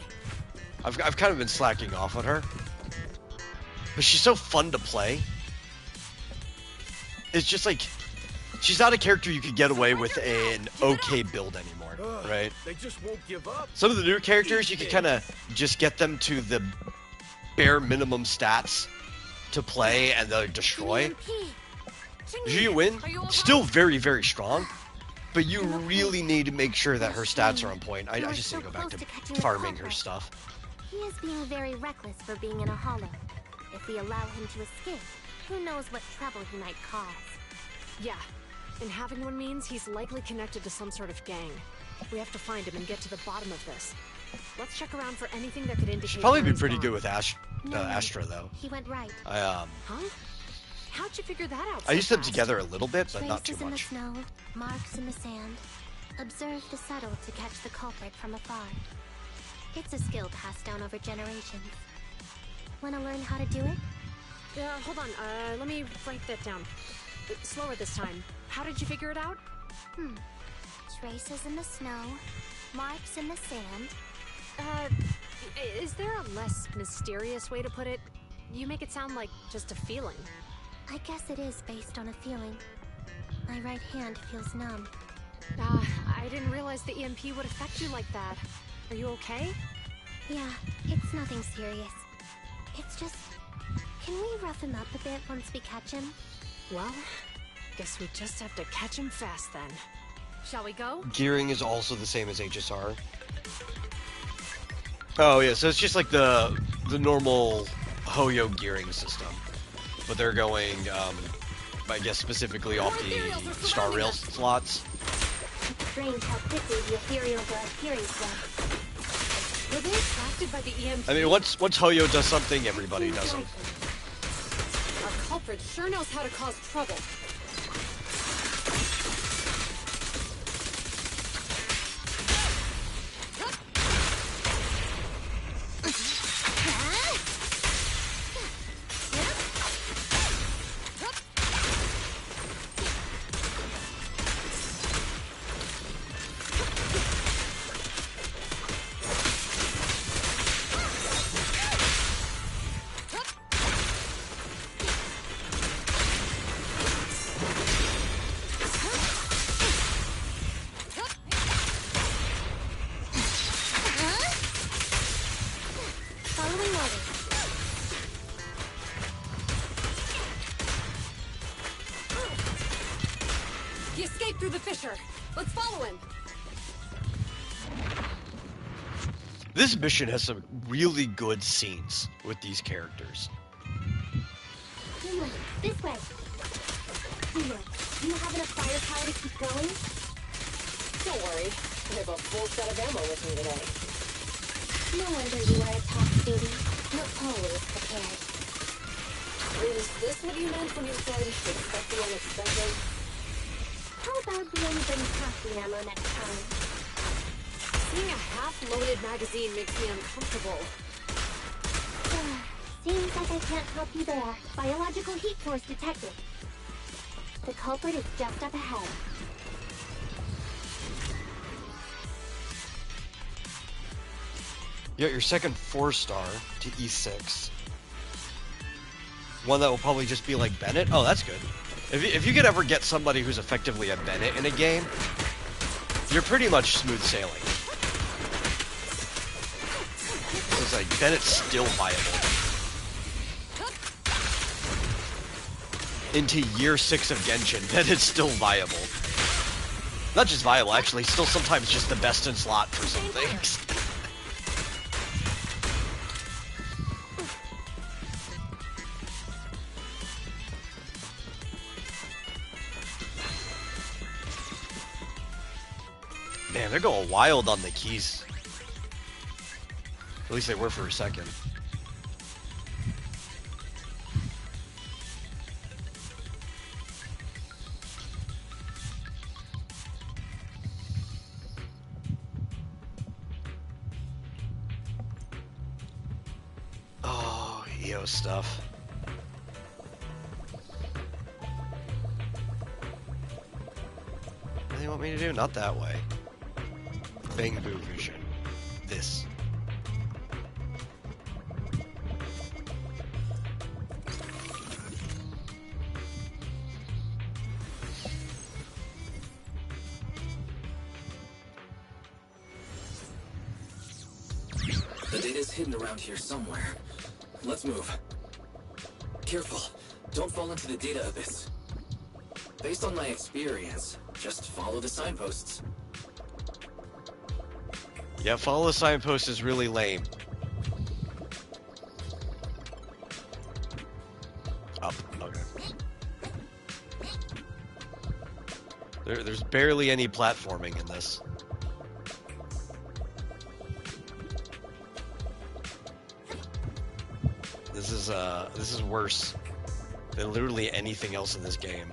[SPEAKER 1] I've kind of been slacking off on her. But she's so fun to play. It's just like, she's not a character you could get away with an okay build anymore, right?
[SPEAKER 6] They just won't give up.
[SPEAKER 1] Some of the newer characters, you can kind of just get them to the bare minimum stats to play and they'll destroy. Ji-Yuan, still very, very strong, but you really need to make sure that her stats are on point. I just need to go back to farming her stuff.
[SPEAKER 13] He is being very reckless for being in a hollow. If we allow him to escape, who knows what trouble he might cause.
[SPEAKER 18] Yeah, and having one means he's likely connected to some sort of gang. We have to find him and get to the bottom of this. Let's check around for anything that could indicate.
[SPEAKER 1] She's probably
[SPEAKER 18] where
[SPEAKER 1] been
[SPEAKER 18] he's
[SPEAKER 1] pretty
[SPEAKER 18] gone.
[SPEAKER 1] good with Astra, though.
[SPEAKER 13] He went right.
[SPEAKER 18] Huh? How'd you figure that out?
[SPEAKER 1] I
[SPEAKER 18] so
[SPEAKER 1] used them
[SPEAKER 18] fast?
[SPEAKER 1] together a little bit, but not too
[SPEAKER 13] Traces in the
[SPEAKER 1] much.
[SPEAKER 13] snow, marks in the sand. Observe the subtle to catch the culprit from afar. It's a skill passed down over generations. Want to learn how to do it?
[SPEAKER 18] Hold on. Let me write that down. Slower this time. How did you figure it out?
[SPEAKER 13] Traces in the snow, marks in the sand.
[SPEAKER 18] Is there a less mysterious way to put it? You make it sound like just a feeling.
[SPEAKER 13] I guess it is based on a feeling. My right hand feels numb.
[SPEAKER 18] I didn't realize the EMP would affect you like that. Are you okay?
[SPEAKER 13] Yeah, it's nothing serious. It's just... Can we rough him up a bit once we catch him?
[SPEAKER 18] Well, guess we just have to catch him fast then. Shall we go?
[SPEAKER 1] Gearing is also the same as HSR. Oh yeah, so it's just like the normal Hoyo gearing system, but they're going I guess specifically off the Star Rail slots.
[SPEAKER 13] It's strange how quickly the ethereals are appearing to us.
[SPEAKER 18] Were they attracted by the EMP?
[SPEAKER 1] I mean, once Hoyo does something, everybody does it.
[SPEAKER 18] Our culprit sure knows how to cause trouble. He escaped through the fissure. Let's follow him.
[SPEAKER 1] This mission has some really good scenes with these characters.
[SPEAKER 13] Come on, this way. Here, do you have enough firepower to keep going?
[SPEAKER 18] Don't worry. I have a full set of ammo with me today.
[SPEAKER 13] No wonder you were at top duty. You're always prepared.
[SPEAKER 18] Is this what you meant when you said expect the unexpected?
[SPEAKER 13] How about we only bring casting ammo next time?
[SPEAKER 18] Seeing a half-loaded magazine makes me uncomfortable.
[SPEAKER 13] Seems like I can't help you there. Biological heat force detected. The culprit is just up ahead.
[SPEAKER 1] You got your second 4-star to E6. One that will probably just be like Bennett. Oh, that's good. If you could ever get somebody who's effectively a Bennett in a game, you're pretty much smooth sailing. It's like Bennett's still viable. Into year 6 of Genshin, Bennett's still viable. Not just viable, actually, still sometimes just the best in slot for some things. Man, they're going wild on the keys. At least they were for a second. Oh, EO stuff. What do you want me to do? Not that way. Bang Boo Vision. This.
[SPEAKER 4] The data's hidden around here somewhere. Let's move. Careful. Don't fall into the data abyss. Based on my experience, just follow the signposts.
[SPEAKER 1] Yeah, follow the signpost is really lame. Up. Okay. There's barely any platforming in this. This is worse than literally anything else in this game.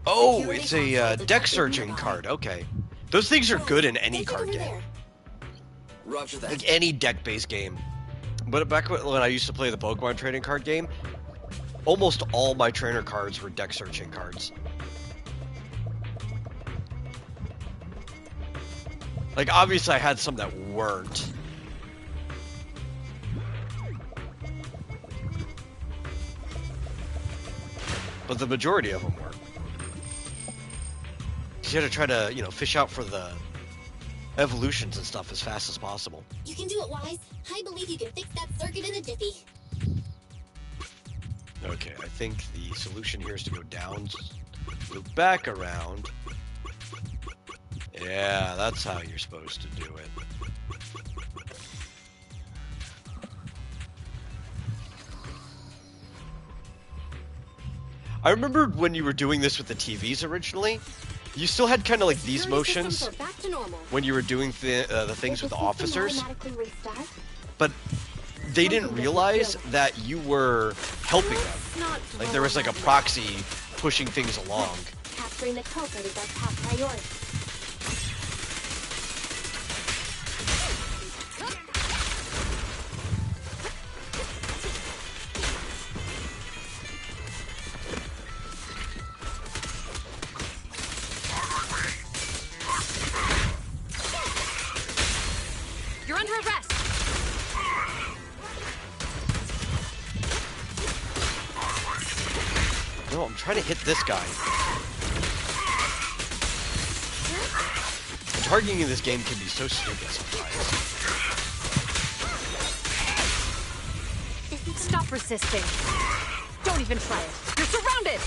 [SPEAKER 1] Oh, it's a deck searching card. Okay. Those things are good in any card game.
[SPEAKER 4] Roger that.
[SPEAKER 1] Like any deck-based game. But back when I used to play the Pokemon trading card game, almost all my trainer cards were deck searching cards. Like, obviously I had some that weren't. But the majority of them were. because you had to try to, you know, fish out for the evolutions and stuff as fast as possible.
[SPEAKER 15] You can do it, Wise. I believe you can fix that circuit in a jiffy.
[SPEAKER 1] Okay, I think the solution here is to go down, loop back around. Yeah, that's how you're supposed to do it. I remember when you were doing this with the TVs originally, you still had kind of like these motions when you were doing the things with the officers, but they didn't realize that you were helping them. Like there was like a proxy pushing things along.
[SPEAKER 13] Capturing the culprit is our top priority.
[SPEAKER 18] You're under arrest.
[SPEAKER 1] No, I'm trying to hit this guy. The targeting in this game can be so stupid sometimes.
[SPEAKER 18] Stop resisting. Don't even try it. You're surrounded.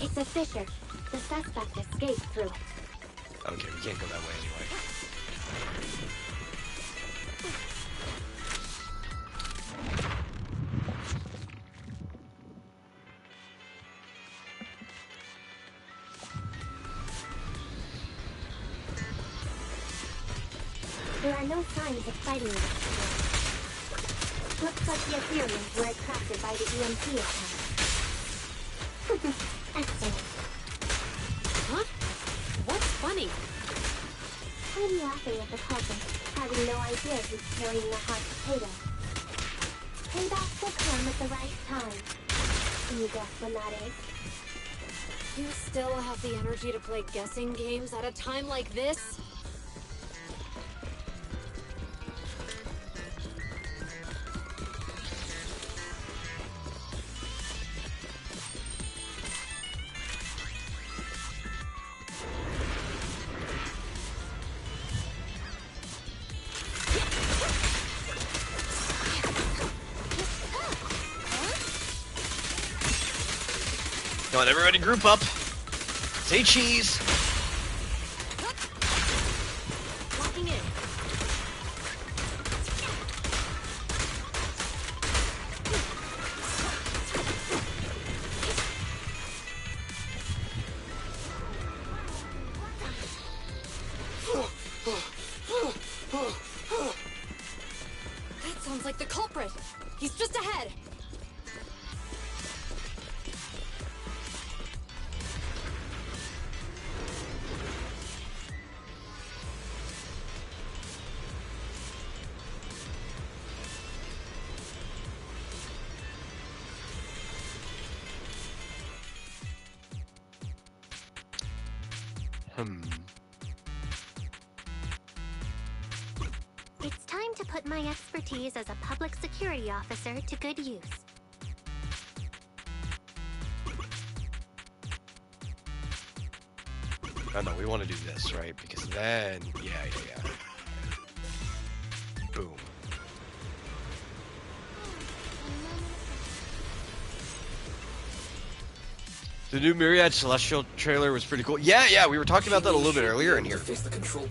[SPEAKER 13] It's a fissure. The suspect escaped through it.
[SPEAKER 1] Okay, we can't go that way anyway.
[SPEAKER 13] There are no signs of fighting in this place. Looks like the Ethereans were attracted by the EMP attack. Excellent.
[SPEAKER 18] Huh? What's funny?
[SPEAKER 13] I'm laughing at the culprit, having no idea who's carrying the hot potato. Payback will come at the right time. Can you guess when that is?
[SPEAKER 18] You still have the energy to play guessing games at a time like this?
[SPEAKER 1] Come on, everybody group up. Say cheese.
[SPEAKER 18] Locking in. That sounds like the culprit. He's just ahead.
[SPEAKER 13] It's time to put my expertise as a public security officer to good use.
[SPEAKER 1] Oh no, we want to do this, right? Because then, yeah. Boom. The new Myriad Celestial trailer was pretty cool. Yeah, we were talking about that a little bit earlier in here.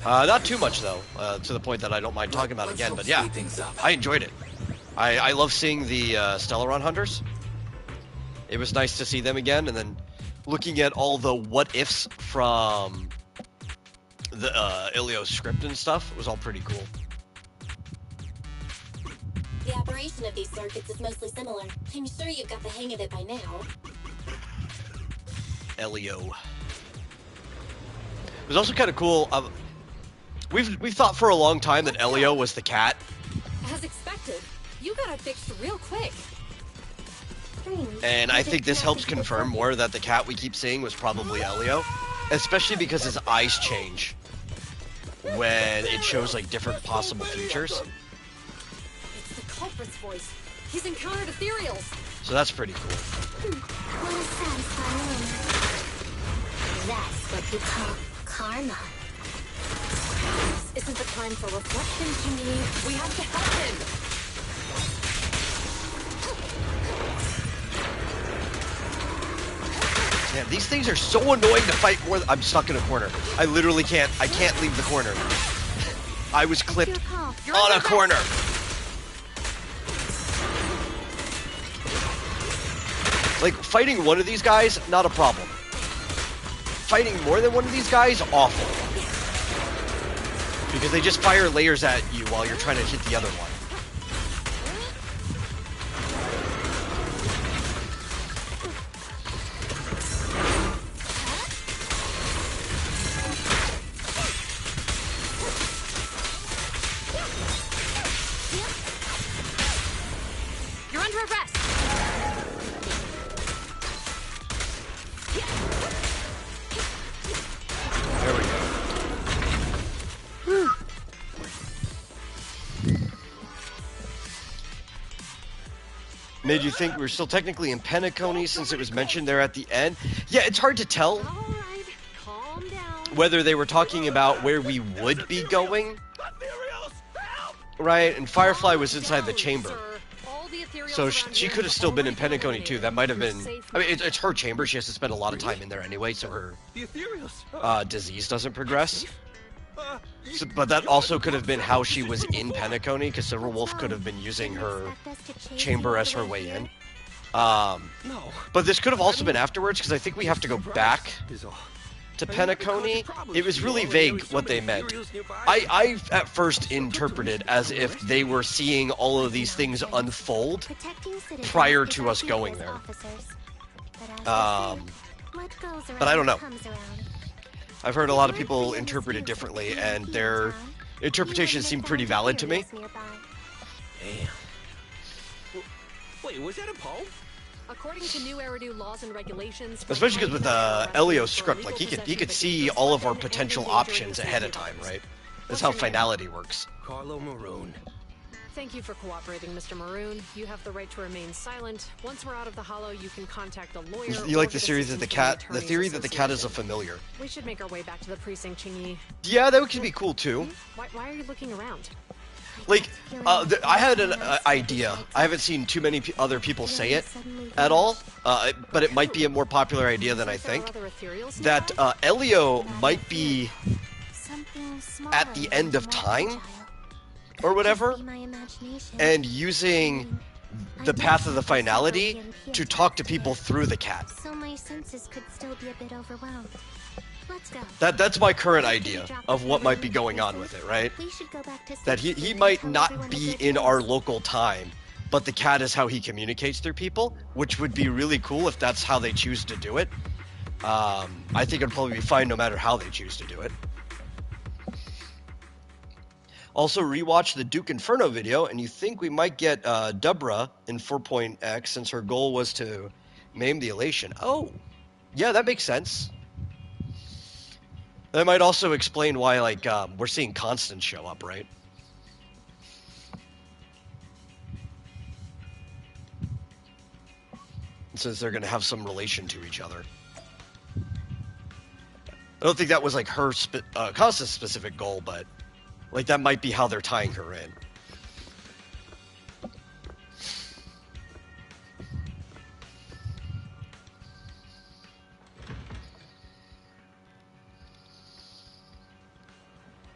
[SPEAKER 1] Not too much, though, to the point that I don't mind talking about it again, but yeah, I enjoyed it. I love seeing the Stellaron Hunters. It was nice to see them again, and then looking at all the what-ifs from the Ilio's script and stuff was all pretty cool.
[SPEAKER 15] The operation of these circuits is mostly similar. I'm sure you've got the hang of it by now.
[SPEAKER 1] Elio. It was also kind of cool. We've thought for a long time that Elio was the cat.
[SPEAKER 18] As expected, you got it fixed real quick.
[SPEAKER 1] And I think this helps confirm more that the cat we keep seeing was probably Elio. Especially because his eyes change when it shows like different possible futures.
[SPEAKER 18] It's the culprit's voice. He's encountered ethereals.
[SPEAKER 1] So that's pretty cool.
[SPEAKER 13] What a satisfying moment. That's what you call karma.
[SPEAKER 18] This isn't the time for reflection, Jimmy. We have to help him.
[SPEAKER 1] Yeah, these things are so annoying to fight more. I'm stuck in a corner. I literally can't. I can't leave the corner. I was clipped on a corner. Like, fighting one of these guys, not a problem. Fighting more than one of these guys, awful. Because they just fire layers at you while you're trying to hit the other one.
[SPEAKER 18] You're under arrest.
[SPEAKER 1] There we go. Whew. Made you think we're still technically in Penacony since it was mentioned there at the end. Yeah, it's hard to tell whether they were talking about where we would be going. Right, and Firefly was inside the chamber. So she could have still been in Penacony too. That might have been... I mean, it's her chamber. She has to spend a lot of time in there anyway, so her disease doesn't progress. So, but that also could have been how she was in Penacony, because Silverwolf could have been using her chamber as her way in. But this could have also been afterwards, because I think we have to go back to Penacony. It was really vague what they meant. I at first interpreted as if they were seeing all of these things unfold prior to us going there. But I don't know. I've heard a lot of people interpret it differently, and their interpretations seem pretty valid to me.
[SPEAKER 8] Damn. Wait, was that a poem?
[SPEAKER 18] According to new Eridu laws and regulations,
[SPEAKER 1] Especially because with Elio's script, like he could see all of our potential options ahead of time, right? That's how finality works.
[SPEAKER 8] Carlo Maroon.
[SPEAKER 18] Thank you for cooperating, Mr. Maroon. You have the right to remain silent. Once we're out of the hollow, you can contact a lawyer.
[SPEAKER 1] You like the series that the cat, the theory that the cat is a familiar.
[SPEAKER 18] We should make our way back to the precinct, Chingy.
[SPEAKER 1] Yeah, that could be cool too.
[SPEAKER 18] Why are you looking around?
[SPEAKER 1] Like, I had an idea. I haven't seen too many other people say it at all, but it might be a more popular idea than I think. That Elio might be at the end of time, or whatever, and using the path of the finality to talk to people through the cat.
[SPEAKER 13] So my senses could still be a bit overwhelmed. Let's go.
[SPEAKER 1] That's my current idea of what might be going on with it, right?
[SPEAKER 13] We should go back to
[SPEAKER 1] That he might not be in our local time, but the cat is how he communicates through people, which would be really cool if that's how they choose to do it. I think it'd probably be fine no matter how they choose to do it. Also, rewatch the Duke Inferno video, and you think we might get Dubra in 4.x since her goal was to maim the Elation. Oh, yeah, that makes sense. That might also explain why, like, we're seeing Constance show up, right? Since they're going to have some relation to each other. I don't think that was, like, her Constance's specific goal, but... like, that might be how they're tying her in.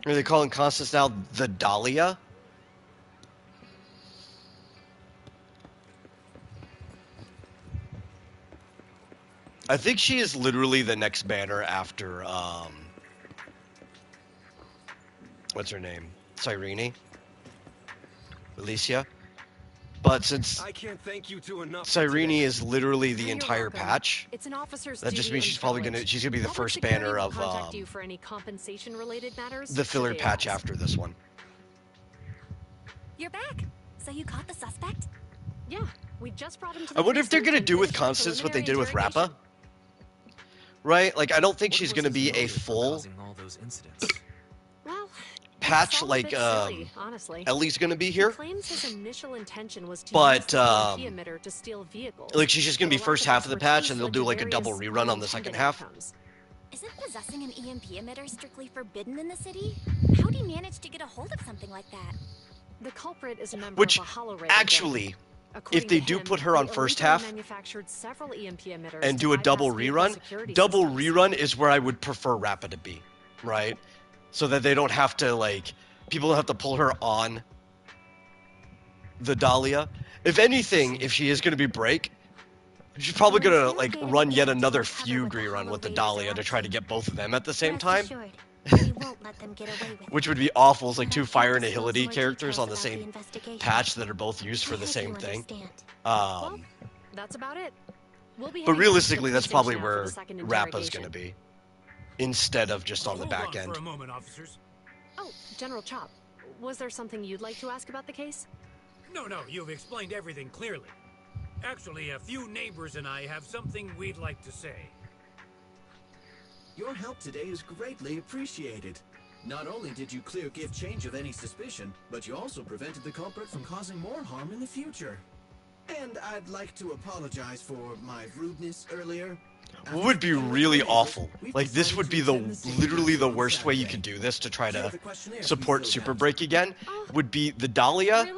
[SPEAKER 1] Are they calling Constance now the Dahlia? I think she is literally the next banner after, what's her name? Cyrene? Alicia? But since
[SPEAKER 8] I can't thank you two enough
[SPEAKER 1] Cyrene is literally the entire
[SPEAKER 18] welcome.
[SPEAKER 1] patch,
[SPEAKER 18] It's an officer's
[SPEAKER 1] that just
[SPEAKER 18] duty
[SPEAKER 1] means
[SPEAKER 18] and
[SPEAKER 1] she's probably
[SPEAKER 18] privilege.
[SPEAKER 1] she's gonna be the
[SPEAKER 18] Public
[SPEAKER 1] first
[SPEAKER 18] security
[SPEAKER 1] banner
[SPEAKER 18] will
[SPEAKER 1] of
[SPEAKER 18] contact you for any compensation-related matters.
[SPEAKER 1] the filler
[SPEAKER 18] should they
[SPEAKER 1] patch
[SPEAKER 18] ask.
[SPEAKER 1] after this one.
[SPEAKER 14] You're back. So you caught the suspect?
[SPEAKER 18] Yeah, we just brought him to
[SPEAKER 1] I
[SPEAKER 18] the
[SPEAKER 1] wonder if they're
[SPEAKER 18] precinct
[SPEAKER 1] gonna
[SPEAKER 18] and
[SPEAKER 1] do with
[SPEAKER 18] finished
[SPEAKER 1] Constance what they did
[SPEAKER 18] preliminary
[SPEAKER 1] with Rappa. Right? Like, I don't think she's gonna be a full
[SPEAKER 4] Causing all those incidents.
[SPEAKER 18] Well,
[SPEAKER 1] patch,
[SPEAKER 18] It's all a
[SPEAKER 1] like
[SPEAKER 18] bit silly, honestly.
[SPEAKER 1] Ellie's gonna be
[SPEAKER 18] He
[SPEAKER 1] here,
[SPEAKER 18] claims his initial intention was to
[SPEAKER 1] but
[SPEAKER 18] use the EMP emitter to steal vehicles.
[SPEAKER 1] like she's just gonna
[SPEAKER 18] but
[SPEAKER 1] be
[SPEAKER 18] a lack
[SPEAKER 1] first
[SPEAKER 18] of
[SPEAKER 1] half of the patch,
[SPEAKER 18] expertise
[SPEAKER 1] and they'll
[SPEAKER 18] led
[SPEAKER 1] do
[SPEAKER 18] to
[SPEAKER 1] like a double
[SPEAKER 18] various
[SPEAKER 1] rerun on the second
[SPEAKER 18] unintended
[SPEAKER 1] half.
[SPEAKER 18] outcomes.
[SPEAKER 2] Isn't possessing an EMP emitter strictly forbidden in the city? How'd he manage to get a hold of something like that?
[SPEAKER 18] The culprit is a member
[SPEAKER 1] Which,
[SPEAKER 18] of a Hollow
[SPEAKER 1] actually, if they do put her on first half
[SPEAKER 18] manufactured several EMP emitters
[SPEAKER 1] and
[SPEAKER 18] to
[SPEAKER 1] do a double
[SPEAKER 18] bypass vehicle
[SPEAKER 1] rerun,
[SPEAKER 18] security
[SPEAKER 1] double
[SPEAKER 18] systems.
[SPEAKER 1] rerun is where I would prefer Rappa to be, right? So that they don't have to, like, people don't have to pull her on the Dahlia. If anything, if she is going to be break, she's probably going to, like, run yet another fugue rerun with the Dahlia to try to get both of them at the same time.
[SPEAKER 13] We won't let them get away with it.
[SPEAKER 1] Which would be awful. It's like two Fire and Ahility characters on the same patch that are both used for the same thing.
[SPEAKER 18] Well, that's about it. We'll be
[SPEAKER 1] But
[SPEAKER 18] heading back to the
[SPEAKER 1] realistically, that's
[SPEAKER 18] precinct
[SPEAKER 1] probably
[SPEAKER 18] now for
[SPEAKER 1] where
[SPEAKER 18] the second
[SPEAKER 1] Rappa's
[SPEAKER 18] interrogation.
[SPEAKER 1] going to be, instead of just on the
[SPEAKER 21] Hold
[SPEAKER 1] back
[SPEAKER 21] on
[SPEAKER 1] end.
[SPEAKER 21] for a moment, officers.
[SPEAKER 18] Oh, General Chop, was there something you'd like to ask about the case?
[SPEAKER 21] No, you've explained everything clearly. Actually, a few neighbors and I have something we'd like to say.
[SPEAKER 19] Your help today is greatly appreciated. Not only did you clear Gift Change of any suspicion, but you also prevented the culprit from causing more harm in the future. And I'd like to apologize for my rudeness earlier.
[SPEAKER 1] What would be really awful? Like, this would be literally the worst way you could do this to try to support Super Break again, would be the Dahlia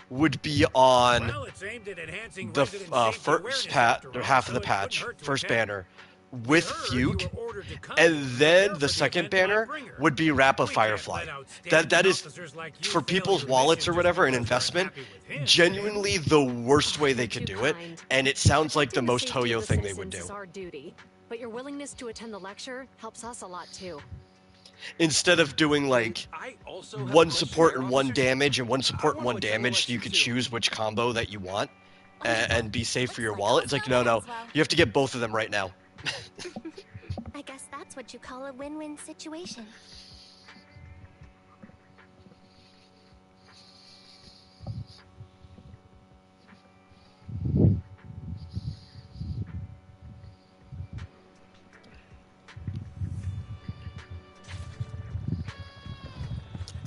[SPEAKER 1] would be on
[SPEAKER 21] Well, it's aimed at enhancing
[SPEAKER 1] the
[SPEAKER 21] resident safety
[SPEAKER 1] first
[SPEAKER 21] awareness after all,
[SPEAKER 1] half of the
[SPEAKER 21] so it
[SPEAKER 1] patch,
[SPEAKER 21] couldn't hurt to
[SPEAKER 1] first
[SPEAKER 21] attend.
[SPEAKER 1] banner, with
[SPEAKER 21] We heard
[SPEAKER 1] Fugue,
[SPEAKER 21] you were ordered to come
[SPEAKER 1] and
[SPEAKER 21] and
[SPEAKER 1] then
[SPEAKER 21] prepare
[SPEAKER 1] the
[SPEAKER 21] for the
[SPEAKER 1] second
[SPEAKER 21] event that I
[SPEAKER 1] banner
[SPEAKER 21] bring her.
[SPEAKER 1] would be Rappa
[SPEAKER 21] We can't
[SPEAKER 1] Firefly.
[SPEAKER 21] let outstanding
[SPEAKER 1] That is,
[SPEAKER 21] officers like you
[SPEAKER 1] for
[SPEAKER 21] fail
[SPEAKER 1] people's
[SPEAKER 21] your
[SPEAKER 1] wallets
[SPEAKER 21] mission
[SPEAKER 1] or
[SPEAKER 21] just
[SPEAKER 1] whatever, an
[SPEAKER 21] because we're
[SPEAKER 1] investment,
[SPEAKER 21] unhappy with him.
[SPEAKER 1] genuinely the worst way they could do it,
[SPEAKER 18] kind.
[SPEAKER 1] and it sounds like the
[SPEAKER 18] Protecting
[SPEAKER 1] most
[SPEAKER 18] safety of
[SPEAKER 1] Hoyo
[SPEAKER 18] the
[SPEAKER 1] thing they would
[SPEAKER 18] citizens
[SPEAKER 1] do.
[SPEAKER 18] is our duty, but your willingness to attend the lecture helps us a lot too.
[SPEAKER 1] Instead of doing like one support and one damage and one support and one damage, you could choose which combo that you want and be safe for your wallet. It's like, no, you have to get both of them right now.
[SPEAKER 13] I guess that's what you call a win-win situation.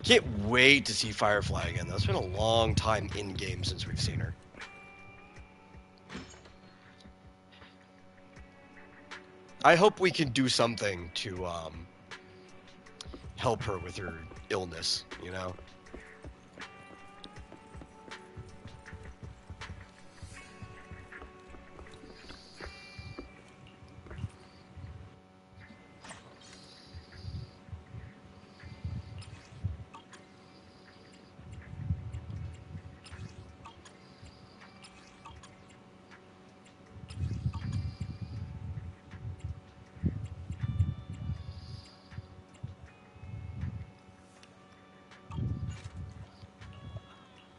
[SPEAKER 1] Can't wait to see Firefly again, though. It's been a long time in-game since we've seen her. I hope we can do something to help her with her illness, you know?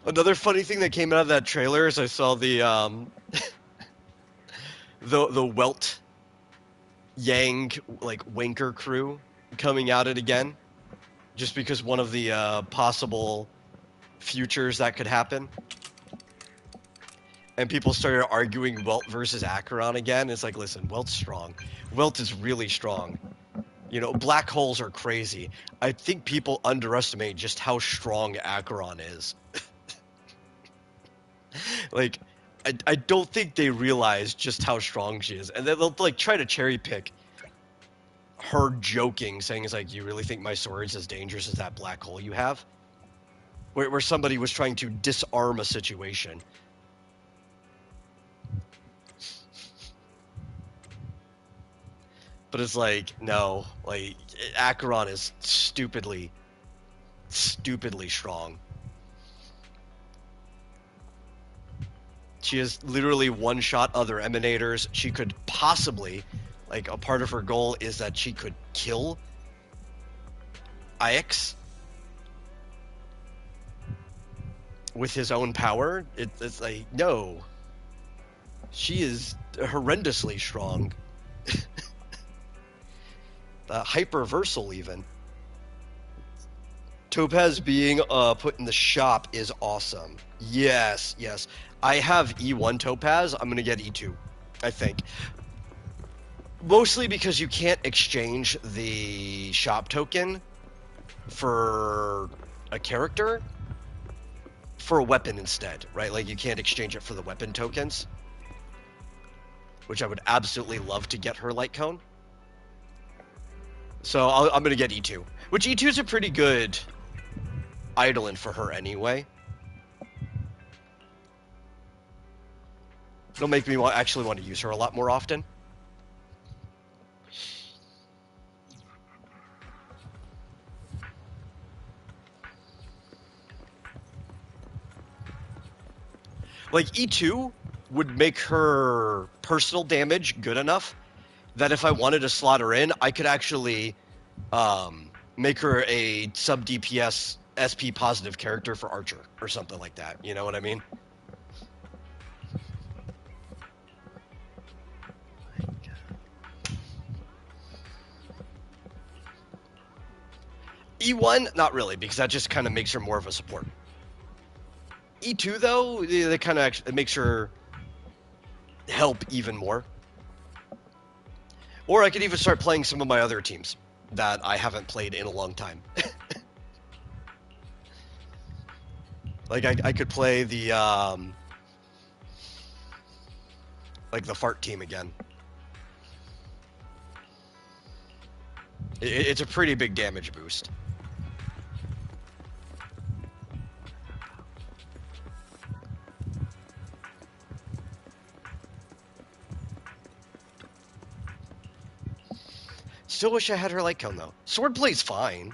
[SPEAKER 1] Another funny thing that came out of that trailer is I saw the the Welt Yang like Wanker crew coming at it again, just because one of the possible futures that could happen. And people started arguing Welt versus Acheron again. It's like, listen, Welt's strong. Welt is really strong. You know, black holes are crazy. I think people underestimate just how strong Acheron is. Like, I don't think they realize just how strong she is. And then they'll, like, try to cherry pick her joking, saying, it's like, you really think my sword's as dangerous as that black hole you have? Where somebody was trying to disarm a situation. But it's like, no, like, Acheron is stupidly strong. She has literally one-shot other emanators. She could possibly, like, a part of her goal is that she could kill Ix with his own power. It's like, no. She is horrendously strong. Hyperversal, even. Topaz being put in the shop is awesome. Yes. I have E1 Topaz. I'm going to get E2, I think. Mostly because you can't exchange the shop token for a character for a weapon instead, right? Like, you can't exchange it for the weapon tokens, which I would absolutely love to get her light cone. So I'm going to get E2, which E2 is a pretty good idling for her anyway. It'll make me actually want to use her a lot more often. Like, E2 would make her personal damage good enough that if I wanted to slot her in, I could actually make her a sub DPS SP positive character for Archer or something like that. You know what I mean? E1, not really, because that just kind of makes her more of a support. E2, though, that kind of it makes her help even more. Or I could even start playing some of my other teams that I haven't played in a long time. Like, I could play the, like, the fart team again. It's a pretty big damage boost. Still wish I had her light cone, though. Swordplay's fine.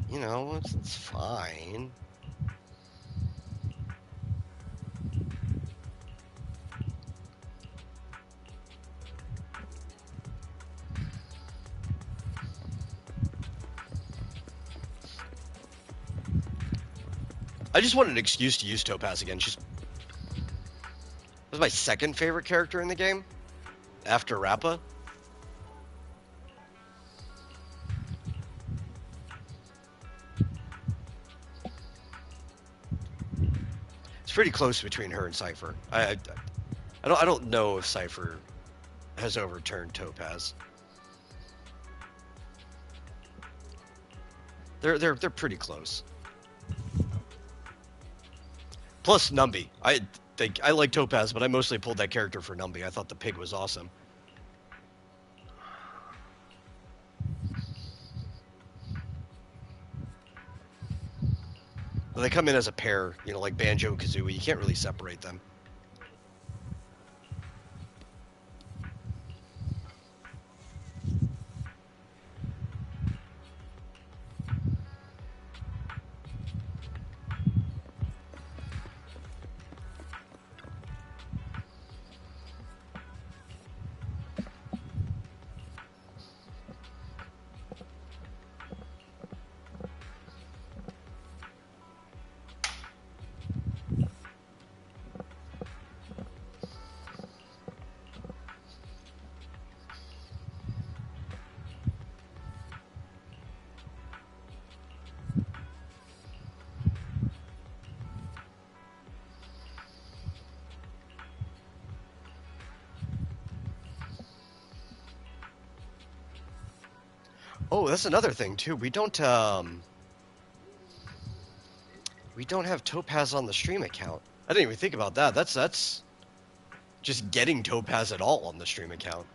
[SPEAKER 1] You know, it's fine. I just want an excuse to use Topaz again. She's my second favorite character in the game, after Rappa. It's pretty close between her and Cypher. I don't know if Cypher has overturned Topaz. They're pretty close. Plus Numby. I like Topaz, but I mostly pulled that character for Numby. I thought the pig was awesome. Well, they come in as a pair, you know, like Banjo and Kazooie. You can't really separate them. Oh, that's another thing too. We don't have Topaz on the stream account. I didn't even think about that. That's just getting Topaz at all on the stream account.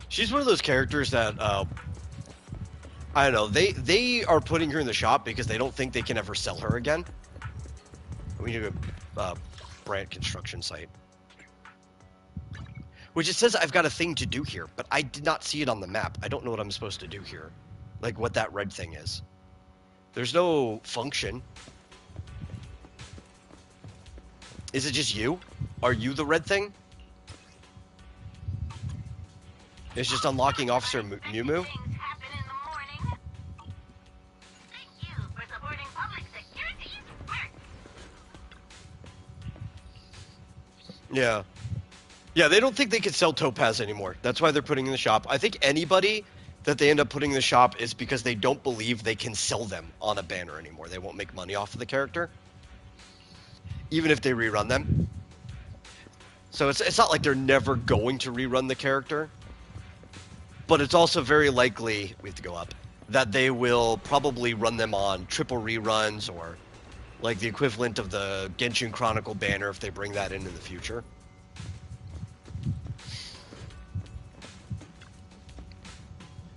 [SPEAKER 1] She's one of those characters that, I don't know, they are putting her in the shop because they don't think they can ever sell her again. We need a Brant construction site. Which it says I've got a thing to do here, but I did not see it on the map. I don't know what I'm supposed to do here. Like, what that red thing is. There's no function. Is it just you? Are you the red thing? It's just unlocking Officer Mew Mew? Yeah. Yeah, they don't think they can sell Topaz anymore. That's why they're putting in the shop. I think anybody that they end up putting in the shop is because they don't believe they can sell them on a banner anymore. They won't make money off of the character, even if they rerun them. So it's not like they're never going to rerun the character, but it's also very likely, we have to go up, that they will probably run them on triple reruns or like the equivalent of the Genshin Chronicle banner if they bring that in the future.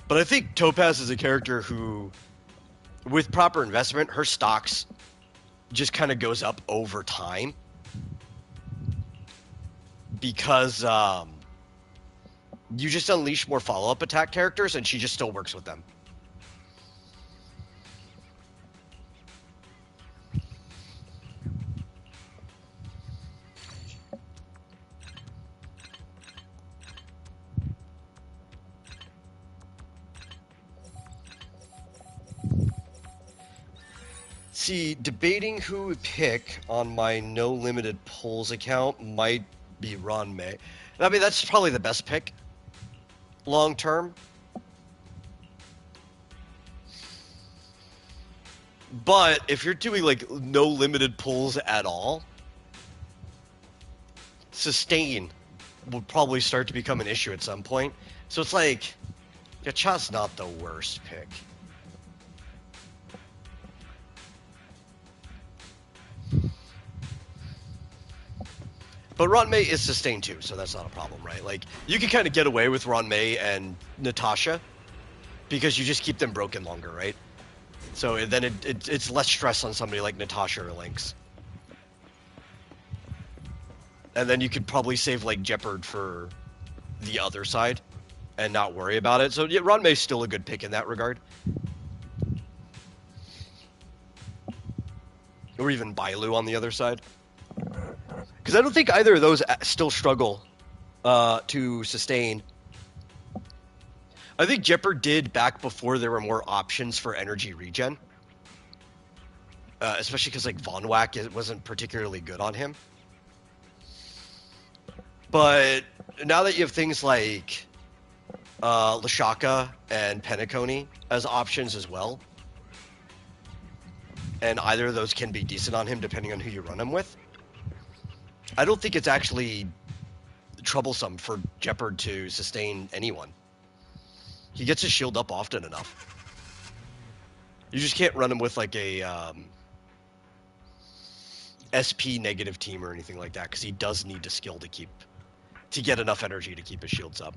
[SPEAKER 1] But I think Topaz is a character who, with proper investment, her stocks just kind of goes up over time. Because you just unleash more follow-up attack characters, and she just still works with them. See, debating who would pick on my no limited pulls account might be Ron May. I mean, that's probably the best pick long term. But if you're doing like no limited pulls at all, sustain will probably start to become an issue at some point. So it's like, Gacha's not the worst pick. But Ron May is sustained too, so that's not a problem, right? Like, you can kind of get away with Ron May and Natasha because you just keep them broken longer, right? So then it's less stress on somebody like Natasha or Lynx. And then you could probably save, like, Jeopard for the other side and not worry about it. So yeah, Ron May's still a good pick in that regard. Or even Bailu on the other side. Because I don't think either of those still struggle to sustain. I think Jeopard did back before there were more options for energy regen. Especially because, like, Von Whack wasn't particularly good on him. But now that you have things like Lashaka and Penacony as options as well, and either of those can be decent on him depending on who you run him with, I don't think it's actually troublesome for Jeopard to sustain anyone. He gets his shield up often enough. You just can't run him with like a SP negative team or anything like that, because he does need to skill to get enough energy to keep his shields up.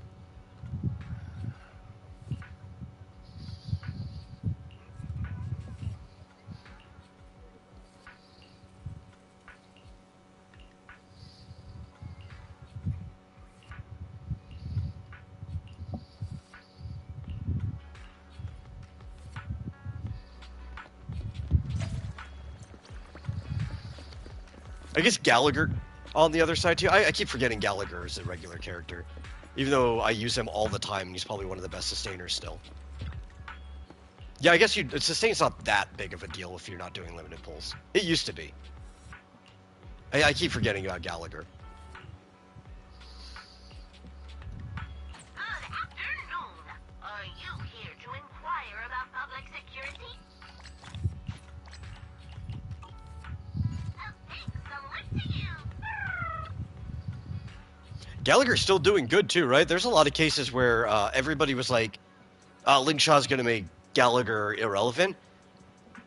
[SPEAKER 1] I guess Gallagher on the other side too. I keep forgetting Gallagher is a regular character, even though I use him all the time and he's probably one of the best sustainers still. Yeah, I guess sustain's not that big of a deal if you're not doing limited pulls. It used to be. I keep forgetting about Gallagher. Gallagher's still doing good too, right? There's a lot of cases where everybody was like, Ling Shaw's going to make Gallagher irrelevant,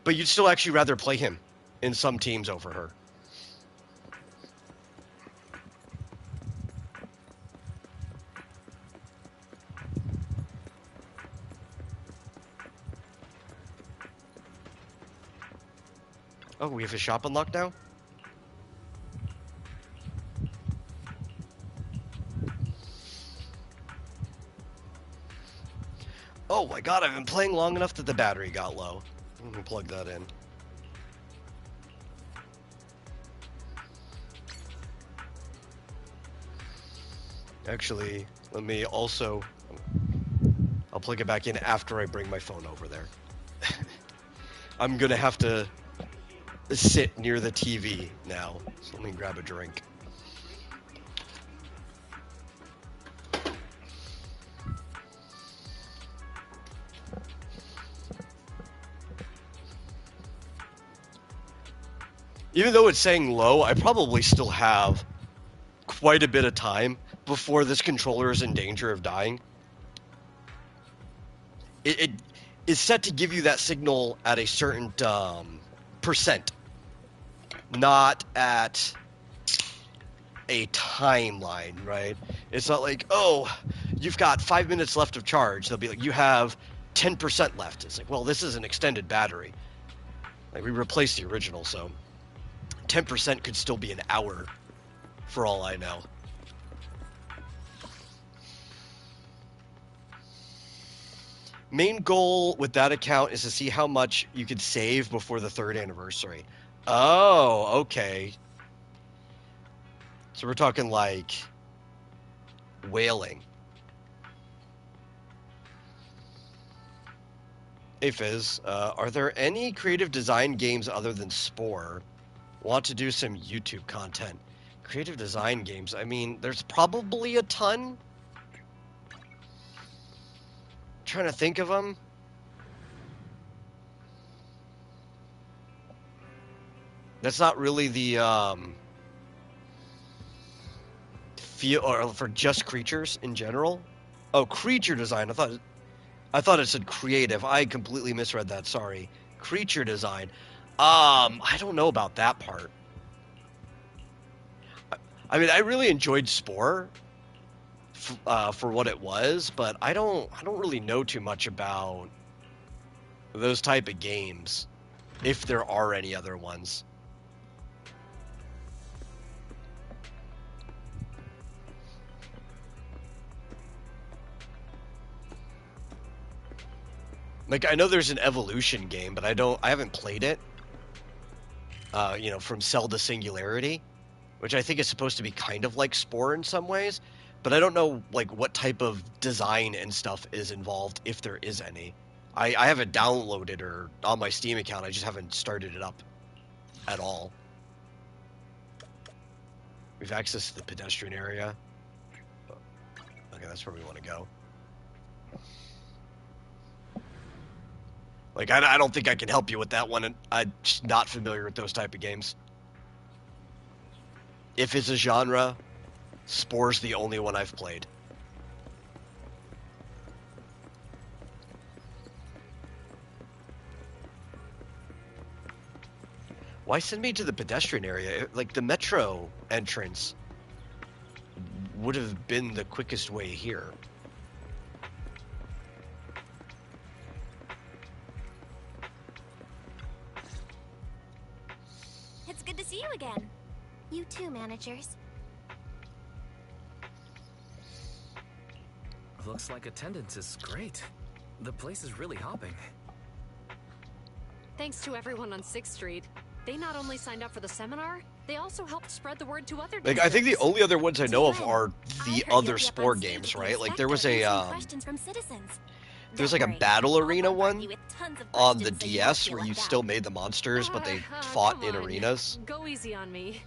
[SPEAKER 1] but you'd still actually rather play him in some teams over her. Oh, we have a shop unlocked now? Oh my god, I've been playing long enough that the battery got low. Let me plug that in. Actually, let me also... I'll plug it back in after I bring my phone over there. I'm gonna have to sit near the TV now, so let me grab a drink. Even though it's saying low, I probably still have quite a bit of time before this controller is in danger of dying. It is set to give you that signal at a certain percent, not at a timeline, right? It's not like, oh, you've got 5 minutes left of charge. They'll be like, you have 10% left. It's like, well, this is an extended battery. Like, we replaced the original, so 10% could still be an hour, for all I know. Main goal with that account is to see how much you could save before the 3rd anniversary. Oh, okay. So we're talking like whaling. Hey Fizz, are there any creative design games other than Spore? Want to do some YouTube content. Creative design games, I mean, there's probably a ton. Trying to think of them. That's not really the feel, or for just creatures in general. Oh, creature design. I thought it said creative. I completely misread that. Sorry. Creature design. I don't know about that part. I mean, I really enjoyed Spore for what it was, but I don't really know too much about those type of games, if there are any other ones. Like, I know there's an Evolution game, but I haven't played it. You know, from Cell to Singularity, which I think is supposed to be kind of like Spore in some ways, but I don't know, like, what type of design and stuff is involved, if there is any. I haven't downloaded or on my Steam account, I just haven't started it up at all. We've access to the pedestrian area. Okay, that's where we want to go. Like, I don't think I can help you with that one, and I'm just not familiar with those type of games. If it's a genre, Spore's the only one I've played. Why send me to the pedestrian area? Like, the metro entrance would have been the quickest way here.
[SPEAKER 13] It's good to see you again. You too, managers.
[SPEAKER 4] Looks like attendance is great. The place is really hopping.
[SPEAKER 18] Thanks to everyone on 6th Street. They not only signed up for the seminar, they also helped spread the word to other districts.
[SPEAKER 1] Like, I think the only other ones I know of are the other Spore games, right? Like, there was a there's like a battle arena one on the DS where you still made the monsters, but they fought in arenas.
[SPEAKER 18] Go easy on me.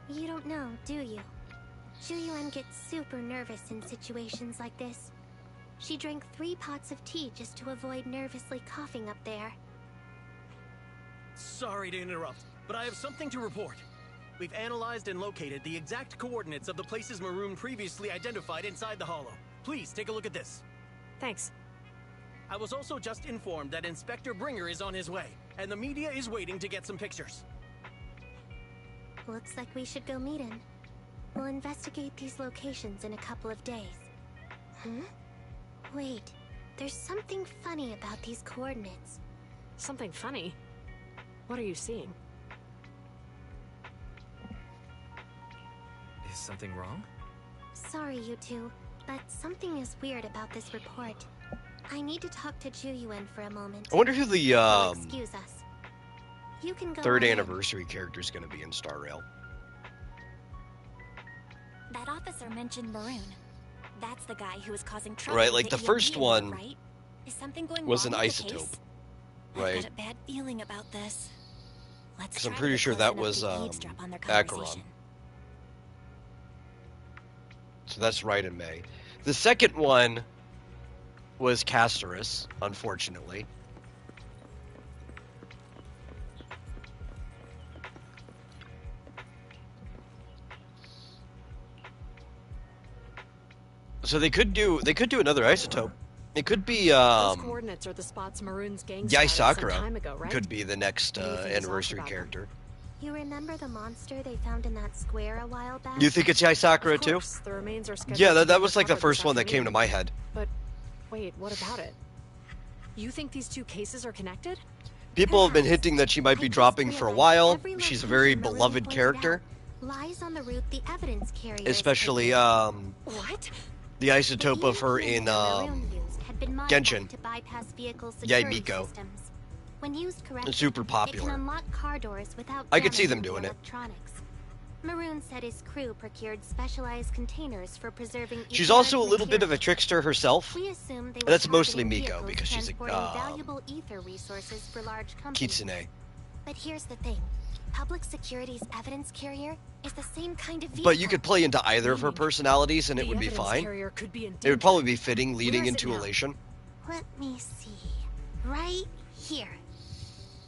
[SPEAKER 13] You don't know, do you? Zhu gets super nervous in situations like this. She drank 3 pots of tea just to avoid nervously coughing up there.
[SPEAKER 12] Sorry to interrupt, but I have something to report. We've analyzed and located the exact coordinates of the places Maroon previously identified inside the Hollow. Please take a look at this.
[SPEAKER 18] Thanks.
[SPEAKER 12] I was also just informed that Inspector Bringer is on his way, and the media is waiting to get some pictures.
[SPEAKER 13] Looks like we should go meet him. We'll investigate these locations in a couple of days. Huh? Wait, there's something funny about these coordinates.
[SPEAKER 18] Something funny? What are you seeing?
[SPEAKER 4] Is something wrong?
[SPEAKER 13] Sorry, you two, but something is weird about this report. I need to talk to Zhu for a moment.
[SPEAKER 1] I wonder who the
[SPEAKER 13] Excuse us. You can go
[SPEAKER 1] 3rd
[SPEAKER 13] on
[SPEAKER 1] anniversary character is going to be in Star Rail.
[SPEAKER 14] That officer mentioned Maroon. That's the guy who was causing trouble.
[SPEAKER 1] Right, like
[SPEAKER 14] with
[SPEAKER 1] the first
[SPEAKER 14] EMP,
[SPEAKER 1] one
[SPEAKER 14] right? Is something going
[SPEAKER 1] was an
[SPEAKER 14] wrong with the
[SPEAKER 1] isotope,
[SPEAKER 14] case?
[SPEAKER 1] right?
[SPEAKER 14] I've got a bad feeling about this. Let's
[SPEAKER 1] Because I'm
[SPEAKER 14] try to
[SPEAKER 1] pretty
[SPEAKER 14] get
[SPEAKER 1] sure
[SPEAKER 14] close
[SPEAKER 1] that
[SPEAKER 14] enough
[SPEAKER 1] was
[SPEAKER 14] to eavesdrop on their
[SPEAKER 1] Acheron.
[SPEAKER 14] conversation.
[SPEAKER 1] So that's right in May. The second one was Castorus, unfortunately. So they could do another isotope. It could be
[SPEAKER 18] Those coordinates are the spots Maroon's gang
[SPEAKER 1] Yai
[SPEAKER 18] scouted some
[SPEAKER 1] Sakura
[SPEAKER 18] time ago, right?
[SPEAKER 1] could be the next
[SPEAKER 18] Anything is off
[SPEAKER 1] anniversary
[SPEAKER 18] about them?
[SPEAKER 1] character.
[SPEAKER 13] You remember the monster they found in that square a while back?
[SPEAKER 1] You think it's Yai Sakura too?
[SPEAKER 18] The remains are scheduled
[SPEAKER 1] Yeah,
[SPEAKER 18] to
[SPEAKER 1] that
[SPEAKER 18] be
[SPEAKER 1] was like the
[SPEAKER 18] recovered
[SPEAKER 1] first
[SPEAKER 18] this
[SPEAKER 1] one that came to
[SPEAKER 18] afternoon.
[SPEAKER 1] my head.
[SPEAKER 18] But wait, what about it? You think these two cases are connected?
[SPEAKER 1] People have been hinting that she might be dropping for a while. She's a very beloved character,
[SPEAKER 13] Lies on the route the evidence carrier
[SPEAKER 1] especially
[SPEAKER 18] What?
[SPEAKER 1] the isotope of her in
[SPEAKER 13] had been modified
[SPEAKER 1] Genshin.
[SPEAKER 13] to bypass vehicle
[SPEAKER 1] Yai
[SPEAKER 13] security
[SPEAKER 1] Miko.
[SPEAKER 13] systems. When used correctly,
[SPEAKER 1] Super
[SPEAKER 13] it
[SPEAKER 1] popular.
[SPEAKER 13] can unlock car doors without
[SPEAKER 1] I could see them
[SPEAKER 13] damaging
[SPEAKER 1] doing
[SPEAKER 13] the
[SPEAKER 1] it.
[SPEAKER 13] electronics. Maroon said his crew procured specialized containers for preserving.
[SPEAKER 1] She's
[SPEAKER 13] etheric
[SPEAKER 1] also a little bit
[SPEAKER 13] material.
[SPEAKER 1] of a trickster herself.
[SPEAKER 13] We assume they were
[SPEAKER 1] That's mostly
[SPEAKER 13] targeting
[SPEAKER 1] Miko
[SPEAKER 13] vehicles
[SPEAKER 1] because she's a
[SPEAKER 13] transporting valuable ether resources for large companies.
[SPEAKER 1] Kitsune.
[SPEAKER 13] But here's the thing. Public Security's evidence carrier is the same kind of vehicle.
[SPEAKER 1] But you could play into either of her personalities and it would be fine. It would probably be fitting leading into Elation.
[SPEAKER 13] Let me see. Right here.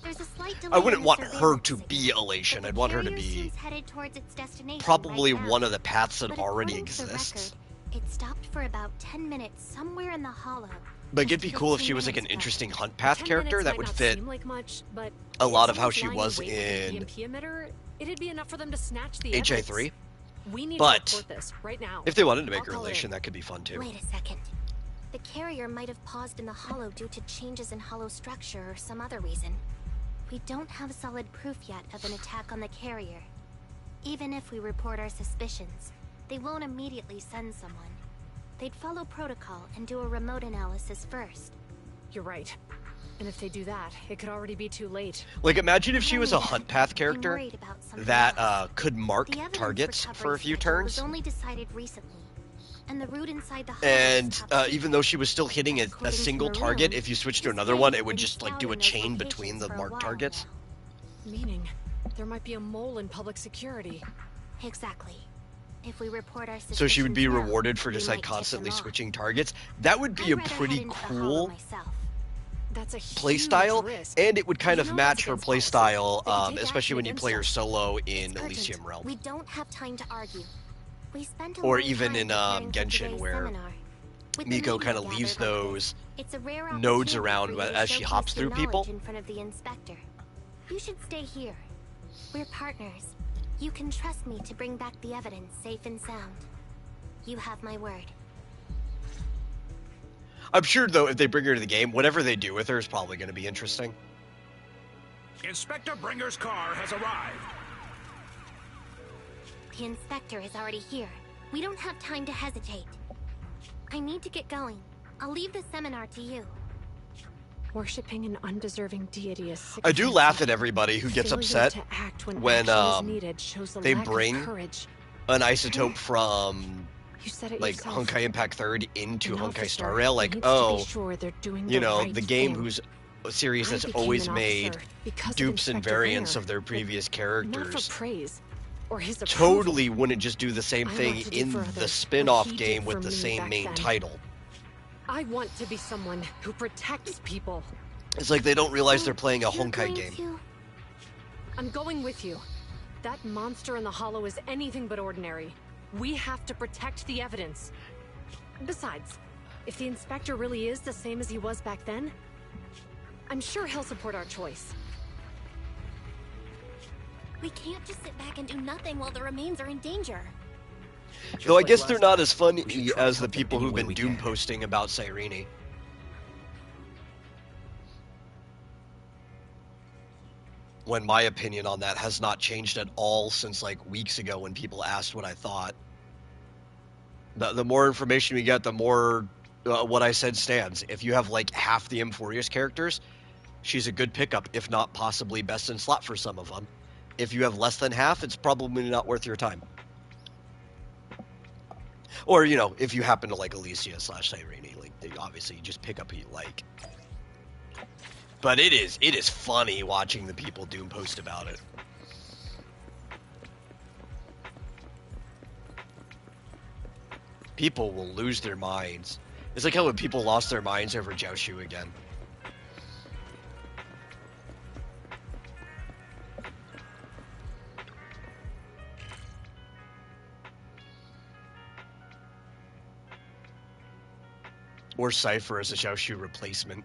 [SPEAKER 13] There's a slight delay
[SPEAKER 1] I wouldn't
[SPEAKER 13] in the
[SPEAKER 1] want her
[SPEAKER 13] surveillance
[SPEAKER 1] to
[SPEAKER 13] signal,
[SPEAKER 1] be Elation.
[SPEAKER 13] but
[SPEAKER 1] I'd
[SPEAKER 13] the
[SPEAKER 1] want her to
[SPEAKER 13] carrier
[SPEAKER 1] be
[SPEAKER 13] seems headed towards its destination
[SPEAKER 1] probably
[SPEAKER 13] right now.
[SPEAKER 1] one of the paths that
[SPEAKER 13] But
[SPEAKER 1] already
[SPEAKER 13] according to the
[SPEAKER 1] exists.
[SPEAKER 13] record, it stopped for about 10 minutes somewhere in the hollow.
[SPEAKER 1] But it'd be
[SPEAKER 13] Just
[SPEAKER 1] cool if
[SPEAKER 13] 15
[SPEAKER 1] she was like an
[SPEAKER 13] minutes ago.
[SPEAKER 1] interesting hunt path
[SPEAKER 18] 10
[SPEAKER 1] character
[SPEAKER 18] minutes
[SPEAKER 1] that
[SPEAKER 18] might
[SPEAKER 1] would
[SPEAKER 18] not
[SPEAKER 1] fit
[SPEAKER 18] seem like much, but
[SPEAKER 1] a lot of
[SPEAKER 18] if
[SPEAKER 1] how
[SPEAKER 18] someone's
[SPEAKER 1] she
[SPEAKER 18] lying
[SPEAKER 1] was
[SPEAKER 18] awake with an
[SPEAKER 1] in
[SPEAKER 18] EMP emitter, it'd be enough for them to snatch the
[SPEAKER 1] HA3.
[SPEAKER 18] evidence. We need
[SPEAKER 1] But
[SPEAKER 18] to report this right now.
[SPEAKER 1] if they wanted to make
[SPEAKER 18] I'll
[SPEAKER 1] her
[SPEAKER 18] call
[SPEAKER 1] Elation,
[SPEAKER 18] in.
[SPEAKER 1] that could be fun too.
[SPEAKER 13] Wait a second. The carrier might have paused in the hollow due to changes in hollow structure or some other reason. We don't have solid proof yet of an attack on the carrier. Even if we report our suspicions, they won't immediately send someone. They'd follow protocol and do a remote analysis first.
[SPEAKER 18] You're right. And if they do that, it could already be too late.
[SPEAKER 1] Like imagine if she was a hunt path character
[SPEAKER 13] worried about something
[SPEAKER 1] that
[SPEAKER 13] else.
[SPEAKER 1] could mark
[SPEAKER 13] The evidence
[SPEAKER 1] targets
[SPEAKER 13] recovery
[SPEAKER 1] for a few
[SPEAKER 13] schedule
[SPEAKER 1] turns.
[SPEAKER 13] was only decided recently, and the route inside the hollow
[SPEAKER 1] And
[SPEAKER 13] is top
[SPEAKER 1] even though she was still hitting a
[SPEAKER 13] According to
[SPEAKER 1] single
[SPEAKER 13] Maroon,
[SPEAKER 1] target, if you switch to
[SPEAKER 13] this
[SPEAKER 1] another
[SPEAKER 13] thing
[SPEAKER 1] one,
[SPEAKER 13] has
[SPEAKER 1] it would
[SPEAKER 13] been
[SPEAKER 1] just like do a
[SPEAKER 13] scouting those
[SPEAKER 1] chain
[SPEAKER 13] locations
[SPEAKER 1] between the
[SPEAKER 13] for a
[SPEAKER 1] marked
[SPEAKER 13] while
[SPEAKER 1] targets.
[SPEAKER 18] Meaning, there might be a mole in public security.
[SPEAKER 13] Exactly. If we report our
[SPEAKER 1] So she would be
[SPEAKER 13] suspicions now,
[SPEAKER 1] rewarded for
[SPEAKER 13] we
[SPEAKER 1] just
[SPEAKER 13] might
[SPEAKER 1] like
[SPEAKER 13] tip them
[SPEAKER 1] constantly
[SPEAKER 13] off.
[SPEAKER 1] switching targets. That would be
[SPEAKER 13] I'd
[SPEAKER 1] a
[SPEAKER 13] rather head
[SPEAKER 1] pretty
[SPEAKER 13] into the hollow
[SPEAKER 1] cool
[SPEAKER 13] myself.
[SPEAKER 18] That's a
[SPEAKER 1] play
[SPEAKER 18] huge
[SPEAKER 1] style,
[SPEAKER 18] risk.
[SPEAKER 1] and it would kind
[SPEAKER 18] You
[SPEAKER 1] of
[SPEAKER 18] know
[SPEAKER 1] match
[SPEAKER 18] that's
[SPEAKER 1] her
[SPEAKER 18] against
[SPEAKER 1] play
[SPEAKER 18] policy.
[SPEAKER 1] style,
[SPEAKER 18] They can take
[SPEAKER 1] especially
[SPEAKER 18] action
[SPEAKER 1] when you
[SPEAKER 18] against
[SPEAKER 1] play her
[SPEAKER 18] us.
[SPEAKER 1] solo in
[SPEAKER 13] It's
[SPEAKER 1] Elysium
[SPEAKER 13] urgent.
[SPEAKER 1] Realm.
[SPEAKER 13] We don't have time to argue. We spent a
[SPEAKER 1] Or
[SPEAKER 13] long
[SPEAKER 1] even
[SPEAKER 13] time
[SPEAKER 1] in
[SPEAKER 13] preparing for
[SPEAKER 1] Genshin,
[SPEAKER 13] today's
[SPEAKER 1] where
[SPEAKER 13] seminar. With the
[SPEAKER 1] Miko
[SPEAKER 13] media
[SPEAKER 1] kind of
[SPEAKER 13] gathered
[SPEAKER 1] leaves
[SPEAKER 13] like this,
[SPEAKER 1] those
[SPEAKER 13] it's a rare
[SPEAKER 1] nodes
[SPEAKER 13] opportunity
[SPEAKER 1] around
[SPEAKER 13] for you to
[SPEAKER 1] as she
[SPEAKER 13] showcase
[SPEAKER 1] hops
[SPEAKER 13] your
[SPEAKER 1] through people.
[SPEAKER 13] knowledge in front of the inspector. You should stay here. We're partners. You can trust me to bring back the evidence safe and sound. You have my word.
[SPEAKER 1] I'm sure though, if they bring her to the game, whatever they do with her is probably going to be interesting.
[SPEAKER 21] Inspector Bringer's car has arrived.
[SPEAKER 13] The inspector is already here. We don't have time to hesitate. I need to get going. I'll leave the seminar to you.
[SPEAKER 18] Worshipping an undeserving deity is
[SPEAKER 1] I do laugh at everybody who gets
[SPEAKER 18] Failure
[SPEAKER 1] upset
[SPEAKER 18] to act when
[SPEAKER 1] when
[SPEAKER 18] action is needed shows a
[SPEAKER 1] they
[SPEAKER 18] lack of
[SPEAKER 1] bring
[SPEAKER 18] courage.
[SPEAKER 1] an isotope from
[SPEAKER 18] You said it
[SPEAKER 1] like
[SPEAKER 18] yourself.
[SPEAKER 1] Honkai Impact 3rd into
[SPEAKER 18] An
[SPEAKER 1] Honkai
[SPEAKER 18] officer
[SPEAKER 1] Star Rail. Like,
[SPEAKER 18] needs to be
[SPEAKER 1] oh,
[SPEAKER 18] sure they're doing
[SPEAKER 1] you
[SPEAKER 18] the
[SPEAKER 1] know,
[SPEAKER 18] right
[SPEAKER 1] the game
[SPEAKER 18] thing.
[SPEAKER 1] who's a series
[SPEAKER 18] I
[SPEAKER 1] that's
[SPEAKER 18] became
[SPEAKER 1] always
[SPEAKER 18] an
[SPEAKER 1] made
[SPEAKER 18] officer because of
[SPEAKER 1] dupes and
[SPEAKER 18] Inspector
[SPEAKER 1] variants
[SPEAKER 18] Bringer,
[SPEAKER 1] of their
[SPEAKER 18] but
[SPEAKER 1] previous
[SPEAKER 18] Not for
[SPEAKER 1] characters.
[SPEAKER 18] praise or his approval.
[SPEAKER 1] Totally wouldn't just do the same
[SPEAKER 18] I
[SPEAKER 1] thing
[SPEAKER 18] want to do
[SPEAKER 1] in
[SPEAKER 18] for
[SPEAKER 1] the
[SPEAKER 18] others what
[SPEAKER 1] spin-off
[SPEAKER 18] he
[SPEAKER 1] game
[SPEAKER 18] did
[SPEAKER 1] with
[SPEAKER 18] for
[SPEAKER 1] the
[SPEAKER 18] me
[SPEAKER 1] same
[SPEAKER 18] back
[SPEAKER 1] main
[SPEAKER 18] then.
[SPEAKER 1] title.
[SPEAKER 18] I want to be someone who protects people.
[SPEAKER 1] It's like they don't realize they're playing a
[SPEAKER 13] You're
[SPEAKER 1] Honkai
[SPEAKER 13] going
[SPEAKER 1] game.
[SPEAKER 13] to-
[SPEAKER 18] I'm going with you. That monster in the hollow is anything but ordinary. We have to protect the evidence. Besides, if the inspector really is the same as he was back then, I'm sure he'll support our choice.
[SPEAKER 2] We can't just sit back and do nothing while the remains are in danger.
[SPEAKER 1] Though I
[SPEAKER 12] like
[SPEAKER 1] guess
[SPEAKER 12] last
[SPEAKER 1] they're not
[SPEAKER 12] time,
[SPEAKER 1] as funny
[SPEAKER 12] we should try
[SPEAKER 1] as
[SPEAKER 12] to
[SPEAKER 1] the
[SPEAKER 12] help them
[SPEAKER 1] people
[SPEAKER 12] any
[SPEAKER 1] who've
[SPEAKER 12] way
[SPEAKER 1] been
[SPEAKER 12] we
[SPEAKER 1] doom
[SPEAKER 12] can.
[SPEAKER 1] posting about Cyrene. When my opinion on that has not changed at all since like weeks ago when people asked what I thought. The more information we get, the more what I said stands. If you have like half the Emphorius characters, she's a good pickup, if not possibly best in slot for some of them. If you have less than half, it's probably not worth your time. Or, you know, if you happen to like Alicia / Cyrene, like obviously you just pick up who you like. But it is funny watching the people doom post about it. People will lose their minds. It's like how when people lost their minds over Jiaoshu again. Or Cypher as a Xiaoshu replacement.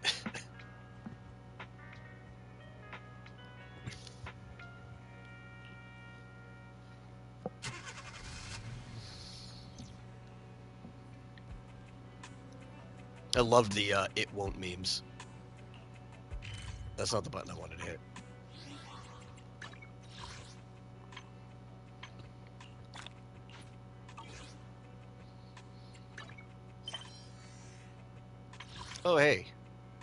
[SPEAKER 1] I loved the it won't memes. That's not the button I wanted to hit. Oh hey,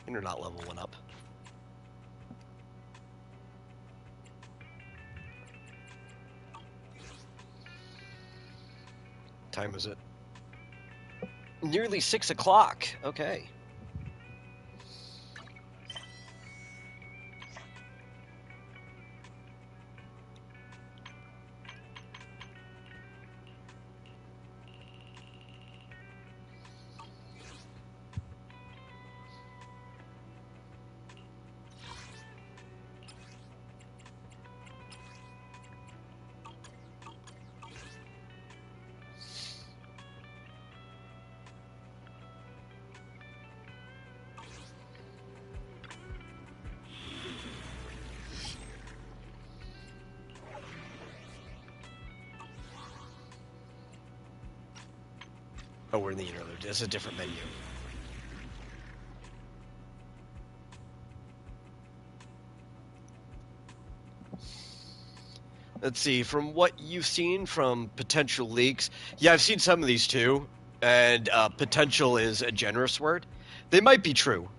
[SPEAKER 1] internet level went up. Time is it? Nearly 6 o'clock. Okay. Oh, we're in the interlude. It's a different menu. Let's see, from what you've seen from potential leaks, yeah, I've seen some of these too, and potential is a generous word. They might be true.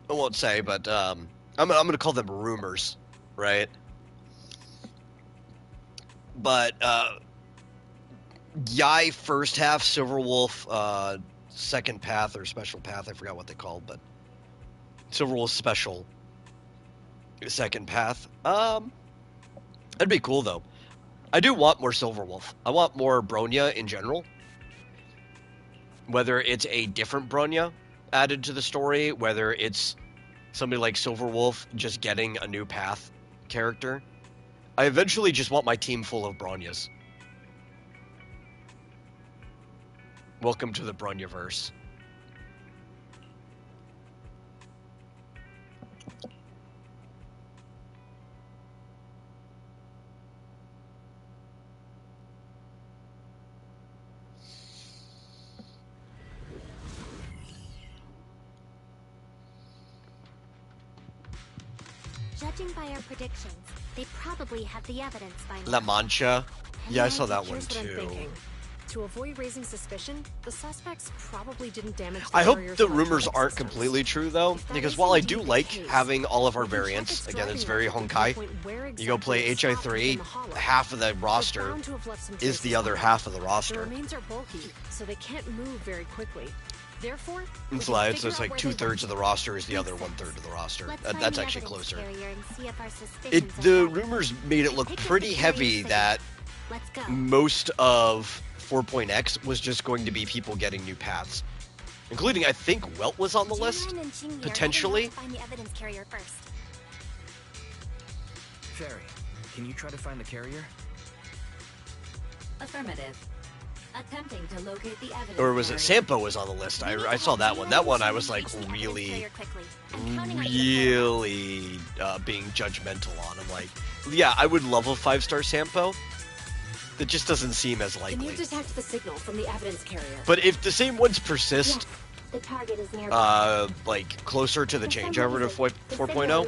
[SPEAKER 1] I won't say, but I'm going to call them rumors, right? But Yai first half, Silverwolf second path or special path, I forgot what they called, but Silverwolf special second path. That'd be cool though. I do want more Silverwolf. I want more Bronya in general. Whether it's a different Bronya added to the story, whether it's somebody like Silverwolf just getting a new path character. I eventually just want my team full of Bronyas. Welcome to the Bronyaverse.
[SPEAKER 13] Judging by our predictions, they probably have the evidence by now.
[SPEAKER 1] La Mancha. Yeah, I saw that one
[SPEAKER 18] Here's what I'm
[SPEAKER 1] too.
[SPEAKER 18] thinking. To avoid raising suspicion, the suspects probably didn't damage the
[SPEAKER 1] I hope
[SPEAKER 18] courier's
[SPEAKER 1] the rumors
[SPEAKER 18] electronic
[SPEAKER 1] aren't
[SPEAKER 18] systems.
[SPEAKER 1] completely true though, because while I do like having all of our variants, again, it's very Honkai. You go play HI3, half of the roster is the other half of the
[SPEAKER 18] The
[SPEAKER 1] roster.
[SPEAKER 18] remains are bulky, so they can't move very quickly. Therefore,
[SPEAKER 1] It's like, so it's like 2/3 of the roster is the other 1/3 of the roster. That's actually closer. The rumors made it look pretty heavy that most of 4.x was just going to be people getting new paths, including I think Welt was on the list potentially.
[SPEAKER 14] Find the evidence carrier first.
[SPEAKER 4] Fairy, can you try to find the carrier?
[SPEAKER 16] Affirmative. Attempting to locate the evidence.
[SPEAKER 1] Or was it Sampo was on the list? I saw that one. That one I was like really being judgmental on. I'm like, yeah, I would love a 5-star Sampo. That just doesn't seem as
[SPEAKER 14] Can you
[SPEAKER 1] likely.
[SPEAKER 14] detect the signal from the evidence carrier?
[SPEAKER 1] But if the same ones persist,
[SPEAKER 14] The target is nearby.
[SPEAKER 1] like closer to the changeover to 4.0,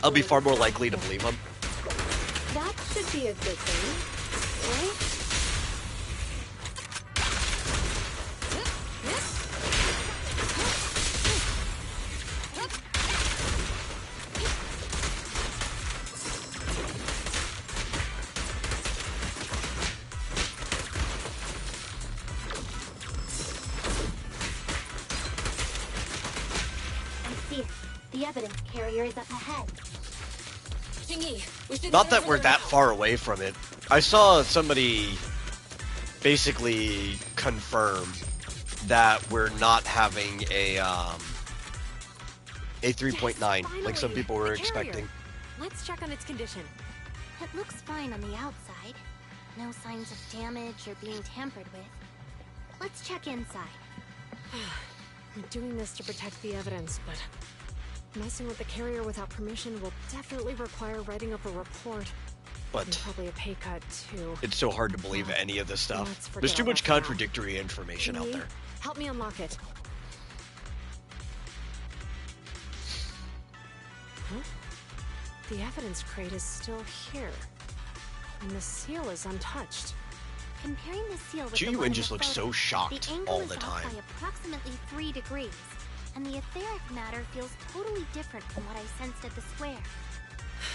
[SPEAKER 1] I'll be far more likely to believe them.
[SPEAKER 14] That should be a good thing, right? I see it. The evidence carrier is up ahead.
[SPEAKER 1] Not that we're that far away from it. I saw somebody basically confirm that we're not having a 3.9 like some people were
[SPEAKER 18] The carrier.
[SPEAKER 1] expecting.
[SPEAKER 18] Let's check on its condition.
[SPEAKER 13] It looks fine on the outside. No signs of damage or being tampered with. Let's check inside.
[SPEAKER 18] We're doing this to protect the evidence, but messing with the carrier without permission will definitely require writing up a report.
[SPEAKER 1] But
[SPEAKER 18] and probably a pay cut, too.
[SPEAKER 1] it's so hard to believe any of this
[SPEAKER 18] Let's
[SPEAKER 1] stuff.
[SPEAKER 18] forget
[SPEAKER 1] There's too
[SPEAKER 18] all
[SPEAKER 1] much
[SPEAKER 18] that for now.
[SPEAKER 1] contradictory information out
[SPEAKER 18] Lee,
[SPEAKER 1] there.
[SPEAKER 18] help me unlock it. Huh? The evidence crate is still here. And the seal is untouched.
[SPEAKER 13] Comparing the seal with the
[SPEAKER 1] Ji-Yuen
[SPEAKER 13] one in
[SPEAKER 1] just
[SPEAKER 13] the
[SPEAKER 1] looks
[SPEAKER 13] photo,
[SPEAKER 1] so shocked
[SPEAKER 13] the angle
[SPEAKER 1] all
[SPEAKER 13] is
[SPEAKER 1] the
[SPEAKER 13] off
[SPEAKER 1] time.
[SPEAKER 13] by approximately 3 degrees, and the etheric matter feels totally different from what I sensed at the square.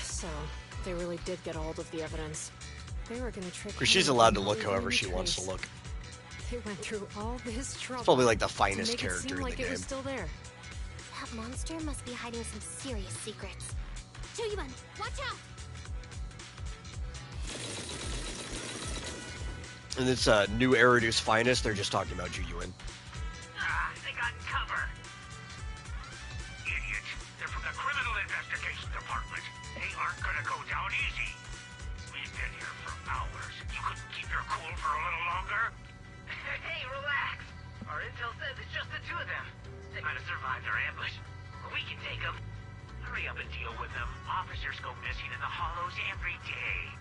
[SPEAKER 18] So, they really did get a hold of the evidence. They were gonna trick
[SPEAKER 1] Or she's
[SPEAKER 18] me
[SPEAKER 1] allowed to
[SPEAKER 18] and
[SPEAKER 1] look
[SPEAKER 18] not
[SPEAKER 1] however
[SPEAKER 18] leave
[SPEAKER 1] she
[SPEAKER 18] any
[SPEAKER 1] wants to
[SPEAKER 18] trace.
[SPEAKER 1] look.
[SPEAKER 18] They went through all this trouble.
[SPEAKER 1] It's probably like the
[SPEAKER 18] to
[SPEAKER 1] finest
[SPEAKER 18] make it
[SPEAKER 1] character
[SPEAKER 18] seem
[SPEAKER 1] in
[SPEAKER 18] like
[SPEAKER 1] the
[SPEAKER 18] it was
[SPEAKER 1] game.
[SPEAKER 18] still there.
[SPEAKER 13] That monster must be hiding some serious secrets. Ji-Yuen, watch out!
[SPEAKER 1] And it's new Eridu's finest. They're just talking about Ji-Yuen.
[SPEAKER 21] They got cover. Idiots. They're from the Criminal Investigation Department. They aren't gonna go down easy. We've been here for hours. You couldn't keep your cool for a little longer? Hey, relax. Our intel says it's just the two of them. They might have survived our ambush. But we can take them. Hurry up and deal with them. Officers go missing in the hollows every day.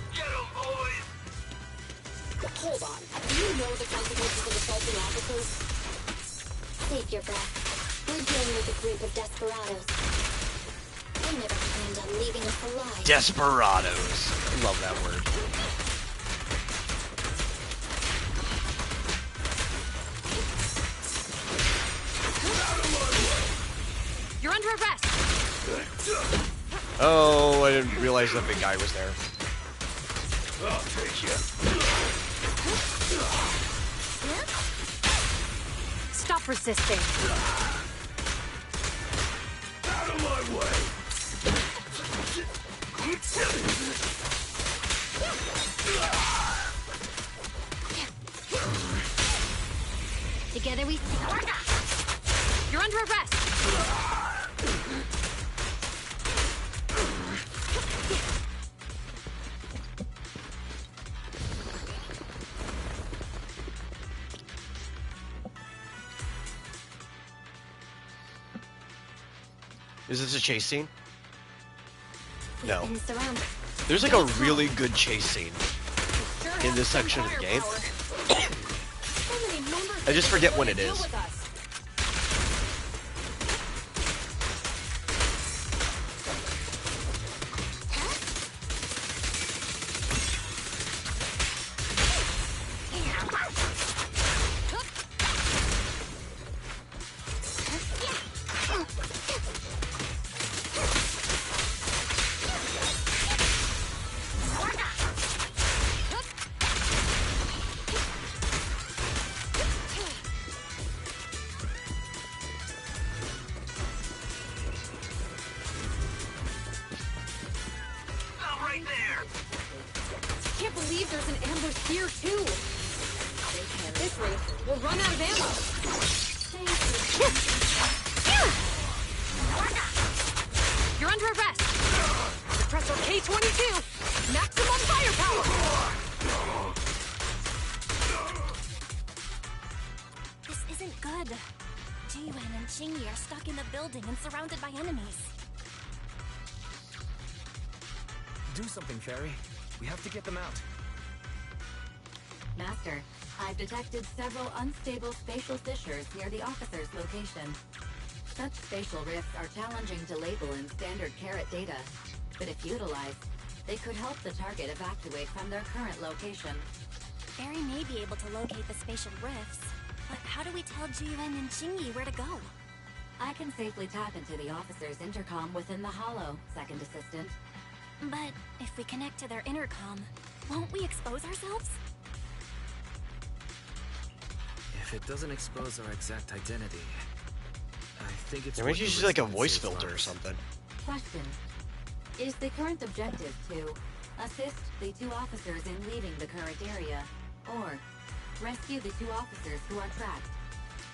[SPEAKER 21] Get them, boys!
[SPEAKER 15] Hold on. Do you know the consequences of assaulting officers? Save your breath. We're dealing with a group of desperados. They never planned on leaving us alive.
[SPEAKER 1] Desperados. I love that word.
[SPEAKER 18] You're under arrest!
[SPEAKER 1] Oh, I didn't realize that big guy was there.
[SPEAKER 21] I'll take you.
[SPEAKER 18] Stop resisting.
[SPEAKER 21] Out of my way!
[SPEAKER 13] Together we stand.
[SPEAKER 18] You're under arrest!
[SPEAKER 1] Is this a chase scene? No.
[SPEAKER 13] Been surrounded.
[SPEAKER 1] There's like a really good chase scene in this section of the game. I just forget when it is.
[SPEAKER 21] Right there!
[SPEAKER 18] Can't believe there's an ambush here, too! At this rate, we'll run out of ammo! You're under arrest! Suppressor K-22! Maximum firepower!
[SPEAKER 2] This isn't good. Ji-Yuen and Xingyi are stuck in the building and surrounded by enemies.
[SPEAKER 4] Do something, Fairy. We have to get them out.
[SPEAKER 16] Master, I've detected several unstable spatial fissures near the officer's location. Such spatial rifts are challenging to label in standard carat data, but if utilized, they could help the target evacuate from their current location.
[SPEAKER 2] Barry may be able to locate the spatial rifts, but how do we tell Ji-Yuen and Xingyi where to go?
[SPEAKER 16] I can safely tap into the officer's intercom within the hollow, Second Assistant.
[SPEAKER 2] But if we connect to their intercom, won't we expose ourselves?
[SPEAKER 4] If it doesn't expose our exact identity, I think it's...
[SPEAKER 1] There might just be like a voice filter or something.
[SPEAKER 16] Question. Is the current objective to assist the two officers in leaving the current area, or rescue the two officers who are trapped?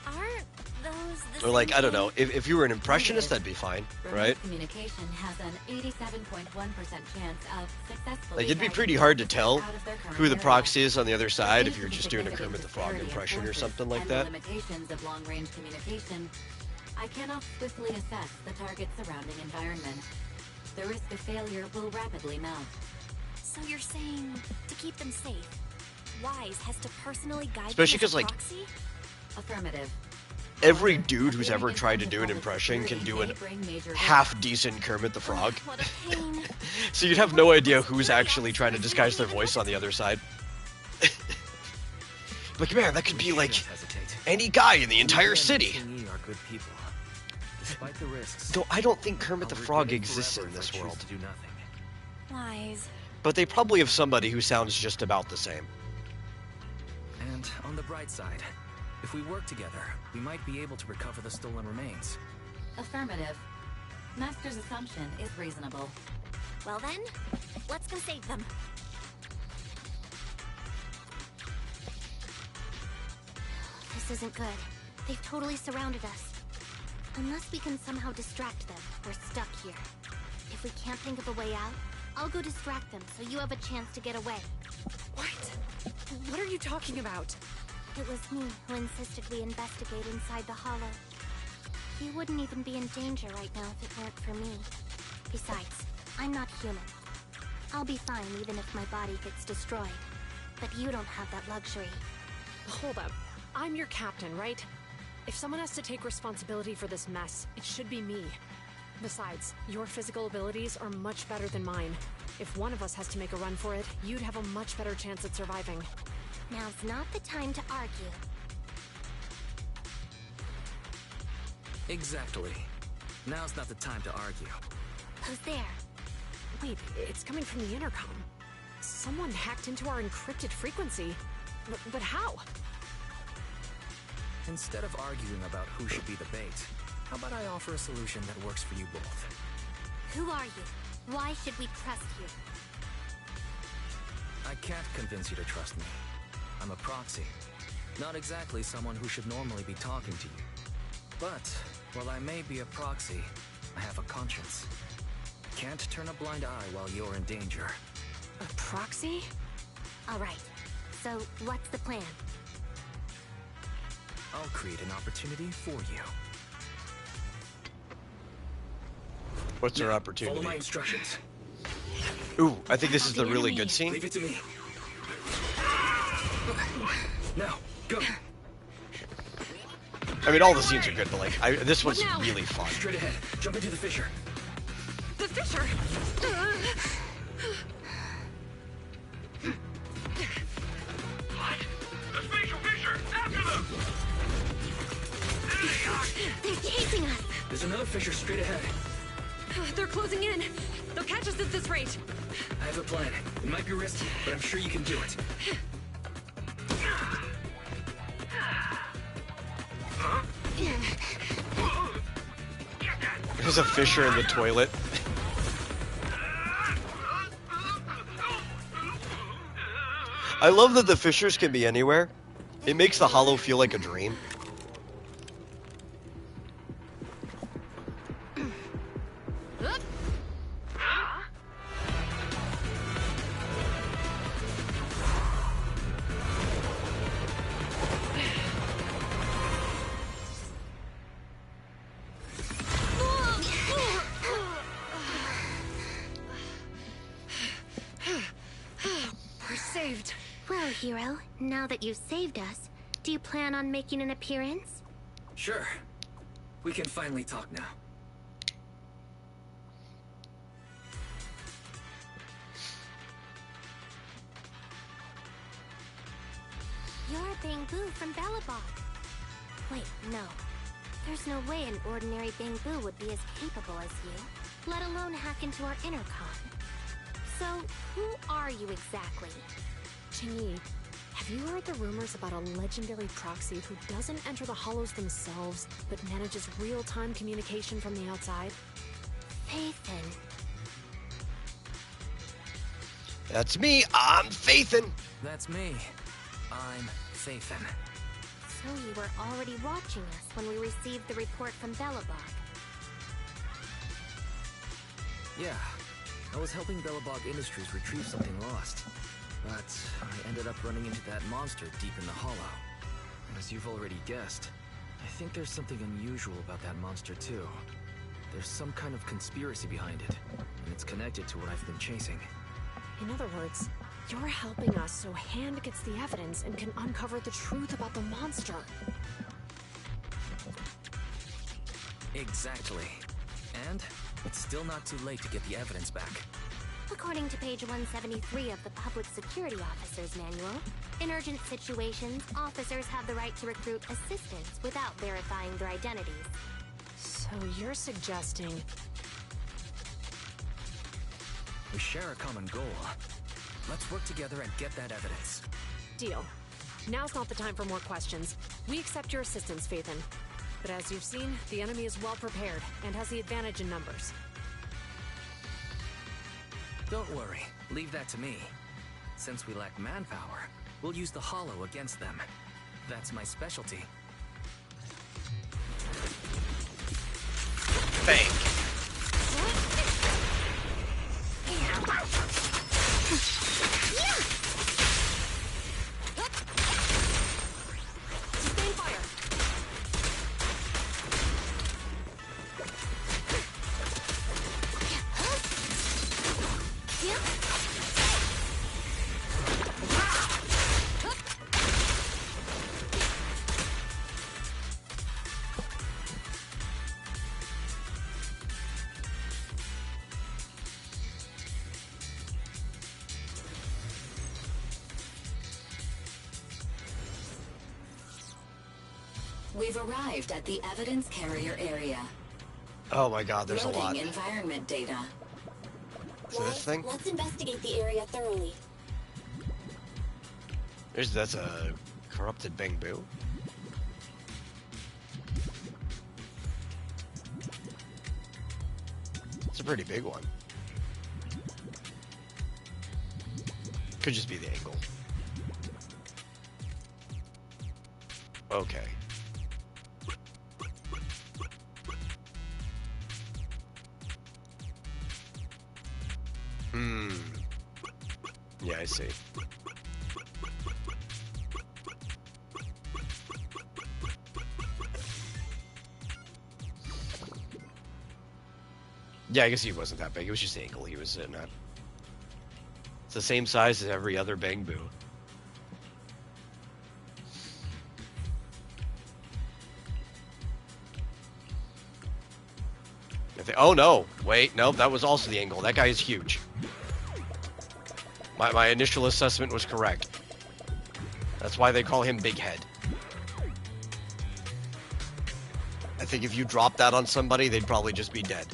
[SPEAKER 2] Aren't those the
[SPEAKER 1] Or like,
[SPEAKER 2] same
[SPEAKER 1] I don't know,
[SPEAKER 2] thing?
[SPEAKER 1] if you were an impressionist, that'd be fine,
[SPEAKER 16] Remote
[SPEAKER 1] right?
[SPEAKER 16] communication has an 87.1% chance of successfully
[SPEAKER 1] Like, it'd be
[SPEAKER 16] guiding
[SPEAKER 1] pretty hard to
[SPEAKER 16] officers
[SPEAKER 1] tell
[SPEAKER 16] out of their current
[SPEAKER 1] who the
[SPEAKER 16] area.
[SPEAKER 1] proxy is on the other side
[SPEAKER 16] Due
[SPEAKER 1] if
[SPEAKER 16] to
[SPEAKER 1] you're
[SPEAKER 16] the
[SPEAKER 1] just doing a
[SPEAKER 16] significant
[SPEAKER 1] Kermit the Frog
[SPEAKER 16] disparity in
[SPEAKER 1] impression or
[SPEAKER 16] forces
[SPEAKER 1] something like
[SPEAKER 16] and
[SPEAKER 1] that.
[SPEAKER 16] the limitations of long-range communication, I cannot swiftly assess the target's surrounding environment. The risk of failure will rapidly mount.
[SPEAKER 2] So you're saying to keep them safe, Wise has to personally guide
[SPEAKER 1] Especially
[SPEAKER 2] them as
[SPEAKER 1] 'cause,
[SPEAKER 2] a
[SPEAKER 1] like,
[SPEAKER 2] proxy?
[SPEAKER 16] Affirmative.
[SPEAKER 1] Every dude who's ever tried to do an impression can do an half-decent Kermit the Frog.
[SPEAKER 2] What a pain.
[SPEAKER 1] So you'd have no idea who's actually trying to disguise their voice on the other side. Like, man, that could be like any guy in the entire city.
[SPEAKER 4] Are good people. Despite the risks,
[SPEAKER 1] Though I don't think Kermit the
[SPEAKER 4] I'll
[SPEAKER 1] Frog
[SPEAKER 4] regret it
[SPEAKER 1] exists
[SPEAKER 4] forever
[SPEAKER 1] in
[SPEAKER 4] if I
[SPEAKER 1] this
[SPEAKER 4] choose
[SPEAKER 1] world.
[SPEAKER 4] to do nothing.
[SPEAKER 2] Wise.
[SPEAKER 1] But they probably have somebody who sounds just about the same.
[SPEAKER 4] And on the bright side, if we work together, we might be able to recover the stolen remains.
[SPEAKER 16] Affirmative. Master's assumption is reasonable.
[SPEAKER 2] Well then, let's go save them.
[SPEAKER 13] This isn't good. They've totally surrounded us. Unless we can somehow distract them, we're stuck here. If we can't think of a way out, I'll go distract them so you have a chance to get away.
[SPEAKER 18] What? What are you talking about?
[SPEAKER 13] It was me who insisted we investigate inside the Hollow. You wouldn't even be in danger right now if it weren't for me. Besides, I'm not human. I'll be fine even if my body gets destroyed. But you don't have that luxury.
[SPEAKER 18] Hold up. I'm your captain, right? If someone has to take responsibility for this mess, it should be me. Besides, your physical abilities are much better than mine. If one of us has to make a run for it, you'd have a much better chance at surviving.
[SPEAKER 13] Now's not the time to argue.
[SPEAKER 4] Exactly. Now's not the time to argue.
[SPEAKER 13] Who's there?
[SPEAKER 18] Wait, it's coming from the intercom. Someone hacked into our encrypted frequency. But how?
[SPEAKER 4] Instead of arguing about who should be the bait, how about I offer a solution that works for you both?
[SPEAKER 13] Who are you? Why should we trust you?
[SPEAKER 4] I can't convince you to trust me. I'm a proxy. Not exactly someone who should normally be talking to you. But, while I may be a proxy, I have a conscience. Can't turn a blind eye while you're in danger.
[SPEAKER 18] A proxy?
[SPEAKER 13] All right. So, what's the plan?
[SPEAKER 4] I'll create an opportunity for you.
[SPEAKER 1] What's our opportunity?
[SPEAKER 4] Follow my instructions.
[SPEAKER 1] Ooh, I think this is the really good scene.
[SPEAKER 4] Leave it to me. Now, go.
[SPEAKER 1] I mean, all the scenes are good, but like, this one's
[SPEAKER 18] What now?
[SPEAKER 1] really fun.
[SPEAKER 4] Straight ahead. Jump into the fissure.
[SPEAKER 18] The fissure!
[SPEAKER 13] They're chasing us!
[SPEAKER 4] There's another fissure straight ahead.
[SPEAKER 18] They're closing in. They'll catch us at this rate.
[SPEAKER 4] I have a plan. It might be risky, but I'm sure you can do it.
[SPEAKER 1] There's a fissure in the toilet. I love that the fissures can be anywhere. It makes the hollow feel like a dream.
[SPEAKER 18] We're saved.
[SPEAKER 13] Well, hero, now that you've saved us, do you plan on making an appearance?
[SPEAKER 4] Sure. We can finally talk now.
[SPEAKER 13] You're Bangbu from Bellabog. Wait, no. There's no way an ordinary Bangbu would be as capable as you, let alone hack into our intercom. So, who are you exactly?
[SPEAKER 18] Chingy, have you heard the rumors about a legendary proxy who doesn't enter the hollows themselves, but manages real-time communication from the outside?
[SPEAKER 13] Faithin.
[SPEAKER 1] That's me. I'm Faithin.
[SPEAKER 4] That's me. I'm Faithin.
[SPEAKER 13] So you were already watching us when we received the report from Belobog.
[SPEAKER 4] Yeah, I was helping Belobog Industries retrieve something lost. But I ended up running into that monster deep in the hollow. As you've already guessed, I think there's something unusual about that monster too. There's some kind of conspiracy behind it, and it's connected to what I've been chasing.
[SPEAKER 18] In other words, you're helping us so Hand gets the evidence and can uncover the truth about the monster.
[SPEAKER 4] Exactly. And it's still not too late to get the evidence back.
[SPEAKER 13] According to page 173 of the Public Security Officer's Manual, in urgent situations, officers have the right to recruit assistants without verifying their identities.
[SPEAKER 18] So you're suggesting...
[SPEAKER 4] We share a common goal. Let's work together and get that evidence.
[SPEAKER 18] Deal. Now's not the time for more questions. We accept your assistance, Phaethon. But as you've seen, the enemy is well prepared and has the advantage in numbers.
[SPEAKER 4] Don't worry, leave that to me. Since we lack manpower, we'll use the hollow against them. That's my specialty.
[SPEAKER 1] Bang.
[SPEAKER 18] Sustain fire!
[SPEAKER 16] We've arrived at the evidence carrier area.
[SPEAKER 1] Oh my god, there's a lot.
[SPEAKER 16] Loading environment data.
[SPEAKER 1] So this thing?
[SPEAKER 15] Let's investigate the area thoroughly.
[SPEAKER 1] That's a corrupted Bangbu. It's a pretty big one. Could just be the angle. Okay. Yeah, I see. Yeah, I guess he wasn't that big. It was just the angle he was in at. It's the same size as every other Bangbu. Oh no! Wait, no, that was also the angle. That guy is huge. My initial assessment was correct. That's why they call him Big Head. I think if you drop that on somebody, they'd probably just be dead.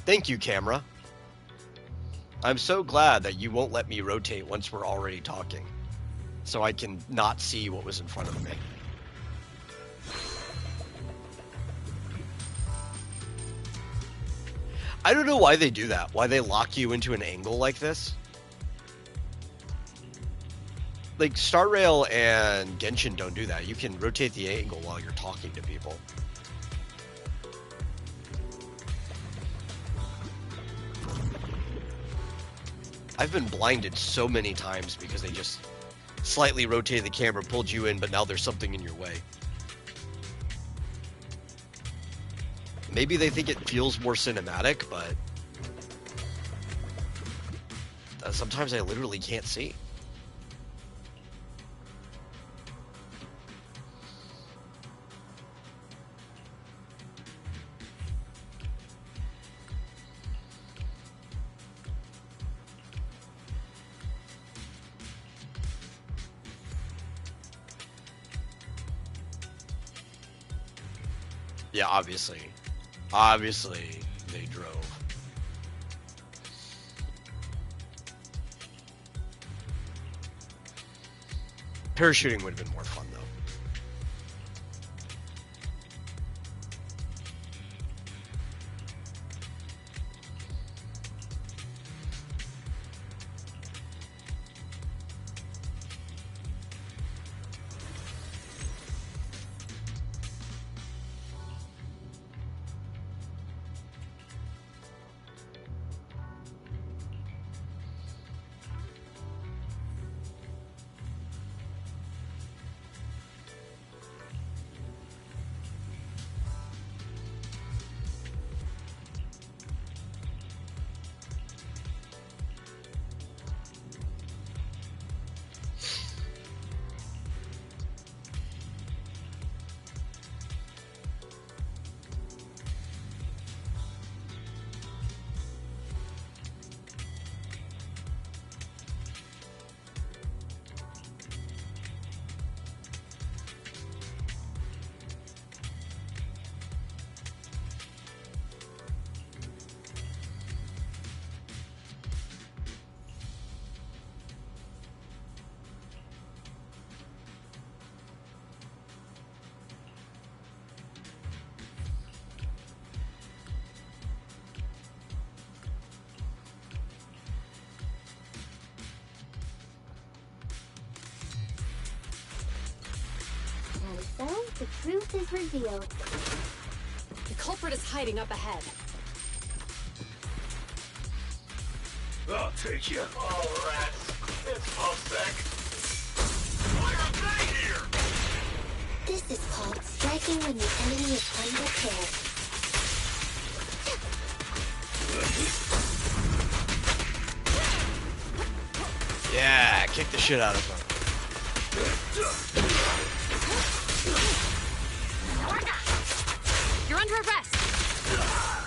[SPEAKER 1] Thank you, camera. I'm so glad that you won't let me rotate once we're already talking, so I can not see what was in front of me. I don't know why they do that, why they lock you into an angle like this. Like, Star Rail and Genshin don't do that. You can rotate the angle while you're talking to people. I've been blinded so many times because they just slightly rotated the camera, pulled you in, but now there's something in your way. Maybe they think it feels more cinematic, but sometimes I literally can't see. Yeah, obviously. Obviously. they drove. Parachuting would have been more fun, though.
[SPEAKER 13] And so, the truth is revealed.
[SPEAKER 18] The culprit is hiding up ahead.
[SPEAKER 10] I'll take you. Oh, rats. It's Puffsec. Why are they here?
[SPEAKER 13] This is called striking when the enemy is unprepared.
[SPEAKER 1] Yeah, kick the shit out of him.
[SPEAKER 18] You're under arrest.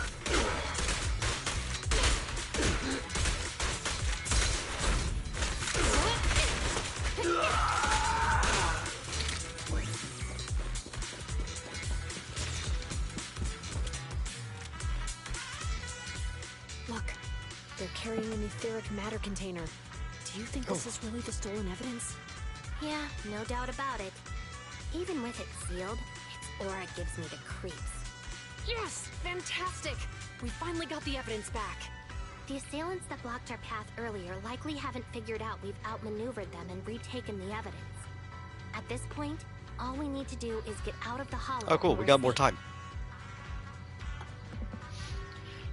[SPEAKER 18] Look, they're carrying an etheric matter container. Do you think this is really the stolen evidence?
[SPEAKER 13] Yeah, no doubt about it. Even with it sealed, its aura gives me the creeps.
[SPEAKER 18] Yes! Fantastic! We finally got the evidence back.
[SPEAKER 13] The assailants that blocked our path earlier likely haven't figured out we've outmaneuvered them and retaken the evidence. At this point, all we need to do is get out of the hollow.
[SPEAKER 1] Oh, cool.
[SPEAKER 13] and
[SPEAKER 1] We
[SPEAKER 13] we're
[SPEAKER 1] got more
[SPEAKER 13] safe.
[SPEAKER 1] time.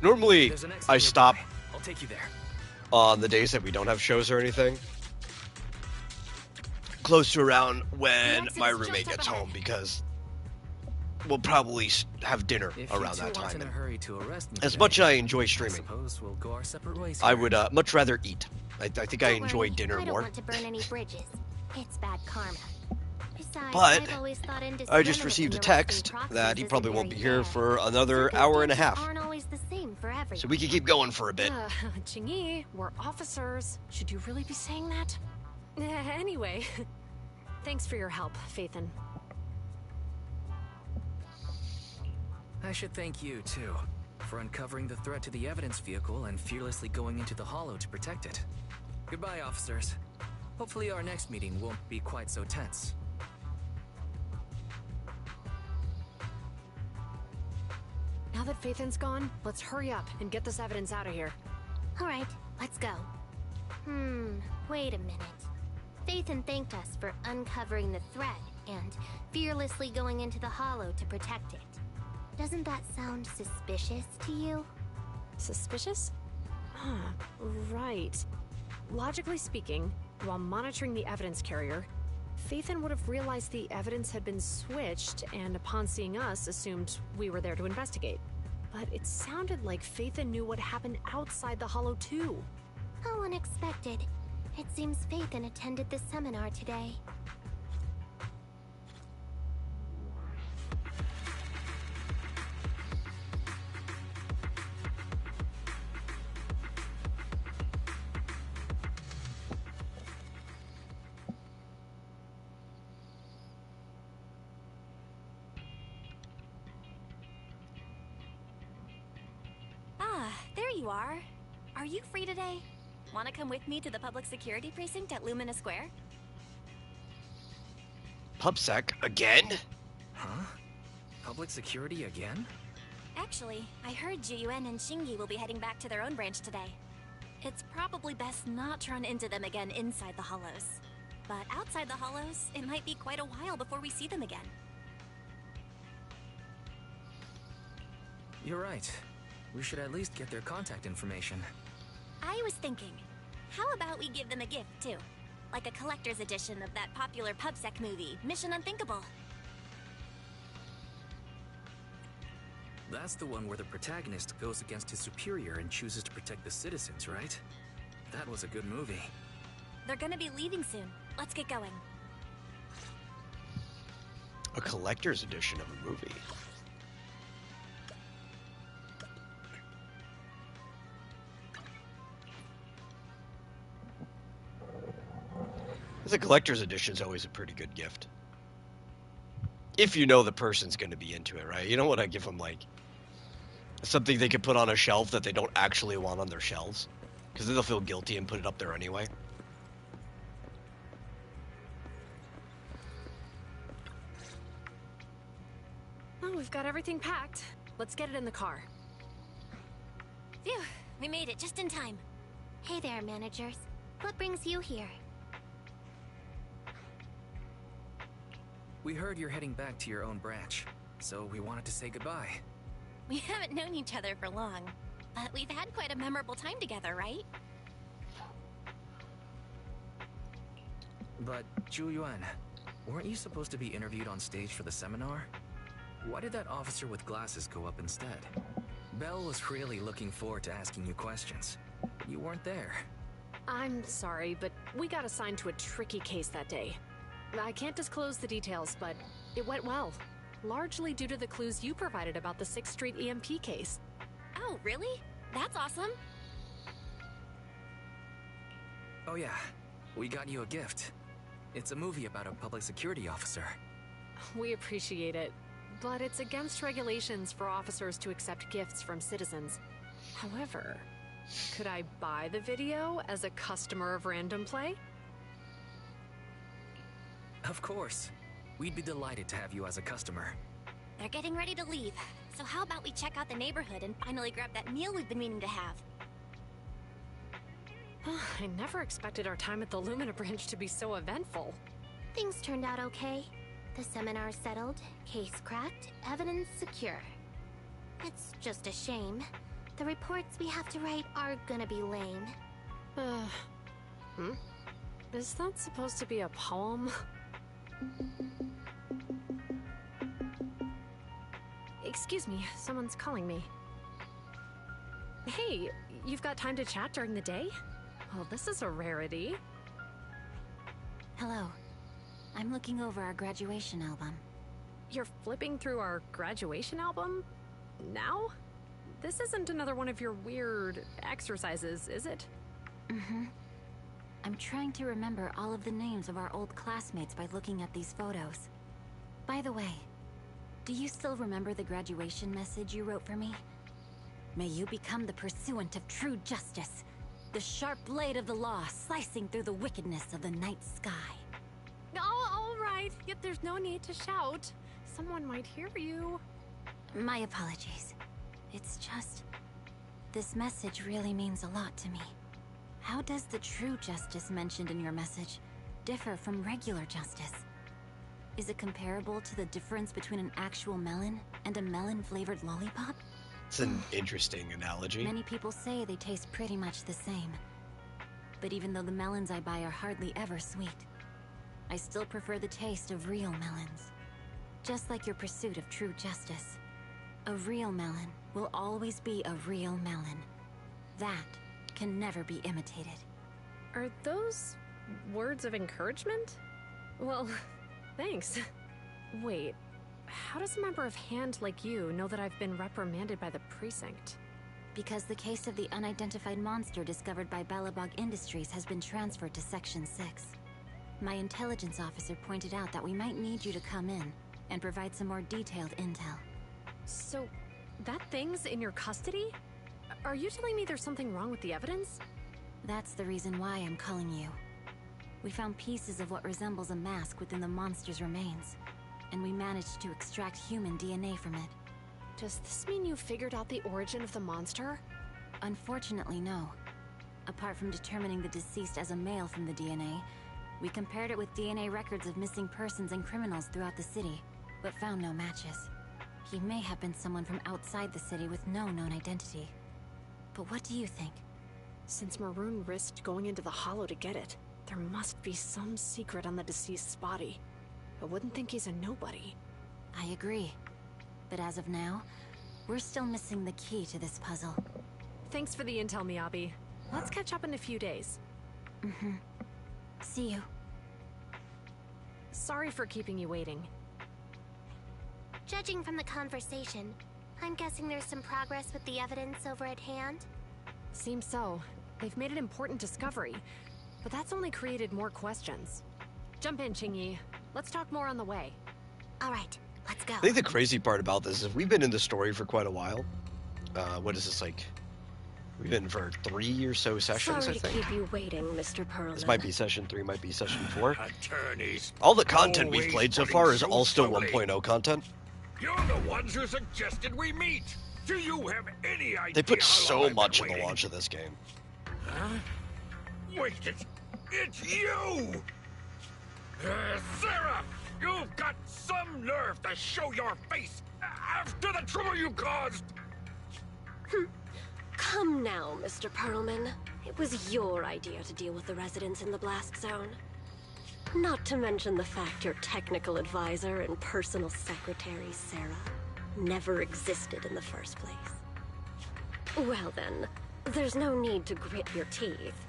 [SPEAKER 1] Normally,
[SPEAKER 4] There's an exit
[SPEAKER 1] I
[SPEAKER 4] nearby.
[SPEAKER 1] stop
[SPEAKER 4] I'll take you there.
[SPEAKER 1] on the days that we don't have shows or anything. Close to around when
[SPEAKER 18] exit
[SPEAKER 1] my
[SPEAKER 18] is just
[SPEAKER 1] roommate
[SPEAKER 18] up
[SPEAKER 1] gets
[SPEAKER 18] ahead.
[SPEAKER 1] home, because we'll probably have dinner
[SPEAKER 4] If
[SPEAKER 1] around
[SPEAKER 4] you
[SPEAKER 1] that
[SPEAKER 4] two aren't
[SPEAKER 1] time.
[SPEAKER 4] in a
[SPEAKER 1] And
[SPEAKER 4] hurry to arrest me
[SPEAKER 1] as
[SPEAKER 4] today,
[SPEAKER 1] much as I enjoy
[SPEAKER 4] I
[SPEAKER 1] streaming,
[SPEAKER 4] suppose we'll go our separate ways.
[SPEAKER 1] I
[SPEAKER 4] here.
[SPEAKER 1] would much rather eat. I think I
[SPEAKER 13] Don't
[SPEAKER 1] enjoy
[SPEAKER 13] worry,
[SPEAKER 1] dinner
[SPEAKER 13] I don't
[SPEAKER 1] more.
[SPEAKER 13] want to burn any bridges. It's bad karma. Besides,
[SPEAKER 1] But
[SPEAKER 13] I've always thought
[SPEAKER 1] I just received a text that he probably won't be here for another hour and a half.
[SPEAKER 13] Aren't always the same for everyone.
[SPEAKER 1] So we can keep going for a bit.
[SPEAKER 18] Chingy, we're officers. Should you really be saying that? Anyway, thanks for your help, Phaethon.
[SPEAKER 4] I should thank you, too, for uncovering the threat to the evidence vehicle and fearlessly going into the hollow to protect it. Goodbye, officers. Hopefully our next meeting won't be quite so tense.
[SPEAKER 18] Now that Phaethon's gone, let's hurry up and get this evidence out of here.
[SPEAKER 13] All right, let's go. Wait a minute. Phaethon thanked us for uncovering the threat and fearlessly going into the hollow to protect it. Doesn't that sound suspicious to you?
[SPEAKER 18] Suspicious? Right. Logically speaking, while monitoring the evidence carrier, Phaethon would have realized the evidence had been switched and upon seeing us assumed we were there to investigate. But it sounded like Phaethon knew what happened outside the hollow too.
[SPEAKER 13] How unexpected. It seems Phaethon attended the seminar today.
[SPEAKER 14] you are. Are you free today? Want to come with me to the public security precinct at Lumina Square?
[SPEAKER 1] PubSec again?
[SPEAKER 4] Huh? Public security again?
[SPEAKER 14] Actually, I heard Juyuan and Shingi will be heading back to their own branch today. It's probably best not to run into them again inside the Hollows. But outside the Hollows, it might be quite a while before we see them again.
[SPEAKER 4] You're right. We should at least get their contact information.
[SPEAKER 14] I was thinking, how about we give them a gift, too? Like a collector's edition of that popular PubSec movie, Mission Unthinkable.
[SPEAKER 4] That's the one where the protagonist goes against his superior and chooses to protect the citizens, right? That was a good movie.
[SPEAKER 14] They're gonna be leaving soon. Let's get going.
[SPEAKER 1] A collector's edition of a movie. The collector's edition is always a pretty good gift. If you know the person's going to be into it, right? You don't want to give them, like, something they could put on a shelf that they don't actually want on their shelves. Because then they'll feel guilty and put it up there anyway.
[SPEAKER 18] Oh, we've got everything packed. Let's get it in the car.
[SPEAKER 14] Phew, we made it just in time.
[SPEAKER 13] Hey there, managers. What brings you here?
[SPEAKER 4] We heard you're heading back to your own branch, so we wanted to say goodbye.
[SPEAKER 14] We haven't known each other for long, but we've had quite a memorable time together, right?
[SPEAKER 4] But, Jueyuan, weren't you supposed to be interviewed on stage for the seminar? Why did that officer with glasses go up instead? Belle was really looking forward to asking you questions. You weren't there.
[SPEAKER 18] I'm sorry, but we got assigned to a tricky case that day. I can't disclose the details, but it went well. Largely due to the clues you provided about the 6th Street EMP case.
[SPEAKER 14] Oh, really? That's awesome.
[SPEAKER 4] Oh yeah, we got you a gift. It's a movie about a public security officer.
[SPEAKER 18] We appreciate it, but it's against regulations for officers to accept gifts from citizens. However, could I buy the video as a customer of Random Play?
[SPEAKER 4] Of course. We'd be delighted to have you as a customer.
[SPEAKER 14] They're getting ready to leave, so how about we check out the neighborhood and finally grab that meal we've been meaning to have?
[SPEAKER 18] I never expected our time at the Lumina branch to be so eventful.
[SPEAKER 13] Things turned out okay. The seminar settled, case cracked, evidence secure. It's just a shame. The reports we have to write are gonna be lame.
[SPEAKER 18] Is that supposed to be a poem? Excuse me, someone's calling me. Hey, you've got time to chat during the day? Well, this is a rarity.
[SPEAKER 9] Hello. I'm looking over our graduation album.
[SPEAKER 18] You're flipping through our graduation album? Now? This isn't another one of your weird exercises, is it?
[SPEAKER 9] Mm-hmm. I'm trying to remember all of the names of our old classmates by looking at these photos. By the way, do you still remember the graduation message you wrote for me? May you become the pursuant of true justice, the sharp blade of the law slicing through the wickedness of the night sky.
[SPEAKER 18] Oh, all right. Yet there's no need to shout. Someone might hear you.
[SPEAKER 9] My apologies. It's just... this message really means a lot to me. How does the true justice mentioned in your message differ from regular justice? Is it comparable to the difference between an actual melon and a melon-flavored lollipop?
[SPEAKER 1] It's an interesting analogy.
[SPEAKER 9] Many people say they taste pretty much the same. But even though the melons I buy are hardly ever sweet, I still prefer the taste of real melons. Just like your pursuit of true justice. A real melon will always be a real melon. That can never be imitated.
[SPEAKER 18] Are those words of encouragement? Well, thanks. Wait, how does a member of HAND like you know that I've been reprimanded by the precinct?
[SPEAKER 9] Because the case of the unidentified monster discovered by Balabog Industries has been transferred to Section 6. My intelligence officer pointed out that we might need you to come in and provide some more detailed intel.
[SPEAKER 18] So, that thing's in your custody? Are you telling me there's something wrong with the evidence?
[SPEAKER 9] That's the reason why I'm calling you. We found pieces of what resembles a mask within the monster's remains, and we managed to extract human DNA from it.
[SPEAKER 18] Does this mean you figured out the origin of the monster?
[SPEAKER 9] Unfortunately, no. Apart from determining the deceased as a male from the DNA, we compared it with DNA records of missing persons and criminals throughout the city, but found no matches. He may have been someone from outside the city with no known identity. But what do you think?
[SPEAKER 18] Since Maroon risked going into the Hollow to get it, there must be some secret on the deceased's body. I wouldn't think he's a nobody.
[SPEAKER 9] I agree. But as of now, we're still missing the key to this puzzle.
[SPEAKER 18] Thanks for the intel, Miyabi. Let's catch up in a few days.
[SPEAKER 9] Mm-hmm. See you.
[SPEAKER 18] Sorry for keeping you waiting.
[SPEAKER 13] Judging from the conversation, I'm guessing there's some progress with the evidence over at hand?
[SPEAKER 18] Seems so. They've made an important discovery, but that's only created more questions. Jump in, Qingyi. Let's talk more on the way.
[SPEAKER 13] All right, let's go.
[SPEAKER 1] I think the crazy part about this is we've been in the story for quite a while. What is this, like? We've been for 3 or so sessions,
[SPEAKER 3] Sorry
[SPEAKER 1] I think.
[SPEAKER 3] to keep you waiting, Mr. Perlman.
[SPEAKER 1] This might be session 3, might be session 4.
[SPEAKER 21] Attorneys.
[SPEAKER 1] All the content we've
[SPEAKER 21] always
[SPEAKER 1] played so
[SPEAKER 21] putting
[SPEAKER 1] far is
[SPEAKER 21] so
[SPEAKER 1] all still
[SPEAKER 21] slowly.
[SPEAKER 1] 1.0 content.
[SPEAKER 21] You're the ones who suggested we meet. Do you have any idea?
[SPEAKER 1] They put
[SPEAKER 21] how long
[SPEAKER 1] so
[SPEAKER 21] I've
[SPEAKER 1] much
[SPEAKER 21] been
[SPEAKER 1] in the
[SPEAKER 21] waiting?
[SPEAKER 1] launch of this game.
[SPEAKER 21] Huh? Wait, it's you! Sarah! You've got some nerve to show your face after the trouble you caused!
[SPEAKER 3] Come now, Mr. Perlman. It was your idea to deal with the residents in the blast zone. Not to mention the fact your technical advisor and personal secretary, Sarah, never existed in the first place. Well then, there's no need to grit your teeth.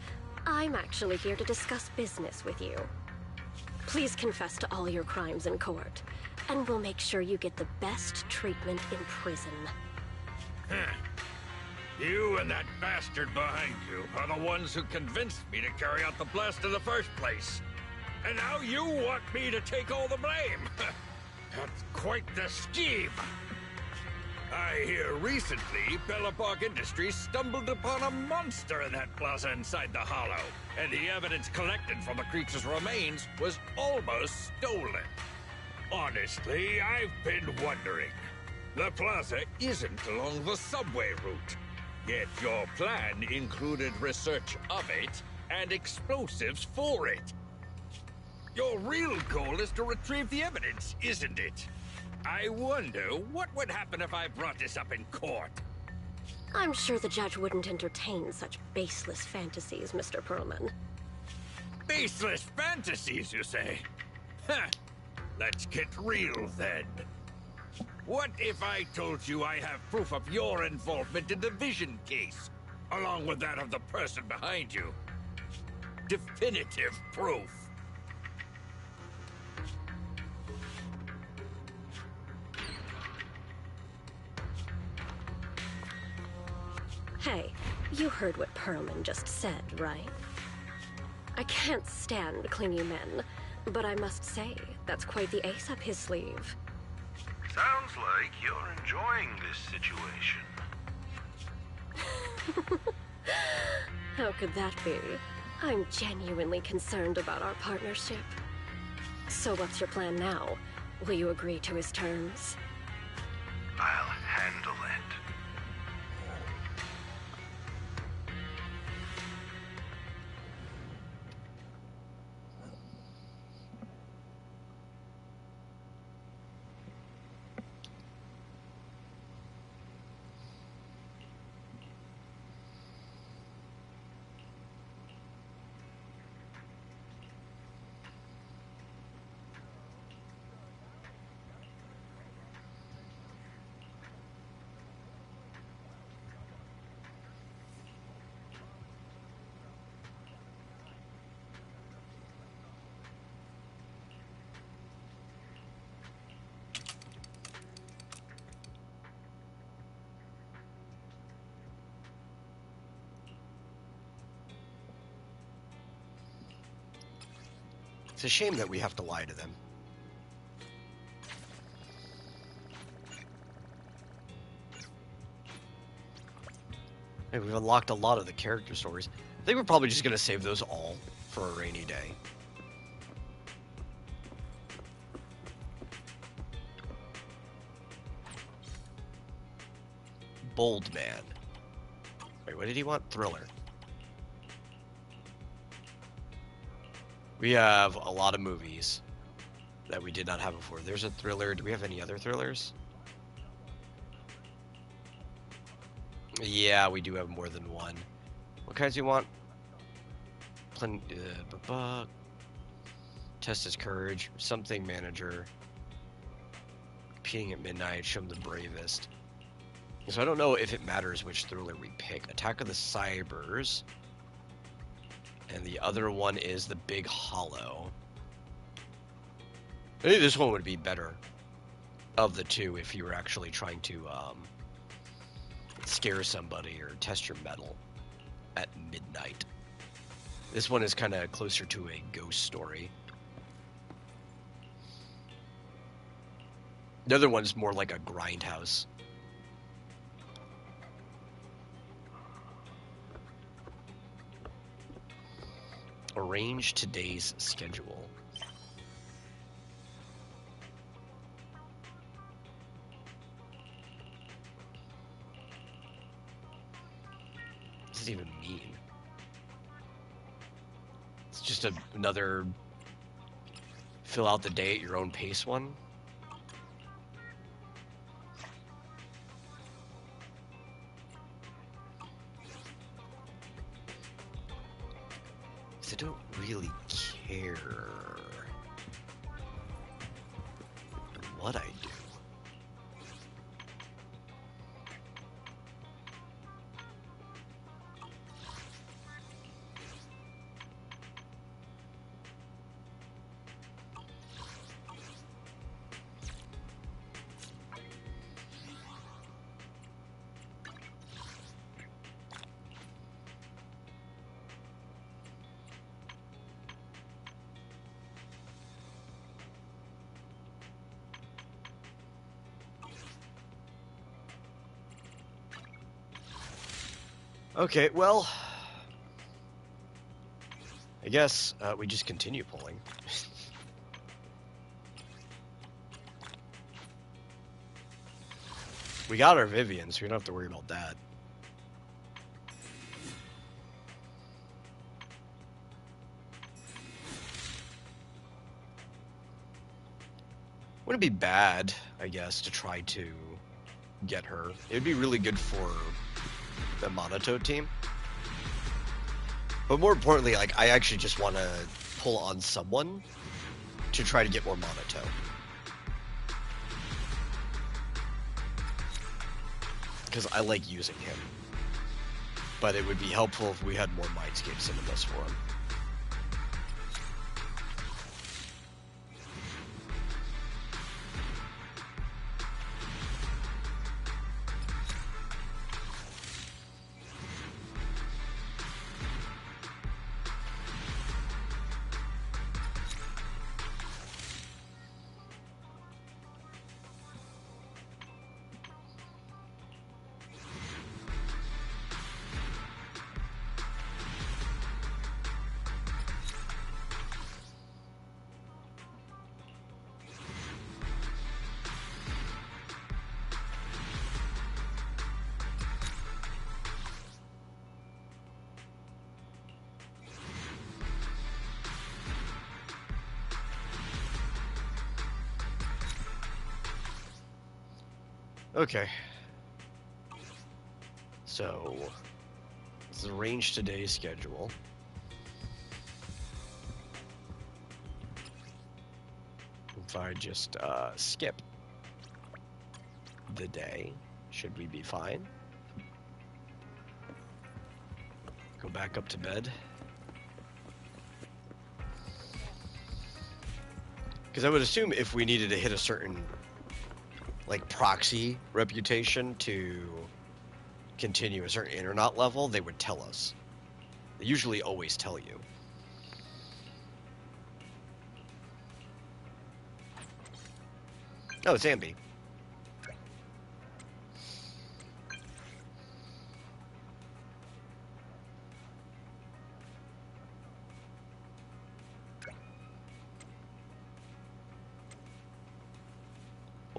[SPEAKER 3] I'm actually here to discuss business with you. Please confess to all your crimes in court, and we'll make sure you get the best treatment in prison.
[SPEAKER 21] Huh. You and that bastard behind you are the ones who convinced me to carry out the blast in the first place. And now you want me to take all the blame. That's quite the scheme. I hear recently Bellabog Industries stumbled upon a monster in that plaza inside the Hollow, and the evidence collected from the creature's remains was almost stolen. Honestly, I've been wondering. The plaza isn't along the subway route, yet your plan included research of it and explosives for it. Your real goal is to retrieve the evidence, isn't it? I wonder what would happen if I brought this up in court.
[SPEAKER 3] I'm sure the judge wouldn't entertain such baseless fantasies, Mr. Perlman.
[SPEAKER 21] Baseless fantasies, you say? Huh. Let's get real then. What if I told you I have proof of your involvement in the Vision case, along with that of the person behind you? Definitive proof.
[SPEAKER 3] Hey, you heard what Perlman just said, right? I can't stand clingy men, but I must say, that's quite the ace up his sleeve.
[SPEAKER 6] Sounds like you're enjoying this situation.
[SPEAKER 3] How could that be? I'm genuinely concerned about our partnership. So what's your plan now? Will you agree to his terms?
[SPEAKER 6] I'll handle it.
[SPEAKER 1] It's a shame that we have to lie to them. Hey, we've unlocked a lot of the character stories. I think we're probably just gonna save those all for a rainy day. Bold Man. Wait, what did he want? Thriller. We have a lot of movies that we did not have before. There's a thriller. Do we have any other thrillers? Yeah, we do have more than one. What kinds do you want? Test his courage. Something manager. Competing at midnight. Show him the bravest. So I don't know if it matters which thriller we pick. Attack of the Cybers. And the other one is the Big Hollow. I think this one would be better of the two if you were actually trying to scare somebody or test your mettle at midnight. This one is kind of closer to a ghost story. The other one's more like a grindhouse. Arrange today's schedule. What does it even mean? It's just another fill out the day at your own pace one. I don't really care what I do. Okay, well, I guess we just continue pulling. We got our Vivian, so we don't have to worry about that. Wouldn't be bad, I guess, to try to get her. It would be really good for the Monoto team. But more importantly, like, I actually just want to pull on someone to try to get more Monoto. Because I like using him. But it would be helpful if we had more Mindscape cinemas for him. Okay. So, let's arrange today's schedule. If I just skip the day, should we be fine? Go back up to bed. Because I would assume if we needed to hit a certain like proxy reputation to continue a certain internet level, they would tell us. They usually always tell you. Oh, it's Ambi.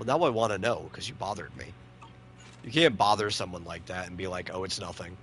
[SPEAKER 1] Well, now I want to know, because you bothered me. You can't bother someone like that and be like, oh, it's nothing.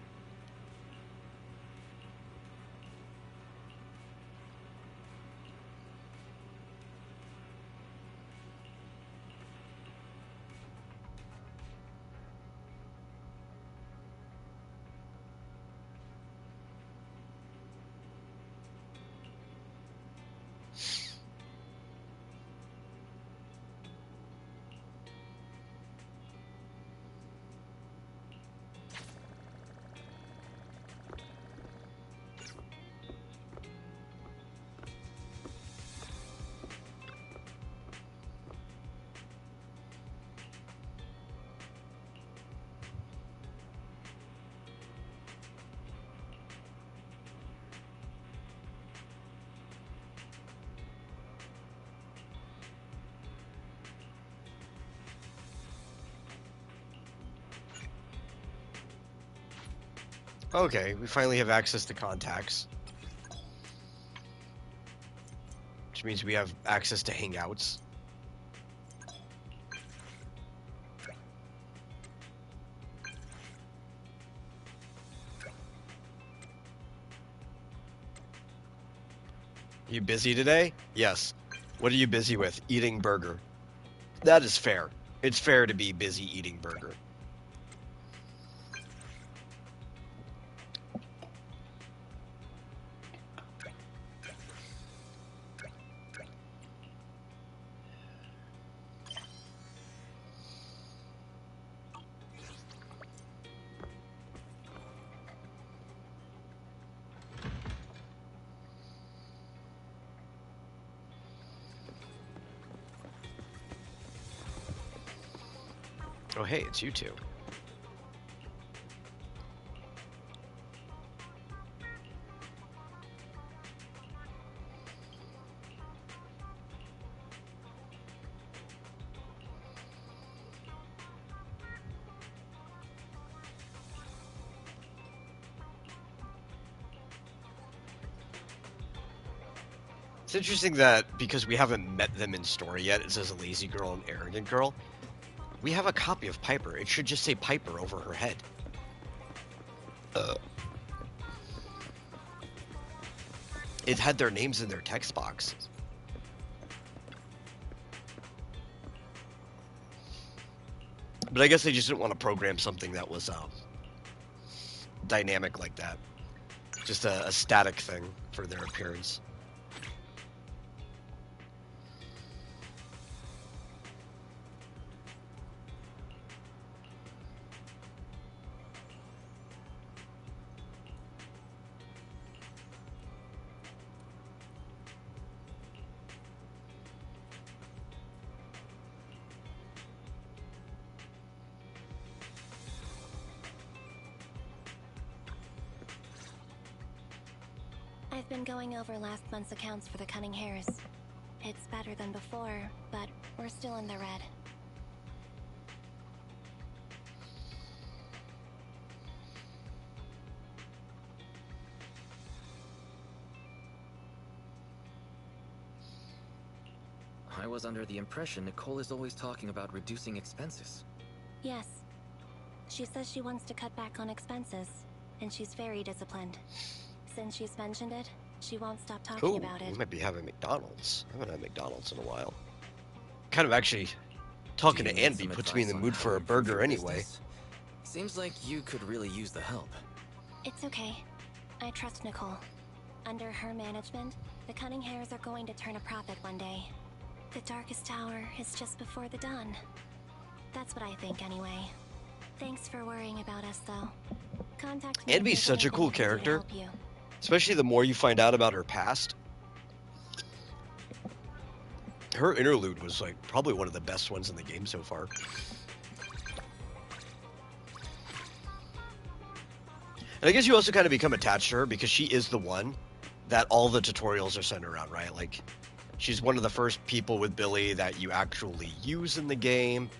[SPEAKER 1] Okay, we finally have access to contacts. Which means we have access to hangouts. You busy today? Yes. What are you busy with? Eating burger. That is fair. It's fair to be busy eating burger. Oh, hey, it's you two. It's interesting that because we haven't met them in story yet, it says a lazy girl and arrogant girl. We have a copy of Piper. It should just say Piper over her head. It had their names in their text box. But I guess they just didn't want to program something that was dynamic like that. Just a static thing for their appearance.
[SPEAKER 13] I've been going over last month's accounts for the Cunning Hares. It's better than before, but we're still in the red.
[SPEAKER 4] I was under the impression Nicole is always talking about reducing expenses.
[SPEAKER 13] Yes. She says she wants to cut back on expenses, and she's very disciplined. Since she's mentioned it, she won't stop talking about it.
[SPEAKER 1] We might be having McDonald's. I haven't had McDonald's in a while. Kind of actually talking to Anby puts me in the mood for a burger anyway.
[SPEAKER 4] Seems like you could really use the help.
[SPEAKER 13] It's okay. I trust Nicole. Under her management, the Cunning Hares are going to turn a profit one day. The darkest hour is just before the dawn. That's what I think anyway. Thanks for worrying about us, though. Contact me.
[SPEAKER 1] Anby's such a cool character. Especially the more you find out about her past. Her interlude was like probably one of the best ones in the game so far. And I guess you also kind of become attached to her because she is the one that all the tutorials are centered around, right? Like, she's one of the first people with Billy that you actually use in the game.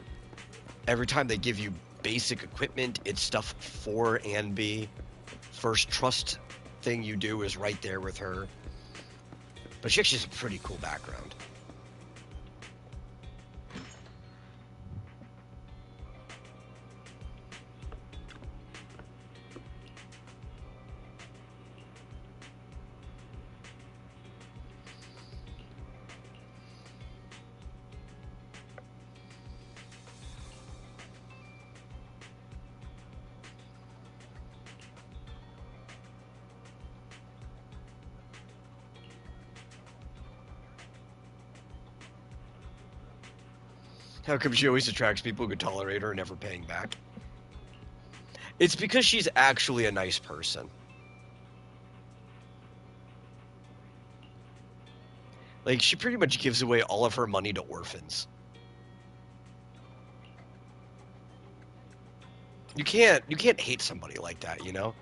[SPEAKER 1] Every time they give you basic equipment, it's stuff for Anby. First trust thing you do is right there with her. But she actually has a pretty cool background. How come she always attracts people who can tolerate her and never paying back? It's because she's actually a nice person. Like, she pretty much gives away all of her money to orphans. You can't hate somebody like that, you know?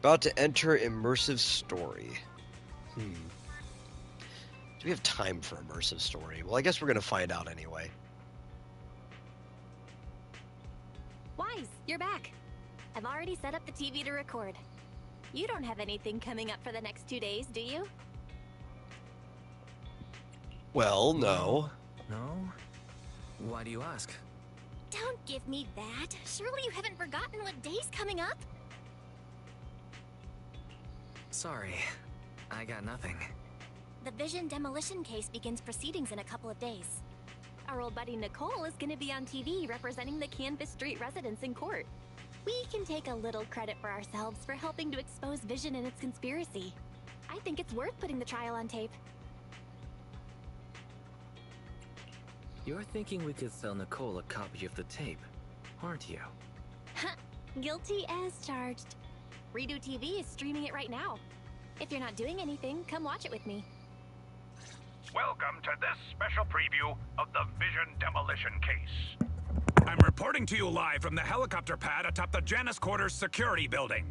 [SPEAKER 1] About to enter immersive story. Do we have time for immersive story? Well, I guess we're going to find out anyway.
[SPEAKER 14] Wise, you're back. I've already set up the TV to record. You don't have anything coming up for the next 2 days, do you?
[SPEAKER 1] Well, no.
[SPEAKER 4] No? Why do you ask?
[SPEAKER 14] Don't give me that. Surely you haven't forgotten what day's coming up?
[SPEAKER 4] Sorry, I got nothing.
[SPEAKER 14] The Vision demolition case begins proceedings in a couple of days. Our old buddy Nicole is going to be on TV representing the Canvas Street residents in court. We can take a little credit for ourselves for helping to expose Vision and its conspiracy. I think it's worth putting the trial on tape.
[SPEAKER 4] You're thinking we could sell Nicole a copy of the tape, aren't you?
[SPEAKER 14] Guilty as charged. Redo TV is streaming it right now. If you're not doing anything, come watch it with me.
[SPEAKER 11] Welcome to this special preview of the Vision demolition case.
[SPEAKER 22] I'm reporting to you live from the helicopter pad atop the Janus Quarters security building.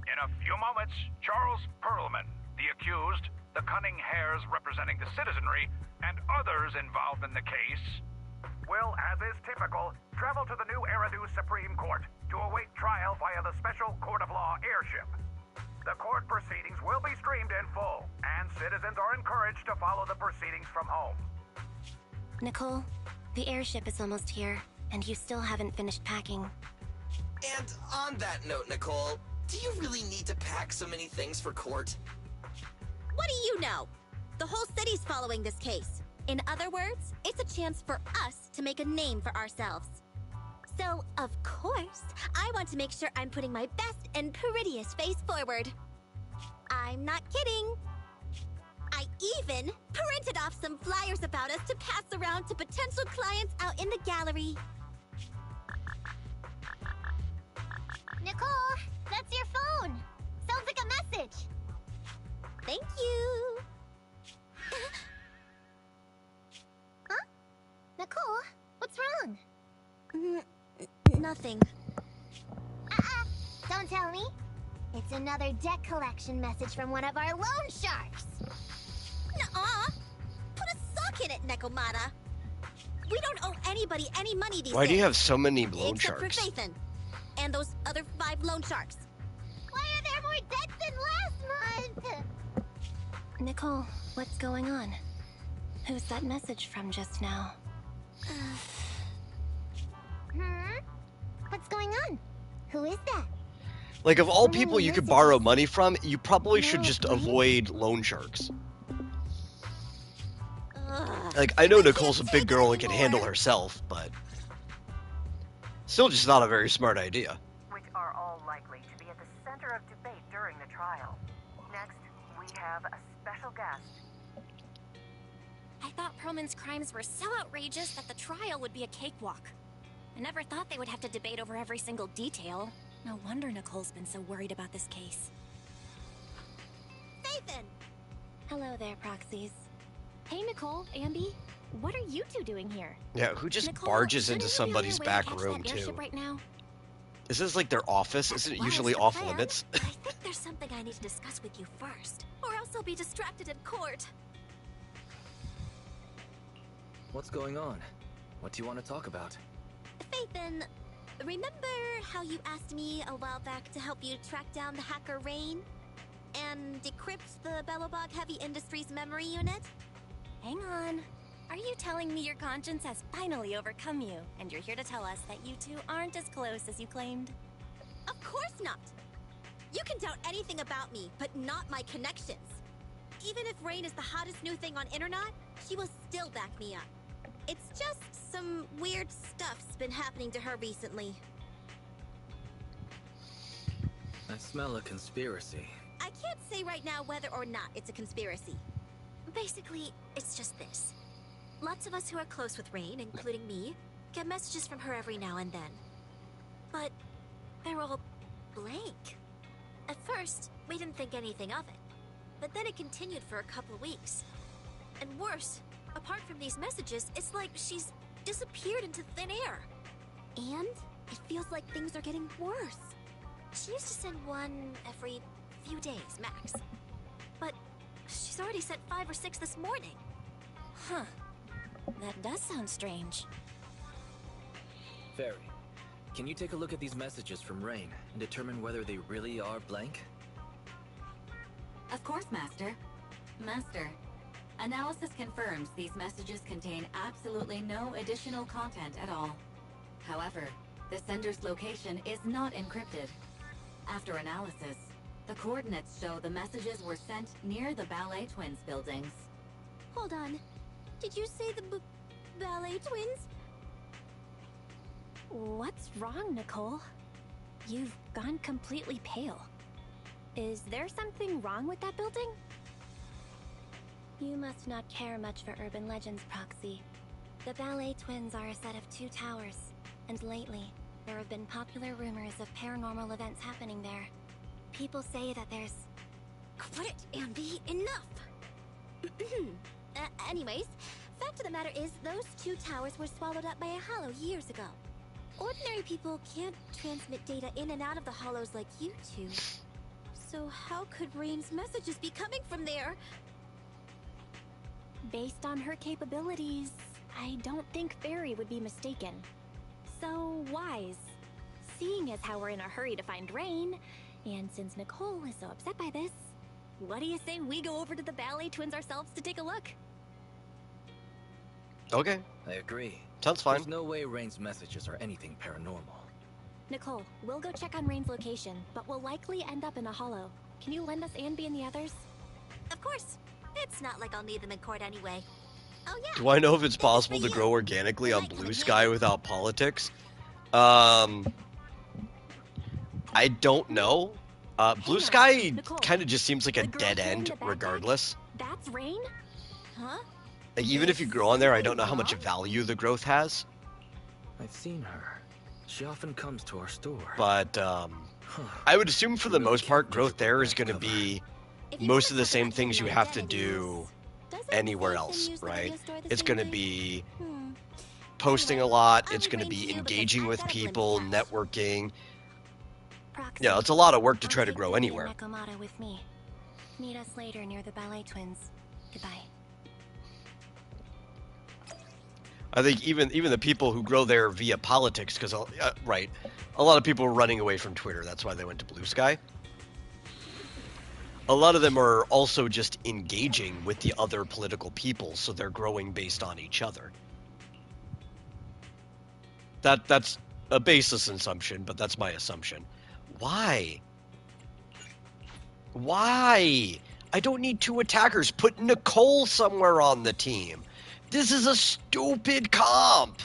[SPEAKER 11] In a few moments, Charles Perlman, the accused, the cunning hares representing the citizenry, and others involved in the case, will, as is typical, travel to the new Eridu Supreme Court to await trial via the Special Court of Law airship. The court proceedings will be streamed in full, and citizens are encouraged to follow the proceedings from home.
[SPEAKER 2] Nicole, the airship is almost here, and you still haven't finished packing.
[SPEAKER 23] And on that note, Nicole, do you really need to pack so many things for court?
[SPEAKER 14] What do you know? The whole city's following this case. In other words, it's a chance for us to make a name for ourselves. So, of course, I want to make sure I'm putting my best and prettiest face forward. I'm not kidding. I even printed off some flyers about us to pass around to potential clients out in the gallery.
[SPEAKER 13] Nicole, that's your phone. Sounds like a message.
[SPEAKER 14] Thank you.
[SPEAKER 13] Huh? Nicole, what's wrong?
[SPEAKER 14] Nothing.
[SPEAKER 13] Don't tell me. It's another debt collection message from one of our loan sharks.
[SPEAKER 14] Nuh-uh. Put a sock in it, Nekomata. We don't owe anybody any money these days.
[SPEAKER 1] Why do you have so many loan
[SPEAKER 14] Except
[SPEAKER 1] sharks?
[SPEAKER 14] for Fathan. And those other 5 loan sharks.
[SPEAKER 13] Why are there more debts than last month?
[SPEAKER 2] Nicole, what's going on? Who's that message from just now?
[SPEAKER 13] What's going on? Who is that?
[SPEAKER 1] Like, of all people you could borrow money from, you probably should just avoid loan sharks. Like, I know Nicole's a big girl and can handle herself, but still just not a very smart idea.
[SPEAKER 24] Which are all likely to be at the center of debate during the trial. Next, we have a special guest.
[SPEAKER 14] I thought Perlman's crimes were so outrageous that the trial would be a cakewalk. I never thought they would have to debate over every single detail. No wonder Nicole's been so worried about this case. Fathan!
[SPEAKER 2] Hello there, proxies.
[SPEAKER 14] Hey, Nicole, Ambi. What are you two doing here?
[SPEAKER 1] Yeah, who just
[SPEAKER 14] Nicole,
[SPEAKER 1] barges
[SPEAKER 14] shouldn't
[SPEAKER 1] into
[SPEAKER 14] you be on
[SPEAKER 1] somebody's
[SPEAKER 14] your way to
[SPEAKER 1] back
[SPEAKER 14] catch
[SPEAKER 1] room,
[SPEAKER 14] that airship
[SPEAKER 1] too?
[SPEAKER 14] right now?
[SPEAKER 1] Is this like their office? Isn't it
[SPEAKER 14] Well,
[SPEAKER 1] usually
[SPEAKER 14] it's the
[SPEAKER 1] off
[SPEAKER 14] plan,
[SPEAKER 1] limits?
[SPEAKER 14] but I think there's something I need to discuss with you first, or else I'll be distracted in court.
[SPEAKER 4] What's going on? What do you want to talk about?
[SPEAKER 14] Fathan, remember how you asked me a while back to help you track down the hacker Rain? And decrypt the Bellobog Heavy Industries memory unit?
[SPEAKER 9] Hang on. Are you telling me your conscience has finally overcome you, and you're here to tell us that you two aren't as close as you claimed?
[SPEAKER 14] Of course not! You can doubt anything about me, but not my connections. Even if Rain is the hottest new thing on internet, she will still back me up. It's just some weird stuff's been happening to her recently.
[SPEAKER 4] I smell a conspiracy.
[SPEAKER 14] I can't say right now whether or not it's a conspiracy. Basically, it's just this. Lots of us who are close with Rain, including me, get messages from her every now and then. But they're all blank. At first, we didn't think anything of it. But then it continued for a couple weeks. And worse, apart from these messages, it's like she's disappeared into thin air. And it feels like things are getting worse. She used to send one every few days, max. But she's already sent 5 or 6 this morning.
[SPEAKER 9] Huh. That does sound strange.
[SPEAKER 4] Fairy, can you take a look at these messages from Rain and determine whether they really are blank?
[SPEAKER 16] Of course, Master. Master, analysis confirms these messages contain absolutely no additional content at all. However, the sender's location is not encrypted. After analysis, the coordinates show the messages were sent near the Ballet Twins buildings.
[SPEAKER 14] Hold on. Did you say the Ballet Twins?
[SPEAKER 9] What's wrong, Nicole? You've gone completely pale. Is there something wrong with that building?
[SPEAKER 13] You must not care much for urban legends, Proxy. The Ballet Twins are a set of 2 towers, and lately, there have been popular rumors of paranormal events happening there. People say that there's...
[SPEAKER 14] Quit it, Ambi! Enough! Anyways, fact of the matter is, those 2 towers were swallowed up by a hollow years ago. Ordinary people can't transmit data in and out of the hollows like you two. So how could Rain's messages be coming from there?
[SPEAKER 9] Based on her capabilities, I don't think Fairy would be mistaken. So, Wise, seeing as how we're in a hurry to find Rain, and since Nicole is so upset by this, what do you say we go over to the Ballet Twins ourselves to take a look?
[SPEAKER 1] Okay.
[SPEAKER 4] I agree.
[SPEAKER 1] Sounds fine.
[SPEAKER 4] There's no way Rain's messages are anything paranormal.
[SPEAKER 9] Nicole, we'll go check on Rain's location, but we'll likely end up in a hollow. Can you lend us Anby and the others?
[SPEAKER 14] Of course. It's not like I'll need them in court anyway. Oh yeah.
[SPEAKER 1] Do I know if it's possible to grow organically on Blue Sky without politics? I don't know. Blue Sky kind of just seems like a dead end regardless.
[SPEAKER 9] That's Rain?
[SPEAKER 14] Huh?
[SPEAKER 1] Like, even if you grow on there, I don't know how much value the growth has.
[SPEAKER 4] I've seen her. She often comes to our store.
[SPEAKER 1] But, I would assume for the most part, growth there is going to be most of the same things you have to do anywhere else, right? It's going to be posting a lot, it's going to be engaging with people, networking. Yeah, it's a lot of work to try to grow anywhere.
[SPEAKER 13] Nakamata with me. Meet us later near the Ballet Twins. Goodbye.
[SPEAKER 1] I think even the people who grow there via politics, because right, a lot of people were running away from Twitter. That's why they went to Blue Sky. A lot of them are also just engaging with the other political people, so they're growing based on each other. That's a baseless assumption, but that's my assumption. Why? Why? I don't need 2 attackers. Put Nicole somewhere on the team. This is a stupid comp.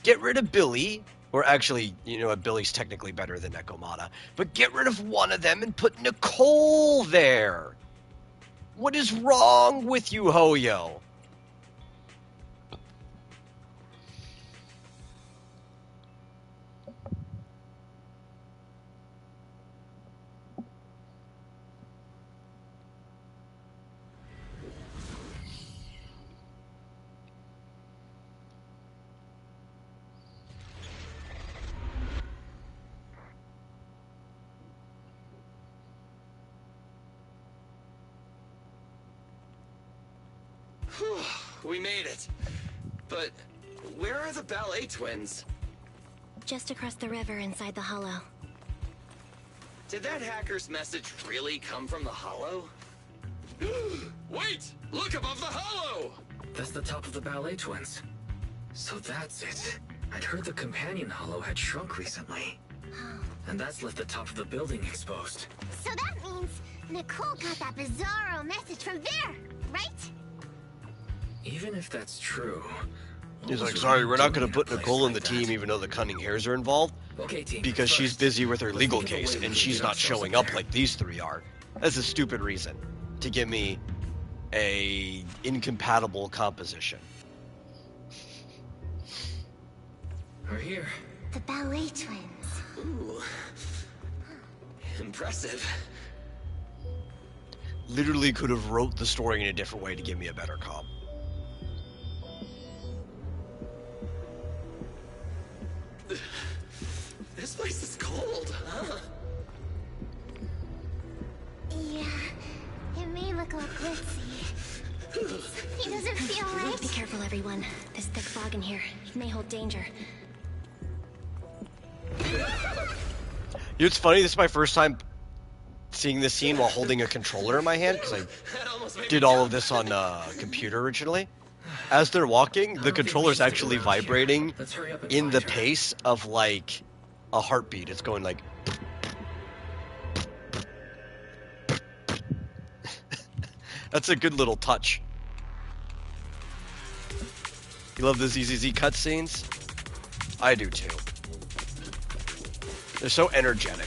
[SPEAKER 1] Get rid of Billy. Or actually, you know what, Billy's technically better than Nakamata. But get rid of one of them and put Nicole there. What is wrong with you, Hoyo?
[SPEAKER 23] We made it. But where are the Ballet Twins?
[SPEAKER 13] just across the river inside the hollow.
[SPEAKER 23] Did that hacker's message really come from the hollow?
[SPEAKER 4] Wait! Look above the hollow! That's the top of the ballet twins. So that's it. I'd heard the companion hollow had shrunk recently. And that's left the top of the building exposed.
[SPEAKER 5] So that means Nicole got that bizarro message from there, right?
[SPEAKER 4] Even if that's true...
[SPEAKER 1] He's like, sorry, we're not going to put Nicole in the team even though the Cunning Hairs are involved.
[SPEAKER 4] Okay, team.
[SPEAKER 1] Because she's busy with her legal case and she's not showing up like these three are. That's a stupid reason to give me a incompatible composition.
[SPEAKER 4] We're here.
[SPEAKER 5] The ballet twins.
[SPEAKER 23] Ooh. Impressive.
[SPEAKER 1] Literally could have wrote the story in a different way to give me a better comp.
[SPEAKER 23] This place is cold, huh?
[SPEAKER 5] Yeah, it may look all glitzy. He doesn't feel right.
[SPEAKER 13] Be careful, everyone. There's thick fog in here. It may hold danger.
[SPEAKER 1] You know, it's funny, this is my first time seeing this scene while holding a controller in my hand, because I did all of this on computer originally. As they're walking, the controller's actually vibrating in the pace of, like, a heartbeat. It's going like... That's a good little touch. You love the ZZZ cutscenes? I do too. They're so energetic.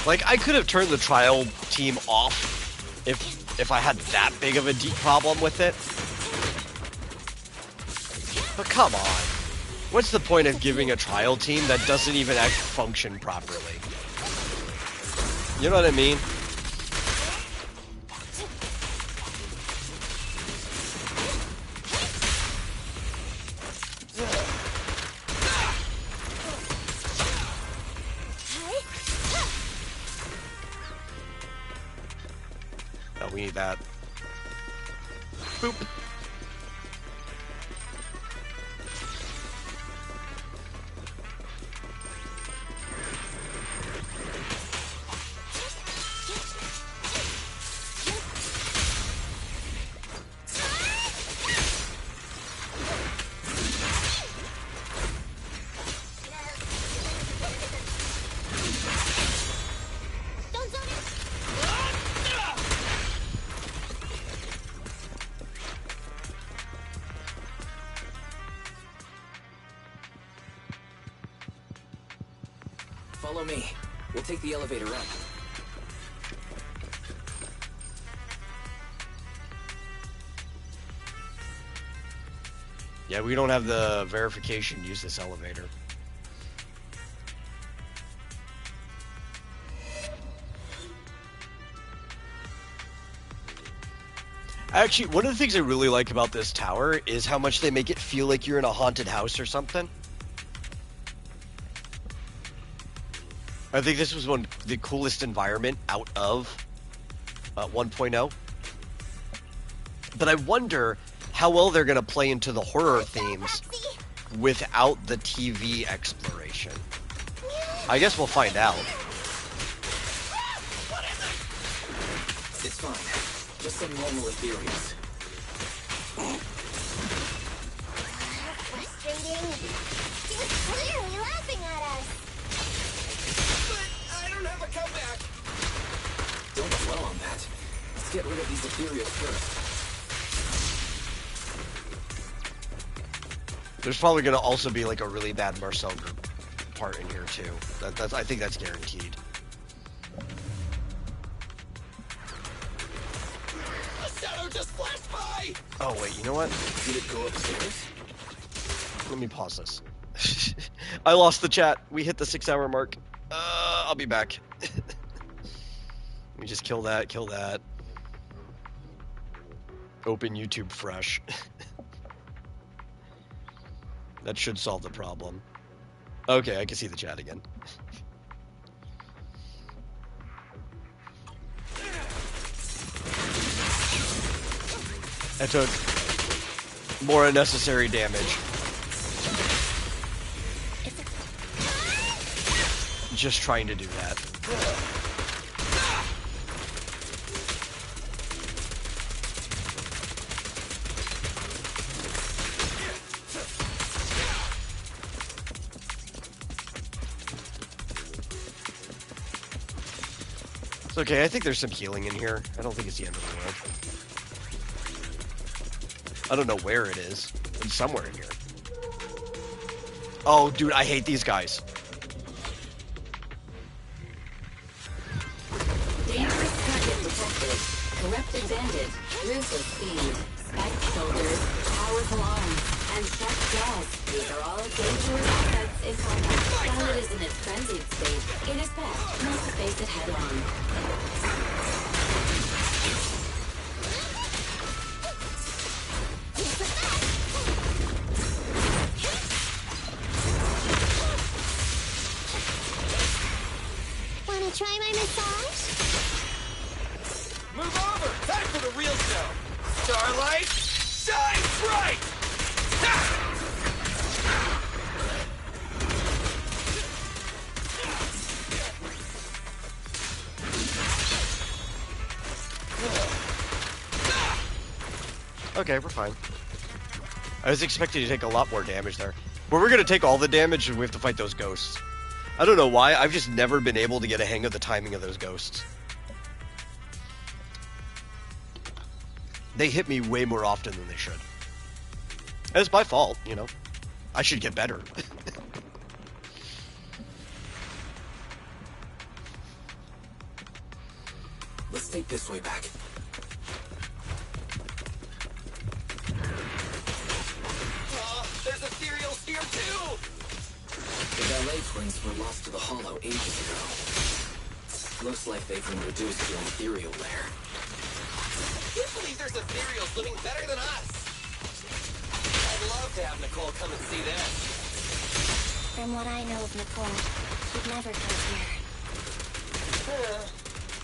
[SPEAKER 1] Like, I could have turned the trial team off if I had that big of a deep problem with it. But come on. What's the point of giving a trial team that doesn't even function properly? You know what I mean? We need that. Boop.
[SPEAKER 4] Follow me. We'll take the elevator up.
[SPEAKER 1] Yeah, we don't have the verification to use this elevator. Actually, one of the things I really like about this tower is how much they make it feel like you're in a haunted house or something. I think this was the coolest environment out of 1.0. But I wonder how well they're going to play into the horror themes without the TV exploration. I guess we'll find out.
[SPEAKER 4] It's fine. Just some normal ethereals.
[SPEAKER 5] Frustrating. He was clearly laughing at us.
[SPEAKER 23] I don't have a comeback.
[SPEAKER 4] Don't dwell on that. Let's get rid of these ethereals first.
[SPEAKER 1] There's probably going to also be like a really bad Marcel group part in here too. I think that's guaranteed.
[SPEAKER 23] A shadow just flashed by.
[SPEAKER 1] Oh wait, you know what?
[SPEAKER 4] Did it go upstairs?
[SPEAKER 1] Let me pause this. I lost the chat. We hit the 6-hour mark. I'll be back. Let me just kill that, kill that. Open YouTube fresh. That should solve the problem. Okay, I can see the chat again. I took more unnecessary damage. Just trying to do that. It's okay, I think there's some healing in here. I don't think it's the end of the world. I don't know where it is. It's somewhere in here. Oh, dude, I hate these guys.
[SPEAKER 16] Dangerous target detected. Corrupted bandit. Ruthless speed. Spiked shoulders. Powerful arms. And sharp jaws. These are all dangerous assets in combat. While it is in its frenzied state, it is best not to face it head on.
[SPEAKER 5] Wanna try my massage?
[SPEAKER 23] Move over! Time for the real show! Starlight, shine bright! Ha!
[SPEAKER 1] Okay, we're fine. I was expecting to take a lot more damage there. But we're gonna take all the damage and we have to fight those ghosts. I don't know why, I've just never been able to get a hang of the timing of those ghosts. They hit me way more often than they should. And it's my fault, you know. I should get better.
[SPEAKER 4] Let's take this way back.
[SPEAKER 23] There's ethereals here too!
[SPEAKER 4] The ballet twins were lost to the Hollow ages ago. Looks like they've been reduced to an ethereal lair.
[SPEAKER 23] Can't believe there's ethereals living better than us! I'd love to have Nicole come and see this.
[SPEAKER 5] From what I know of Nicole, she'd never come here.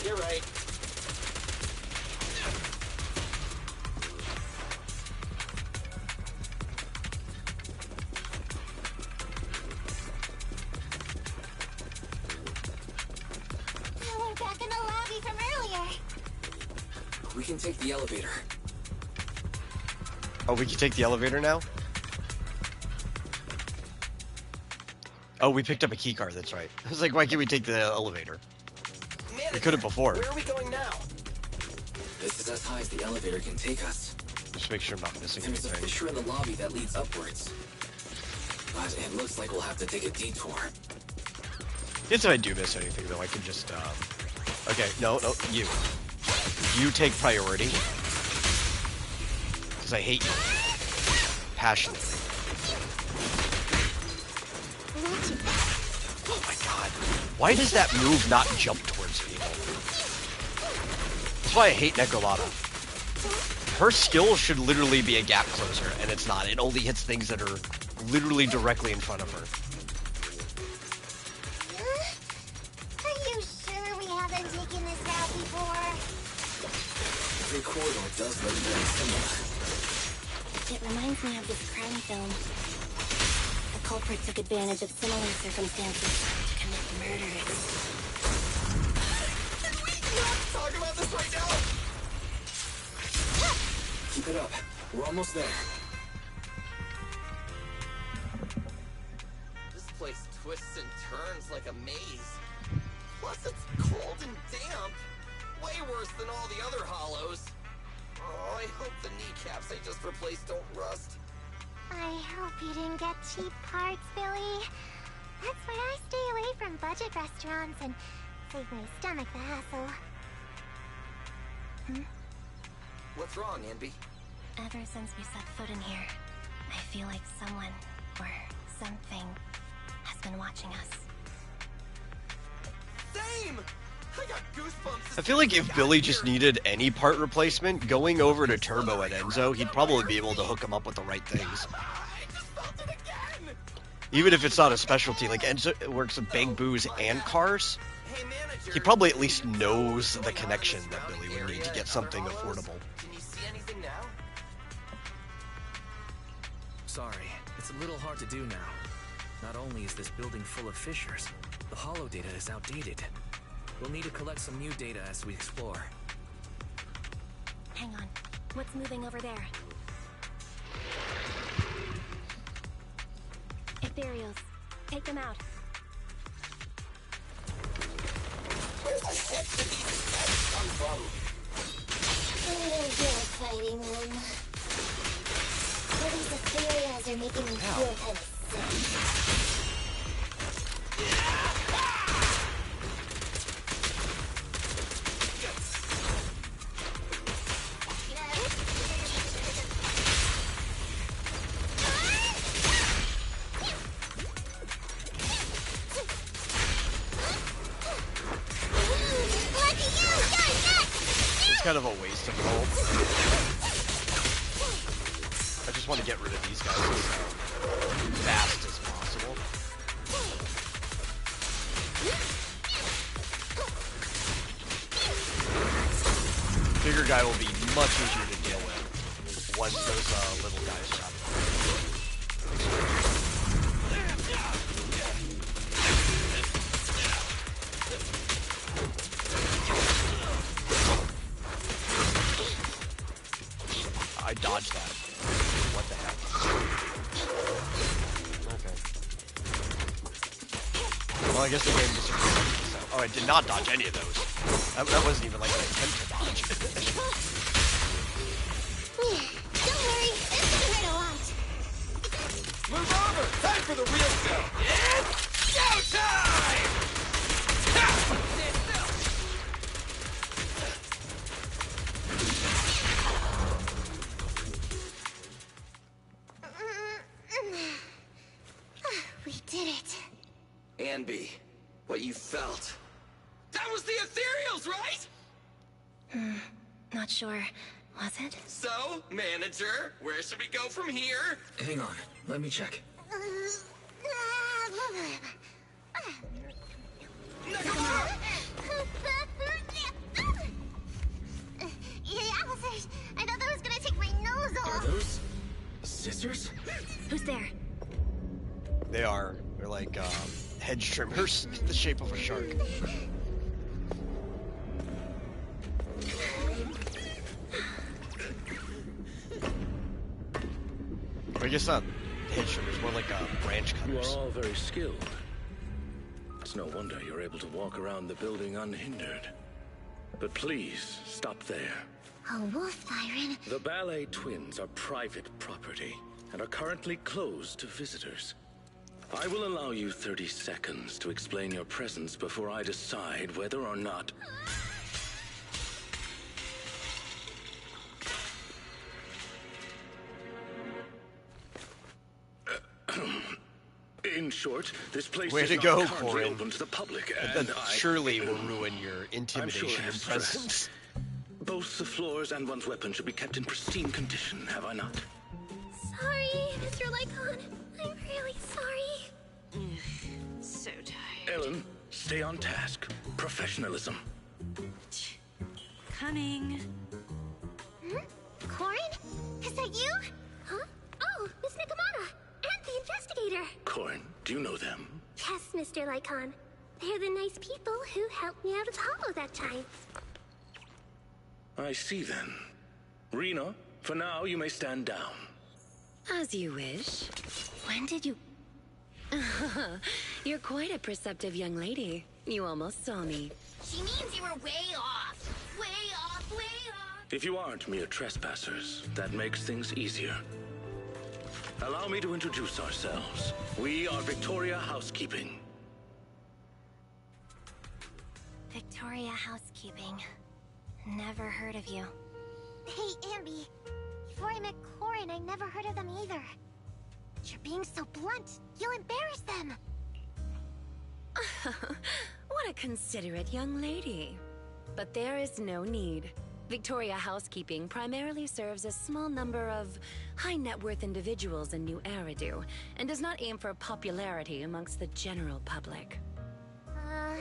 [SPEAKER 23] You're right.
[SPEAKER 5] We're back in the lobby from earlier.
[SPEAKER 4] We can take the elevator.
[SPEAKER 1] Oh, we can take the elevator now? Oh, we picked up a key card, that's right. I was like, why can't we take the elevator? We could have before.
[SPEAKER 23] Where are we going now?
[SPEAKER 4] This is as high as the elevator can take us.
[SPEAKER 1] Just make sure I'm not missing
[SPEAKER 4] There's a
[SPEAKER 1] anything.
[SPEAKER 4] fissure in the lobby that leads upwards. But it looks like we'll have to take a detour.
[SPEAKER 1] If I do miss anything, though, I can just, Okay, no, you. You take priority. Because I hate you. Passionately. Oh my god. Why does that move not jump towards people? That's why I hate Nekolata. Her skill should literally be a gap closer, and it's not. It only hits things that are literally directly in front of her.
[SPEAKER 5] Are you sure we haven't taken this route before?
[SPEAKER 4] Every corridor does look very similar.
[SPEAKER 5] It reminds me of this crime film. The culprit took advantage of similar circumstances to commit murders.
[SPEAKER 23] Can we not talk about this right now?
[SPEAKER 4] Keep it up. We're almost there.
[SPEAKER 23] This place twists and turns like a maze. Plus it's cold and damp. Way worse than all the other hollows. Oh, I hope the kneecaps I just replaced don't rust.
[SPEAKER 5] I hope you didn't get cheap parts, Billy. That's why I stay away from budget restaurants and save my stomach the hassle.
[SPEAKER 23] What's wrong, Envy?
[SPEAKER 5] Ever since we set foot in here, I feel like someone
[SPEAKER 13] or something has been watching us.
[SPEAKER 23] Same! I got goosebumps.
[SPEAKER 1] I feel like if Billy just needed any part replacement, going over to Turbo at Enzo, he'd probably be able to hook him up with the right things. Even if it's not a specialty, like Enzo works with Bang Boos and cars, he probably at least knows the connection that Billy would need to get something affordable.
[SPEAKER 23] Can you see anything now?
[SPEAKER 4] Sorry, it's a little hard to do now. Not only is this building full of fissures, the holo data is outdated. We'll need to collect some new data as we explore.
[SPEAKER 2] Hang on. What's moving over there? Ethereals. Take them out.
[SPEAKER 23] Where the heck did these guys come from?
[SPEAKER 5] I don't feel fighting them. All these ethereals are making me feel kind of sick.
[SPEAKER 1] It's kind of a waste of roll. I just want to get rid of these guys as fast as possible. Bigger guy will be much easier to deal with once those little guys stop. I dodged that. What the heck? Okay. Well, I guess the game disagrees. So, oh, I did not dodge any of those. That wasn't even like an attempt to dodge.
[SPEAKER 5] Don't worry, it's gonna hurt a lot.
[SPEAKER 23] Move over! Time for the real stuff! It's showtime! Stand still!
[SPEAKER 5] We did it.
[SPEAKER 23] Anby, what you felt. That was the ethereals, right?
[SPEAKER 13] Not sure. Was it?
[SPEAKER 23] So, manager, where should we go from here?
[SPEAKER 4] Hang on, let me check.
[SPEAKER 5] Yeah, officers, I thought that was gonna take my nose off.
[SPEAKER 4] Are those scissors?
[SPEAKER 2] Who's there?
[SPEAKER 1] They are. They're like hedge trimmers, the shape of a shark. I guess not hedge trimmers, more like branch cutters.
[SPEAKER 7] You are all very skilled. It's no wonder you're able to walk around the building unhindered. But please, stop there.
[SPEAKER 5] A wolf siren.
[SPEAKER 7] The ballet twins are private property and are currently closed to visitors. I will allow you 30 seconds to explain your presence before I decide whether or not... In short, this place
[SPEAKER 1] Way
[SPEAKER 7] is
[SPEAKER 1] to
[SPEAKER 7] not
[SPEAKER 1] go,
[SPEAKER 7] currently
[SPEAKER 1] Corin.
[SPEAKER 7] open to the public,
[SPEAKER 1] But
[SPEAKER 7] and
[SPEAKER 1] that
[SPEAKER 7] I...
[SPEAKER 1] surely will ruin your intimidation
[SPEAKER 7] I'm
[SPEAKER 1] and
[SPEAKER 7] sure
[SPEAKER 1] presence.
[SPEAKER 7] Both the floors and one's weapon should be kept in pristine condition, have I not?
[SPEAKER 2] Sorry, Mr. Lycon. I'm really sorry.
[SPEAKER 18] So tired.
[SPEAKER 7] Ellen, stay on task. Professionalism.
[SPEAKER 18] Coming.
[SPEAKER 5] Corin? Is that you?
[SPEAKER 2] Huh? Oh, Miss Nikamata. And the investigator.
[SPEAKER 7] Corin, do you know them?
[SPEAKER 2] Yes, Mr. Lycon. They're the nice people who helped me out of Hollow that time.
[SPEAKER 7] I see then. Rena, for now you may stand down.
[SPEAKER 8] As you wish.
[SPEAKER 2] When did you...
[SPEAKER 8] You're quite a perceptive young lady. You almost saw me.
[SPEAKER 5] She means you were way off. Way off, way off.
[SPEAKER 7] If you aren't mere trespassers, that makes things easier. Allow me to introduce ourselves. We are Victoria Housekeeping.
[SPEAKER 13] Victoria Housekeeping. Never heard of you.
[SPEAKER 5] Hey, Ambi. Before I met Corin, I never heard of them either. You're being so blunt. You'll embarrass them.
[SPEAKER 8] What a considerate young lady. But there is no need. Victoria Housekeeping primarily serves a small number of high net worth individuals in New Eridu, and does not aim for popularity amongst the general public.
[SPEAKER 5] I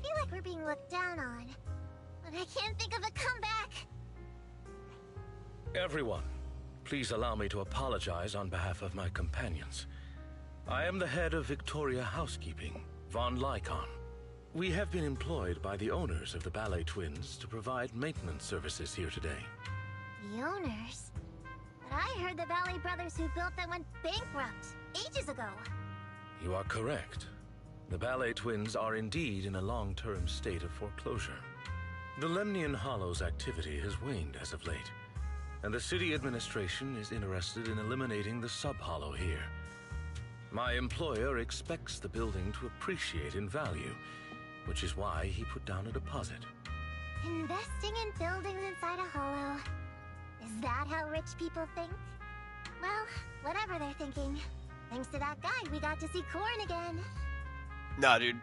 [SPEAKER 5] feel like we're being looked down on, but I can't think of a comeback.
[SPEAKER 7] Everyone, please allow me to apologize on behalf of my companions. I am the head of Victoria Housekeeping, Von Lycon. We have been employed by the owners of the Ballet Twins to provide maintenance services here today.
[SPEAKER 5] The owners? But I heard the Ballet brothers who built them went bankrupt ages ago.
[SPEAKER 7] You are correct. The Ballet Twins are indeed in a long-term state of foreclosure. The Lemnian Hollow's activity has waned as of late, and the city administration is interested in eliminating the sub-hollow here. My employer expects the building to appreciate in value, which is why he put down a deposit.
[SPEAKER 5] Investing in buildings inside a hollow. Is that how rich people think? Well, whatever they're thinking. Thanks to that guy, we got to see Corn again.
[SPEAKER 1] Nah, dude.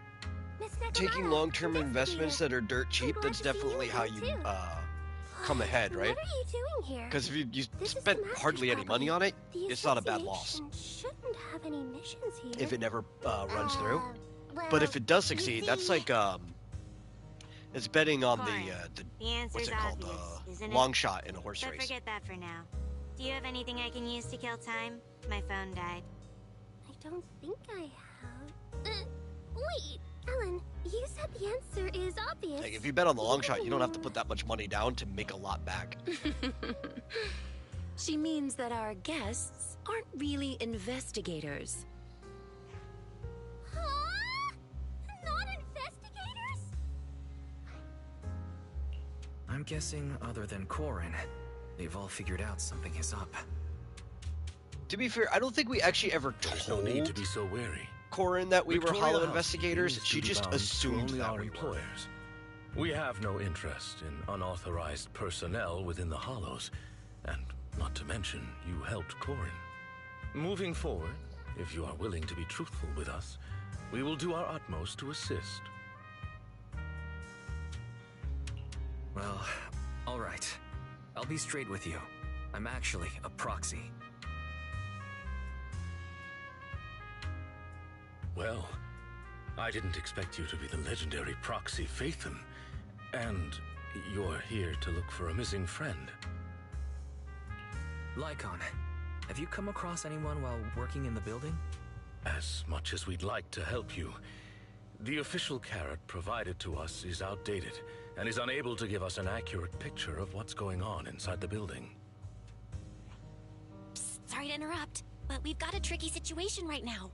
[SPEAKER 1] Taking long-term investments that are dirt cheap, that's definitely how you, come ahead, right?
[SPEAKER 2] What are you doing here?
[SPEAKER 1] Because if you spent hardly any money on it, it's not a bad loss.
[SPEAKER 2] Shouldn't have any missions here.
[SPEAKER 1] If it never runs through.
[SPEAKER 5] Well,
[SPEAKER 1] But if it does succeed, that's like, it's betting on the what's
[SPEAKER 12] answer's
[SPEAKER 1] it called?
[SPEAKER 12] obvious, isn't it?
[SPEAKER 1] Long shot in a horse
[SPEAKER 12] But
[SPEAKER 1] race.
[SPEAKER 12] forget that for now. Do you have anything I can use to kill time? My phone died.
[SPEAKER 2] I don't think I have. Wait, Ellen, you said the answer is obvious.
[SPEAKER 1] Like, if you bet on the long shot, you don't have to put that much money down to make a lot back.
[SPEAKER 8] She means that our guests aren't really investigators.
[SPEAKER 2] Huh? Not investigators?
[SPEAKER 4] I'm guessing, other than Corin, they've all figured out something is up.
[SPEAKER 1] To be fair, I don't think we actually ever
[SPEAKER 7] There's no
[SPEAKER 1] told
[SPEAKER 7] need to be so wary.
[SPEAKER 1] Corin that we were
[SPEAKER 7] Victoria
[SPEAKER 1] Hollow
[SPEAKER 7] House
[SPEAKER 1] investigators.
[SPEAKER 7] is
[SPEAKER 1] She
[SPEAKER 7] to be
[SPEAKER 1] just
[SPEAKER 7] bound to
[SPEAKER 1] assumed
[SPEAKER 7] only
[SPEAKER 1] that
[SPEAKER 7] our
[SPEAKER 1] we were.
[SPEAKER 7] employers. We have no interest in unauthorized personnel within the Hollows, and not to mention, you helped Corin. Moving forward, if you are willing to be truthful with us, we will do our utmost to assist.
[SPEAKER 4] Well, alright. I'll be straight with you. I'm actually a proxy.
[SPEAKER 7] Well, I didn't expect you to be the legendary proxy Phaethon. And you're here to look for a missing friend.
[SPEAKER 4] Lycon, have you come across anyone while working in the building?
[SPEAKER 7] As much as we'd like to help you, the official carrot provided to us is outdated and is unable to give us an accurate picture of what's going on inside the building.
[SPEAKER 9] Sorry to interrupt, but we've got a tricky situation right now.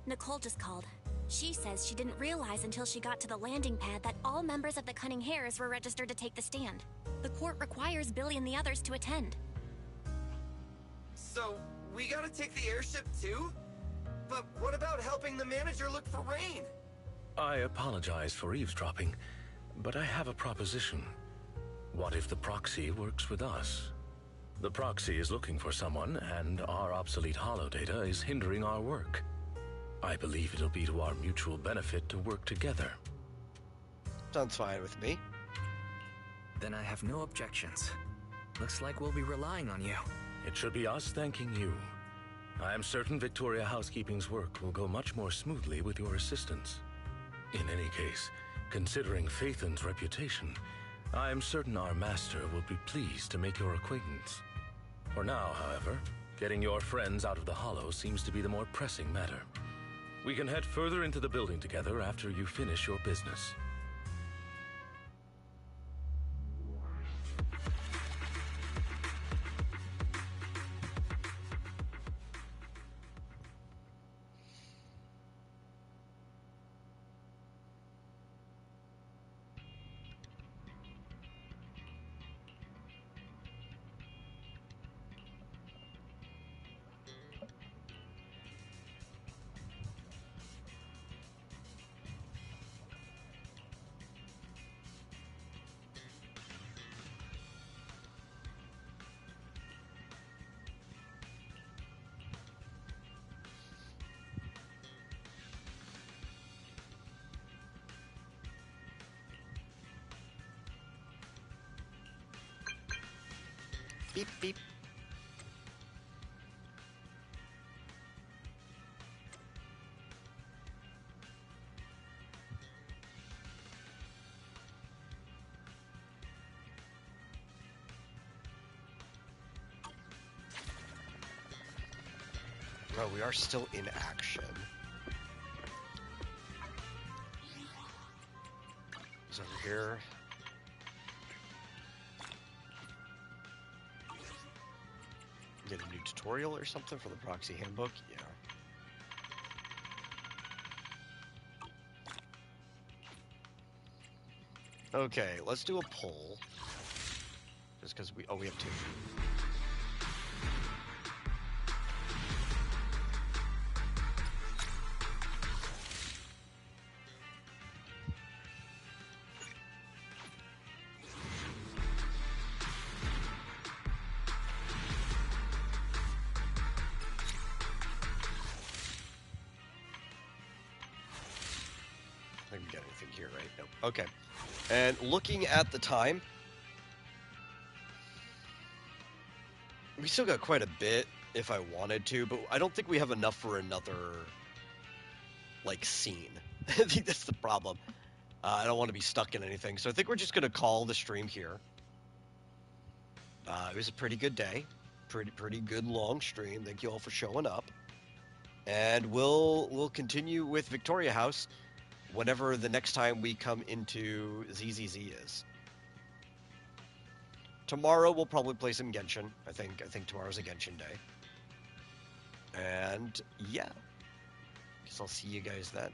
[SPEAKER 9] Nicole just called. She says she didn't realize until she got to the landing pad that all members of the Cunning Hares were registered to take the stand. The court requires Billy and the others to attend.
[SPEAKER 23] So, we gotta take the airship too? But what about helping the manager look for Rain?
[SPEAKER 7] I apologize for eavesdropping, but I have a proposition. What if the proxy works with us? The proxy is looking for someone, and our obsolete holodata is hindering our work. I believe it'll be to our mutual benefit to work together.
[SPEAKER 1] Sounds fine with me.
[SPEAKER 4] Then I have no objections. Looks like we'll be relying on you.
[SPEAKER 7] It should be us thanking you. I am certain Victoria Housekeeping's work will go much more smoothly with your assistance. In any case, considering Phaethon's reputation, I am certain our master will be pleased to make your acquaintance. For now, however, getting your friends out of the Hollow seems to be the more pressing matter. We can head further into the building together after you finish your business.
[SPEAKER 1] Beep, beep. Well, we are still in action. It's over here. Get a new tutorial or something for the proxy handbook? Yeah. Okay, let's do a poll. Just because we have 2. I think we got anything here, right? Nope. Okay. And looking at the time, we still got quite a bit if I wanted to, but I don't think we have enough for another, like, scene. I think that's the problem. I don't want to be stuck in anything, so I think we're just going to call the stream here. It was a pretty good day. Pretty good long stream. Thank you all for showing up. And we'll continue with Victoria House whenever the next time we come into ZZZ is. Tomorrow we'll probably play some Genshin. I think tomorrow's a Genshin day. And yeah, guess I'll see you guys then.